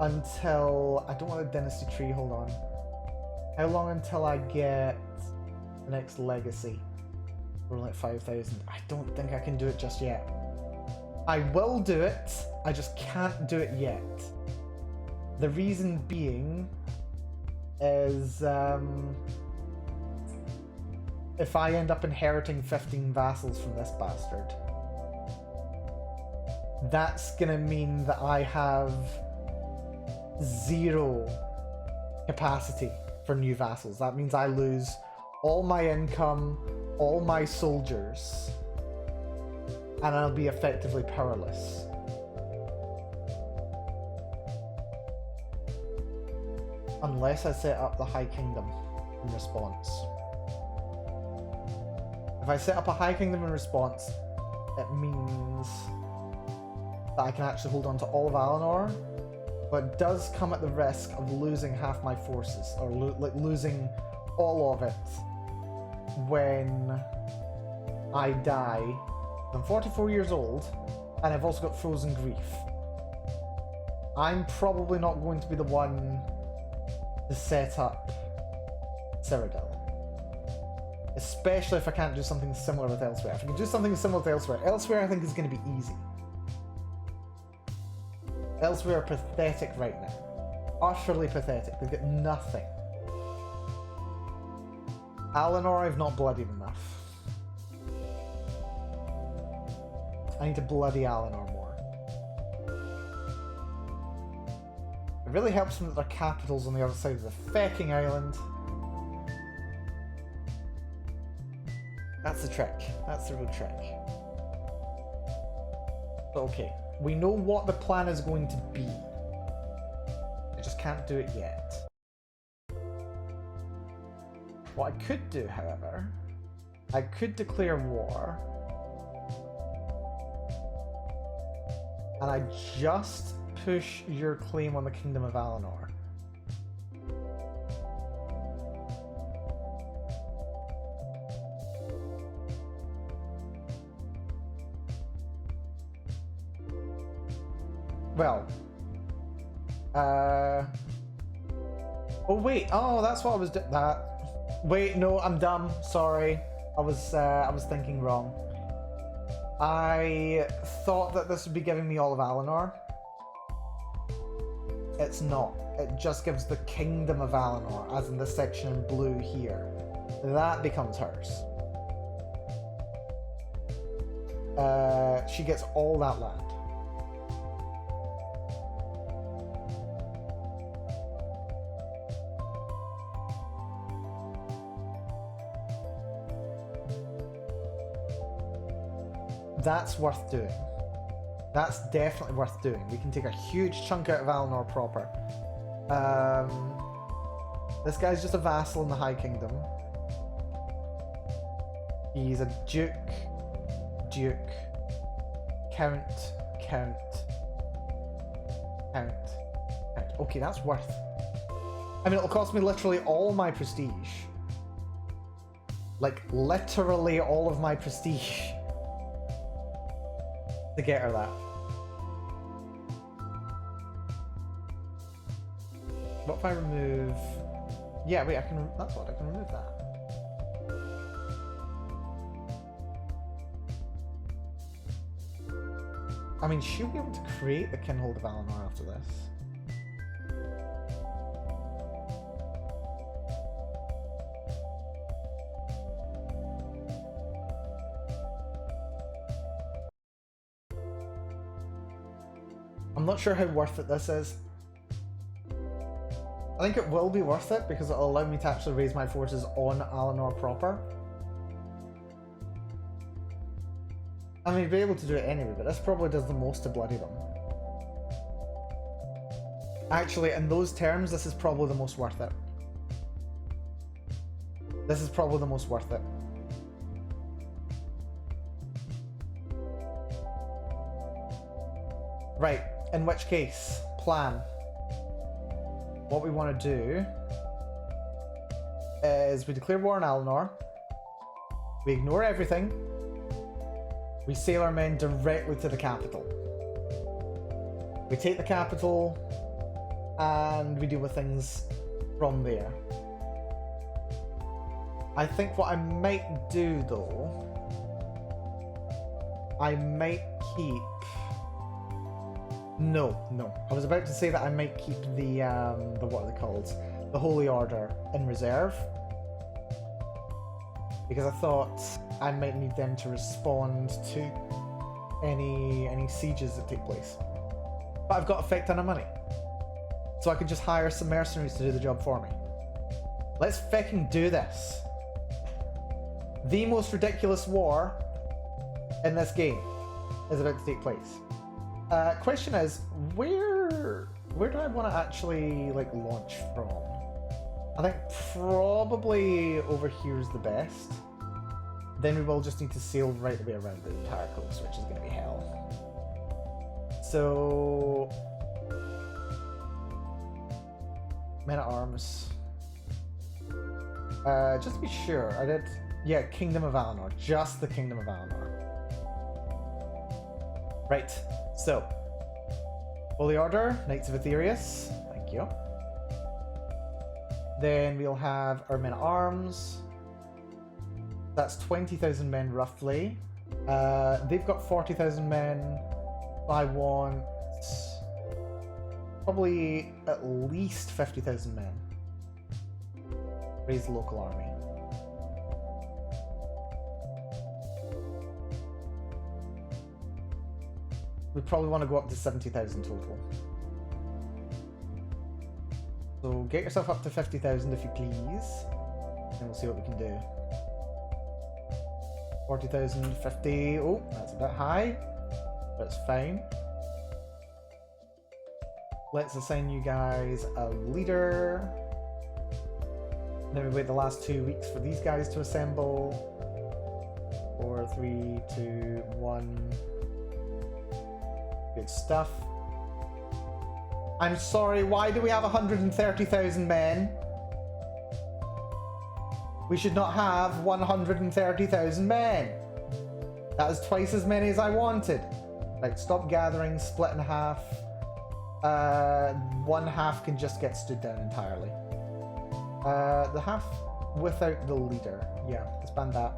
A: until... I don't want a dynasty tree, hold on. How long until I get the next legacy? We're like 5,000. I don't think I can do it just yet. I will do it, I just can't do it yet. The reason being is if I end up inheriting 15 vassals from this bastard, that's gonna mean that I have 0 capacity for new vassals. That means I lose all my income, all my soldiers, and I'll be effectively powerless. Unless I set up the High Kingdom in response. If I set up a High Kingdom in response, it means that I can actually hold on to all of Alinor, but it does come at the risk of losing half my forces, or losing all of it when I die. I'm 44 years old, and I've also got frozen grief. I'm probably not going to be the one to set up Cyrodiil. Especially if I can't do something similar with Elsewhere. If I can do something similar with Elsewhere, Elsewhere I think is going to be easy. Elsewhere are pathetic right now. Utterly pathetic. They've got nothing. Alinor I've not bloodied enough. I need to bloody Alinor more. It really helps them that their capital's on the other side of the fecking island. That's the trick. That's the real trick. Okay, we know what the plan is going to be. I just can't do it yet. What I could do, however, I could declare war. And I just push your claim on the Kingdom of Alinor. Well, oh wait, oh that's what I was doing. Wait, no, I'm dumb. Sorry, I was thinking wrong. I thought that this would be giving me all of Alinor. It's not. It just gives the Kingdom of Alinor, as in this section in blue here. That becomes hers. She gets all that land. That's worth doing. That's definitely worth doing. We can take a huge chunk out of Alinor proper. This guy's just a vassal in the High Kingdom. He's a duke, count. Okay, that's worth. I mean, it'll cost me literally all my prestige. Like, literally all of my prestige. To get her that. What if I remove... Yeah, wait, I can... That's what, I can remove that. I mean, she'll be able to create the Kinhold of Alinor after this. I'm not sure how worth it this is. I think it will be worth it because it'll allow me to actually raise my forces on Alinor proper. I mean, I'd be able to do it anyway, but this probably does the most to bloody them. Actually, in those terms, this is probably the most worth it. This is probably the most worth it. Right, in which case, plan. What we want to do is we declare war on Alinor, we ignore everything, we sail our men directly to the capital. We take the capital and we deal with things from there. I think what I might do though, I might keep... No. I was about to say that I might keep the what are they called? The Holy Order in reserve. Because I thought I might need them to respond to any sieges that take place. But I've got effect on our money. So I could just hire some mercenaries to do the job for me. Let's fecking do this. The most ridiculous war in this game is about to take place. Question is, where do I want to actually like launch from? I think probably over here is the best. Then we will just need to sail right the way around the entire coast, which is going to be hell. So, men at arms. Just to be sure, I did. Yeah, Kingdom of Alinor, just the Kingdom of Alinor. Right. So, Holy Order, Knights of Aetherius. Thank you. Then we'll have our men-at-arms. That's 20,000 men roughly. They've got 40,000 men. I want probably at least 50,000 men. Raise the local army. We probably want to go up to 70,000 total. So get yourself up to 50,000 if you please. And we'll see what we can do. 40,000, 50. Oh, that's a bit high. But it's fine. Let's assign you guys a leader. Then we wait the last 2 weeks for these guys to assemble. 4, 3, 2, 1. Good stuff. I'm sorry, why do we have 130,000 men? We should not have 130,000 men. That is twice as many as I wanted. Right, stop gathering, split in half. One half can just get stood down entirely. The half without the leader. Yeah, disband that.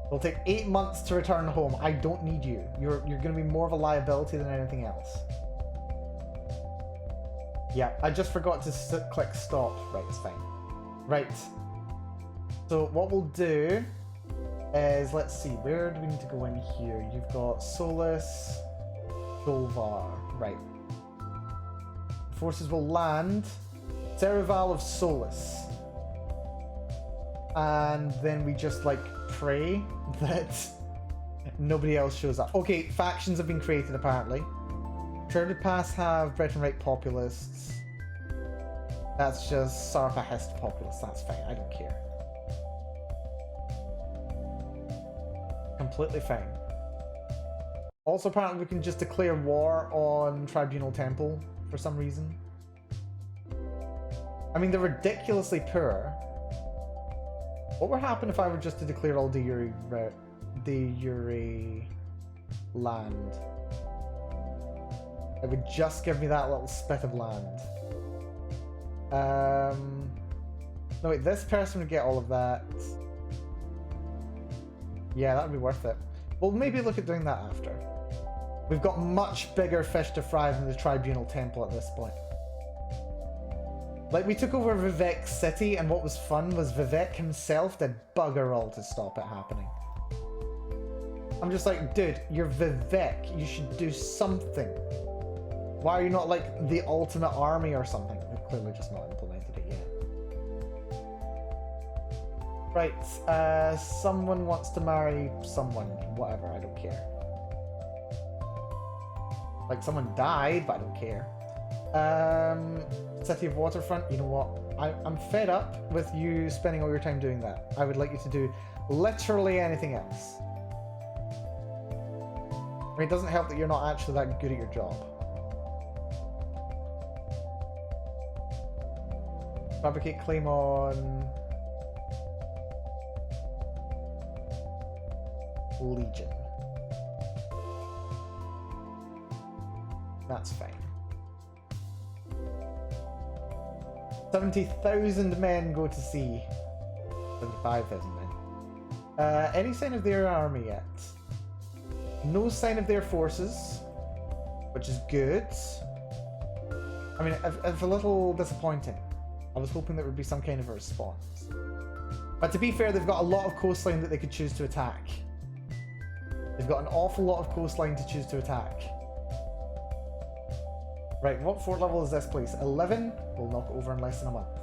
A: It'll take 8 months to return home. I don't need you. You're going to be more of a liability than anything else. Yeah, I just forgot to click stop. Right, it's fine. Right. So what we'll do is, let's see, where do we need to go in here? You've got Solus, Dolvar. Right. Forces will land Cereval of Solus. And then we just, like, pray that nobody else shows up. Okay, factions have been created, apparently. Shrouded Pass have Breton Right populists. That's just Sarpahest populists. That's fine. I don't care. Completely fine. Also, apparently we can just declare war on Tribunal Temple for some reason. I mean, they're ridiculously poor. What would happen if I were just to declare all de jure land? It would just give me that little spit of land. No, wait, this person would get all of that. Yeah, that would be worth it. We'll maybe look at doing that after. We've got much bigger fish to fry than the Tribunal Temple at this point. Like, we took over Vivek City, and what was fun was Vivek himself did bugger all to stop it happening. I'm just like, dude, you're Vivek. You should do something. Why are you not like the ultimate army or something? They've clearly just not implemented it yet. Right, someone wants to marry someone. Whatever, I don't care. Like, someone died, but I don't care. City of Waterfront, you know what? I'm fed up with you spending all your time doing that. I would like you to do literally anything else. I mean, it doesn't help that you're not actually that good at your job. Fabricate claim on Legion. That's fine. 70,000 men go to sea. 75,000 men. Any sign of their army yet? No sign of their forces, which is good. I mean, it's a little disappointing. I was hoping there would be some kind of a response. But to be fair, they've got a lot of coastline that they could choose to attack. They've got an awful lot of coastline to choose to attack. Right, what fort level is this place? 11? We'll knock it over in less than a month.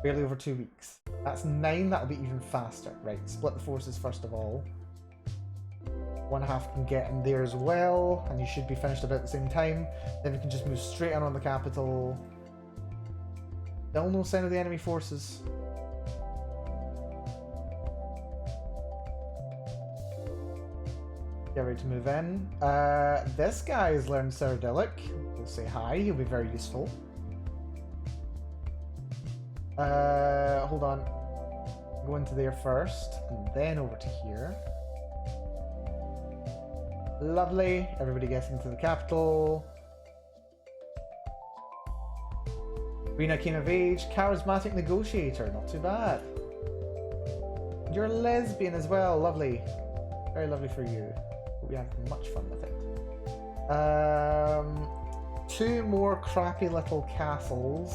A: Barely over 2 weeks. That's 9, that'll be even faster. Right, split the forces first of all. One half can get in there as well, and you should be finished about the same time. Then we can just move straight in on the capital. Still no sign of the enemy forces. Get ready to move in. This guy has learned Cyrodiilic. We'll say hi, he'll be very useful. Hold on. Go into there first, and then over to here. Lovely. Everybody gets into the capital. Rena came of age. Charismatic negotiator. Not too bad. You're a lesbian as well. Lovely. Very lovely for you. We had much fun with it. 2 more crappy little castles.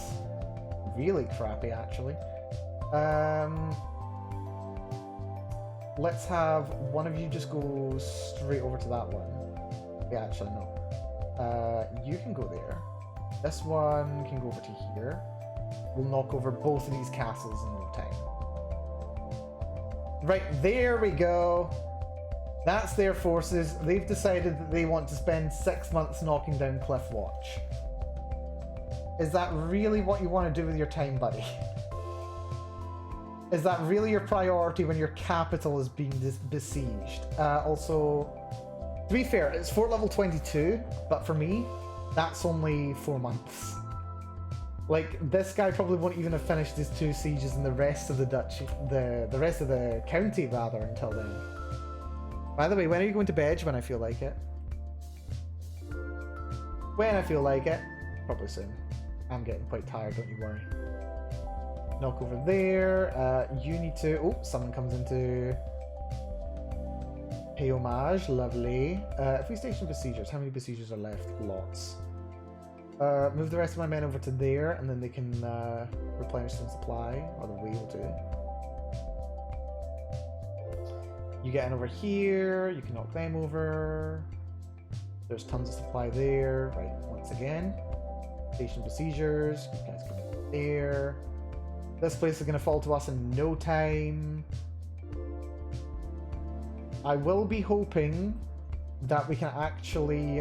A: Really crappy, actually. Let's have one of you just go straight over to that one. Yeah, actually, no. You can go there. This one can go over to here. We'll knock over both of these castles in no time. Right, there we go. That's their forces. They've decided that they want to spend 6 months knocking down Cliffwatch. Is that really what you want to do with your time, buddy? Is that really your priority when your capital is being besieged? Also, to be fair, it's fort level 22, but for me, that's only 4 months. Like, this guy probably won't even have finished his 2 sieges in the rest of the duchy, the rest of the county, rather, until then. By the way, when are you going to bed? When I feel like it. When I feel like it. Probably soon. I'm getting quite tired, don't you worry. Knock over there. You need to... Oh, someone comes into... Pay homage. Lovely. If we station besiegers, how many besiegers are left? Lots. Move the rest of my men over to there, and then they can replenish some supply. Or the way will do. You get in over here. You can knock them over. There's tons of supply there. Right, once again. Station besiegers. You guys come over there. This place is going to fall to us in no time. I will be hoping that we can actually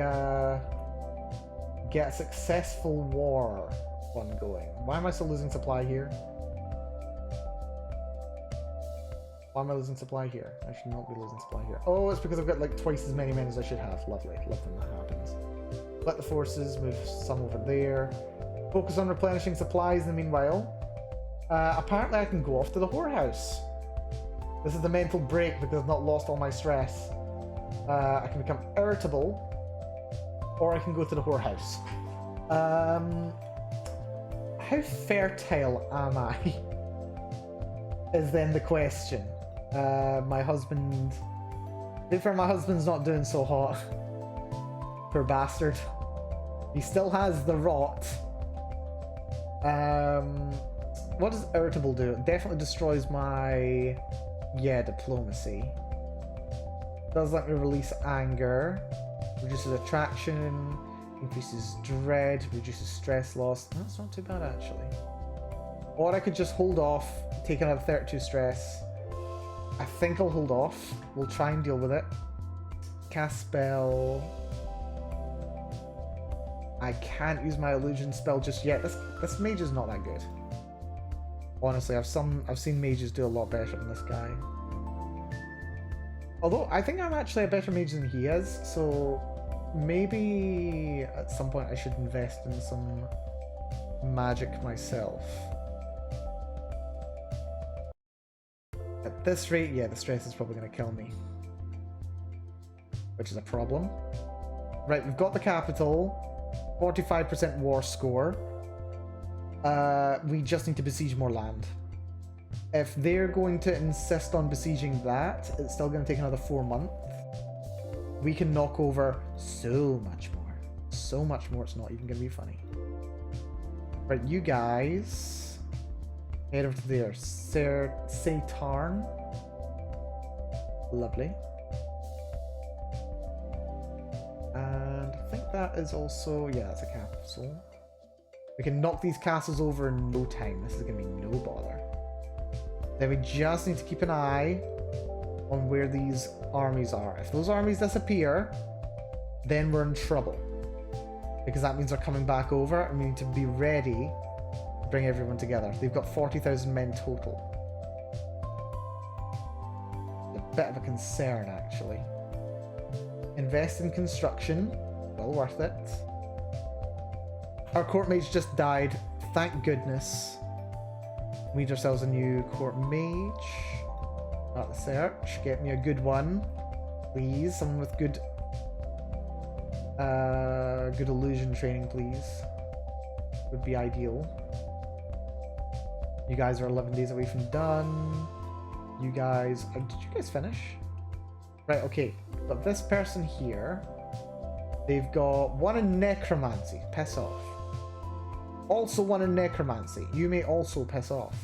A: get a successful war one going. Why am I still losing supply here? Why am I losing supply here? I should not be losing supply here. Oh, it's because I've got like twice as many men as I should have. Lovely. Love when that happens. Let the forces move some over there. Focus on replenishing supplies in the meanwhile. Apparently I can go off to the whorehouse. This is the mental break because I've not lost all my stress. I can become irritable, or I can go to the whorehouse. How fertile am I? Is then the question. My husband... To be fair, my husband's not doing so hot. Poor bastard. He still has the rot. What does irritable do? It definitely destroys my... Yeah, diplomacy. Does let me release anger. Reduces attraction. Increases dread. Reduces stress loss. That's not too bad, actually. Or I could just hold off. Take another 32 stress. I think I'll hold off. We'll try and deal with it. Cast spell. I can't use my illusion spell just yet. This mage is not that good. Honestly, I've seen mages do a lot better than this guy. Although I think I'm actually a better mage than he is, so maybe at some point I should invest in some magic myself. At this rate, yeah, the stress is probably going to kill me. Which is a problem. Right, we've got the capital. 45% war score. We just need to besiege more land. If they're going to insist on besieging that, it's still going to take another 4 months. We can knock over so much more. So much more, it's not even going to be funny. Right, you guys... head over to there. Seitarn. Lovely. And I think that is also... yeah, that's a castle. We can knock these castles over in no time. This is going to be no bother. Then we just need to keep an eye on where these armies are. If those armies disappear, then we're in trouble. Because that means they're coming back over and we need to be ready to bring everyone together. They've got 40,000 men total. A bit of a concern, actually. Invest in construction. Well worth it. Our court mage just died. Thank goodness. We need ourselves a new court mage. Not the search. Get me a good one. Please. Someone with good Good illusion training, please. Would be ideal. You guys are 11 days away from done. You guys... did you guys finish? Right, okay. But this person here... They've got one in necromancy. Piss off. Also one in necromancy. You may also piss off.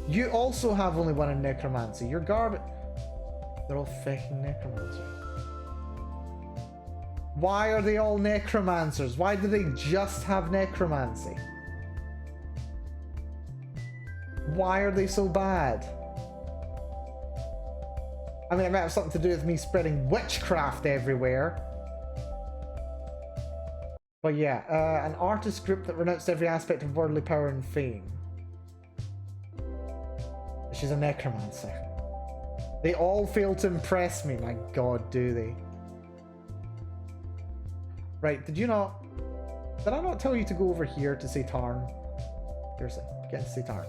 A: You also have only one in necromancy. You're garbage. They're all fucking necromancers. Why are they all necromancers? Why do they just have necromancy? Why are they so bad? I mean, it might have something to do with me spreading witchcraft everywhere. But yeah, an artist group that renounced every aspect of worldly power and fame. She's a necromancer. They all fail to impress me. My god, do they? Right, did I not tell you to go over here to Satarn? Seriously, get to Satarn.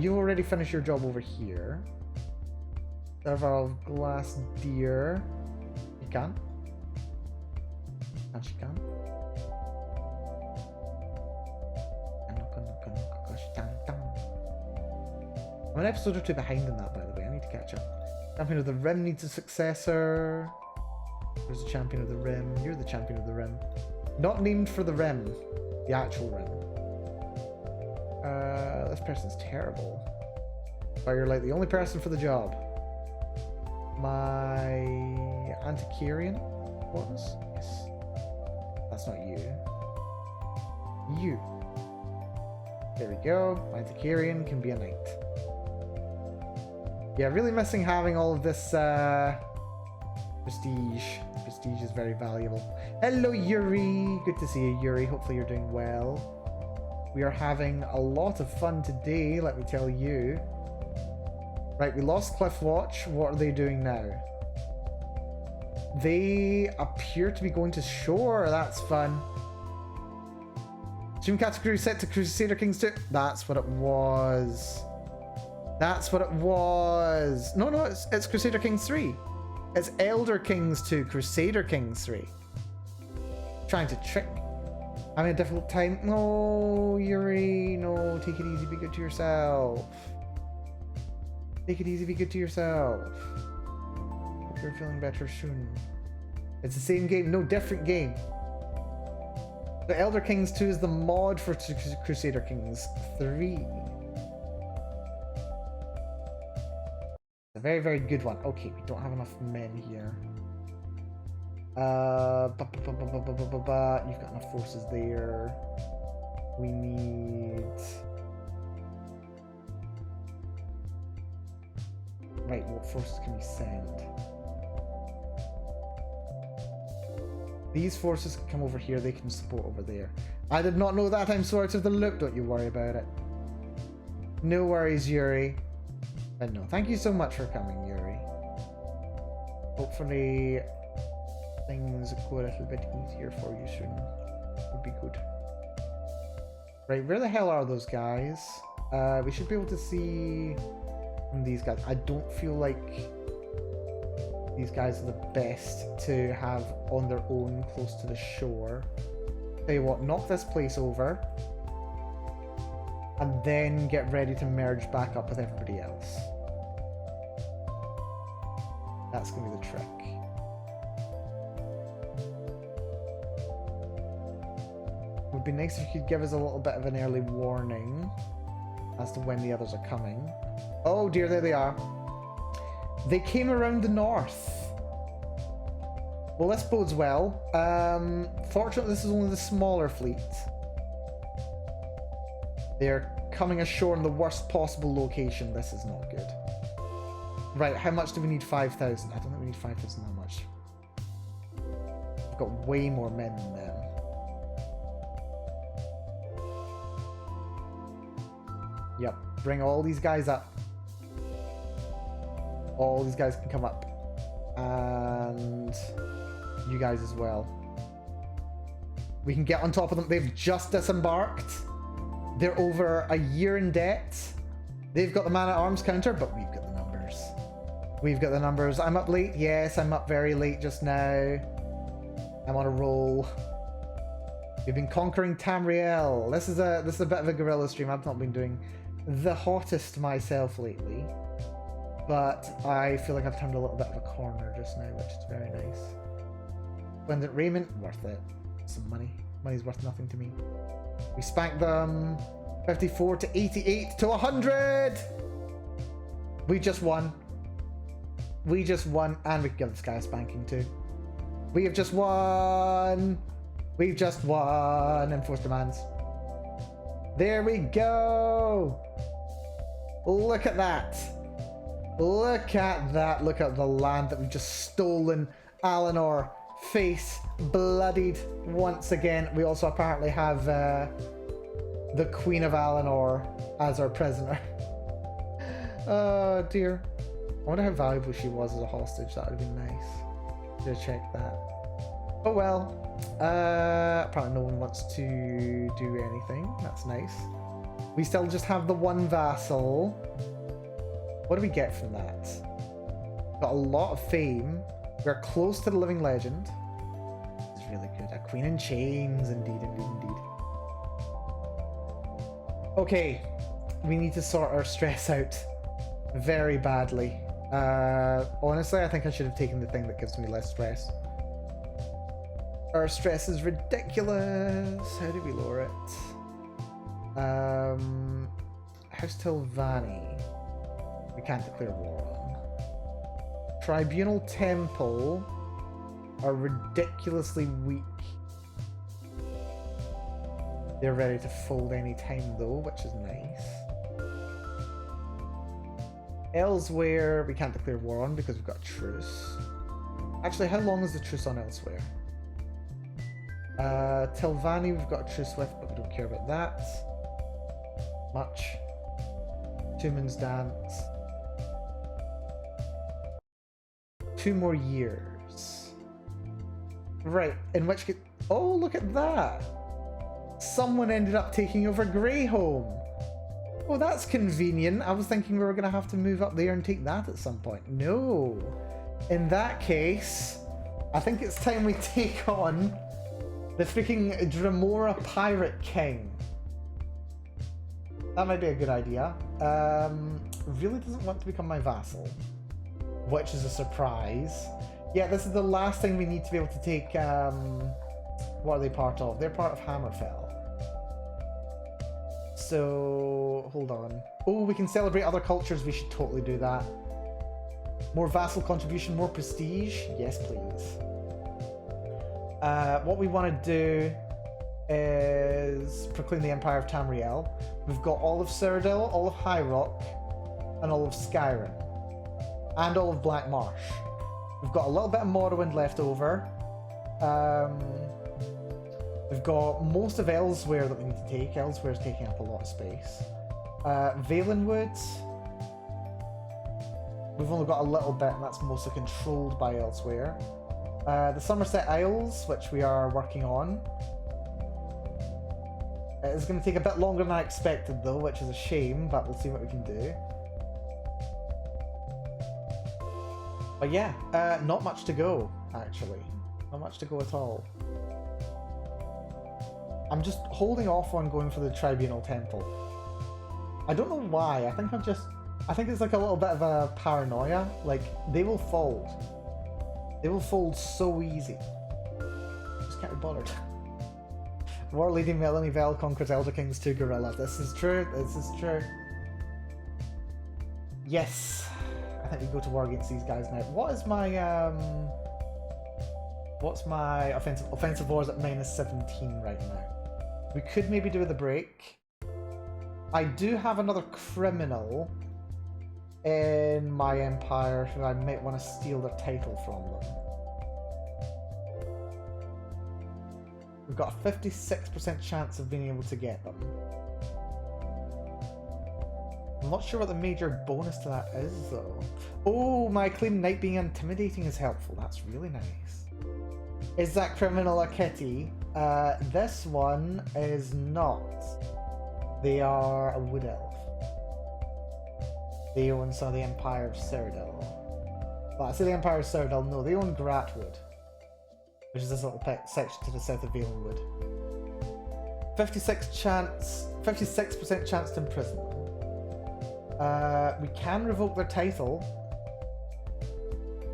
A: You already finished your job over here. Server of Glass Deer. You can. And she can. I'm an episode or two behind in that, by the way. I need to catch up. Champion of the Rim needs a successor. There's the Champion of the Rim. You're the Champion of the Rim. Not named for the Rim. The actual Rim. This person's terrible. But you're like the only person for the job. My Antiquarian was? Yes. That's not you. You. There we go. My Antiquarian can be a knight. Yeah, really missing having all of this prestige. Prestige is very valuable. Hello, Yuri. Good to see you, Yuri. Hopefully you're doing well. We are having a lot of fun today, let me tell you. Right, we lost Cliffwatch. What are they doing now? They appear to be going to shore. That's fun. Stream category set to Crusader Kings 2. That's what it was. That's what it was. No, it's Crusader Kings 3. It's Elder Kings 2, Crusader Kings 3. Trying to trick me. Having a difficult time. No, Yuri. No, take it easy. Be good to yourself. Take it easy. Be good to yourself. Hope you're feeling better soon. It's the same game. No, different game. The Elder Kings 2 is the mod for Crusader Kings 3. A very, very good one. Okay, we don't have enough men here. You've got enough forces there. We need... Right, what forces can we send? These forces can come over here, they can support over there. I did not know that, I'm so out of the loop, don't you worry about it. No worries, Yuri. But no, thank you so much for coming, Yuri. Hopefully things go a little bit easier for you soon. Would be good. Right, where the hell are those guys? We should be able to see these guys. I don't feel like these guys are the best to have on their own close to the shore. Tell you what, knock this place over. And then get ready to merge back up with everybody else. That's going to be the trick. It would be nice if you could give us a little bit of an early warning as to when the others are coming. Oh dear, there they are. They came around the north. Well, this bodes well. Fortunately, this is only the smaller fleet. They're coming ashore in the worst possible location. This is not good. Right, how much do we need? 5,000. I don't think we need 5,000 that much. We've got way more men than them. Yep, bring all these guys up. All these guys can come up. And you guys as well. We can get on top of them. They've just disembarked. They're over a year in debt. They've got the man-at-arms counter, but we've got the numbers. We've got the numbers. I'm up late. Yes, I'm up very late just now. I'm on a roll. We've been conquering Tamriel. This is a bit of a guerrilla stream. I've not been doing the hottest myself lately, but I feel like I've turned a little bit of a corner just now, which is very nice. Splendid raiment, worth it. Some money. Money's worth nothing to me. We spanked them 54 to 88 to 100. We just won. We just won, and we can give this guy a spanking too. We have just won. We've just won enforced demands. There we go. Look at that. Look at that. Look at the land that we've just stolen. Alinor, face bloodied once again. We also apparently have the Queen of Alinor as our prisoner. Oh dear. I wonder how valuable she was as a hostage. That would have been nice. Should have checked that. Oh well. Apparently no one wants to do anything. That's nice. We still just have the one vassal. What do we get from that? Got a lot of fame. We're close to the living legend. It's really good. A queen in chains, indeed, indeed, indeed. Okay, we need to sort our stress out very badly. Honestly, I think I should have taken the thing that gives me less stress. Our stress is ridiculous. How do we lower it? House Tilvani. We can't declare war on. Tribunal Temple are ridiculously weak. They're ready to fold any time though, which is nice. Elsewhere, we can't declare war on because we've got a truce. Actually, how long is the truce on Elsewhere? Tilvani we've got a truce with, but we don't care about that much. Tumen's Dance. 2 more years. Right, in which case... Oh, look at that! Someone ended up taking over Greyholm. Oh, that's convenient. I was thinking we were going to have to move up there and take that at some point. No. In that case, I think it's time we take on the freaking Dremora Pirate King. That might be a good idea. Really doesn't want to become my vassal, which is a surprise. Yeah, this is the last thing we need to be able to take. What are they part of? They're part of Hammerfell. So, hold on. Oh, we can celebrate other cultures. We should totally do that. More vassal contribution, more prestige. Yes, please. What we want to do is proclaim the Empire of Tamriel. We've got all of Cyrodiil, all of High Rock, and all of Skyrim, and all of Black Marsh. We've got a little bit of Morrowind left over. We've got most of Elsewhere that we need to take. Elsewhere is taking up a lot of space. Valenwood, we've only got a little bit, and that's mostly controlled by Elsewhere. The Somerset Isles, which we are working on. It's going to take a bit longer than I expected though, which is a shame, but we'll see what we can do. But yeah, not much to go, actually. Not much to go at all. I'm just holding off on going for the Tribunal Temple. I don't know why, I think it's like a little bit of a paranoia. Like, they will fold. They will fold so easy. Just can't be bothered. War Lady Melanie Vell conquers Elder Kings 2 Guerrilla. This is true. This is true. Yes. I think we go to war against these guys now. What is my what's my offensive? Offensive war is at -17 right now. We could maybe do with a break. I do have another criminal in my empire who I might want to steal their title from them. We've got a 56% chance of being able to get them. I'm not sure what the major bonus to that is though. Oh, my claim Knight being intimidating is helpful. That's really nice. Is that criminal a kitty? This one is not. They are a wood elf. They own some of the Empire of Cyrodiil. Well, I say the Empire of Cyrodiil, no, they own Gratwood. which is this little section to the south of Valenwood. 56% chance to imprison them. We can revoke their title.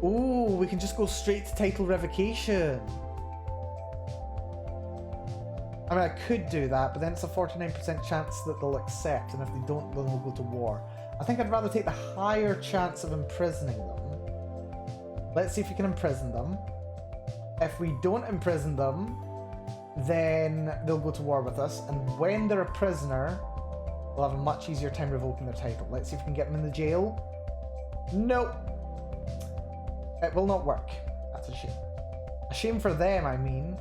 A: Ooh, we can just go straight to title revocation. I mean, I could do that, but then it's a 49% chance that they'll accept, and if they don't, then they'll go to war. I think I'd rather take the higher chance of imprisoning them. Let's see if we can imprison them. If we don't imprison them, then they'll go to war with us, and when they're a prisoner, we'll have a much easier time revoking their title. Let's see if we can get them in the jail. Nope. It will not work. That's a shame. A shame for them, I mean.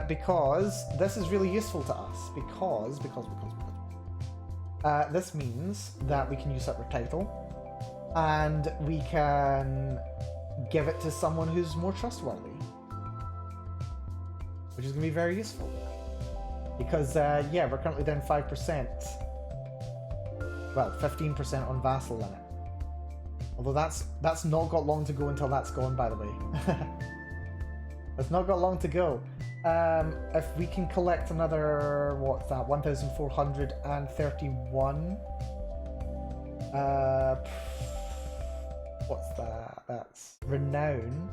A: Because this is really useful to us. Because this means that we can use up their title, and we can give it to someone who's more trustworthy, which is going to be very useful. Because, yeah, we're currently down 5%. Well, 15% on vassal limit. Although that's not got long to go until that's gone, by the way. It's not got long to go. If we can collect another, what's that, 1,431. What's that? That's renown.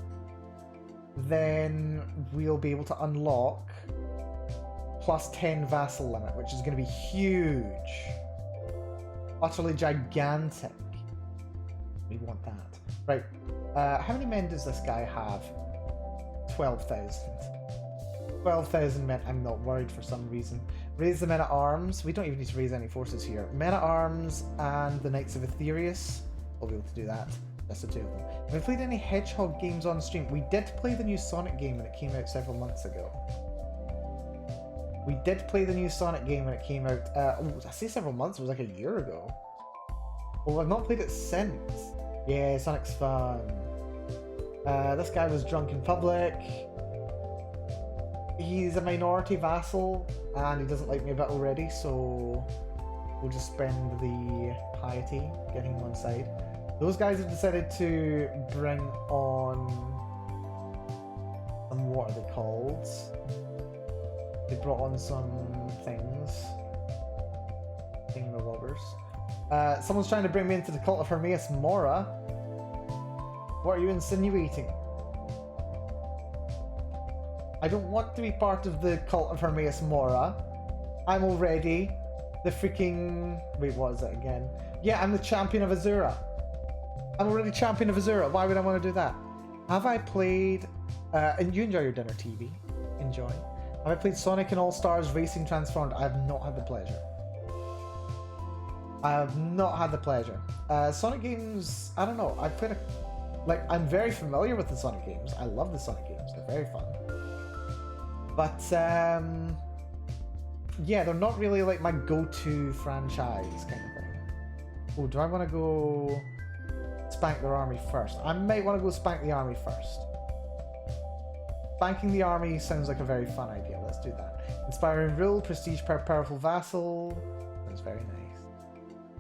A: Then we'll be able to unlock plus 10 vassal limit, which is going to be huge. Utterly gigantic. We want that. Right. How many men does this guy have? 12,000. 12,000 men. I'm not worried for some reason. Raise the men-at-arms. We don't even need to raise any forces here. Men-at-arms and the Knights of Aetherius. We'll be able to do that. Just the two of them. Have we played any Hedgehog games on stream? We did play the new Sonic game when it came out several months ago. We did play the new Sonic game when it came out. Oh, I say several months. It was like a year ago. Well, I've not played it since. Yeah, Sonic's fun. This guy was drunk in public. He's a minority vassal, and he doesn't like me a bit already, so we'll just spend the piety getting him on side. Those guys have decided to bring on some, what are they called? They brought on some things. Thingamabobbers. Someone's trying to bring me into the cult of Hermaeus Mora. What are you insinuating? I don't want to be part of the cult of Hermaeus Mora. I'm already the freaking... Wait, what is it again? Yeah, I'm the champion of Azura. I'm already champion of Azura. Why would I want to do that? Have I played... and you enjoy your dinner, TV. Enjoy. Have I played Sonic and All-Stars Racing Transformed? I have not had the pleasure. I have not had the pleasure. Sonic games, I don't know. I've played a... Like, I'm very familiar with the Sonic games. I love the Sonic games. They're very fun. But, yeah, they're not really like my go-to franchise kind of thing. Oh, do I want to go spank their army first? I might want to go spank the army first. Spanking the army sounds like a very fun idea. Let's do that. Inspiring rule, prestige per powerful vassal. That's very nice.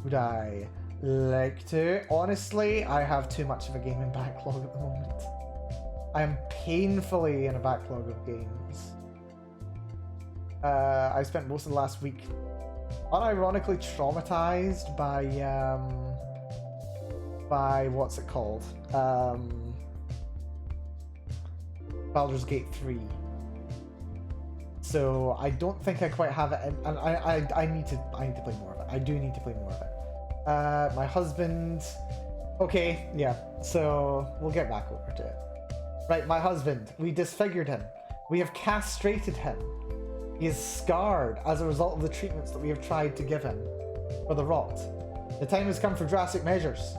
A: Would I like to? Honestly, I have too much of a gaming backlog at the moment. I am painfully in a backlog of games. I spent most of the last week unironically traumatized by what's it called? Baldur's Gate 3. So I don't think I quite have it, and I need to play more of it. I do need to play more of it. My husband... Okay, yeah, so we'll get back over to it. Right, my husband. We disfigured him. We have castrated him. He is scarred as a result of the treatments that we have tried to give him for the rot. The time has come for drastic measures.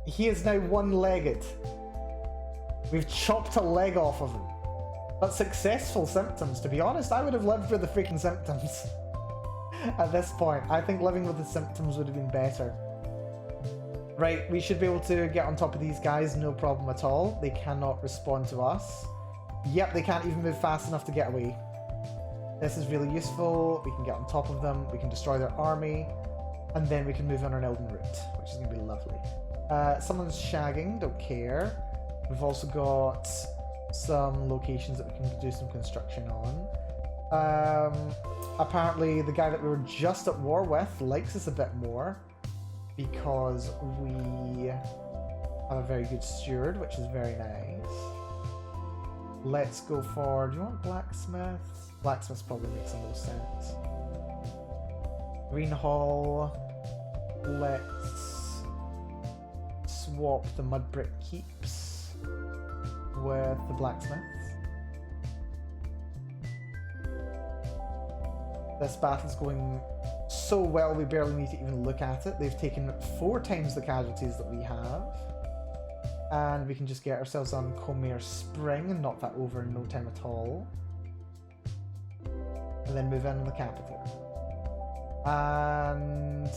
A: He is now one-legged. We've chopped a leg off of him. But successful symptoms, to be honest. I would have lived with the freaking symptoms. At this point, I think living with the symptoms would have been better. Right, we should be able to get on top of these guys, no problem at all. They cannot respond to us. Yep, they can't even move fast enough to get away. This is really useful. We can get on top of them, we can destroy their army, and then we can move on an Elden route, which is going to be lovely. Someone's shagging, don't care. We've also got some locations that we can do some construction on. Apparently the guy that we were just at war with likes us a bit more because we have a very good steward, which is very nice. Let's go for, do you want blacksmiths? Blacksmiths probably makes the most sense. Green Hall. Let's swap the mud brick keeps with the blacksmiths. This battle's going so well we barely need to even look at it. They've taken 4 times the casualties that we have. And we can just get ourselves on Comer Spring and knock that over in no time at all. And then move in on the capital. And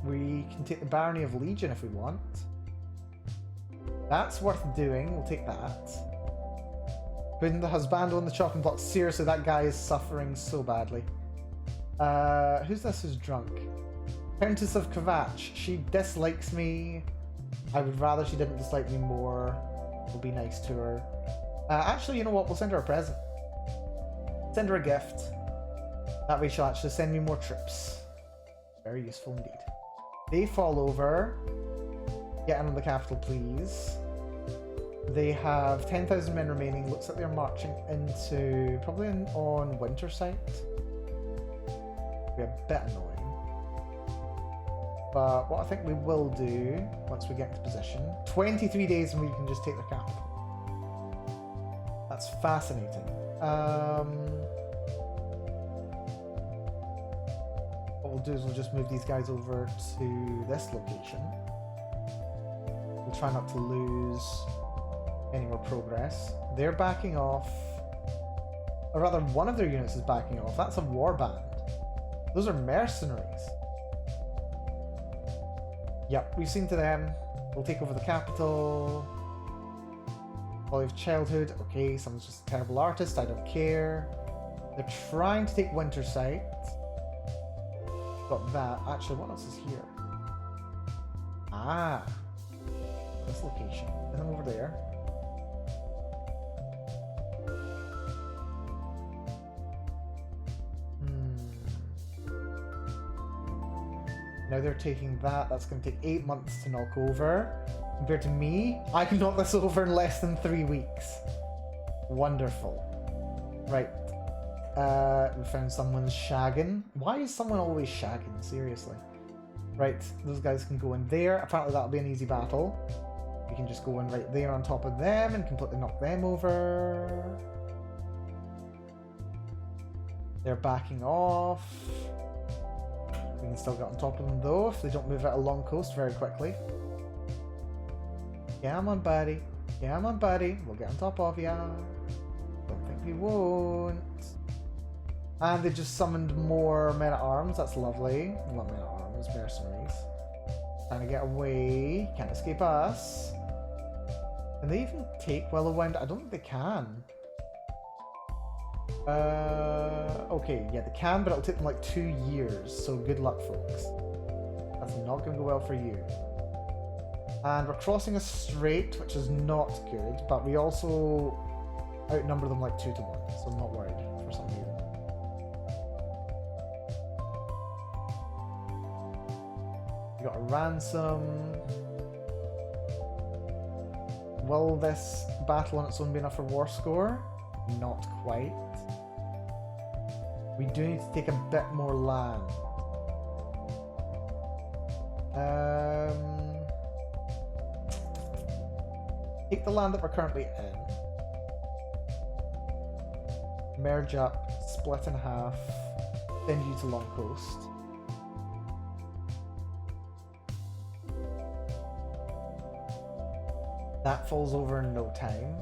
A: we can take the Barony of Legion if we want. That's worth doing, we'll take that. Putting the husbando on the chopping block. Seriously, that guy is suffering so badly. Who's this who's drunk? Countess of Kvatch. She dislikes me. I would rather she didn't dislike me more. We'll be nice to her. Actually, you know what? We'll send her a present. Send her a gift. That way she'll actually send me more troops. Very useful indeed. They fall over. Get in on the capital, please. They have 10,000 men remaining. Looks like they're marching into... probably on Wintersight. Be a bit annoying. But what I think we will do, once we get into position, 23 days and we can just take their capital. That's fascinating. What we'll do is we'll just move these guys over to this location. We'll try not to lose any more progress. They're backing off. Or rather, one of their units is backing off. That's a warband. Those are mercenaries. Yep, we've seen to them. We'll take over the capital. Olive Childhood. Okay, someone's just a terrible artist. I don't care. They're trying to take Wintersight. Got that. Actually, what else is here? Ah. This location. And then over there. Now they're taking that. That's going to take 8 months to knock over. Compared to me, I can knock this over in less than 3 weeks. Wonderful. Right. We found someone's shagging. Why is someone always shagging? Seriously. Right. Those guys can go in there. Apparently that'll be an easy battle. We can just go in right there on top of them and completely knock them over. They're backing off. We can still get on top of them though if they don't move out along coast very quickly. Come on, buddy. Come on, buddy. We'll get on top of ya. Don't think we won't. And they just summoned more men-at-arms. That's lovely. Not men-at-arms, mercenaries. Trying to get away. Can't escape us. Can they even take Willowwind? I don't think they can. Okay, yeah, they can, but it'll take them like 2 years, so good luck, folks. That's not going to go well for you. And we're crossing a strait, which is not good, but we also outnumber them like 2 to 1, so I'm not worried for some reason. We got a ransom. Will this battle on its own be enough for war score? Not quite. We do need to take a bit more land. Take the land that we're currently in. Merge up, split in half, send you to Long Coast. That falls over in no time.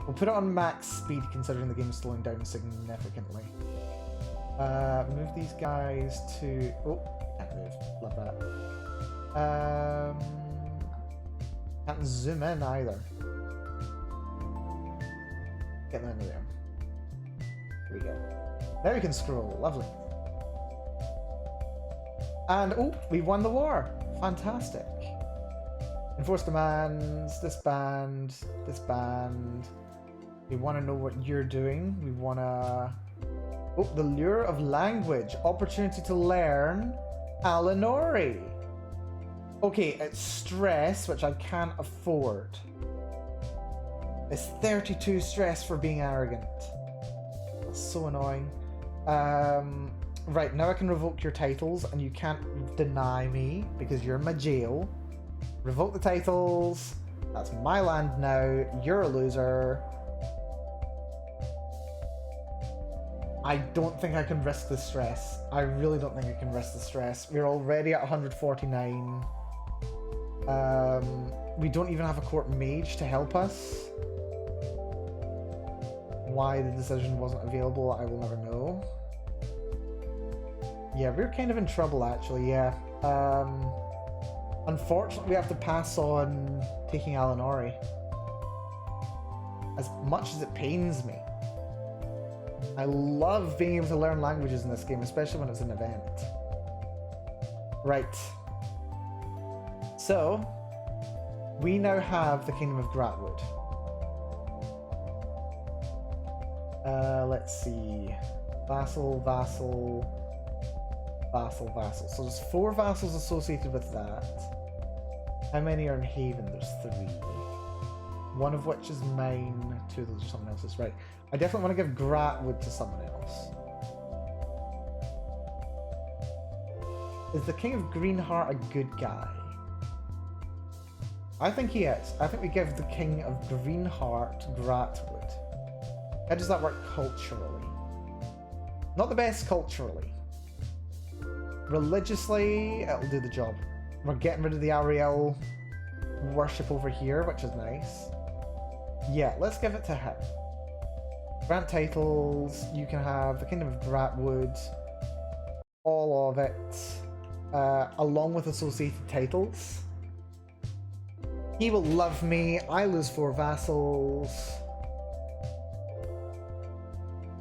A: We'll put it on max speed considering the game is slowing down significantly. Move these guys to... Oh, can't move. Love that. Can't zoom in either. Get them into there. Here we go. Now we can scroll. Lovely. And, oh, we won the war. Fantastic. Enforce demands, disband, disband. We want to know what you're doing. We want to... Oh, the lure of language. Opportunity to learn Alinori. Okay, it's stress, which I can't afford. It's 32 stress for being arrogant. That's so annoying. Right, now I can revoke your titles, and you can't deny me because you're in my jail. Revoke the titles. That's my land now. You're a loser. I don't think I can risk the stress. I really don't think I can risk the stress. We're already at 149. We don't even have a court mage to help us. Why the decision wasn't available, I will never know. Yeah, we're kind of in trouble actually, yeah. Unfortunately, we have to pass on taking Alinori. As much as it pains me. I love being able to learn languages in this game, especially when it's an event. Right. So, we now have the Kingdom of Gratwood. Let's see. Vassal, vassal, vassal, vassal. So there's 4 vassals associated with that. How many are in Haven? There's 3. One of which is mine, 2 of those are someone else's. Right. I definitely want to give Gratwood to someone else. Is the King of Greenheart a good guy? I think he is. I think we give the King of Greenheart Gratwood. How does that work culturally? Not the best culturally. Religiously, it'll do the job. We're getting rid of the Ariel worship over here, which is nice. Yeah, let's give it to him. Grant titles, you can have the Kingdom of Gratwood, all of it, along with associated titles. He will love me, I lose 4 vassals.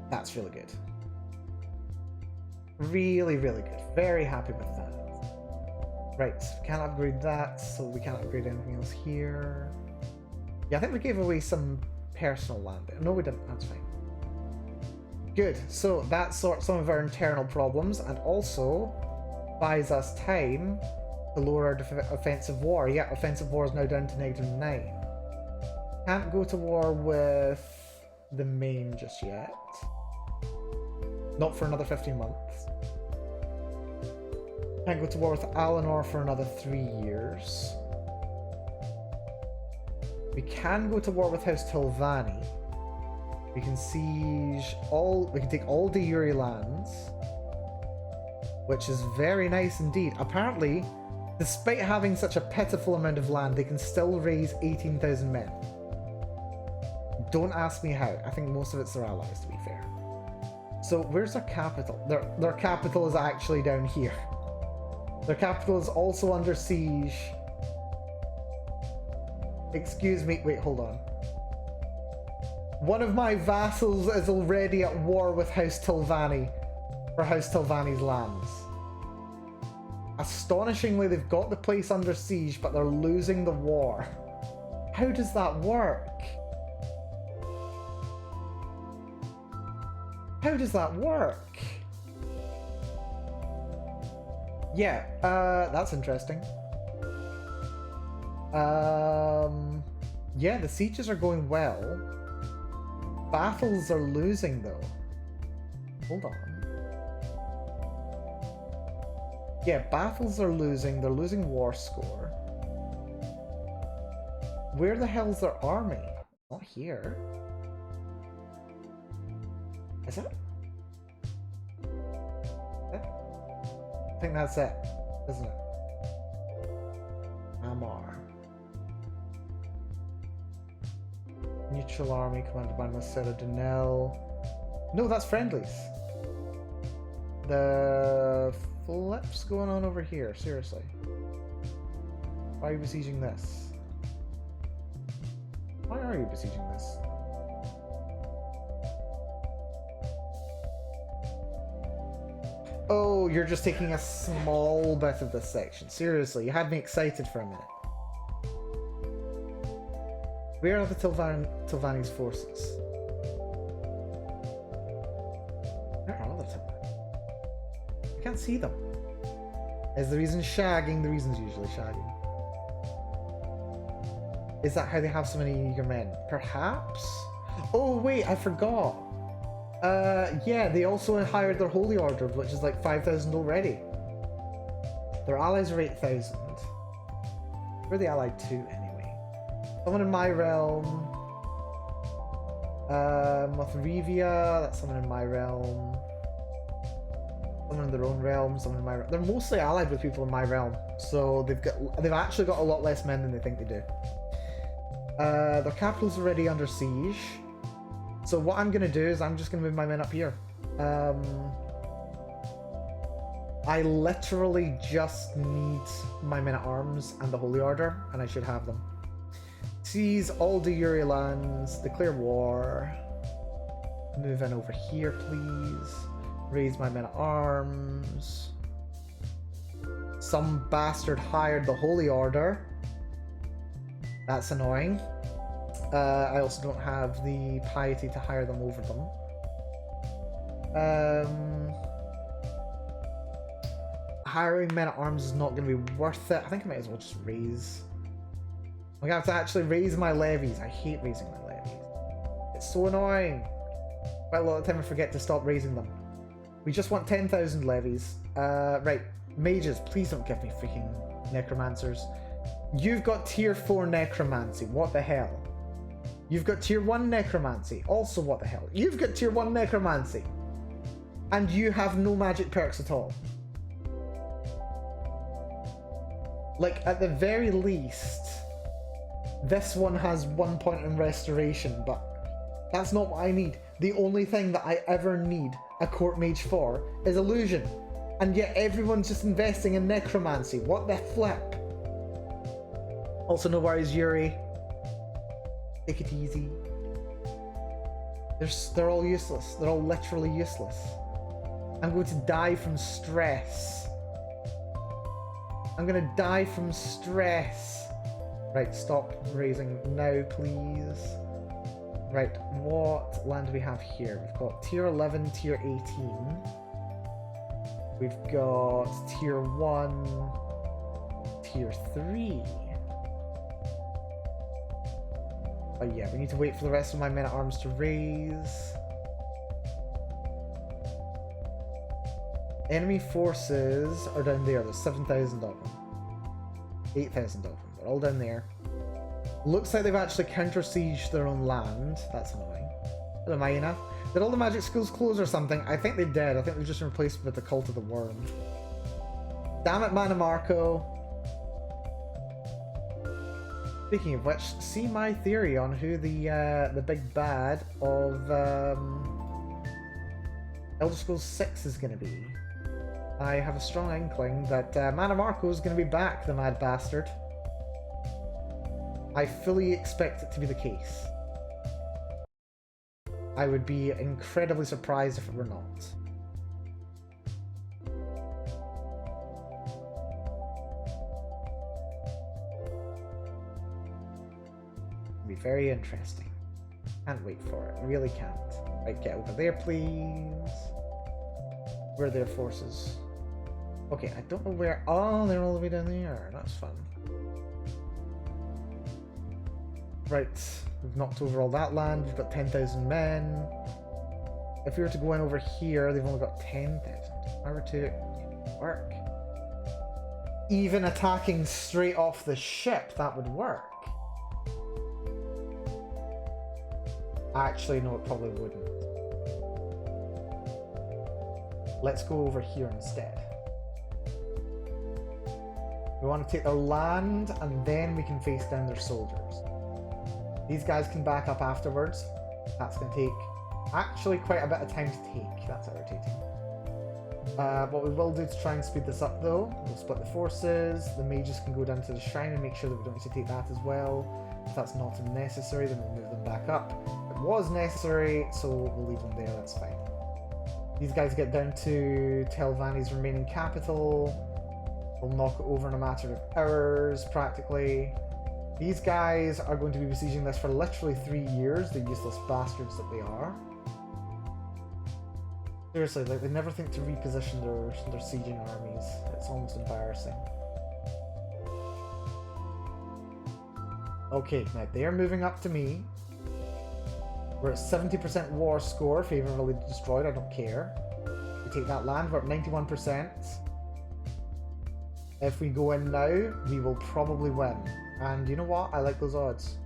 A: That's really good. Really, really good. Very happy with that. Right, so we can't upgrade that, so we can't upgrade anything else here. Yeah, I think we gave away some personal land there. No, we didn't. That's fine. Good. So that sorts some of our internal problems and also buys us time to lower our offensive war. Yeah, offensive war is now down to -9. Can't go to war with the main just yet. Not for another 15 months. Can't go to war with Alinor for another 3 years. We can go to war with House Tilvani. We can siege all... We can take all the Yuri lands. Which is very nice indeed. Apparently, despite having such a pitiful amount of land, they can still raise 18,000 men. Don't ask me how. I think most of it's their allies, to be fair. So, where's their capital? Their capital is actually down here. Their capital is also under siege. Excuse me, wait, hold on. One of my vassals is already at war with House Tilvani for House Tilvani's lands. Astonishingly, they've got the place under siege, but they're losing the war. How does that work? How does that work? Yeah, that's interesting. Yeah, the sieges are going well. Battles are losing though. Hold on. Yeah, battles are losing. They're losing war score. Where the hell's their army? Not here. Is it? I think that's it, isn't it? Amar. Neutral army commanded by Marcelo Dunel. No, that's friendlies. The flip's going on over here, seriously. Why are you besieging this? Why are you besieging this? Oh, you're just taking a small bit of this section. Seriously, you had me excited for a minute. Where are the Tilvani's forces? Where are the Tilvani? I can't see them. Is the reason shagging? The reason's usually shagging. Is that how they have so many eager men? Perhaps? Oh wait, I forgot. Yeah, they also hired their Holy Order, which is like 5,000 already. Their allies are 8,000. Where are they allied to anyway? Someone in my realm. Mothrevia, that's someone in my realm. Someone in their own realm, someone in my realm. They're mostly allied with people in my realm, so they've actually got a lot less men than they think they do. Their capital's already under siege. So what I'm gonna do is I'm just gonna move my men up here. I literally just need my men at arms and the Holy Order, and I should have them. Seize all the Uri lands, declare war. Move in over here, please. Raise my men at arms. Some bastard hired the Holy Order. That's annoying. I also don't have the piety to hire them over them. Hiring men at arms is not going to be worth it. I think I might as well just raise. I'm going to have to actually raise my levies. I hate raising my levies. It's so annoying. Quite a lot of the time I forget to stop raising them. We just want 10,000 levies. Right. Mages, please don't give me freaking necromancers. You've got tier 4 necromancy. What the hell? You've got tier 1 necromancy. Also, what the hell? You've got tier 1 necromancy. And you have no magic perks at all. Like, at the very least, this one has 1 point in restoration, but that's not what I need. The only thing that I ever need a court mage for is illusion. And yet everyone's just investing in necromancy. What the flip? Also, no worries, Yuri. Take it easy. They're all useless. They're all literally useless. I'm going to die from stress. I'm going to die from stress. Right, stop raising now, please. Right, what land do we have here? We've got tier 11, tier 18. We've got tier 1, tier 3. Oh yeah, we need to wait for the rest of my men at arms to raise. Enemy forces are down there. There's 7,000 of them. 8,000 of them. They're all down there. Looks like they've actually counter-sieged their own land. That's annoying. Hello, Mayina. Did all the magic schools close or something? I think they did. I think they've just been replaced with the Cult of the Worm. Damn it, Manamarco. Speaking of which, see my theory on who the big bad of Elder Scrolls 6 is going to be. I have a strong inkling that Manamarco is going to be back, the mad bastard. I fully expect it to be the case. I would be incredibly surprised if it were not. It'll be very interesting. Can't wait for it. Really can't. Right, get over there, please. Where are their forces? Okay, I don't know where. Oh, they're all the way down there. That's fun. Right, we've knocked over all that land. We've got 10,000 men. If we were to go in over here, they've only got 10,000. If I were to work, even attacking straight off the ship, that would work. Actually, no, it probably wouldn't. Let's go over here instead. We want to take their land, and then we can face down their soldiers. These guys can back up afterwards. That's going to take actually quite a bit of time to take. That's irritating. What we will do to try and speed this up though, we'll split the forces. The mages can go down to the shrine and make sure that we don't need to take that as well. If that's not necessary, then we'll move them back up. If it was necessary, so we'll leave them there, that's fine. These guys get down to Telvanni's remaining capital. We'll knock it over in a matter of hours, practically. These guys are going to be besieging this for literally 3 years, the useless bastards that they are. Seriously, like, they never think to reposition their sieging armies. It's almost embarrassing. Okay, now they are moving up to me. We're at 70% war score, favorably destroyed, I don't care. We take that land, we're at 91%. If we go in now, we will probably win. And you know what? I like those odds.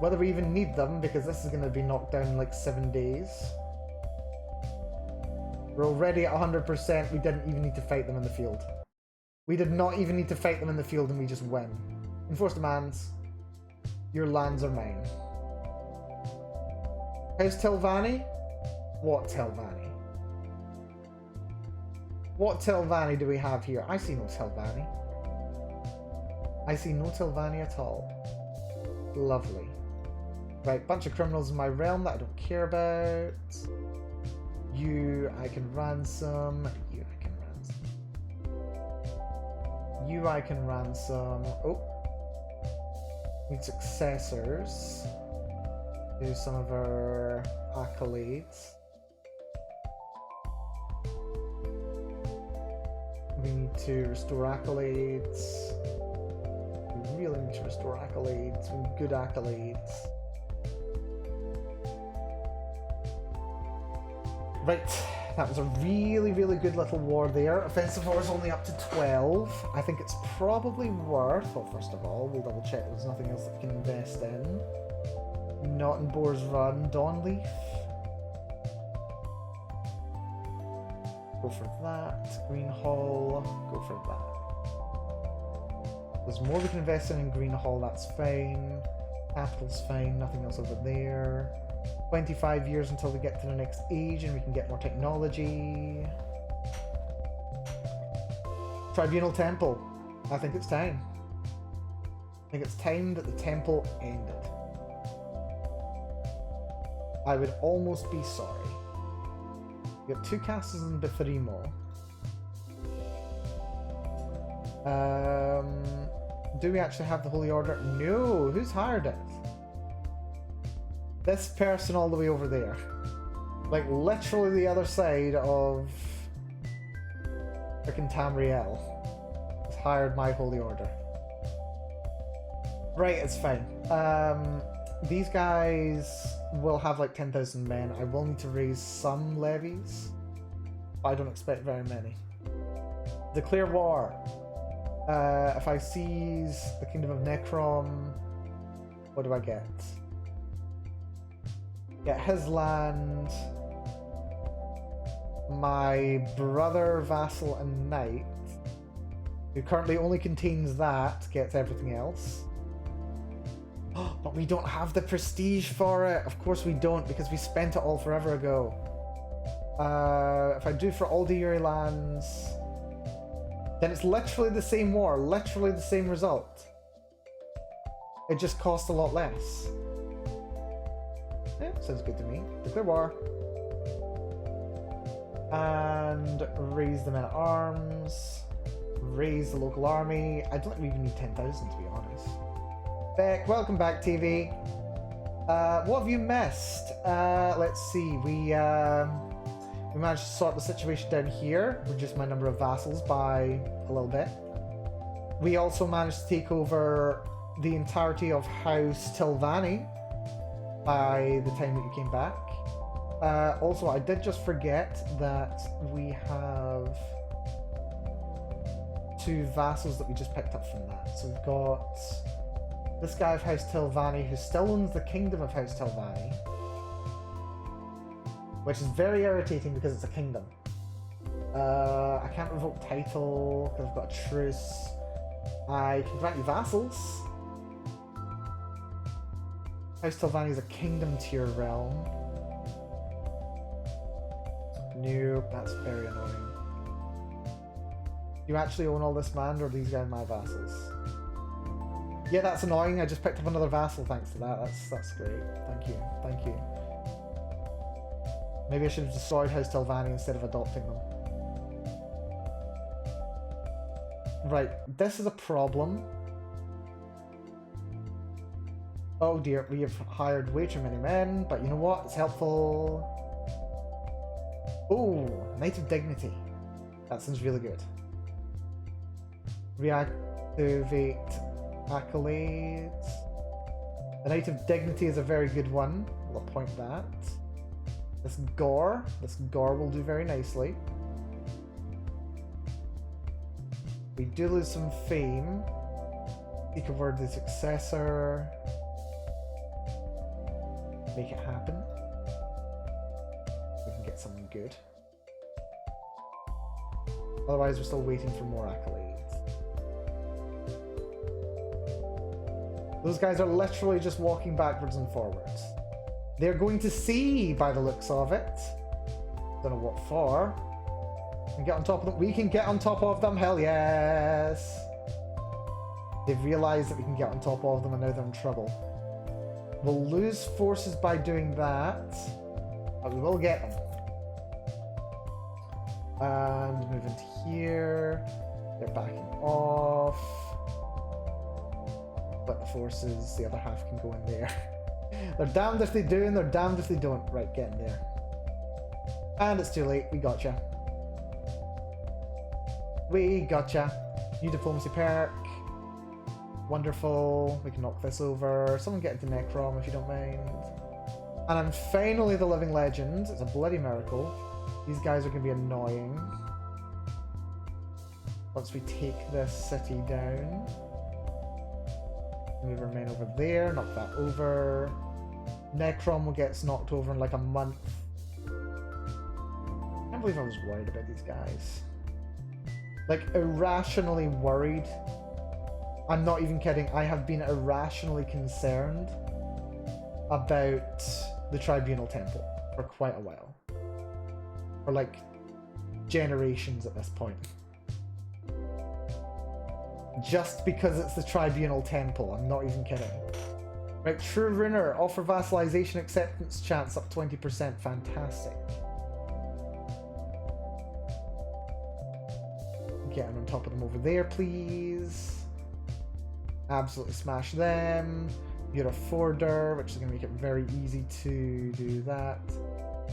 A: Whether we even need them, because this is going to be knocked down in like 7 days. We're already at 100%, we didn't even need to fight them in the field. We did not even need to fight them in the field and we just win. Enforce demands. Your lands are mine. How's Telvanni? What Telvanni? What Telvanni do we have here? I see no Telvanni. I see no Telvanni at all. Lovely. Right, bunch of criminals in my realm that I don't care about. You, I can ransom. You, I can ransom. You, I can ransom. Oh. Need successors. Do some of our accolades. We need to restore accolades. We really need to restore accolades. We need good accolades. Right, that was a really, really good little war there. Offensive war is only up to 12. I think it's probably worth, well, first of all, we'll double check there's nothing else that we can invest in. Not in Boar's Run, Dawnleaf. Go for that. Green Hall, go for that. There's more we can invest in Green Hall, that's fine. Capital's fine, nothing else over there. 25 years until we get to the next age and we can get more technology. Tribunal Temple. I think it's time. I think it's time that the temple ended. I would almost be sorry. We have 2 castles in Bithorimo. Do we actually have the Holy Order? No! Who's hired it? This person all the way over there. Like, literally the other side of frickin' Tamriel has hired my Holy Order. Right, it's fine. These guys will have like 10,000 men. I will need to raise some levies, but I don't expect very many. Declare war. If I seize the Kingdom of Necrom, what do I get? Get his land. My brother, vassal, and knight, who currently only contains that, gets everything else. But we don't have the prestige for it. Of course we don't, because we spent it all forever ago. If I do for all the Uri lands, then it's literally the same war, literally the same result. It just costs a lot less. Yeah, sounds good to me. Declare war. And raise the men at arms. Raise the local army. I don't even need 10,000 to be honest. Beck, welcome back, TV. What have you missed? Let's see. We managed to sort the situation down here, reduce my number of vassals by a little bit. We also managed to take over the entirety of House Telvanni by the time that you came back. Also, I did just forget that we have 2 vassals that we just picked up from that. So we've got this guy of House Telvanni, who still owns the Kingdom of House Telvanni, which is very irritating because it's a kingdom. I can't revoke title because I've got a truce. I can grant you vassals. House Telvanni is a kingdom tier realm. Nope, that's very annoying. You actually own all this land, or are these guys my vassals? Yeah, that's annoying. I just picked up another vassal thanks to that. That's great. Thank you. Thank you. Maybe I should have destroyed House Telvanni instead of adopting them. Right, this is a problem. Oh dear, we have hired way too many men, but you know what? It's helpful. Oh, Knight of Dignity. That sounds really good. Reactivate accolades. The Knight of Dignity is a very good one. We'll appoint that. This gore will do very nicely. We do lose some fame. Seek a worthy successor. Make it happen. We can get something good. Otherwise, we're still waiting for more accolades. Those guys are literally just walking backwards and forwards. They're going to sea by the looks of it. Don't know what for. We can get on top of them. We can get on top of them. Hell yes. They've realized that we can get on top of them and now they're in trouble. We'll lose forces by doing that, but we will get them. And move into here. They're backing off. But the forces, the other half can go in there. They're damned if they do and they're damned if they don't. Right, get in there. And it's too late. We gotcha. We gotcha. New diplomacy perk. Wonderful. We can knock this over. Someone get into Necrom if you don't mind. And I'm finally the living legend. It's a bloody miracle. These guys are going to be annoying. Once we take this city down. Move our men over there. Knock that over. Necrom will get knocked over in like a month. I can't believe I was worried about these guys. Like, irrationally worried. I'm not even kidding. I have been irrationally concerned about the Tribunal Temple for quite a while. For like generations at this point. Just because it's the Tribunal Temple. I'm not even kidding. Right, True Runer. Offer vassalization acceptance chance up 20%. Fantastic. Getting on top of them over there, please. Absolutely smash them. You're a forder, which is going to make it very easy to do that.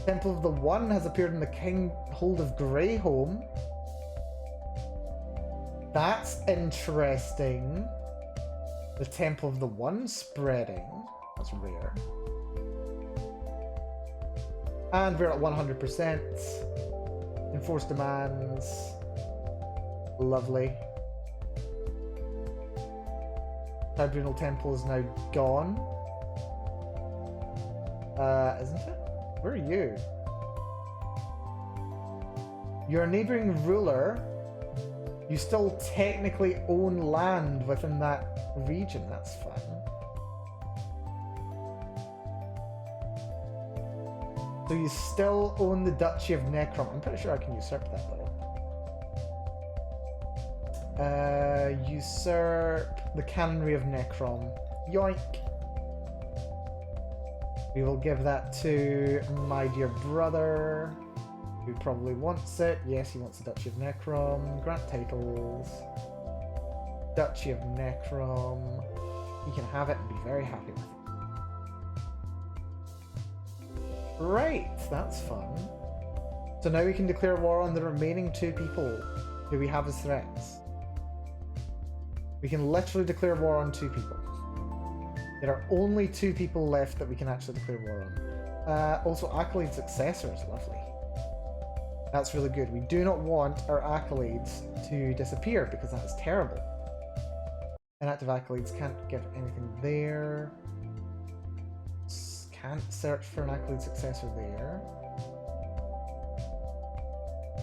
A: Temple of the One has appeared in the Kinghold of Greyhome. That's interesting. The Temple of the One spreading. That's rare. And we're at 100%. Enforced demands. Lovely. Tribunal Temple is now gone. Isn't it? Where are you? You're a neighboring ruler. You still technically own land within that region. That's fun. So you still own the Duchy of Necrom. I'm pretty sure I can usurp that though. Usurp the Canonry of Necrom. Yoink. We will give that to my dear brother, who probably wants it. Yes, he wants the Duchy of Necrom. Grant titles. Duchy of Necrom. He can have it and be very happy with it. Right, that's fun. So now we can declare war on the remaining two people who we have as threats. We can literally declare war on two people. There are only two people left that we can actually declare war on. Also, Accolade Successor is lovely. That's really good. We do not want our accolades to disappear because that is terrible. Inactive accolades, can't give anything there. Can't search for an accolade successor there.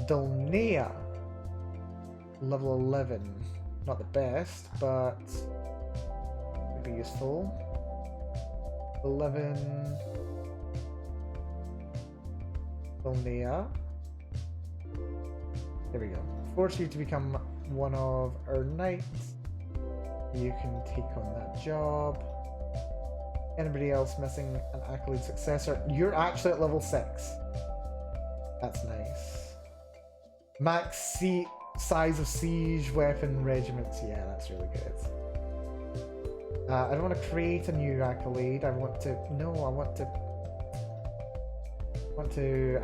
A: Dolnea, level 11. Not the best, but would be useful. 11. Dolnea. There we go. Force you to become one of our knights. You can take on that job. Anybody else missing an accolade successor? You're actually at level 6. That's nice. Max size of siege weapon regiments. Yeah, that's really good. I don't want to create a new accolade. I want to... No, I want to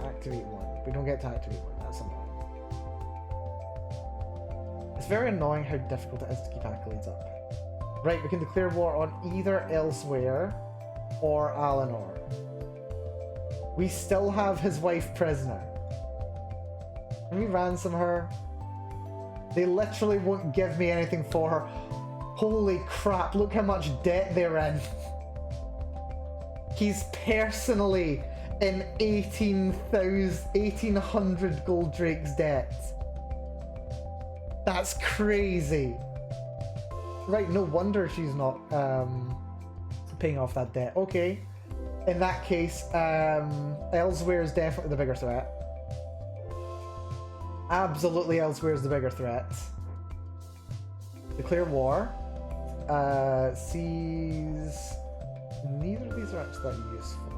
A: activate one. We don't get to activate one. That's annoying. It's very annoying how difficult it is to keep accolades up. Right, we can declare war on either Elsewhere or Alinor. We still have his wife prisoner. Can we ransom her? They literally won't give me anything for her. Holy crap, look how much debt they're in. He's personally in 1800 gold drakes debt. That's crazy. Right, no wonder she's not paying off that debt. Okay. In that case, Elsewhere is definitely the bigger threat. Absolutely Elsewhere is the bigger threat. Declare war. Sees... Neither of these are actually that useful.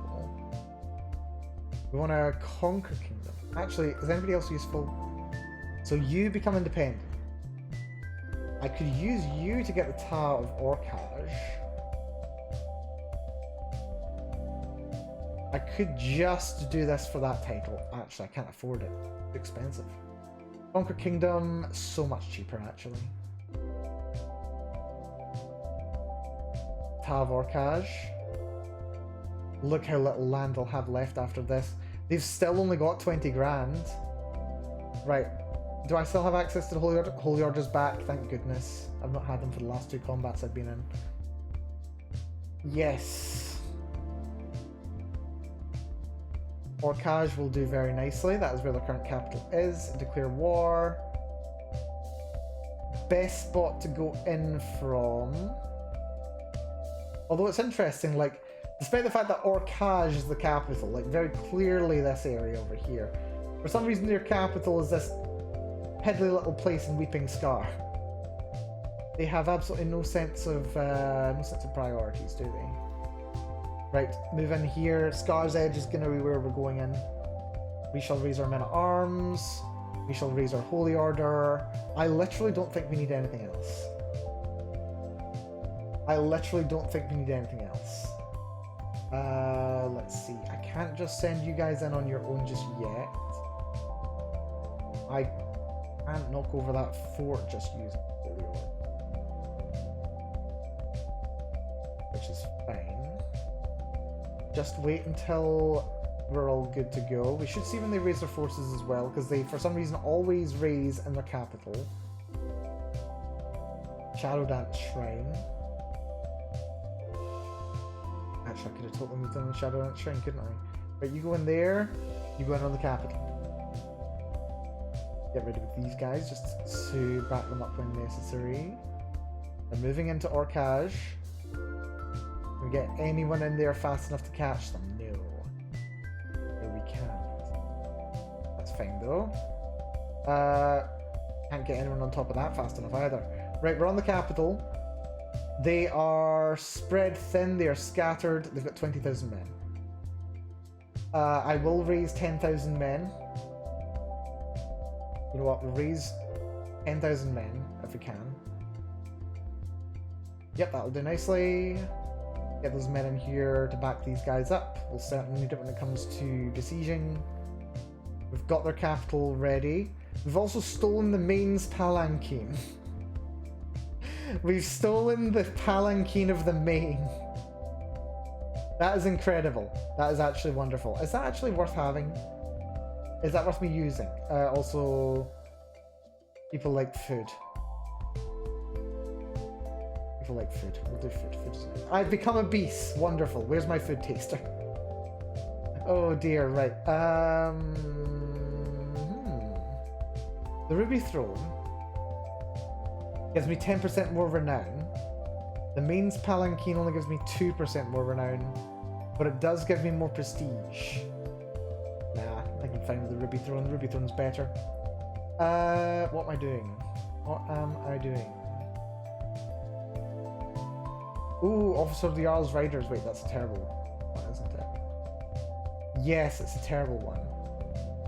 A: We want to conquer kingdom. Actually, is anybody else useful? So you become independent. I could use you to get the Tower of Orcage. I could just do this for that title. Actually, I can't afford it. It's expensive. Conquer Kingdom, so much cheaper actually. Tower of Orcage. Look how little land they'll have left after this. They've still only got 20 grand. Right. Do I still have access to the Holy Order? Holy Order's back, thank goodness. I've not had them for the last 2 combats I've been in. Yes. Orcage will do very nicely. That is where the current capital is. Declare war. Best spot to go in from. Although it's interesting, like, despite the fact that Orcage is the capital, like, very clearly this area over here, for some reason their capital is this piddly little place in Weeping Scar. They have absolutely no sense of priorities, do they? Right, move in here. Scar's Edge is going to be where we're going in. We shall raise our men at arms. We shall raise our Holy Order. I literally don't think we need anything else. I literally don't think we need anything else. Let's see. I can't just send you guys in on your own just yet. I can't knock over that fort just using Holy Order. Which is fine. Just wait until we're all good to go. We should see when they raise their forces as well, because they, for some reason, always raise in their capital. Shadow Dance Shrine. Actually, I could have totally moved in on the Shadow Dance Shrine, couldn't I? Right, you go in there, you go in on the capital. Get rid of these guys, just to back them up when necessary. They're moving into Orcage. Can we get anyone in there fast enough to catch them? No. No, we can't. That's fine though. Can't get anyone on top of that fast enough either. Right, we're on the capital. They are spread thin, they are scattered, they've got 20,000 men. I will raise 10,000 men. You know what, we'll raise 10,000 men if we can. Yep, that'll do nicely. Get those men in here to back these guys up. We'll certainly need it when it comes to besieging. We've got their capital ready. We've also stolen the Main's Palanquin. We've stolen the Palanquin of the Main. That is incredible. That is actually wonderful. Is that actually worth having? Is that worth me using? Also, people like food. People like food. We'll do food. Food is nice. I've become a beast. Wonderful. Where's my food taster? Oh dear, right. The Ruby Throne gives me 10% more renown. The Main's Palanquin only gives me 2% more renown, but it does give me more prestige. Nah, I can find the Ruby Throne. The Ruby Throne's better. What am I doing? What am I doing? Ooh, Officer of the Jarl's Riders. Wait, that's a terrible one, isn't it? Yes, it's a terrible one.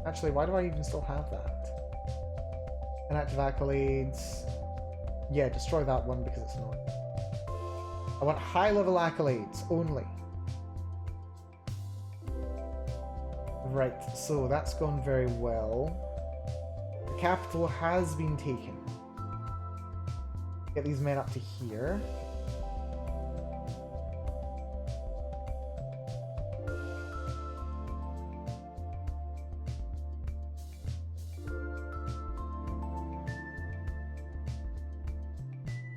A: Actually, why do I even still have that? Inactive accolades. Yeah, destroy that one because it's annoying. I want high-level accolades only. Right, so that's gone very well. The capital has been taken. Get these men up to here.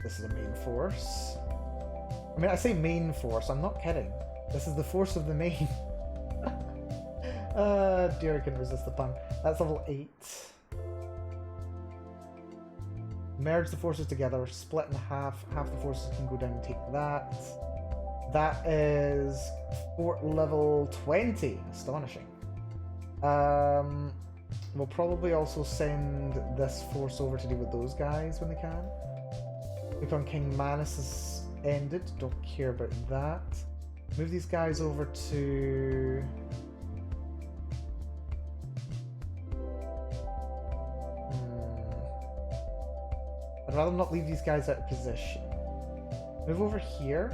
A: This is a main force. I mean, I say main force, I'm not kidding. This is the force of the main. Dear, I couldn't resist the pun. That's level 8. Merge the forces together, split in half. Half the forces can go down and take that. That is fort level 20. Astonishing. We'll probably also send this force over to deal with those guys when they can. Look on King Manus is ended. Don't care about that. Move these guys over to... I'd rather not leave these guys out of position. Move over here.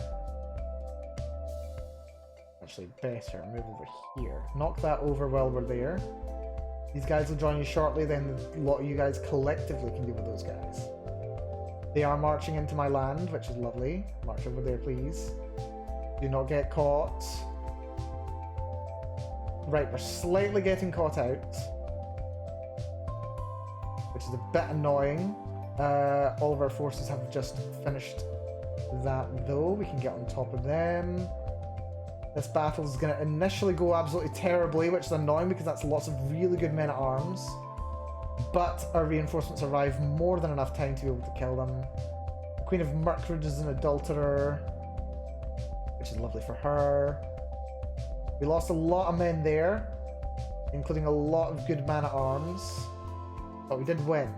A: Actually, better. Move over here. Knock that over while we're there. These guys will join you shortly, then a lot of you guys collectively can deal with those guys. They are marching into my land, which is lovely. March over there, please. Do not get caught. Right, we're slightly getting caught out, which is a bit annoying. All of our forces have just finished that, though. We can get on top of them. This battle is going to initially go absolutely terribly, which is annoying because that's lots of really good men-at-arms. But our reinforcements arrive more than enough time to be able to kill them. The Queen of Mirkwood is an adulterer, which is lovely for her. We lost a lot of men there, including a lot of good man-at-arms. But we did win.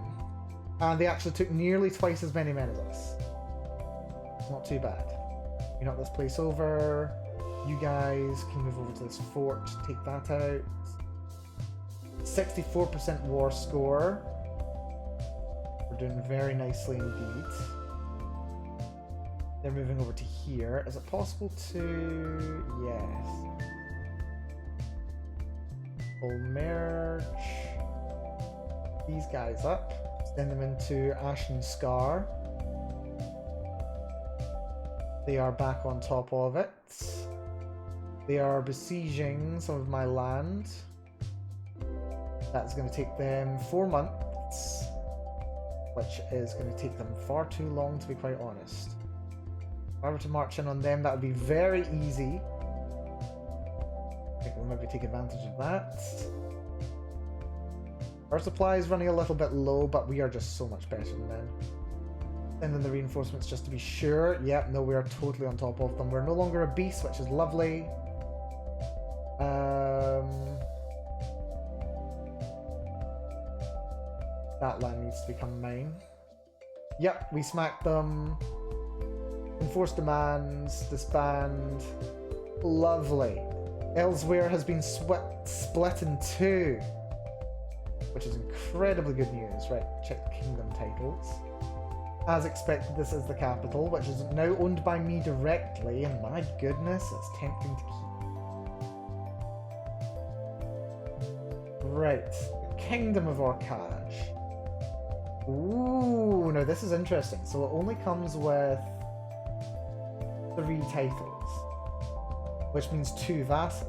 A: And they actually took nearly twice as many men as us. It's not too bad. We knock this place over. You guys can move over to this fort, take that out. 64% war score. We're doing very nicely indeed. They're moving over to here. Is it possible to... Yes. We'll merge these guys up. Send them into Ashen Scar. They are back on top of it. They are besieging some of my land. That's going to take them 4 months, which is going to take them far too long, to be quite honest. If I were to march in on them, that would be very easy. I think we'll maybe take advantage of that. Our supply is running a little bit low, but we are just so much better than them. Send in the reinforcements just to be sure. Yep, no, we are totally on top of them. We're no longer a beast, which is lovely. That land needs to become mine. Yep, we smacked them. Enforce demands, disband. Lovely. Elsewhere has been split in 2. Which is incredibly good news. Right, check the kingdom titles. As expected, this is the capital, which is now owned by me directly, and my goodness, it's tempting to keep. Right, the Kingdom of Orcage. Ooh, now this is interesting. So it only comes with 3 titles, which means 2 vassals.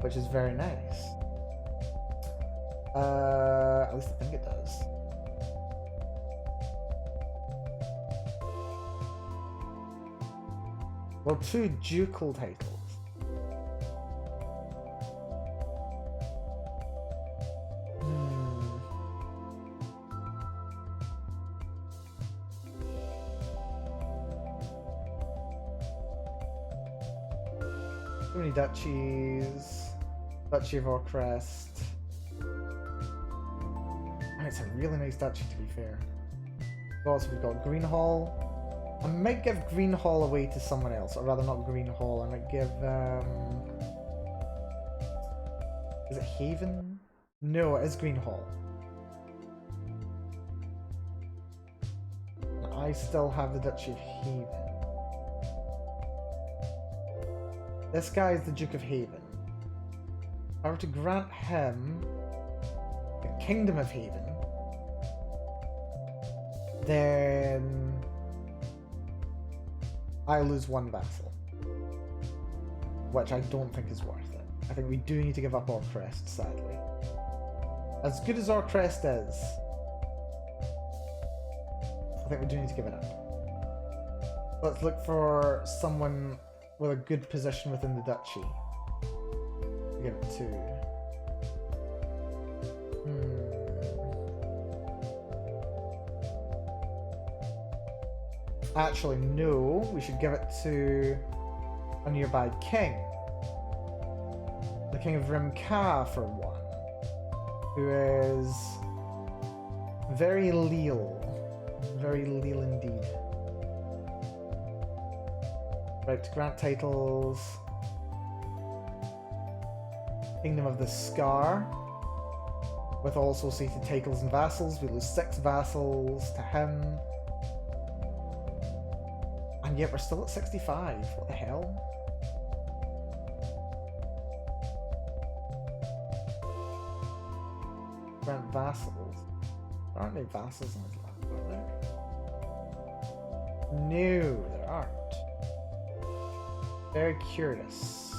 A: Which is very nice. At least I think it does. Well, 2 ducal titles. So many duchies. Duchy of Orcrest. And it's a really nice duchy, to be fair. Also, we've got Greenhall. I might give Greenhall away to someone else, or rather not Greenhall, I might give, is it Haven? No, it is Greenhall. I still have the Duchy of Haven. This guy is the Duke of Haven. If I were to grant him the Kingdom of Haven, then I lose one vassal, which I don't think is worth it. I think we do need to give up our crest, sadly. As good as our crest is, I think we do need to give it up. Let's look for someone with a good position within the duchy. Give it to... Actually, no. We should give it to a nearby king. The King of Rimka, for one. Who is very leal. Very leal indeed. Right, to grant titles. Kingdom of the Scar. With all associated titles and vassals. We lose 6 vassals to him. And yet we're still at 65. What the hell? Grant vassals. There aren't any vassals in his land, are there? No, there aren't. Very curious.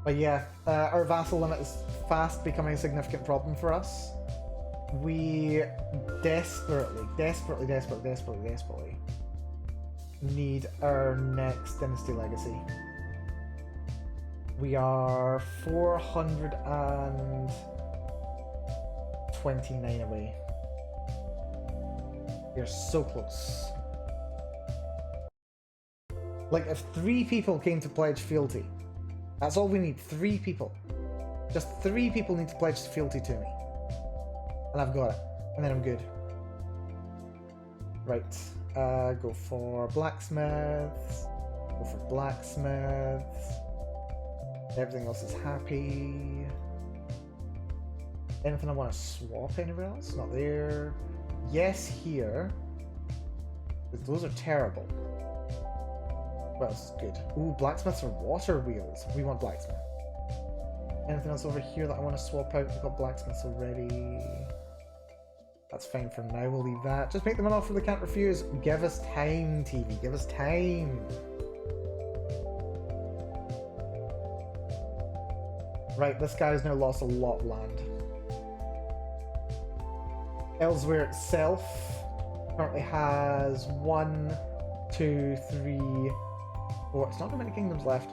A: But yeah, our vassal limit is fast becoming a significant problem for us. We desperately need our next dynasty legacy. We are 429 away. We are so close. Like, if 3 people came to pledge fealty, that's all we need. 3 people. Just 3 people need to pledge fealty to me. And I've got it. And then I'm good. Right. Go for blacksmiths. Go for blacksmiths. Everything else is happy. Anything I want to swap anywhere else? Not there. Yes, here. Those are terrible. What else is good? Ooh, blacksmiths are water wheels. We want blacksmith. Anything else over here that I want to swap out? We've got blacksmiths already. That's fine for now. We'll leave that. Just make them an offer they can't refuse. Give us time, TV. Give us time. Right, this guy has now lost a lot of land. Elsewhere itself currently has 1, 2, 3, 4. It's not that many kingdoms left.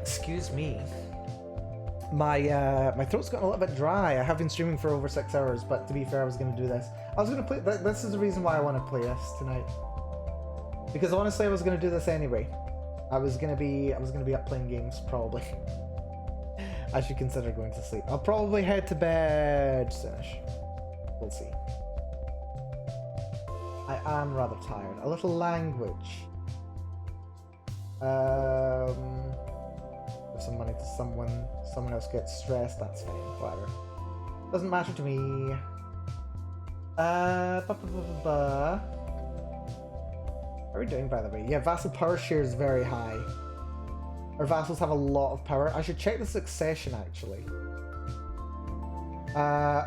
A: Excuse me. My throat's gotten a little bit dry. I have been streaming for over 6 hours, but to be fair, I was going to do this. I was going to play. This is the reason why I want to play this tonight. Because honestly, I was going to do this anyway. I was going to be up playing games probably. I should consider going to sleep. I'll probably head to bed soonish. We'll see. I am rather tired. A little language. Give some money to someone else gets stressed, that's fine, whatever. Doesn't matter to me. How are we doing, by the way? Yeah, vassal power share is very high. Our vassals have a lot of power. I should check the succession, actually.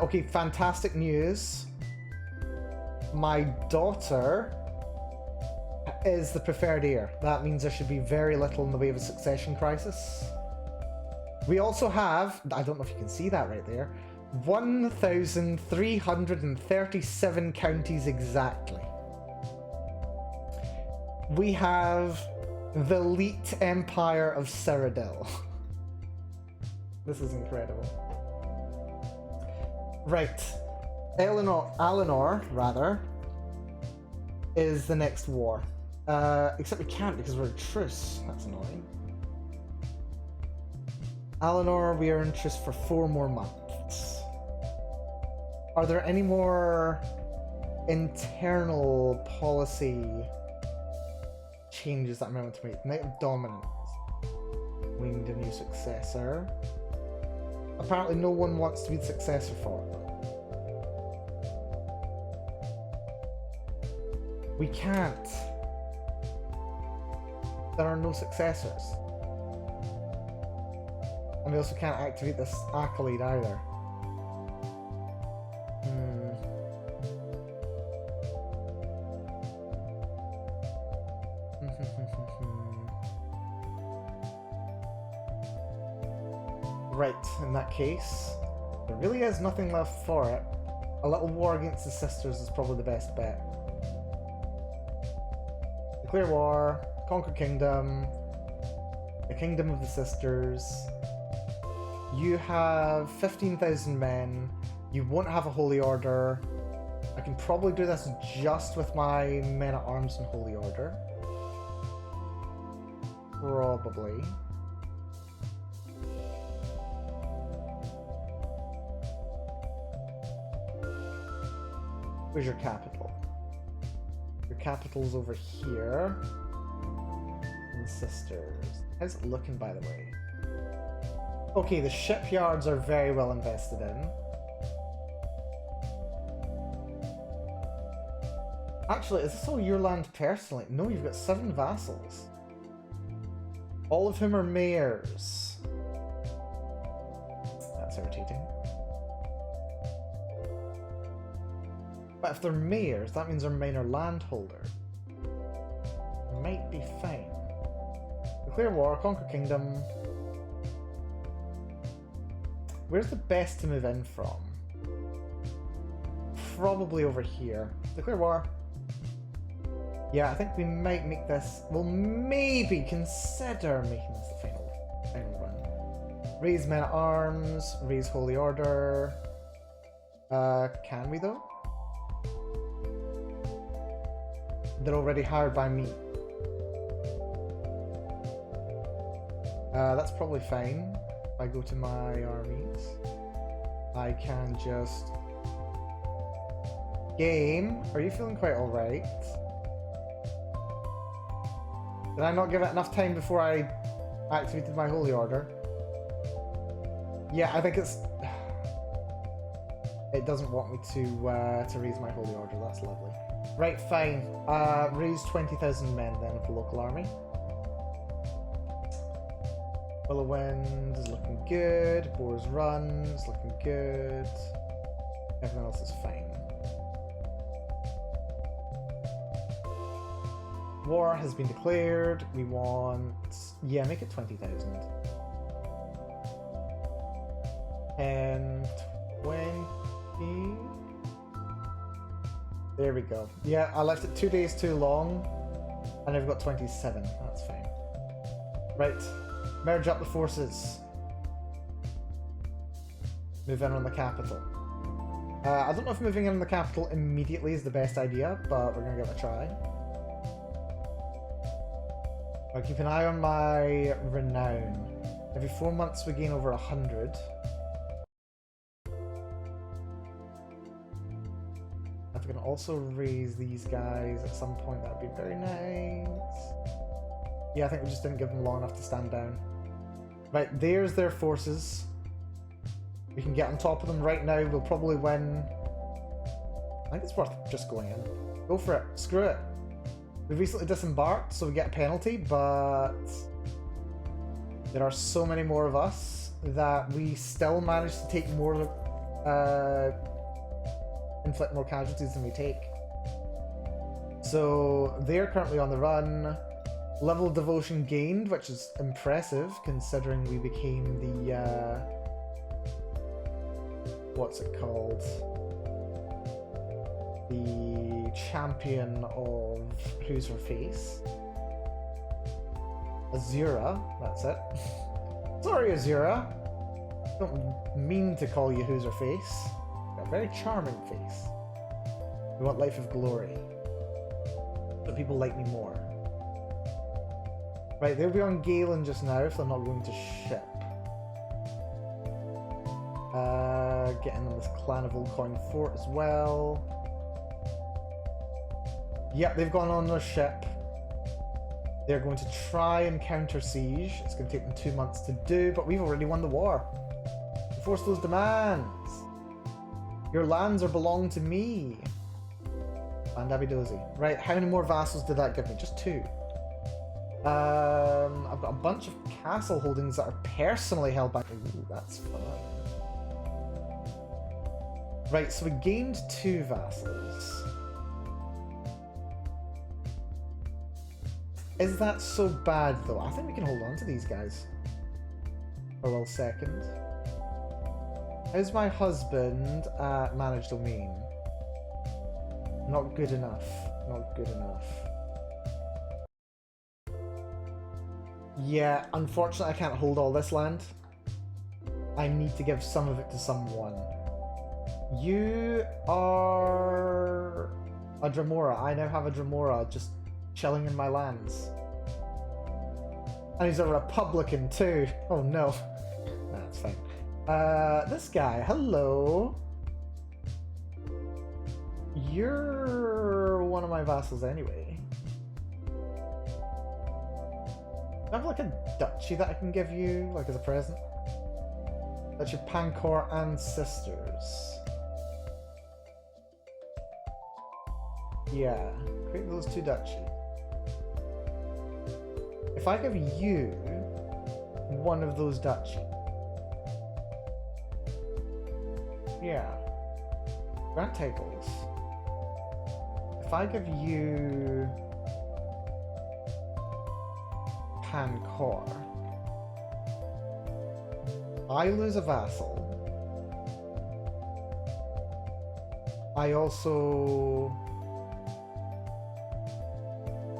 A: Okay, fantastic news. My daughter is the preferred heir. That means there should be very little in the way of a succession crisis. We also have, I don't know if you can see that right there, 1,337 counties exactly. We have the elite empire of Cyrodiil. This is incredible. Right. Alinor, rather, is the next war. Except we can't because we're in truce. That's annoying. Alinor, we are in truce for 4 more months. Are there any more internal policy changes that I might want to make? Knight of Dominance. We need a new successor. Apparently no one wants to be the successor for them. We can't. There are no successors. And we also can't activate this accolade either. Right, in that case, there really is nothing left for it. A little war against the sisters is probably the best bet. Declare war, conquer kingdom, the kingdom of the sisters. You have 15,000 men. You won't have a holy order. I can probably do this just with my men at arms and holy order. Probably. Where's your capital? Your capital's over here. And the sisters. How's it looking, by the way? Okay, the shipyards are very well invested in. Actually, is this all your land personally? No, you've got 7 vassals. All of whom are mayors. That's irritating. But if they're mayors, that means they're minor landholder. Might be fine. Declare war, conquer kingdom. Where's the best to move in from? Probably over here. Declare war. Yeah, I think we might make this... We'll maybe consider making this the final run. Raise men at arms, raise holy order. Can we though? They're already hired by me. That's probably fine. If I go to my armies, I can just... Game, are you feeling quite alright? Did I not give it enough time before I activated my holy order? Yeah, I think it's... It doesn't want me to raise my holy order, that's lovely. Right, fine. Raise 20,000 men then of the local army. Willow Wind is looking good. Boar's Run is looking good. Everything else is fine. War has been declared. We want... Yeah, make it 20,000. 10, 20... There we go. Yeah, I left it 2 days too long, and I've got 27. That's fine. Right. Merge up the forces. Move in on the capital. I don't know if moving in on the capital immediately is the best idea, but we're going to give it a try. I'll keep an eye on my renown. Every 4 months we gain over 100. If we can also raise these guys at some point, that would be very nice. Yeah, I think we just didn't give them long enough to stand down. Right, there's their forces. We can get on top of them right now. We'll probably win. I think it's worth just going in. Go for it. Screw it. We recently disembarked, so we get a penalty, but there are so many more of us that we still manage to take more, inflict more casualties than we take. So they're currently on the run. Level of devotion gained, which is impressive considering we became the, what's it called? The champion of Who's Her Face. Azura, that's it. Sorry, Azura. Don't mean to call you Who's Her Face. Got a very charming face. We want Life of Glory. So people like me more. Right, they'll be on Galen just now if they're not going to ship. Getting on this Clan of Old Coin Fort as well. Yep, they've gone on their ship. They're going to try and counter siege. It's going to take them 2 months to do, but we've already won the war. Enforce those demands. Your lands are belong to me. And Abby Dozy. Right, how many more vassals did that give me? Just 2. I've got a bunch of castle holdings that are personally held by... Ooh, that's fun. Right, so we gained 2 vassals. Is that so bad, though? I think we can hold on to these guys for a little second. How's my husband at Managed Domain? Not good enough. Not good enough. Yeah, unfortunately I can't hold all this land. I need to give some of it to someone. You are a Dremora. I now have a Dremora just chilling in my lands. And he's a Republican too. Oh no. That's fine. This guy, hello. You're one of my vassals anyway. I have like a duchy that I can give you, like as a present. That's your Pancor ancestors. Yeah, create those 2 duchy. If I give you one of those duchy. Yeah. Grant titles. If I give you Pancor, I lose a vassal. I also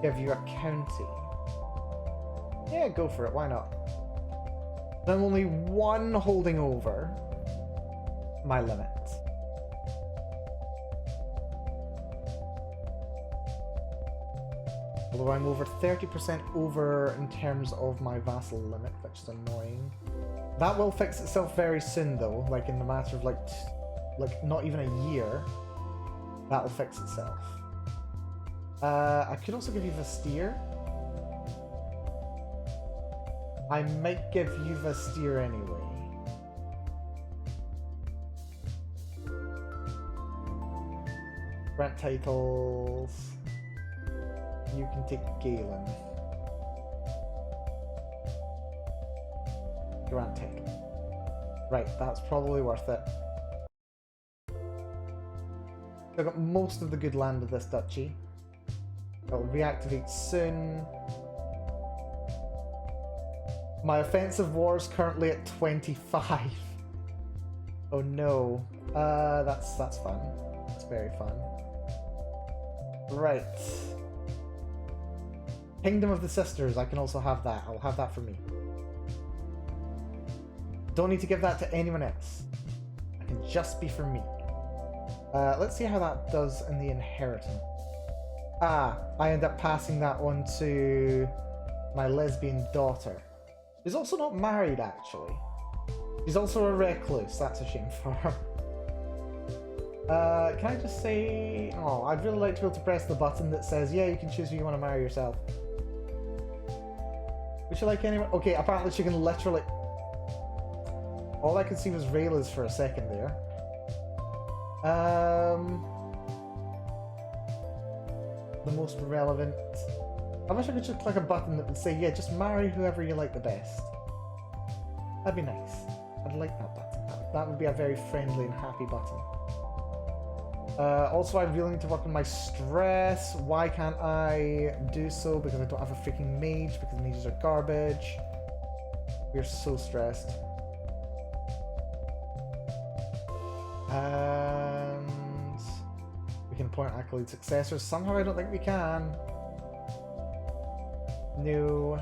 A: give you a county. Yeah, go for it, why not? Then only 1 holding over my limit. Although I'm over 30% over in terms of my vassal limit, which is annoying. That will fix itself very soon though, like in the matter of like not even a year. That'll fix itself. I could also give you Vestir. I might give you Vestir anyway. Grant titles. You can take Galen. Grant title. Right, that's probably worth it. I've got most of the good land of this duchy. It'll reactivate soon. My offensive war is currently at 25. Oh no. That's fun. That's very fun. Right. Kingdom of the Sisters, I can also have that. I'll have that for me. Don't need to give that to anyone else. It can just be for me. Let's see how that does in the inheritance. Ah, I end up passing that on to my lesbian daughter. She's also not married, actually. She's also a recluse. That's a shame for her. Can I just say... Oh, I'd really like to be able to press the button that says, yeah, you can choose who you want to marry yourself. Would you like anyone? Okay, apparently she can literally... All I could see was Rayla's for a second there. The most relevant... I wish I could just click a button that would say, yeah, just marry whoever you like the best. That'd be nice. I'd like that button. That would be a very friendly and happy button. Also, I'm willing to work on my stress. Why can't I do so? Because I don't have a freaking mage, because mages are garbage. We're so stressed. And we can appoint accolade successors. Somehow I don't think we can. No.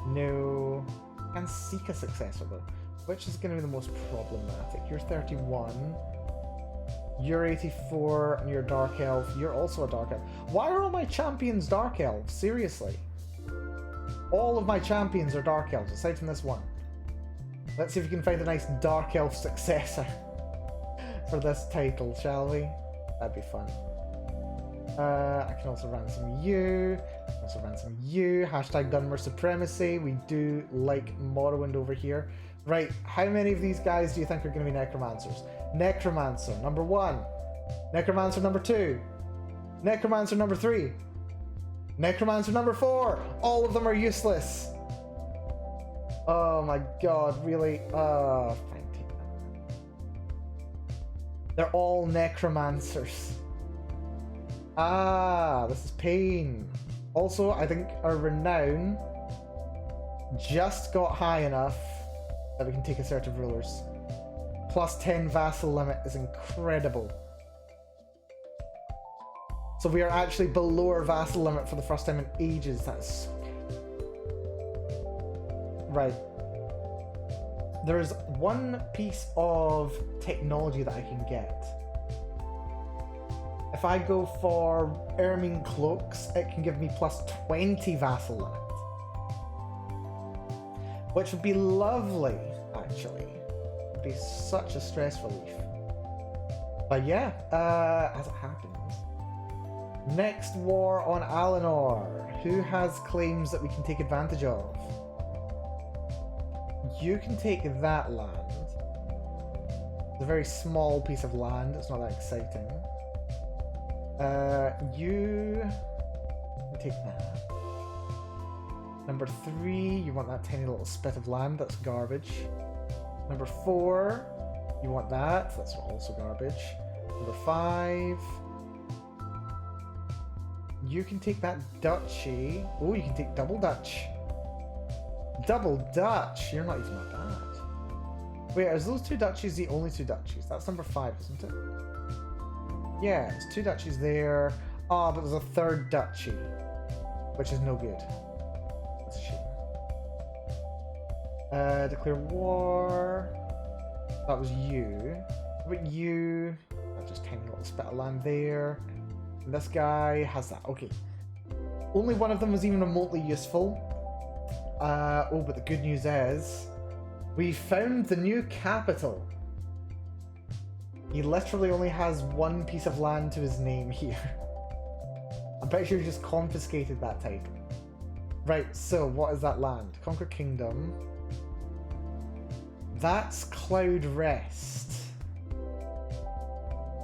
A: No. I can seek a successor though. Which is going to be the most problematic. You're 31. You're 84 and you're Dark Elf. You're also a Dark Elf. Why are all my champions Dark Elves? Seriously. All of my champions are Dark Elves, aside from this one. Let's see if we can find a nice Dark Elf successor for this title, shall we? That'd be fun. I can also ransom you. I can also ransom you. Hashtag Dunmer Supremacy. We do like Morrowind over here. Right, how many of these guys do you think are going to be Necromancers? Necromancer, number 1. Necromancer number 2. Necromancer number 3. Necromancer number 4. All of them are useless. Oh my god, really? Fine, take that. They're all necromancers. Ah, this is pain. Also, I think our renown just got high enough that we can take assertive rulers. Plus 10 vassal limit is incredible. So we are actually below our vassal limit for the first time in ages. That's so good. Right. There's one piece of technology that I can get. If I go for Ermine Cloaks, it can give me plus 20 vassal limit. Which would be lovely, actually. It would be such a stress relief. But yeah, as it happens. Next war on Alinor. Who has claims that we can take advantage of? You can take that land. It's a very small piece of land. It's not that exciting. You can take that. Number 3, you want that tiny little spit of land. That's garbage. Number 4, you want that. That's also garbage. Number 5. You can take that duchy. Oh, you can take double Dutch. Double Dutch? You're not even that bad. Wait, is those 2 duchies the only 2 duchies? That's number 5, isn't it? Yeah, it's 2 duchies there. Ah, but there's a 3rd duchy. Which is no good. That's a shame. Declare war. That was you. What about you? That's just tiny little spit of land there. And this guy has that. Okay. Only one of them was even remotely useful. Oh, but the good news is we found the new capital. He literally only has 1 piece of land to his name here. I'm pretty sure he just confiscated that title. Right, so what is that land? Conquer Kingdom. That's Cloud Rest.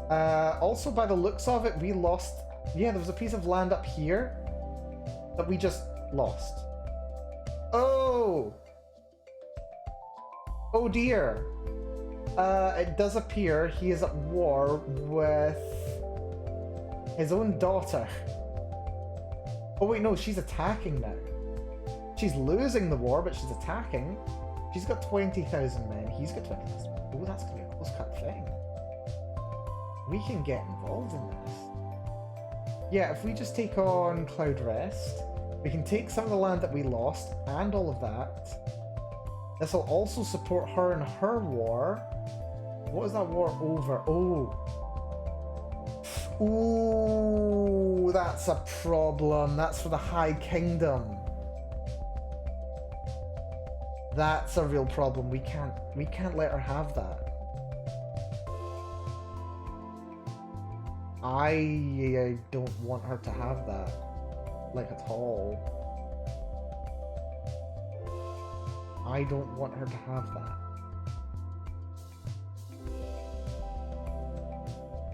A: Also, by the looks of it, we lost... Yeah, there was a piece of land up here that we just lost. Oh! Oh dear. It does appear he is at war with his own daughter. Oh wait, no, she's attacking now. She's losing the war, but she's attacking. She's got 20,000 men. He's got 20,000. Oh, that's gonna be a close cut thing. We can get involved in this. Yeah, if we just take on Cloud Rest, we can take some of the land that we lost and all of that. This will also support her in her war. What is that war over? Oh. Ooh, that's a problem. That's for the High Kingdom. That's a real problem. We can't let her have that. I don't want her to have that, like, at all. I don't want her to have that.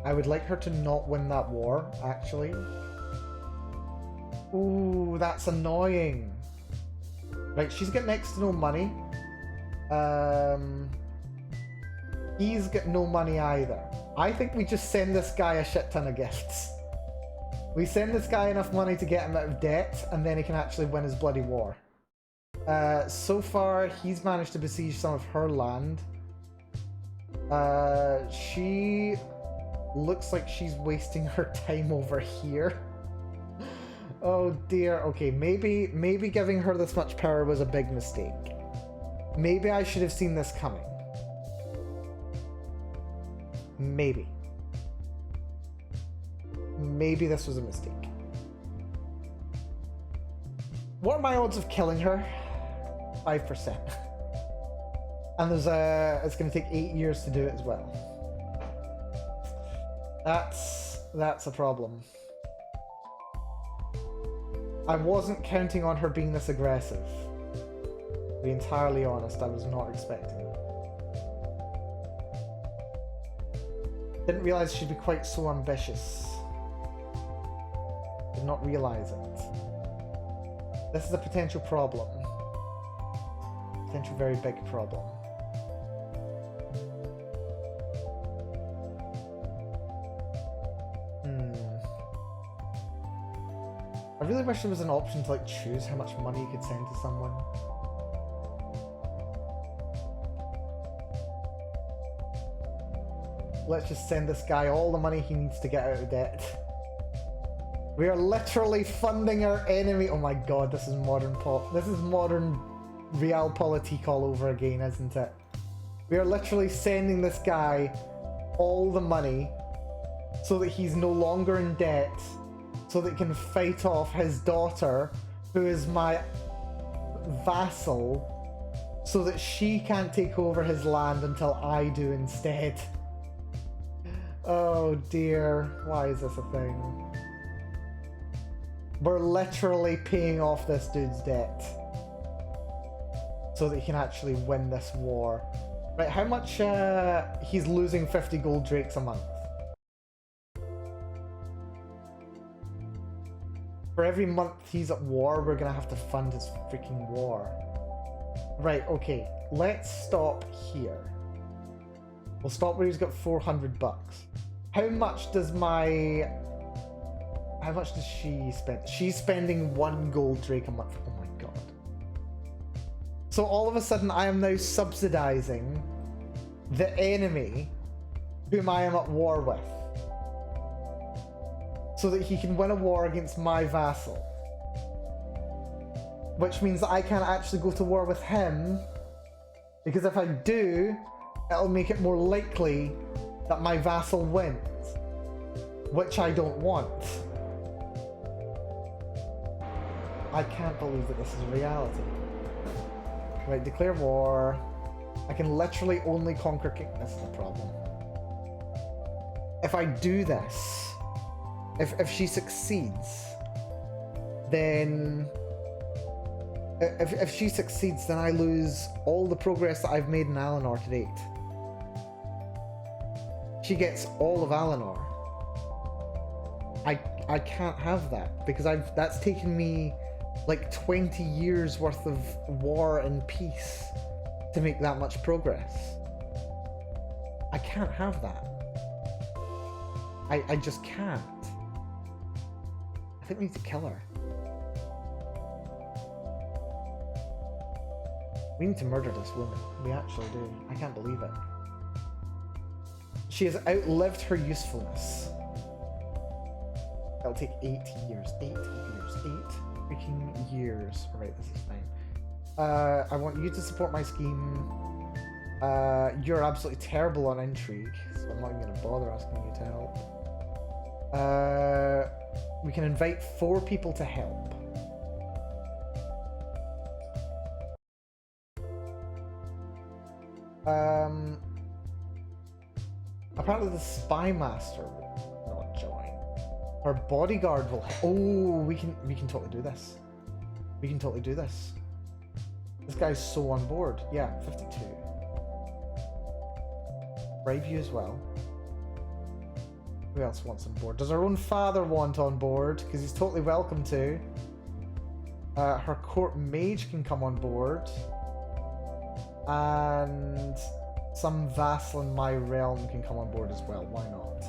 A: I would like her to not win that war, actually. Ooh, that's annoying. Right, she's got next to no money. He's got no money either. I think we just send this guy a shit ton of gifts. We send this guy enough money to get him out of debt, and then he can actually win his bloody war. So far, he's managed to besiege some of her land. She looks like she's wasting her time over here. Oh dear. Okay, maybe giving her this much power was a big mistake. Maybe I should have seen this coming. Maybe. Maybe this was a mistake. What are my odds of killing her? 5%. And there's it's going to take 8 years to do it as well. That's a problem. I wasn't counting on her being this aggressive. To be entirely honest, I was not expecting it. Didn't realize she'd be quite so ambitious. Did not realize it. This is a potential problem. Potential very big problem. I really wish there was an option to like choose how much money you could send to someone. Let's just send this guy all the money he needs to get out of debt. We are literally funding our enemy. Oh my god, this is modern this is modern realpolitik all over again, isn't it? We are literally sending this guy all the money so that he's no longer in debt, so that he can fight off his daughter, who is my vassal, so that she can't take over his land until I do instead. Oh dear, why is this a thing? We're literally paying off this dude's debt so that he can actually win this war. Right, how much, he's losing 50 gold drakes a month. For every month he's at war, we're gonna have to fund his freaking war. Right, okay, let's stop here. We'll stop where he's got 400 bucks. How much does she spend? She's spending 1 gold drake a month. Oh my god. So all of a sudden I am now subsidizing the enemy whom I am at war with, so that he can win a war against my vassal. Which means that I can't actually go to war with him, because if I do, it'll make it more likely that my vassal wins, which I don't want. I can't believe that this is reality. Right, declare war. I can literally only conquer king. This is a problem. If I do this, if she succeeds, then if she succeeds, then I lose all the progress that I've made in Alinor to date. She gets all of Alinor. I can't have that, because that's taken me like 20 years worth of war and peace to make that much progress. I can't have that. I just can't. I think we need to kill her. We need to murder this woman. We actually do. I can't believe it. She has outlived her usefulness. That'll take 8 years. 8 years. 8 freaking years. Right, this is fine. I want you to support my scheme. You're absolutely terrible on intrigue, so I'm not even going to bother asking you to help. We can invite 4 people to help. Apparently the spy master will not join. Our bodyguard will. Oh, we can totally do this. We can totally do this. This guy's so on board. Yeah, 52. Brave you as well. Who else wants on board? Does our own father want on board? Because he's totally welcome to. Her court mage can come on board. And some vassal in my realm can come on board as well. Why not?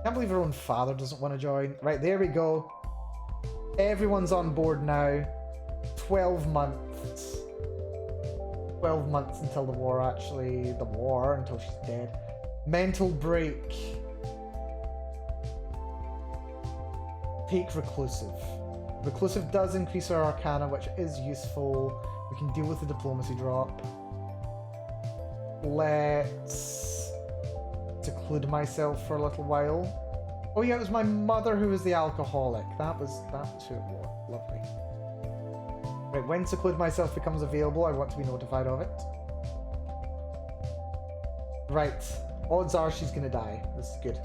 A: Can't believe her own father doesn't want to join. Right, there we go. Everyone's on board now. 12 months. 12 months until the war, actually. The war, until she's dead. Mental break. Take reclusive. Reclusive does increase our arcana, which is useful. We can deal with the diplomacy drop. Let's seclude myself for a little while. Oh yeah, it was my mother who was the alcoholic. That was who it was. Lovely. Right, when seclude myself becomes available, I want to be notified of it. Right, odds are she's gonna die. This is good.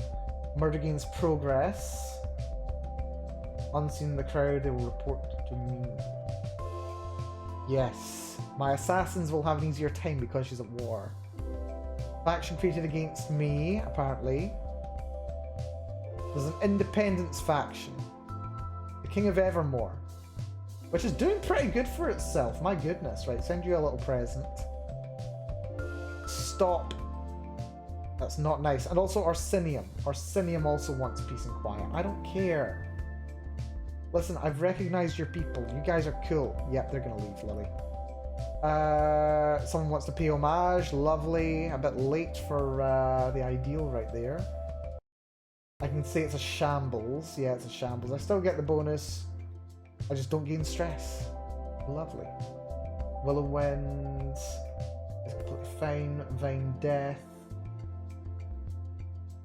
A: Murder gains progress. Unseen in the crowd, they will report to me. Yes, my assassins will have an easier time because she's at war. Faction created against me, apparently. There's an independence faction. The King of Evermore. Which is doing pretty good for itself. My goodness. Right, send you a little present. Stop. That's not nice. And also Orsinium. Orsinium also wants peace and quiet. I don't care. Listen, I've recognized your people. You guys are cool. Yep, they're gonna leave, Lily. Someone wants to pay homage. Lovely. A bit late for the ideal right there. I can say it's a shambles. Yeah, it's a shambles. I still get the bonus. I just don't gain stress. Lovely. Willow Winds is completely fine. Vine Death.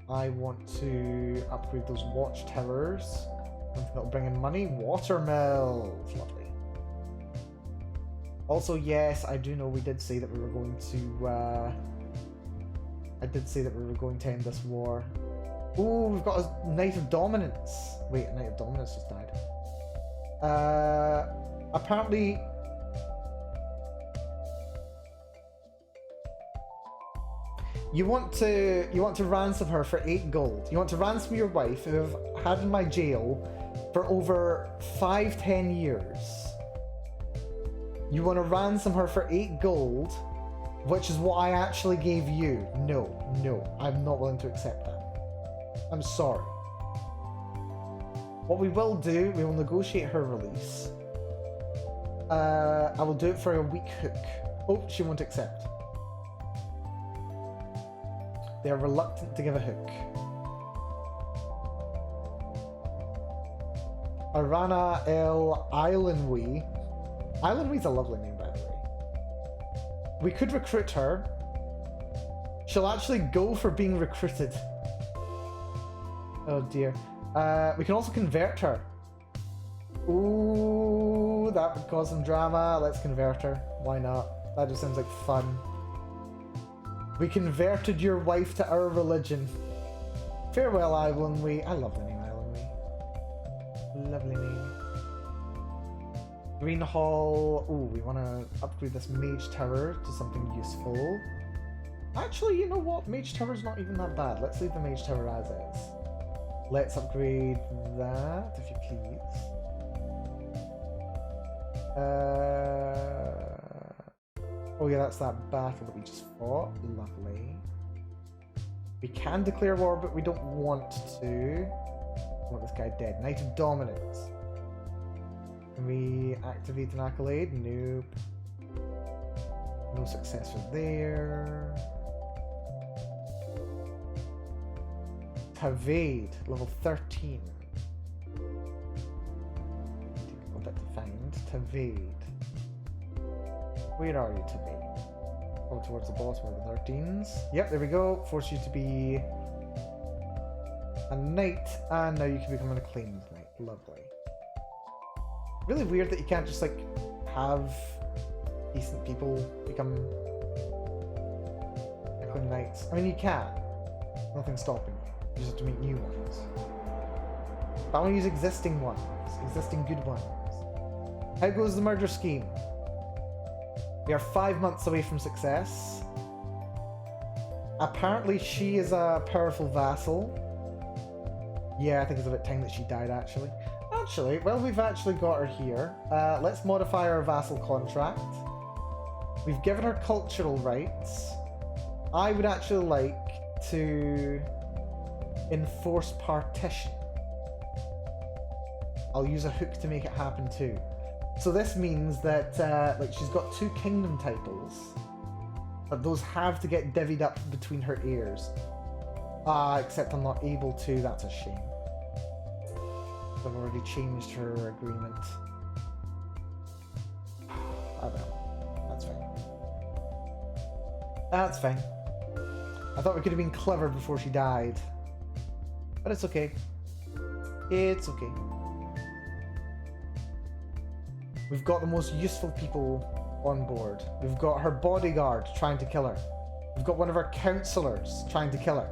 A: I want to upgrade those watchtowers. Something that'll bring in money. Watermills. Lovely. Also, yes, I do know we did say that we were going to... I did say that we were going to end this war. Ooh, we've got a Knight of Dominance. Wait, a Knight of Dominance just died. Apparently... You want to ransom her for 8 gold. You want to ransom your wife, who I've had in my jail for over 5-10 years. You want to ransom her for 8 gold, which is what I actually gave you. No, I'm not willing to accept that. I'm sorry. What we will do, we will negotiate her release. I will do it for a weak hook. Oh, she won't accept. They are reluctant to give a hook. Arana El Islandwee. Islandwee's a lovely name, by the way. We could recruit her. She'll actually go for being recruited. Oh dear. We can also convert her. Ooh, that would cause some drama. Let's convert her. Why not? That just sounds like fun. We converted your wife to our religion. Farewell, Islandwee. I love the name Islandwee. Lovely name. Green Hall. Ooh, we want to upgrade this Mage Tower to something useful. Actually, you know what? Mage Tower's not even that bad. Let's leave the Mage Tower as is. Let's upgrade that, if you please. Oh yeah, that's that battle that we just fought. Lovely. We can declare war, but we don't want to. We want this guy dead. Knight of Dominance. Can we activate an accolade? Nope. No successor there. Tavade, level 13. Take a bit to find. Tavade. Where are you, Tavade? Oh, towards the bottom of the 13s. Yep, there we go. Force you to be a knight, and now you can become an acclaimed knight. Lovely. Really weird that you can't just, like, have decent people become acclaimed knights. I mean, you can. Nothing's stopping you. You just have to make new ones. But I want to use existing ones. Existing good ones. How goes the murder scheme? We are 5 months away from success. Apparently she is a powerful vassal. Yeah, I think it's about time that she died, actually. Well, we've actually got her here. Let's modify our vassal contract. We've given her cultural rights. I would actually like to enforce partition. I'll use a hook to make it happen too. So this means that like she's got 2 kingdom titles, but those have to get divvied up between her heirs. Except I'm not able to. That's a shame. I've already changed her agreement. I don't know. That's fine. That's fine. I thought we could have been clever before she died. But it's okay. It's okay. We've got the most useful people on board. We've got her bodyguard trying to kill her. We've got one of our counselors trying to kill her.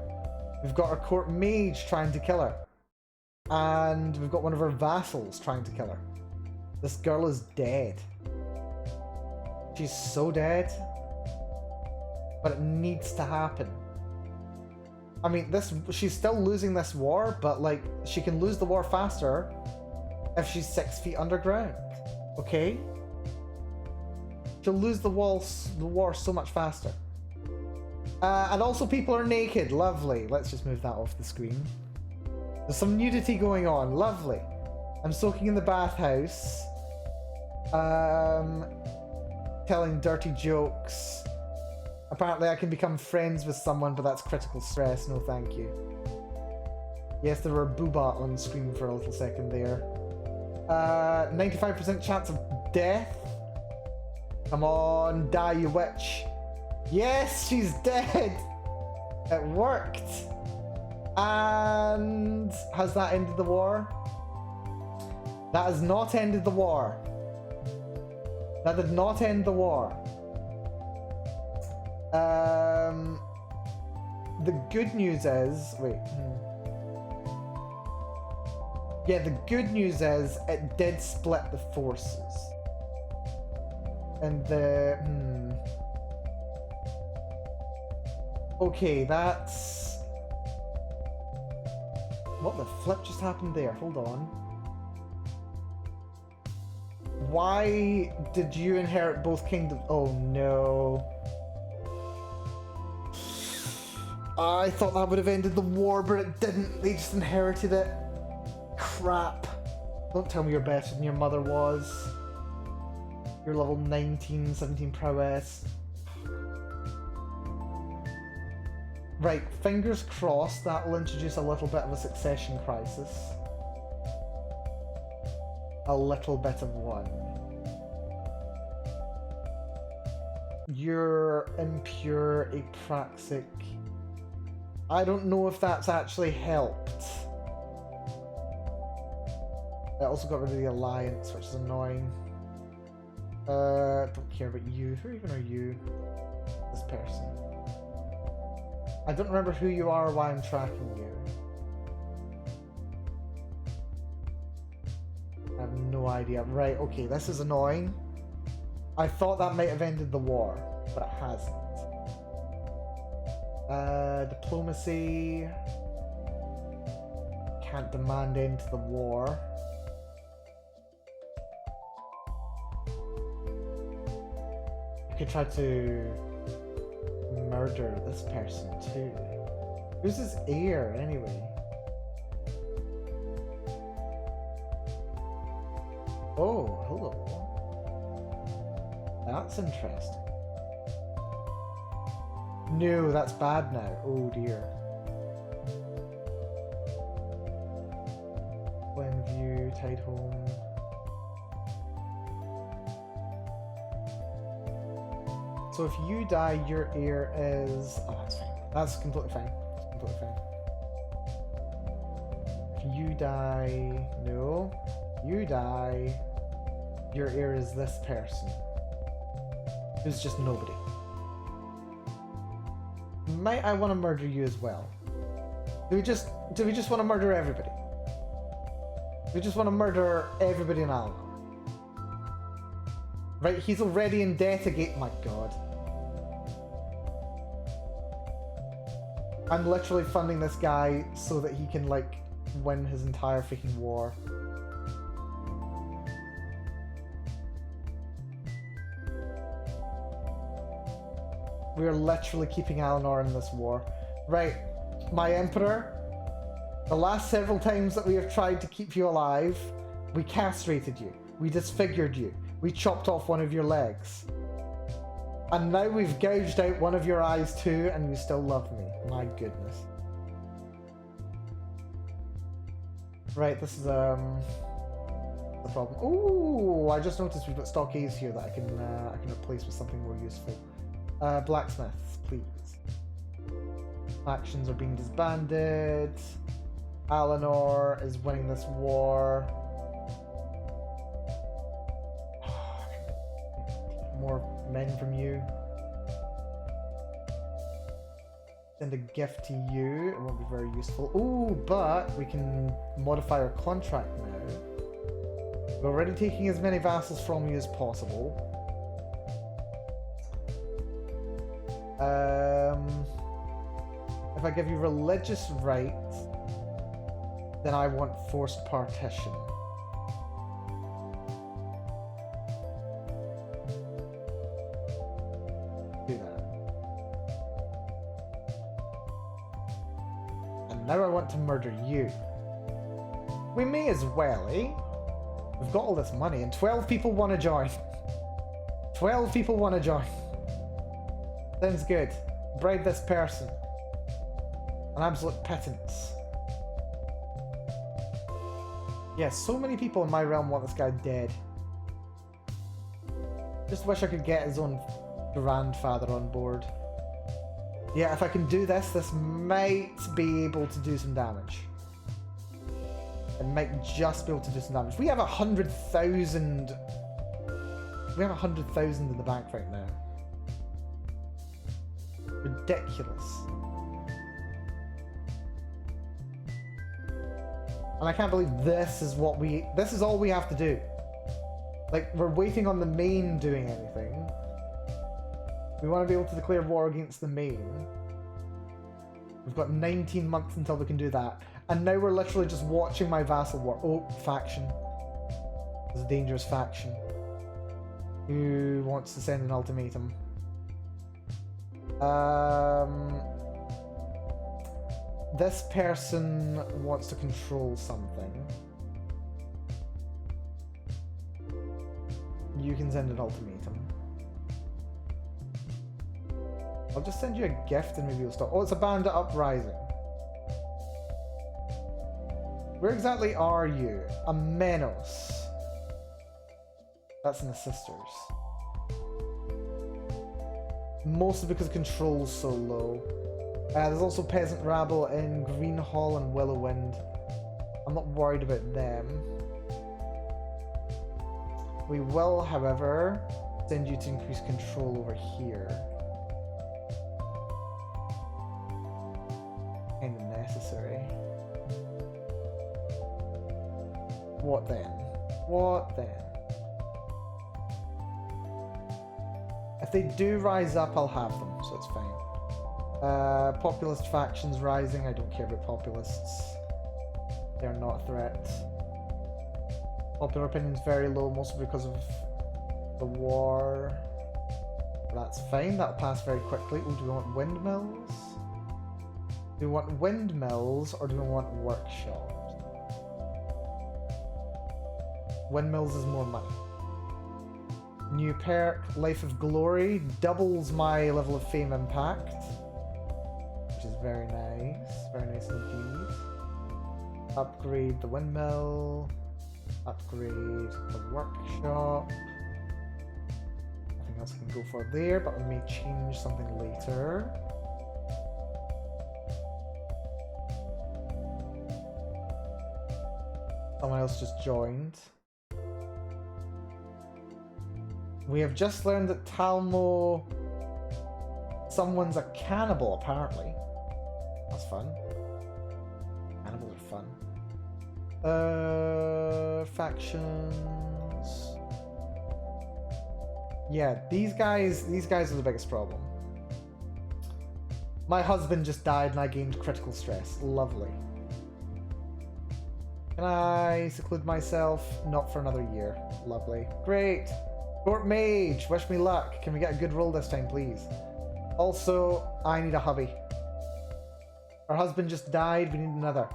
A: We've got our court mage trying to kill her. And we've got one of her vassals trying to kill her. This girl is dead. She's so dead. but it needs to happen. I mean, she's still losing this war, but like, she can lose the war faster if she's 6 feet underground. Okay? She'll lose the war so much faster. And also people are naked. Lovely. Let's just move that off the screen. There's some nudity going on. Lovely. I'm soaking in the bathhouse. Telling dirty jokes. Apparently I can become friends with someone, but that's critical stress. No thank you. Yes, there were booba on screen for a little second there. 95% chance of death. Come on, die you witch. Yes, she's dead. It worked. And has that ended the war? That has not ended the war. That did not end the war. The good news is... Wait. Yeah, the good news is it did split the forces. And the... Okay, that's... What the flip just happened there? Hold on. Why did you inherit both kingdoms? Oh no. I thought that would have ended the war, but it didn't. They just inherited it. Crap. Don't tell me you're better than your mother was. You're level 19, 17 prowess. Right, fingers crossed that will introduce a little bit of a succession crisis. A little bit of one. You're impure, apraxic. I don't know if that's actually helped. I also got rid of the alliance, which is annoying. Don't care about you. Who even are you? This person. I don't remember who you are or why I'm tracking you. I have no idea. Right, okay, this is annoying. I thought that might have ended the war, but it hasn't. Diplomacy. Can't demand end to the war. I could try to murder this person too. Who's his heir anyway? Oh, hello. That's interesting. No, that's bad now. Oh dear. Glenview, Tide Home. So if you die, your heir is... Oh, that's fine. That's completely fine. That's completely fine. If you die... No. You die. Your heir is this person. Who's just nobody. Might I want to murder you as well? Do we just want to murder everybody? Do we just want to murder everybody in Alma? Right, he's already in debt again. My god. I'm literally funding this guy so that he can, like, win his entire freaking war. We are literally keeping Eleanor in this war. Right, my Emperor, the last several times that we have tried to keep you alive, we castrated you, we disfigured you, we chopped off one of your legs. And now we've gouged out one of your eyes too, and you still love me. My goodness. Right, this is the problem. Ooh, I just noticed we've got stockades here that I can replace with something more useful. Blacksmiths, please. Factions are being disbanded. Eleanor is winning this war. More men from you. Send a gift to you. It won't be very useful. Ooh, but we can modify our contract now. We're already taking as many vassals from you as possible. If I give you religious rights, then I want forced partition. Do that. And now I want to murder you. We may as well, eh? We've got all this money and 12 people want to join. 12 people want to join. Sounds good. Bribe this person. An absolute pittance. Yeah, so many people in my realm want this guy dead. Just wish I could get his own grandfather on board. Yeah, if I can do this, this might be able to do some damage. It might just be able to do some damage. We have 100,000. We have 100,000 in the bank right now. Ridiculous. And I can't believe this is what this is all we have to do. Like, we're waiting on the main doing anything. We want to be able to declare war against the main. We've got 19 months until we can do that. And now we're literally just watching my vassal war. Oh, faction. It's a dangerous faction. Who wants to send an ultimatum? This person wants to control something. You can send an ultimatum. I'll just send you a gift and maybe you'll stop. Oh, it's a bandit uprising. Where exactly are you? A Menos. That's in the sisters. Mostly because control's so low. There's also Peasant Rabble in Greenhall and Willowwind. I'm not worried about them. We will, however, send you to increase control over here. Kind of necessary. What then? What then? If they do rise up, I'll have them, so it's fine. Populist factions rising. I don't care about populists. They're not a threat. Popular opinion's very low, mostly because of the war. That's fine, that'll pass very quickly. Oh, do we want windmills? Do we want windmills or do we want workshops? Windmills is more money. New perk, Life of Glory, doubles my level of fame impact. Which is very nice indeed. Upgrade the windmill. Upgrade the workshop. Nothing else I can go for there, but we may change something later. Someone else just joined. We have just learned that Talmo... Someone's a cannibal, apparently. That's fun. Cannibals are fun. Factions... Yeah, these guys are the biggest problem. My husband just died and I gained critical stress. Lovely. Can I seclude myself? Not for another year. Lovely. Great. Court Mage, wish me luck. Can we get a good roll this time, please? Also, I need a hubby. Our husband just died, we need another.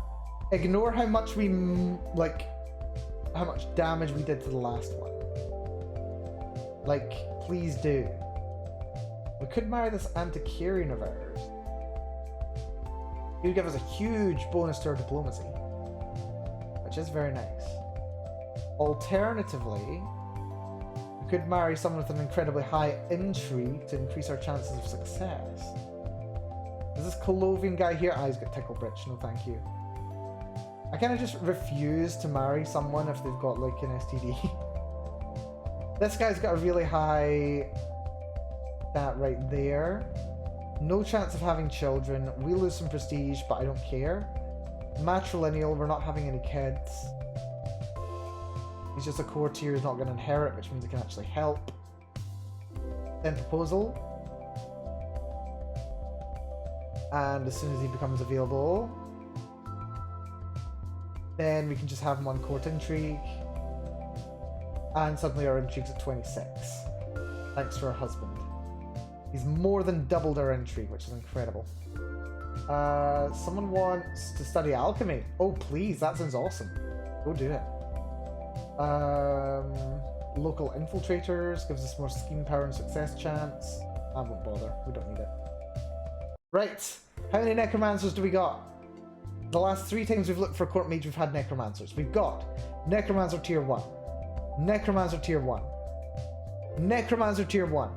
A: Ignore how much how much damage we did to the last one. Like, please do. We could marry this Antiquarian of ours. He would give us a huge bonus to our diplomacy. Which is very nice. Alternatively, we could marry someone with an incredibly high intrigue to increase our chances of success. Is this Colovian guy here? Ah, he's got Tickle Britch, no thank you. I kind of just refuse to marry someone if they've got like an STD. This guy's got a really high stat right there. No chance of having children. We lose some prestige, but I don't care. Matrilineal, we're not having any kids. He's just a courtier who's not going to inherit, which means he can actually help. Then proposal. And as soon as he becomes available, then we can just have him on court intrigue. And suddenly our intrigue's at 26. Thanks to our husband. He's more than doubled our intrigue, which is incredible. Someone wants to study alchemy. Oh, please, that sounds awesome. Go do it. Local infiltrators gives us more scheme power and success chance. I won't bother. We don't need it. Right. How many necromancers do we got? The last 3 times we've looked for a court mage, we've had necromancers. We've got necromancer tier 1. Necromancer tier 1. Necromancer tier 1.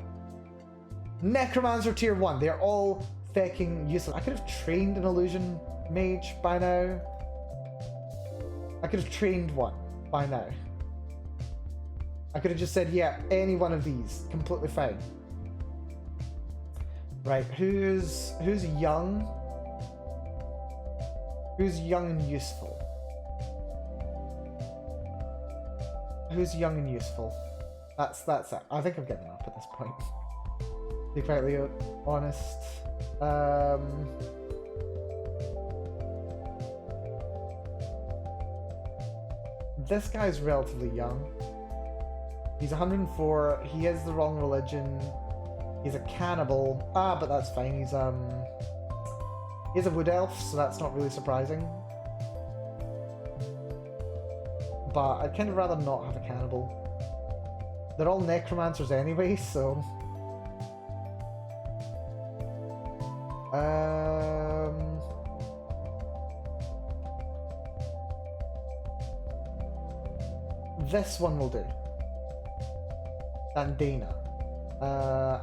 A: Necromancer tier 1. They're all fucking useless. I could have trained an illusion mage by now. I could have trained one by now. I could have just said, yeah, any one of these. Completely fine. Right, who's young? Who's young and useful? Who's young and useful? That's it. I think I'm getting up at this point. To be quite honest. This guy's relatively young. He's 104. He has the wrong religion. He's a cannibal. Ah, but that's fine. He's a wood elf, so that's not really surprising. But I'd kind of rather not have a cannibal. They're all necromancers anyway, so... This one will do. Dandana.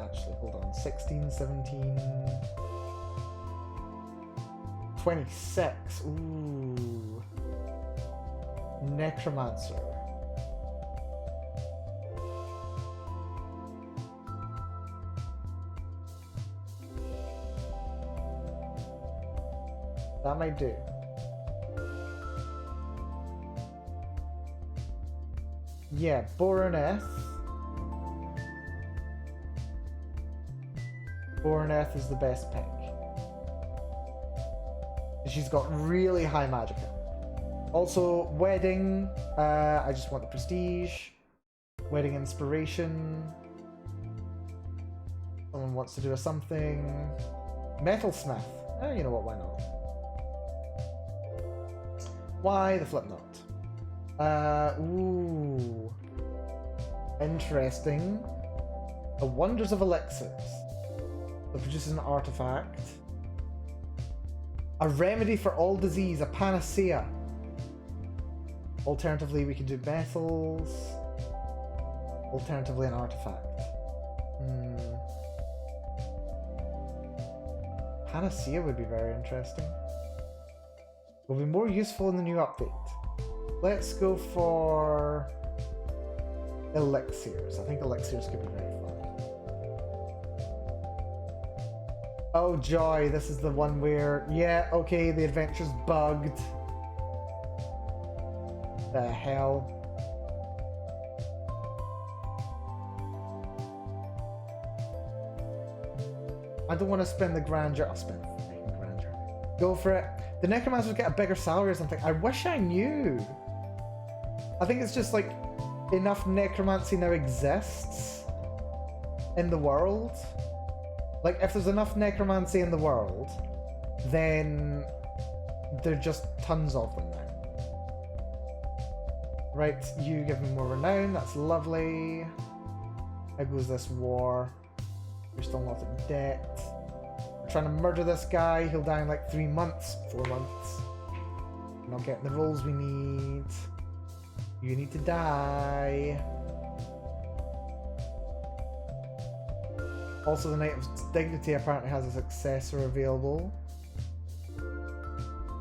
A: Actually, hold on. 16, 17... 26. Ooh. Necromancer. That might do. Yeah, Boroneth. Boroneth is the best pick. She's got really high magicka. Also, wedding. I just want the prestige. Wedding inspiration. Someone wants to do a something. Metalsmith. You know what? Why not? Why the flip not? Ooh. Interesting. The Wonders of Elixirs. That produces an artifact. A remedy for all disease, a panacea. Alternatively, we can do metals. Alternatively, an artifact. Panacea would be very interesting. Will be more useful in the new update. Let's go for elixirs. I think elixirs could be very fun. Oh joy, this is the one where, yeah, okay, the adventure's bugged. The hell? I don't want to spend the grandeur. I'll spend the grandeur. Go for it. The necromancers get a bigger salary or something. I wish I knew. I think it's just like enough necromancy now exists in the world. Like if there's enough necromancy in the world, then there are just tons of them now. Right, you give me more renown. That's lovely. How goes this war? You're still not in debt. We're trying to murder this guy. He'll die in like 3 months, 4 months. We're not getting the rolls we need. You need to die. Also, the Knight of Dignity apparently has a successor available.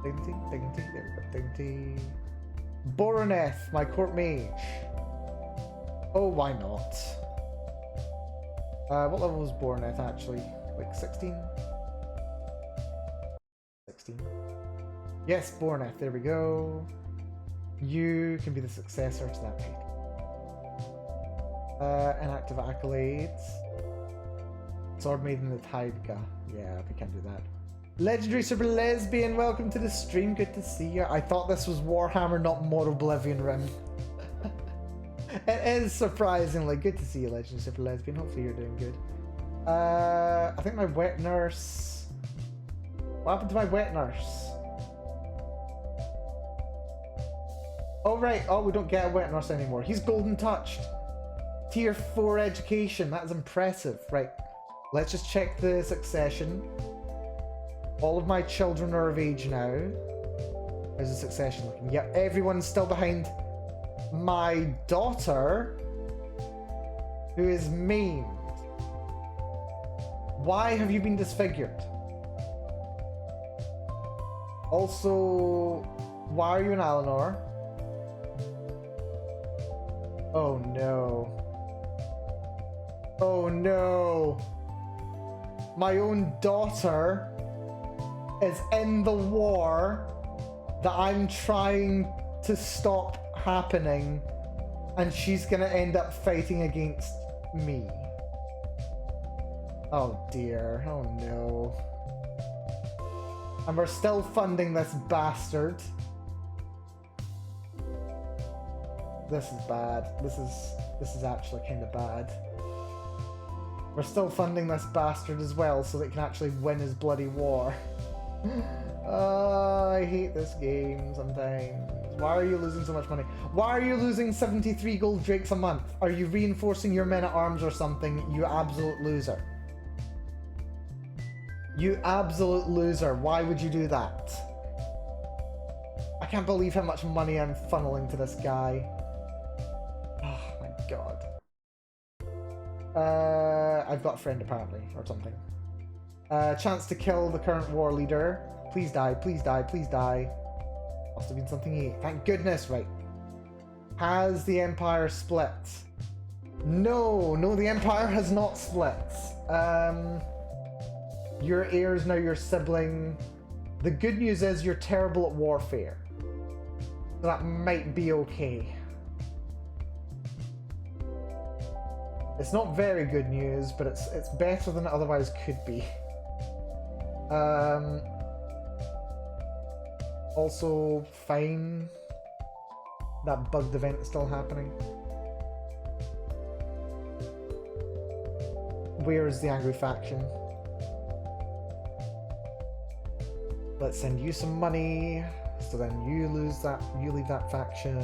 A: Dignity? Dignity? There we go. Dignity. Boroneth, my court mage. Oh, why not? What level was Boroneth actually? Like 16? 16. Yes, Boroneth, there we go. You can be the successor to that knight. Inactive accolades. Sword Maiden the Taiga. Yeah, we can't do that. Legendary Super Lesbian, welcome to the stream. Good to see you. I thought this was Warhammer, not More Oblivion Rim. It is surprisingly. Good to see you, Legendary Super Lesbian. Hopefully you're doing good. I think my wet nurse... What happened to my wet nurse? Oh, right. Oh, we don't get a wet nurse anymore. He's golden touched. Tier 4 education. That's impressive. Right. Let's just check the succession. All of my children are of age now. How's the succession looking? Yep, everyone's still behind my daughter, who is maimed. Why have you been disfigured? Also, why are you in Eleanor? Oh no. Oh no. My own daughter is in the war that I'm trying to stop happening, and she's gonna end up fighting against me. Oh dear, oh no. And we're still funding this bastard. This is bad. This is actually kind of bad. We're still funding this bastard as well so that he can actually win his bloody war. Oh, I hate this game sometimes. Why are you losing so much money? Why are you losing 73 gold drakes a month? Are you reinforcing your men at arms or something, you absolute loser? You absolute loser. Why would you do that? I can't believe how much money I'm funneling to this guy. Oh my god. I've got a friend apparently, or something. Chance to kill the current war leader. Please die, please die, please die. Must have been something he ate. Thank goodness, right. Has the Empire split? No, the Empire has not split. Your heir is now your sibling. The good news is you're terrible at warfare. So that might be okay. It's not very good news, but it's better than it otherwise could be. Also, fine. That bugged event is still happening. Where is the angry faction? Let's send you some money, so then you lose that, you leave that faction.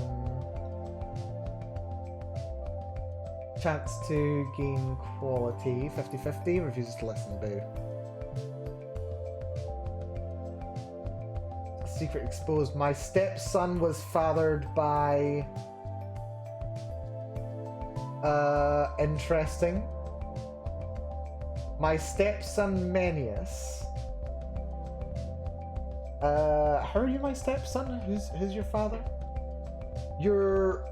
A: Chance to gain quality, 50-50, refuses to listen, boo. Secret exposed. My stepson was fathered by... interesting. My stepson Menius. How are you my stepson? Who's your father? You're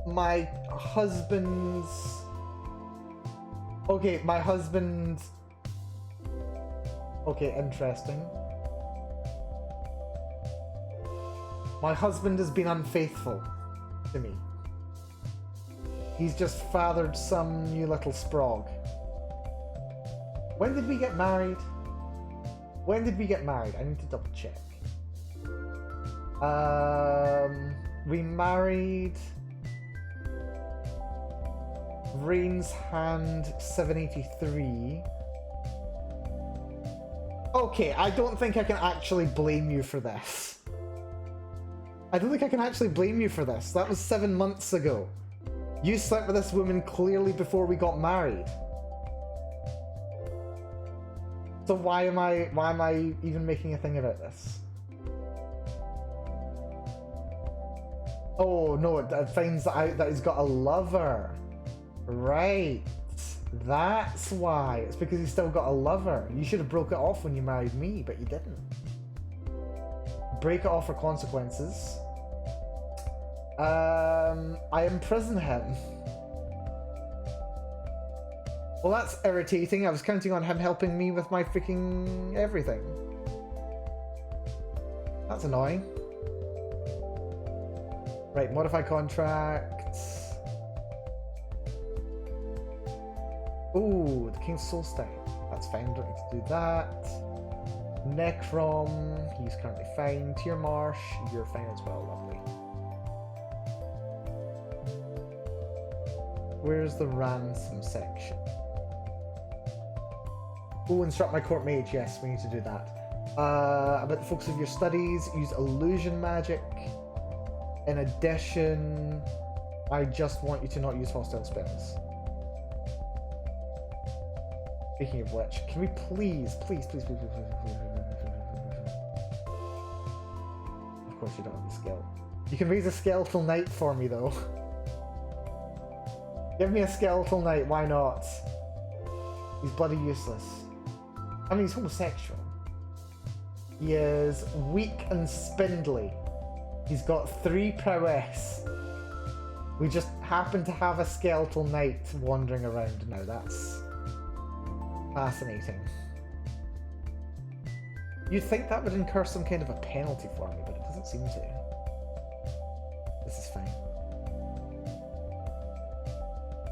A: my husband's... Okay, my husband... Okay, interesting. My husband has been unfaithful to me. He's just fathered some new little sprog. When did we get married? When did we get married? I need to double check. We married... Rain's Hand 783. Okay, I don't think I can actually blame you for this. I don't think I can actually blame you for this. That was 7 months ago. You slept with this woman clearly before we got married. So why am I even making a thing about this? Oh no, it finds out that he's got a lover. Right. That's why. It's because he's still got a lover. You should have broke it off when you married me, but you didn't. Break it off for consequences. I imprison him. Well, that's irritating. I was counting on him helping me with my freaking everything. That's annoying. Right, modify contracts. Ooh, the King's Soul Stone. That's fine, don't need to do that. Necrom, he's currently fine. Tiermarsh, you're fine as well, lovely. Where's the ransom section? Oh, instruct my court mage, yes, we need to do that. About the focus of your studies, use illusion magic. In addition, I just want you to not use hostile spells. Speaking of which, can we please. Of course you don't have the skill. You can raise a skeletal knight for me though. Give me a skeletal knight, why not? He's bloody useless. I mean, he's homosexual. He is weak and spindly. He's got 3 prowess. We just happen to have a skeletal knight wandering around now. That's fascinating. You'd think that would incur some kind of a penalty for me, but it doesn't seem to. This is fine.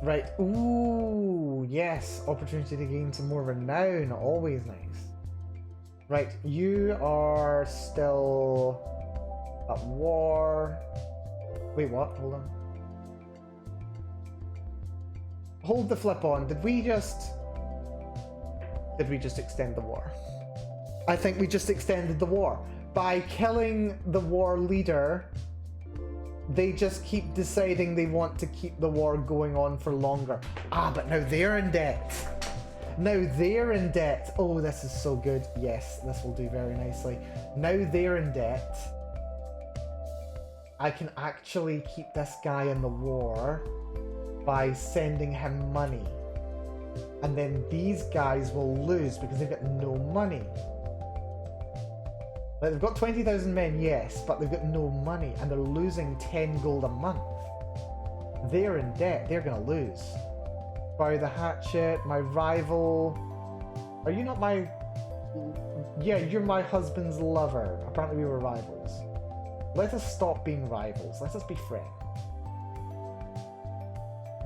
A: Right. Ooh, yes. Opportunity to gain some more renown. Always nice. Right. You are still at war. Wait, what? Hold on. Hold the flip on. Did we just extend the war? I think we just extended the war. By killing the war leader, they just keep deciding they want to keep the war going on for longer. Ah, but now they're in debt. Now they're in debt. Oh, this is so good. Yes, this will do very nicely. Now they're in debt. I can actually keep this guy in the war by sending him money. And then these guys will lose because they've got no money. Like, they've got 20,000 men, yes, but they've got no money and they're losing 10 gold a month. They're in debt. They're going to lose. Bury the hatchet, my rival. Are you not my... Yeah, you're my husband's lover. Apparently we were rivals. Let us stop being rivals. Let us be friends.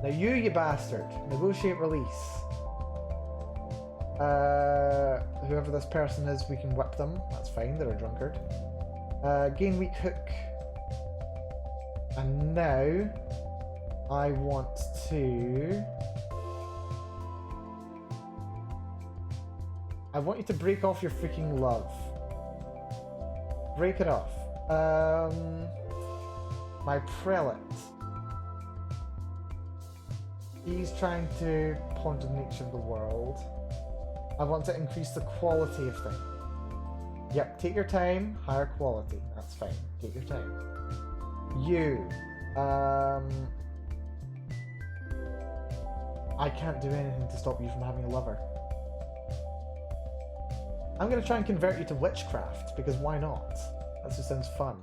A: Now you bastard. Negotiate release. Whoever this person is, we can whip them. That's fine, they're a drunkard. Gain weak hook. And now I want to... I want you to break off your freaking love. Break it off. My prelate. He's trying to ponder the nature of the world. I want to increase the quality of things. Yep, take your time. Higher quality. That's fine. Take your time. You. I can't do anything to stop you from having a lover. I'm going to try and convert you to witchcraft, because why not? That just sounds fun.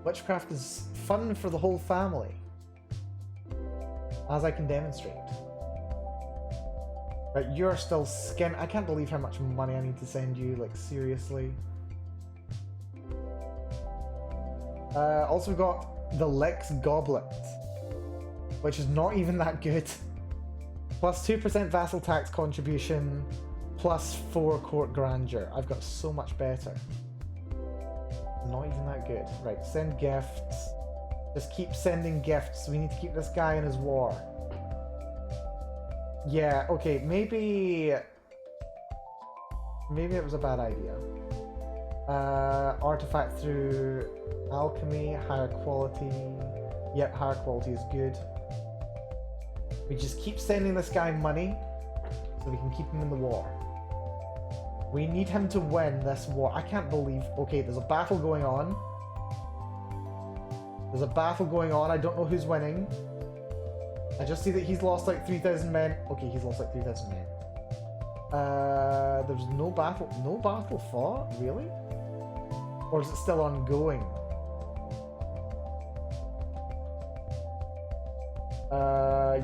A: Witchcraft is fun for the whole family. As I can demonstrate. Right, you're still skin. I can't believe how much money I need to send you, like, seriously. Also we've got the Lex Goblet, which is not even that good. Plus 2% vassal tax contribution, plus 4 court grandeur. I've got so much better. Not even that good. Right, send gifts. Just keep sending gifts. We need to keep this guy in his war. Yeah, okay, maybe it was a bad idea. Artifact through alchemy, higher quality. Yep, higher quality is good. We just keep sending this guy money so we can keep him in the war. We need him to win this war. I can't believe... Okay, there's a battle going on. There's a battle going on. I don't know who's winning. I just see that he's lost like 3,000 men. Okay, he's lost like 3,000 men. There's no battle. No battle fought? Really? Or is it still ongoing?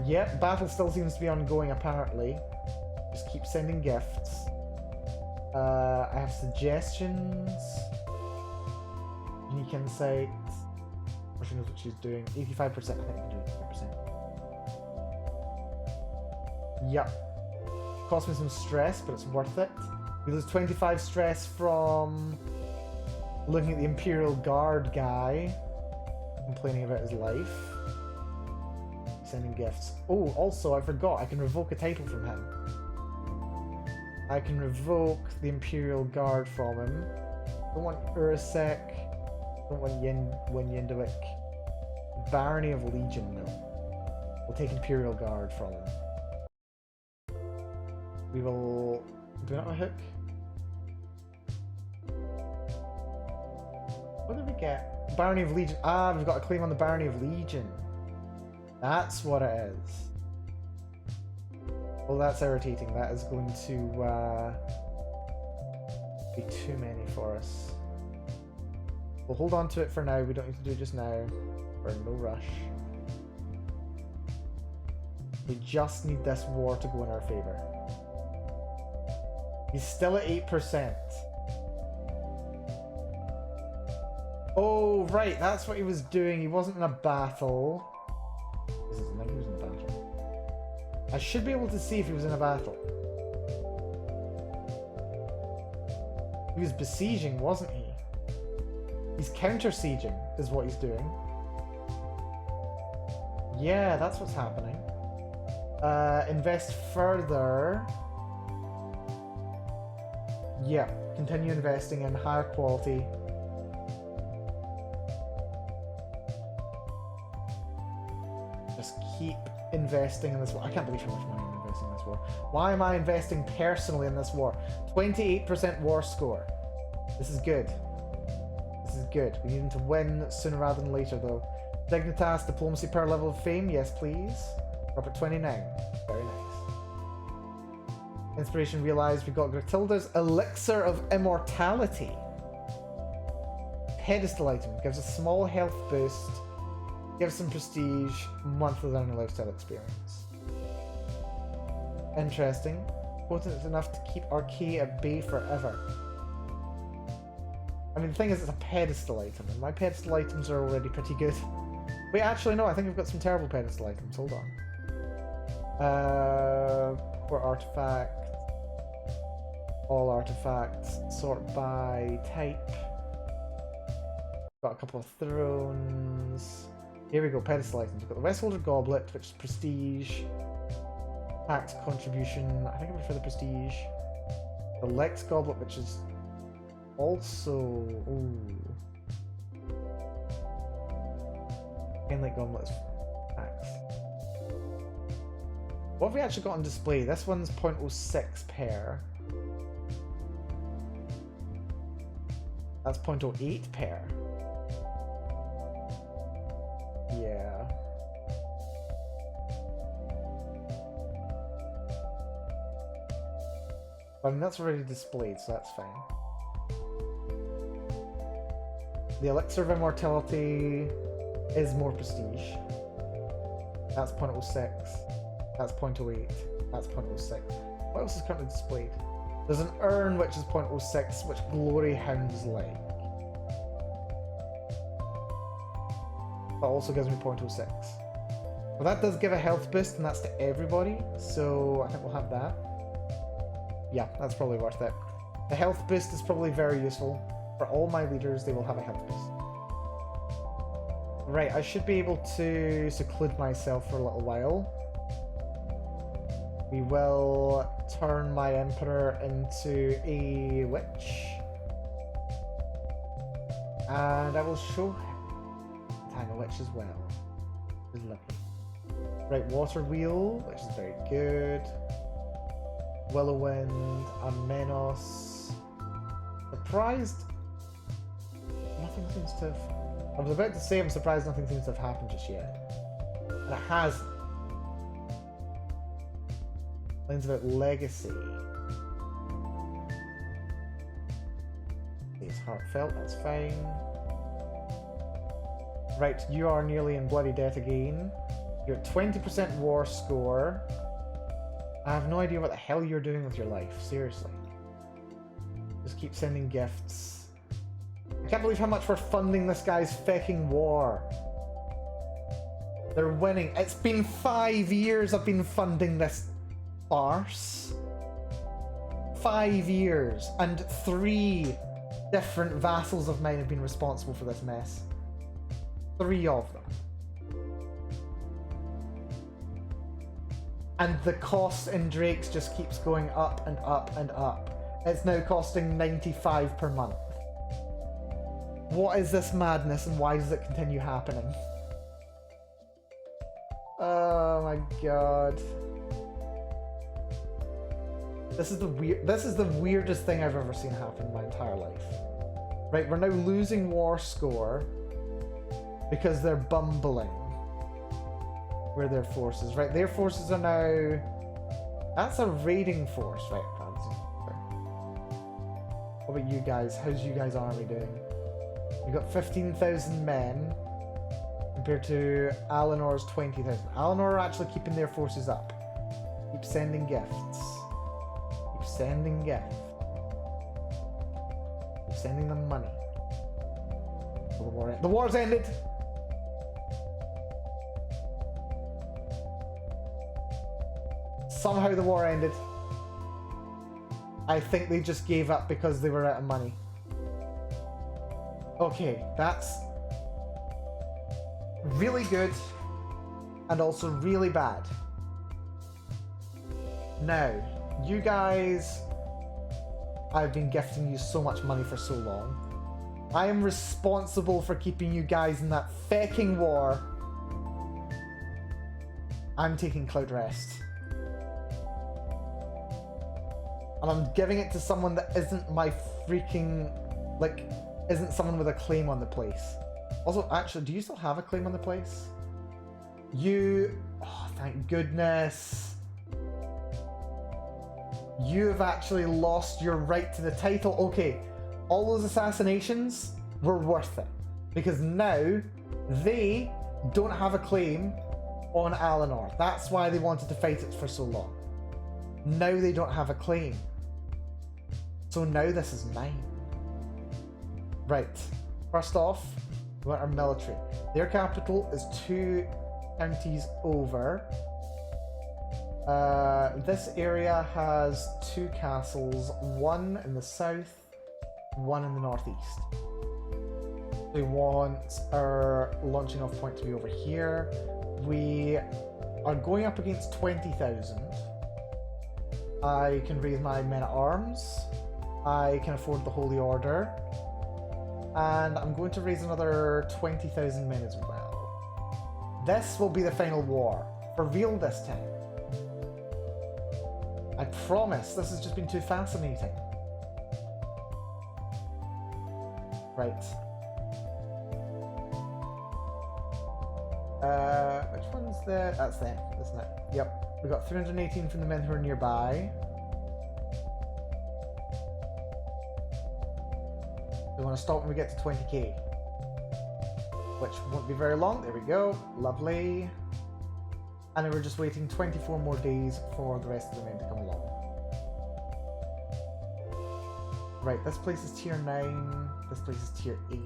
A: Yep, battle still seems to be ongoing apparently. Just keep sending gifts. I have suggestions. Unique insight. Or she knows what she's doing. 85%, I think I can do 85%. Yep. Cost me some stress, but it's worth it. We lose 25 stress from looking at the Imperial Guard guy, complaining about his life. Sending gifts. Oh, also, I forgot, I can revoke a title from him. I can revoke the Imperial Guard from him. Don't want Urasek. Don't want Yendawik. Barony of Legion, no. We'll take Imperial Guard from him. We will... Do we not have a hook? What did we get? Barony of Legion. Ah, we've got a claim on the Barony of Legion. That's what it is. Well, that's irritating. That is going to be too many for us. We'll hold on to it for now. We don't need to do it just now. We're in no rush. We just need this war to go in our favor. He's still at 8%. Oh, right. That's what he was doing. He wasn't in a battle. This isn't like he was in a battle. I should be able to see if he was in a battle. He was besieging, wasn't he? He's counter-sieging, is what he's doing. Yeah, that's what's happening. Invest further. Yeah, continue investing in higher quality. Just keep investing in this war. I can't believe how much money I'm investing in this war. Why am I investing personally in this war? 28% war score. This is good. This is good. We need him to win sooner rather than later, though. Dignitas, diplomacy per level of fame. Yes, please. We're up at 29. Very nice. Inspiration realized. We got Gratilda's Elixir of Immortality. Pedestal item. Gives a small health boost. Gives some prestige. Monthly learning lifestyle experience. Interesting. Potent enough to keep Archaea at bay forever. I mean, the thing is, it's a pedestal item, and my pedestal items are already pretty good. Wait, actually, no, I think we've got some terrible pedestal items. Hold on. Core artifact. All artifacts. Sort by type. Got a couple of thrones. Here we go, pedestal items. We've got the Westholder Goblet, which is prestige. Tax contribution. I think I prefer the prestige. The Lex Goblet, which is also... Ooh. Inlate Goblet is tax. What have we actually got on display? This one's 0.06 pair. That's 0.08 pair. Yeah. I mean, that's already displayed, so that's fine. The Elixir of Immortality is more prestige. That's 0.06. That's 0.08. That's 0.06. What else is currently displayed? There's an urn which is 0.06, which Glory Hounds like. That also gives me 0.06. Well, that does give a health boost, and that's to everybody, so I think we'll have that. Yeah, that's probably worth it. The health boost is probably very useful. For all my leaders, they will have a health boost. Right, I should be able to seclude myself for a little while. We will turn my Emperor into a witch. And I will show him I'm a witch as well. Which is lovely. Right, Water Wheel, which is very good. Willowind, Amenos. Surprised nothing seems to have... I was about to say I'm surprised nothing seems to have happened just yet. And it hasn't. Lines about legacy. It's heartfelt, that's fine. Right, you are nearly in bloody death again. You're at 20% war score. I have no idea what the hell you're doing with your life, seriously. Just keep sending gifts. I can't believe how much we're funding this guy's fecking war. They're winning. It's been 5 years I've been funding this farce. 5 years, and 3 different vassals of mine have been responsible for this mess. 3 of them. And the cost in Drake's just keeps going up and up and up. It's now costing 95 per month. What is this madness and why does it continue happening? Oh my god. This is the weirdest thing I've ever seen happen in my entire life. Right, we're now losing war score because they're bumbling. Where are their forces? Right, their forces are now... That's a raiding force, right? What about you guys? How's you guys' army doing? You got 15,000 men compared to Alinor's 20,000. Alienor are actually keeping their forces up. Keep sending gifts. Keep sending gifts. Keep sending them money. The war's ended! Somehow the war ended. I think they just gave up because they were out of money. Okay, that's really good and also really bad. Now, you guys, I've been gifting you so much money for so long. I am responsible for keeping you guys in that fecking war. I'm taking Cloud Rest. And I'm giving it to someone that isn't my freaking, like, isn't someone with a claim on the place. Also, actually, do you still have a claim on the place? You, oh, thank goodness. You have actually lost your right to the title. Okay, all those assassinations were worth it. Because now, they don't have a claim on Alienor. That's why they wanted to fight it for so long. Now they don't have a claim. So now this is mine. Right. First off, we want our military. Their capital is 2 counties over. This area has 2 castles, 1 in the south, 1 in the northeast. We want our launching off point to be over here. We are going up against 20,000. I can raise my men-at-arms. I can afford the Holy Order. And I'm going to raise another 20,000 men as well. This will be the final war. For real this time. I promise, this has just been too fascinating. Right. Which one's there? That's them, isn't it? Yep. We got 318 from the men who are nearby. We want to stop when we get to 20k. Which won't be very long. There we go. Lovely. And then we're just waiting 24 more days for the rest of the men to come along. Right, this place is tier 9. This place is tier 8.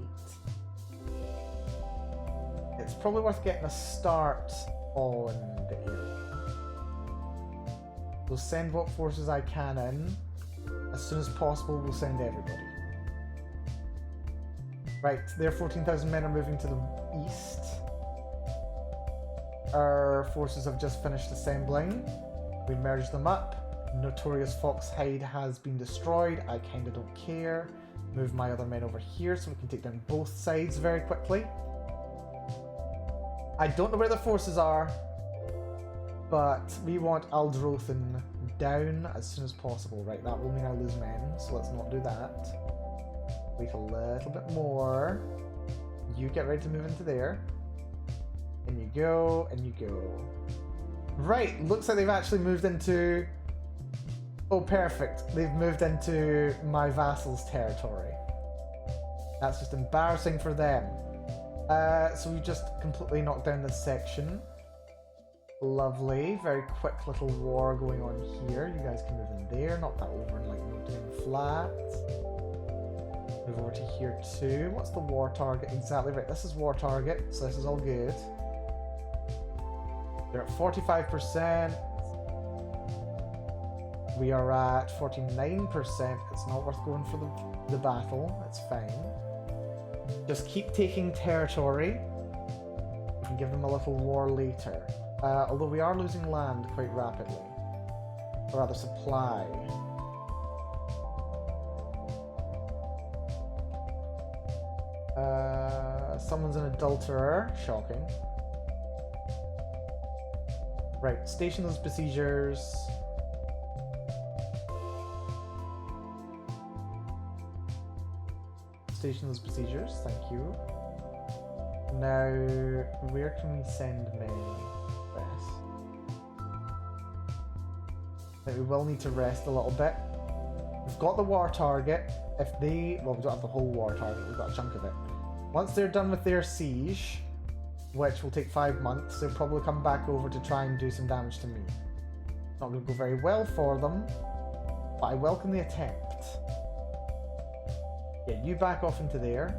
A: It's probably worth getting a start on the area. We'll send what forces I can in. As soon as possible, we'll send everybody. Right, their 14,000 men are moving to the east. Our forces have just finished assembling. We merged them up. Notorious Foxhide has been destroyed. I kinda don't care. Move my other men over here so we can take down both sides very quickly. I don't know where the forces are, but we want Aldrothan down as soon as possible. Right, that will mean I lose men, so let's not do that. Wait a little bit more. You get ready to move into there. And you go, and you go. Right, looks like they've actually moved into... Oh, perfect. They've moved into my vassal's territory. That's just embarrassing for them. So we just completely knocked down this section. Lovely. Very quick little war going on here. You guys can move in there. Knock that over in like no time flat. Move over to here too. What's the war target exactly? Right, this is war target, so this is all good. They're at 45%. We are at 49%. It's not worth going for the battle. It's fine. Just keep taking territory. We can give them a little war later. Although we are losing land quite rapidly. Or rather, supply. Someone's an adulterer. Shocking. Right, station those besiegers. Station those besiegers, thank you. Now, where can we send men? Rest. Now, we will need to rest a little bit. We've got the war target. If they... Well, we don't have the whole war target, we've got a chunk of it. Once they're done with their siege, which will take 5 months, they'll probably come back over to try and do some damage to me. Not going to go very well for them, but I welcome the attempt. Yeah, you back off into there.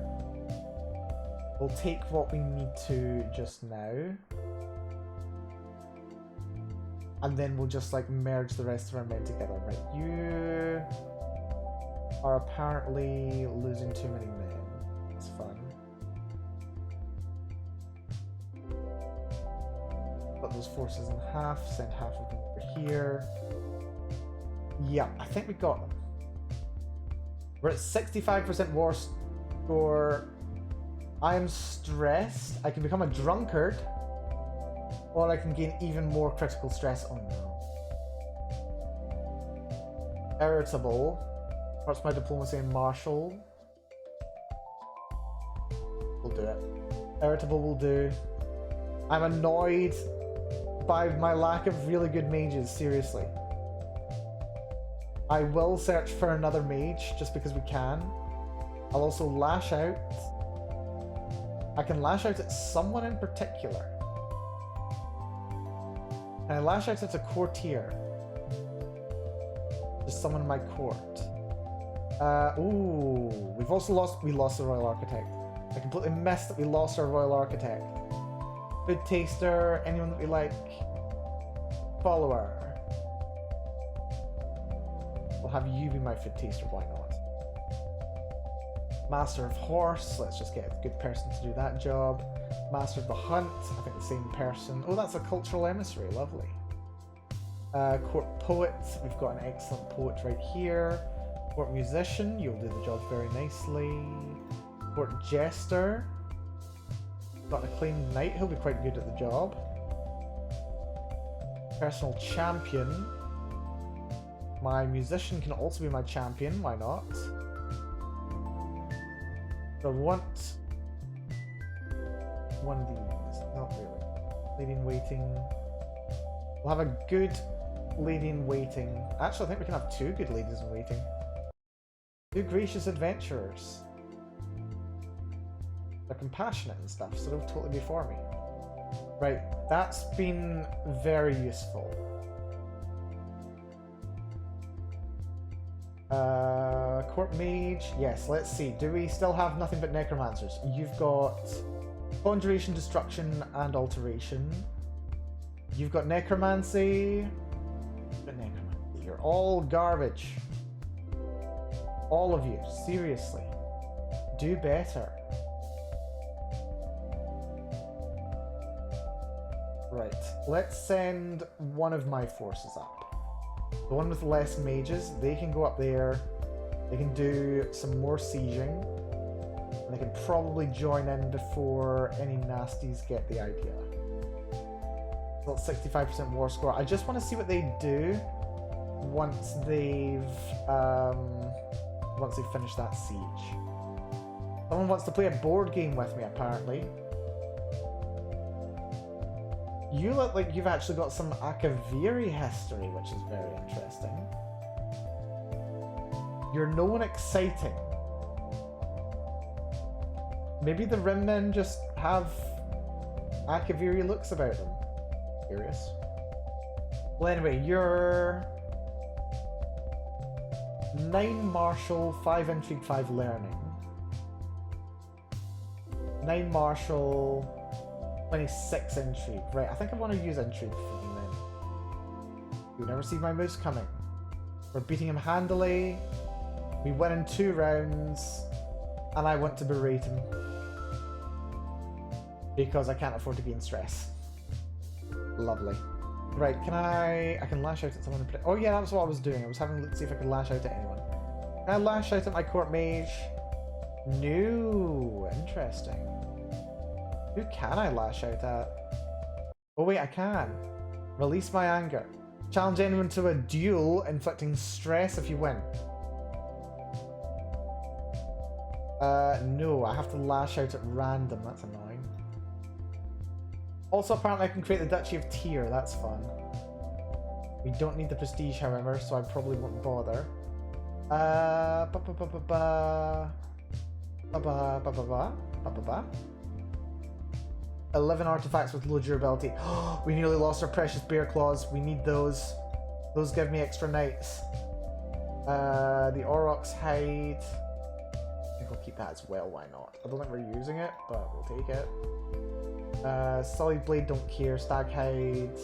A: We'll take what we need to just now. And then we'll just like merge the rest of our men together. Right, you are apparently losing too many men. That's fun. Cut those forces in half, send half of them over here. Yeah, I think we got them. We're at 65% war score. I am stressed. I can become a drunkard. Or I can gain even more critical stress. Oh no. Irritable. What's my diplomacy and martial? We'll do it. Irritable will do. I'm annoyed by my lack of really good mages, seriously. I will search for another mage, just because we can. I'll also lash out. I can lash out at someone in particular. Can I lash out at a courtier? Just someone in my court. Ooh, we've also lost the Royal Architect. I completely missed that we lost our Royal Architect. Food taster, anyone that we like. Follower. We'll have you be my food taster, why not? Master of Horse, let's just get a good person to do that job. Master of the Hunt, I think the same person. Oh, that's a cultural emissary, lovely. Court Poet, we've got an excellent poet right here. Court Musician, you'll do the job very nicely. Court Jester, got an acclaimed knight, he'll be quite good at the job. Personal Champion. My musician can also be my champion, why not? So I want one of these, not really. Lady in Waiting. We'll have a good Lady in Waiting. Actually, I think we can have 2 good ladies in waiting. 2 gracious adventurers. They're compassionate and stuff, so they'll totally be for me. Right, that's been very useful. Court Mage, yes, let's see. Do we still have nothing but Necromancers? You've got Conjuration, Destruction, and Alteration. You've got Necromancy. You're all garbage. All of you, seriously. Do better. Right, let's send one of my forces up. The one with less mages, they can go up there, they can do some more sieging, and they can probably join in before any nasties get the idea. So it's 65% war score. I just want to see what they do once they've finished that siege. Someone wants to play a board game with me, apparently. You look like you've actually got some Akaviri history, which is very interesting. You're no one exciting. Maybe the Rimmen just have Akaviri looks about them. Curious. Well, anyway, you're 9 martial, 5 intrigue, 5 learning. 9 martial, 26 intrigue. Right, I think I want to use intrigue for them then. You'll never see my moose coming. We're beating him handily. We win in 2 rounds. And I want to berate him. Because I can't afford to gain stress. Lovely. Right, I can lash out at someone. Oh yeah, that's what I was doing. I was having a look to see if I could lash out at anyone. Can I lash out at my court mage? No. Interesting. Who can I lash out at? Oh wait, I can. Release my anger. Challenge anyone to a duel, inflicting stress if you win. No, I have to lash out at random. That's annoying. Also, apparently I can create the Duchy of Tyr. That's fun. We don't need the prestige, however, so I probably won't bother. 11 artifacts with low durability. We nearly lost our precious bear claws. We need those. Those give me extra knights. The Aurochs hide. I think I'll keep that as well. Why not? I don't think we're using it, but we'll take it. Sullied Blade, don't care. Stag hide.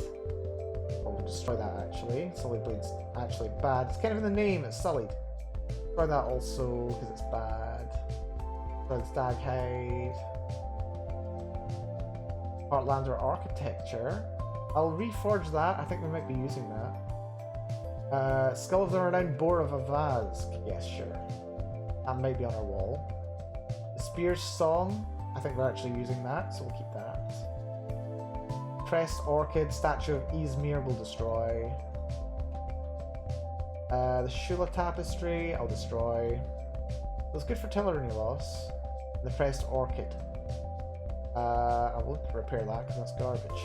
A: We'll destroy that actually. Sullied Blade's actually bad. It's kind of in the name. It's sullied. Destroy that also because it's bad. Destroy the Stag hide. Heartlander Architecture. I'll reforge that. I think we might be using that. Skull of the Renowned Boar of Avask. Yes, sure. That might be on our wall. The Spear's Song. I think we're actually using that, so we'll keep that. Crest Orchid, Statue of Izmir will destroy. The Shula Tapestry, I'll destroy. That's good for Tyranny loss. The Crest Orchid. I won't repair that because that's garbage.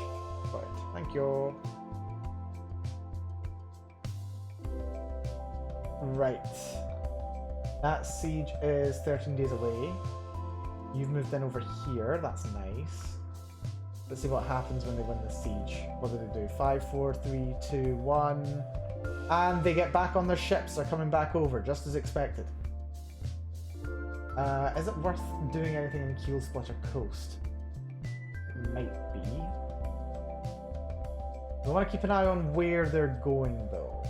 A: Right, thank you. Right. That siege is 13 days away. You've moved in over here, that's nice. Let's see what happens when they win the siege. What do they do? 5, 4, 3, 2, 1. And they get back on their ships, they're coming back over, just as expected. Is it worth doing anything in Keel Splitter Coast? It might be. We want to keep an eye on where they're going though.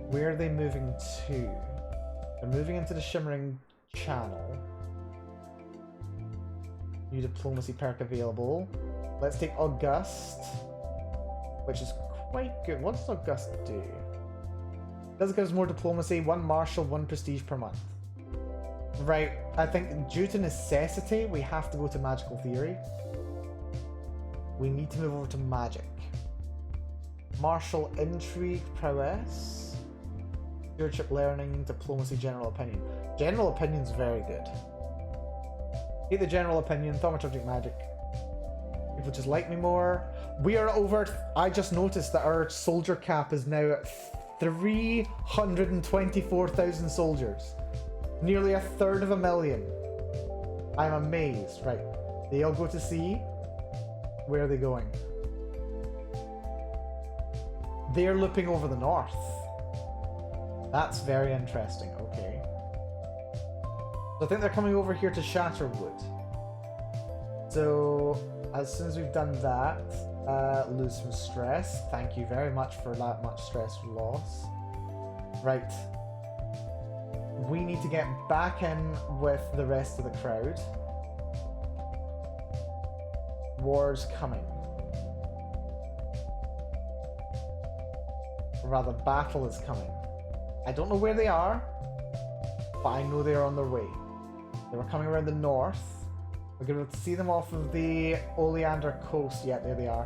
A: Where are they moving to? They're moving into the Shimmering Channel. New diplomacy perk available. Let's take August, which is quite good. What does August do? Does it give us more diplomacy, 1 martial, 1 prestige per month. Right, I think due to necessity, we have to go to magical theory. We need to move over to magic. Martial intrigue, prowess, stewardship learning, diplomacy, general opinion. General opinion's very good. Get the general opinion, thaumaturgic magic. People just like me more. We are over. I just noticed that our soldier cap is now at 324,000 soldiers. Nearly 1/3 of a million. I'm amazed. Right. They all go to sea. Where are they going? They're looping over the north. That's very interesting. Okay. So I think they're coming over here to Shatterwood. So as soon as we've done that, lose some stress. Thank you very much for that much stress loss. Right. We need to get back in with the rest of the crowd. War's coming. Or rather, battle is coming. I don't know where they are, but I know they are on their way. They were coming around the north. We're going to see them off of the Oleander coast. Yeah, there they are.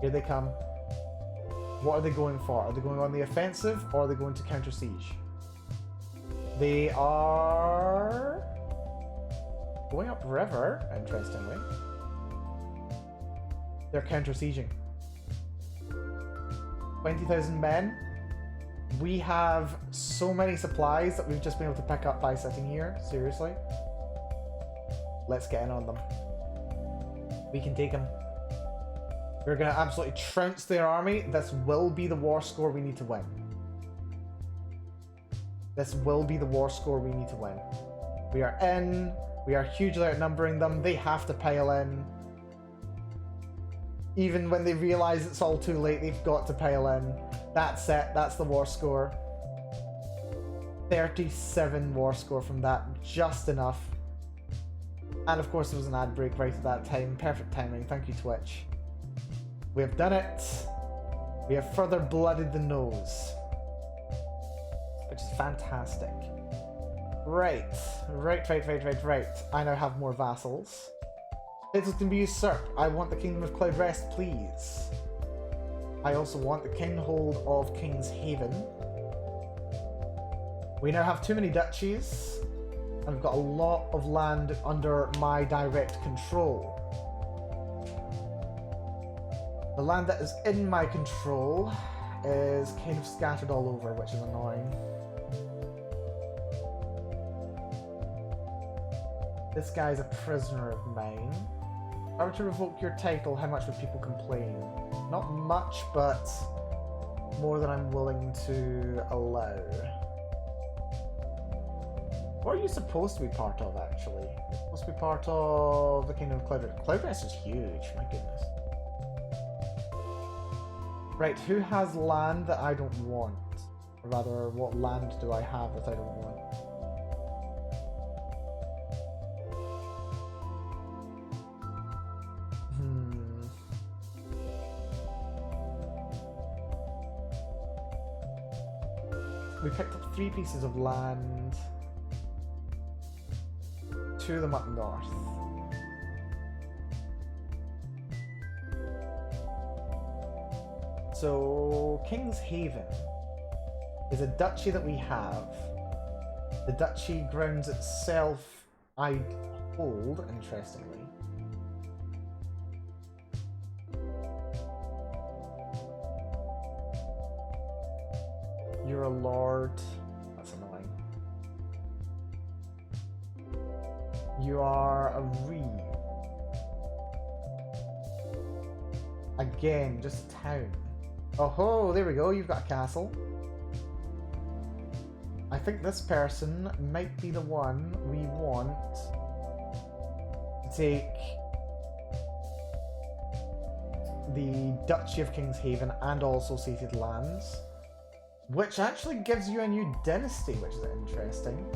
A: Here they come. What are they going for? Are they going on the offensive or are they going to counter siege? They are going upriver, interestingly. They're counter sieging. 20,000 men. We have so many supplies that we've just been able to pick up by sitting here. Seriously. Let's get in on them. We can take them. We're going to absolutely trounce their army. This will be the war score we need to win. This will be the war score we need to win. We are in. We are hugely outnumbering them. They have to pile in. Even when they realize it's all too late, they've got to pile in. That's it. That's the war score. 37 war score from that, just enough. And of course there was an ad break right at that time. Perfect timing, thank you Twitch. We have done it. We have further blooded the nose. Which is fantastic. Right. I now have more vassals. Titles can be usurped. I want the Kingdom of Cloud Rest, please. I also want the Kinghold of King's Haven. We now have too many duchies. And we've got a lot of land under my direct control. The land that is in my control is kind of scattered all over, which is annoying. This guy's a prisoner of mine. If I were to revoke your title, how much would people complain? Not much, but more than I'm willing to allow. What are you supposed to be part of, actually? You're supposed to be part of the Kingdom of Cloud Rest. Cloud Rest is huge, my goodness. Right, who has land that I don't want? Or rather, what land do I have that I don't want? We picked up 3 pieces of land. 2 of them up north. So, King's Haven is a duchy that we have. The duchy grounds itself I hold, interestingly. You're a lord. That's annoying. You are a reeve. Again, just a town. Oh ho, there we go, you've got a castle. I think this person might be the one we want to take the Duchy of King's Haven and also Sated Lands. Which actually gives you a new dynasty, which is interesting.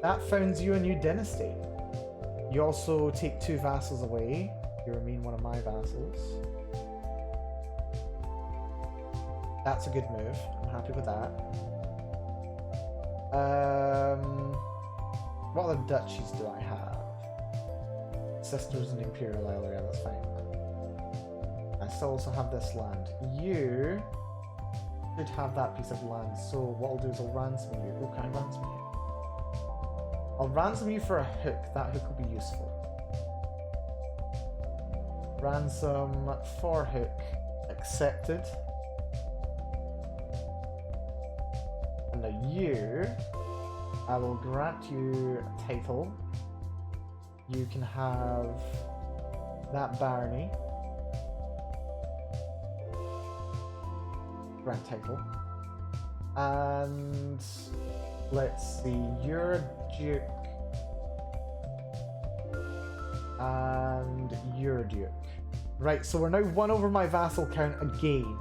A: That founds you a new dynasty. You also take 2 vassals away. You remain one of my vassals. That's a good move. I'm happy with that. What other duchies do I have? Sisters and Imperial Isle, yeah, that's fine. I still also have this land. You should have that piece of land, so what I'll do is I'll ransom you. Oh, can I ransom you? I'll ransom you for a hook. That hook will be useful. Ransom for hook. Accepted. And now you, I will grant you a title. You can have that barony. Grand title. And let's see, you're a duke. And you're a duke. Right, so we're now 1 over my vassal count again.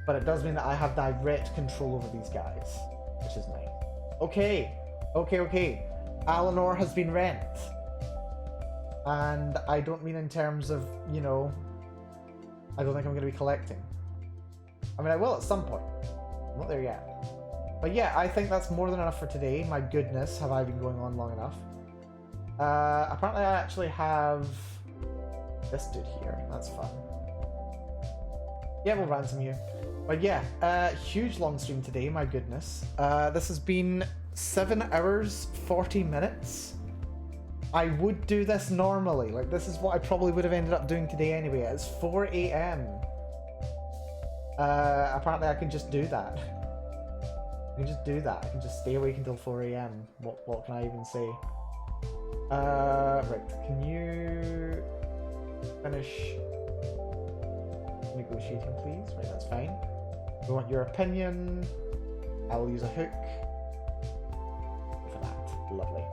A: But it does mean that I have direct control over these guys, which is nice. Okay. Alinor has been rent. And I don't mean in terms of, you know, I don't think I'm going to be collecting. I mean, I will at some point. I'm not there yet. But yeah, I think that's more than enough for today. My goodness, have I been going on long enough. Apparently I actually have this dude here. That's fun. Yeah, we'll ransom you. But yeah, huge long stream today, my goodness. This has been 7 hours, 40 minutes. I would do this normally. Like, this is what I probably would have ended up doing today anyway. It's 4 AM. Apparently I can just do that. I can just do that. I can just stay awake until 4 AM. What can I even say? Right, can you finish negotiating, please? Right, that's fine. We want your opinion. I will use a hook for that. Lovely.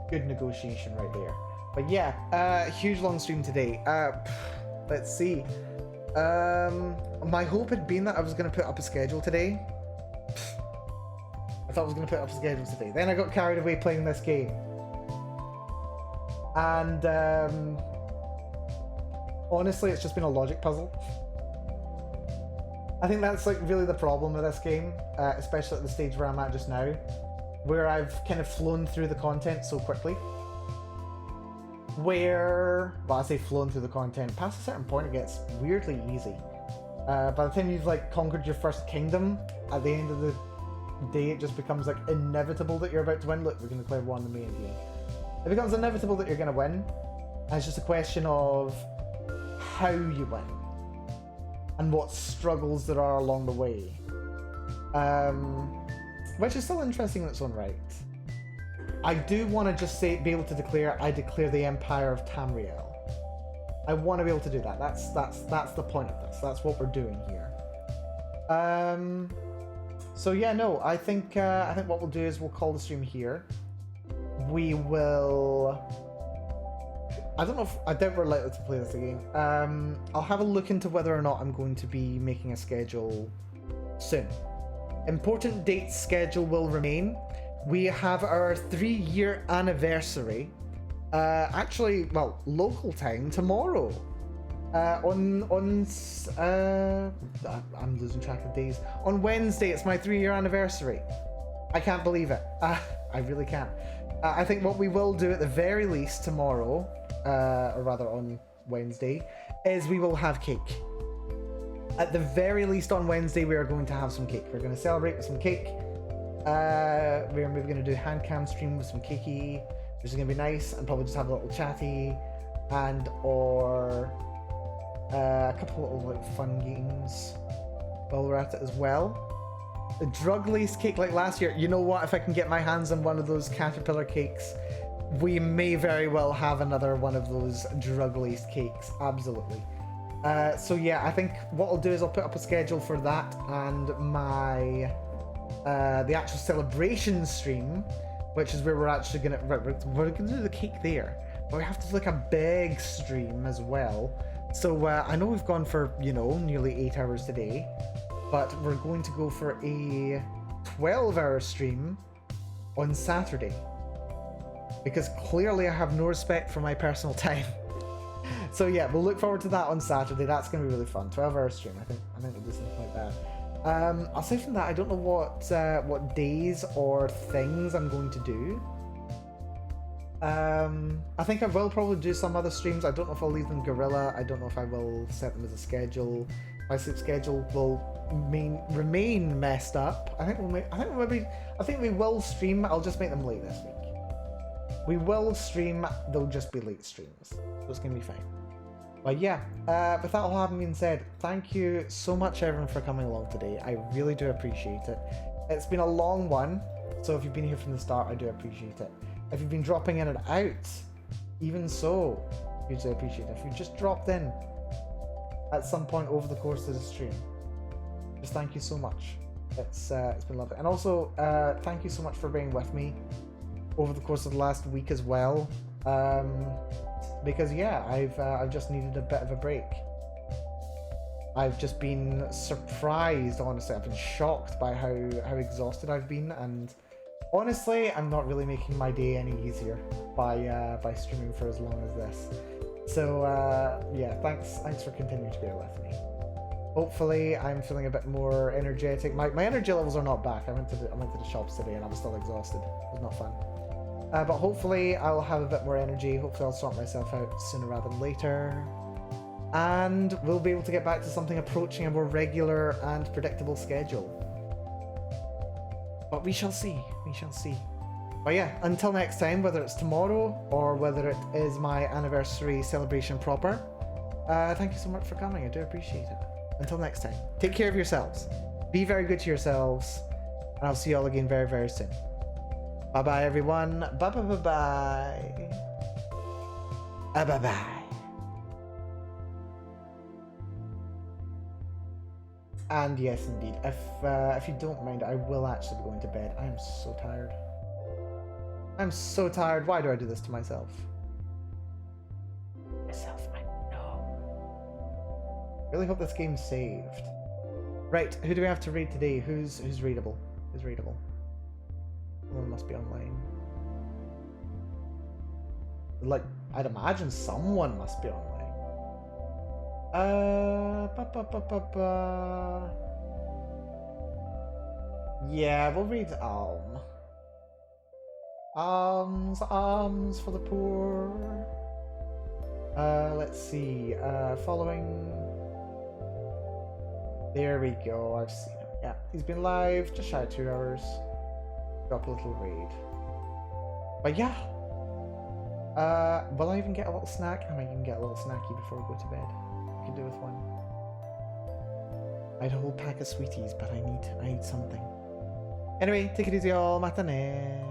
A: Good negotiation right there. But yeah, huge long stream today. Let's see. My hope had been that I was going to put up a schedule today. I thought I was going to put up a schedule today. Then I got carried away playing this game. And honestly, it's just been a logic puzzle. I think that's like really the problem with this game, especially at the stage where I'm at just now, where I've kind of flown through the content so quickly. Well, I say flown through the content, past a certain point it gets weirdly easy. By the time you've like conquered your first kingdom, at the end of the day it just becomes like inevitable that you're about to win. Look, we're going to declare one in the main game. It becomes inevitable that you're going to win, and it's just a question of how you win and what struggles there are along the way, which is still interesting in its own right. I do want to just be able to declare, I declare the Empire of Tamriel. I want to be able to do that. That's the point of this. That's what we're doing here. So yeah, no, I think what we'll do is we'll call the stream here. We will. I doubt we're likely to play this again. I'll have a look into whether or not I'm going to be making a schedule soon. Important dates schedule will remain. We have our 3-year anniversary. Actually, well, local time tomorrow. I'm losing track of days. On Wednesday, it's my 3-year anniversary. I can't believe it. I really can't. I think what we will do at the very least tomorrow, or rather on Wednesday, is we will have cake. At the very least on Wednesday, we are going to have some cake. We're going to celebrate with some cake. We're maybe going to do a hand cam stream with some cakey, which is going to be nice, and probably just have a little chatty, and or a couple of little like fun games while we're at it as well. The drug-laced cake like last year. You know what? If I can get my hands on one of those caterpillar cakes, we may very well have another one of those drug-laced cakes. Absolutely. So yeah, I think what I'll do is I'll put up a schedule for that and my the actual celebration stream, which is where we're actually gonna we're gonna do the cake there, but we have to do like a big stream as well. So I know we've gone for, you know, nearly 8 hours today, but we're going to go for a 12-hour stream on Saturday, because clearly I have no respect for my personal time. So yeah, we'll look forward to that on Saturday. That's going to be really fun. 12-hour stream. I think we'll do something like that. Aside from that, I don't know what days or things I'm going to do. I think I will probably do some other streams. I don't know if I'll leave them Guerrilla. I don't know if I will set them as a schedule. My sleep schedule will remain messed up. I think we will stream. I'll just make them late this week. We will stream. They'll just be late streams, so it's gonna be fine. But yeah, with that all having been said, thank you so much everyone for coming along today. I really do appreciate it. It's been a long one, so if you've been here from the start, I do appreciate it. If you've been dropping in and out, even so, hugely appreciate it. If you just dropped in at some point over the course of the stream, just thank you so much. It's been lovely. And also, thank you so much for being with me over the course of the last week as well. Because yeah, I've just needed a bit of a break. I've just been surprised, honestly. I've been shocked by how exhausted I've been, and honestly, I'm not really making my day any easier by streaming for as long as this. So yeah, thanks for continuing to bear with me. Hopefully, I'm feeling a bit more energetic. My energy levels are not back. I went to the shops today and I was still exhausted. It was not fun. But hopefully, I'll have a bit more energy. Hopefully, I'll sort myself out sooner rather than later, and we'll be able to get back to something approaching a more regular and predictable schedule. But we shall see. We shall see. But yeah, until next time, whether it's tomorrow or whether it is my anniversary celebration proper, thank you so much for coming. I do appreciate it. Until next time, take care of yourselves. Be very good to yourselves, and I'll see you all again very, very soon. Bye bye, everyone. Bye bye bye bye. Bye bye. And yes, indeed, if you don't mind, I will actually be going to bed. I am so tired. I'm so tired. Why do I do this to myself? Myself, I know. Really hope this game's saved. Right, who do we have to read today? Who's readable? Who's readable? Someone must be online. Like, I'd imagine someone must be online. Yeah, we'll read Alms for the poor. Let's see. Following. There we go. I've seen him. Yeah, he's been live just shy of 2 hours. Drop a little raid. But yeah. Will I even get a little snack? I might even get a little snacky before we go to bed. I could do with one. I had a whole pack of sweeties, but I need something. Anyway, take it easy all. Matane.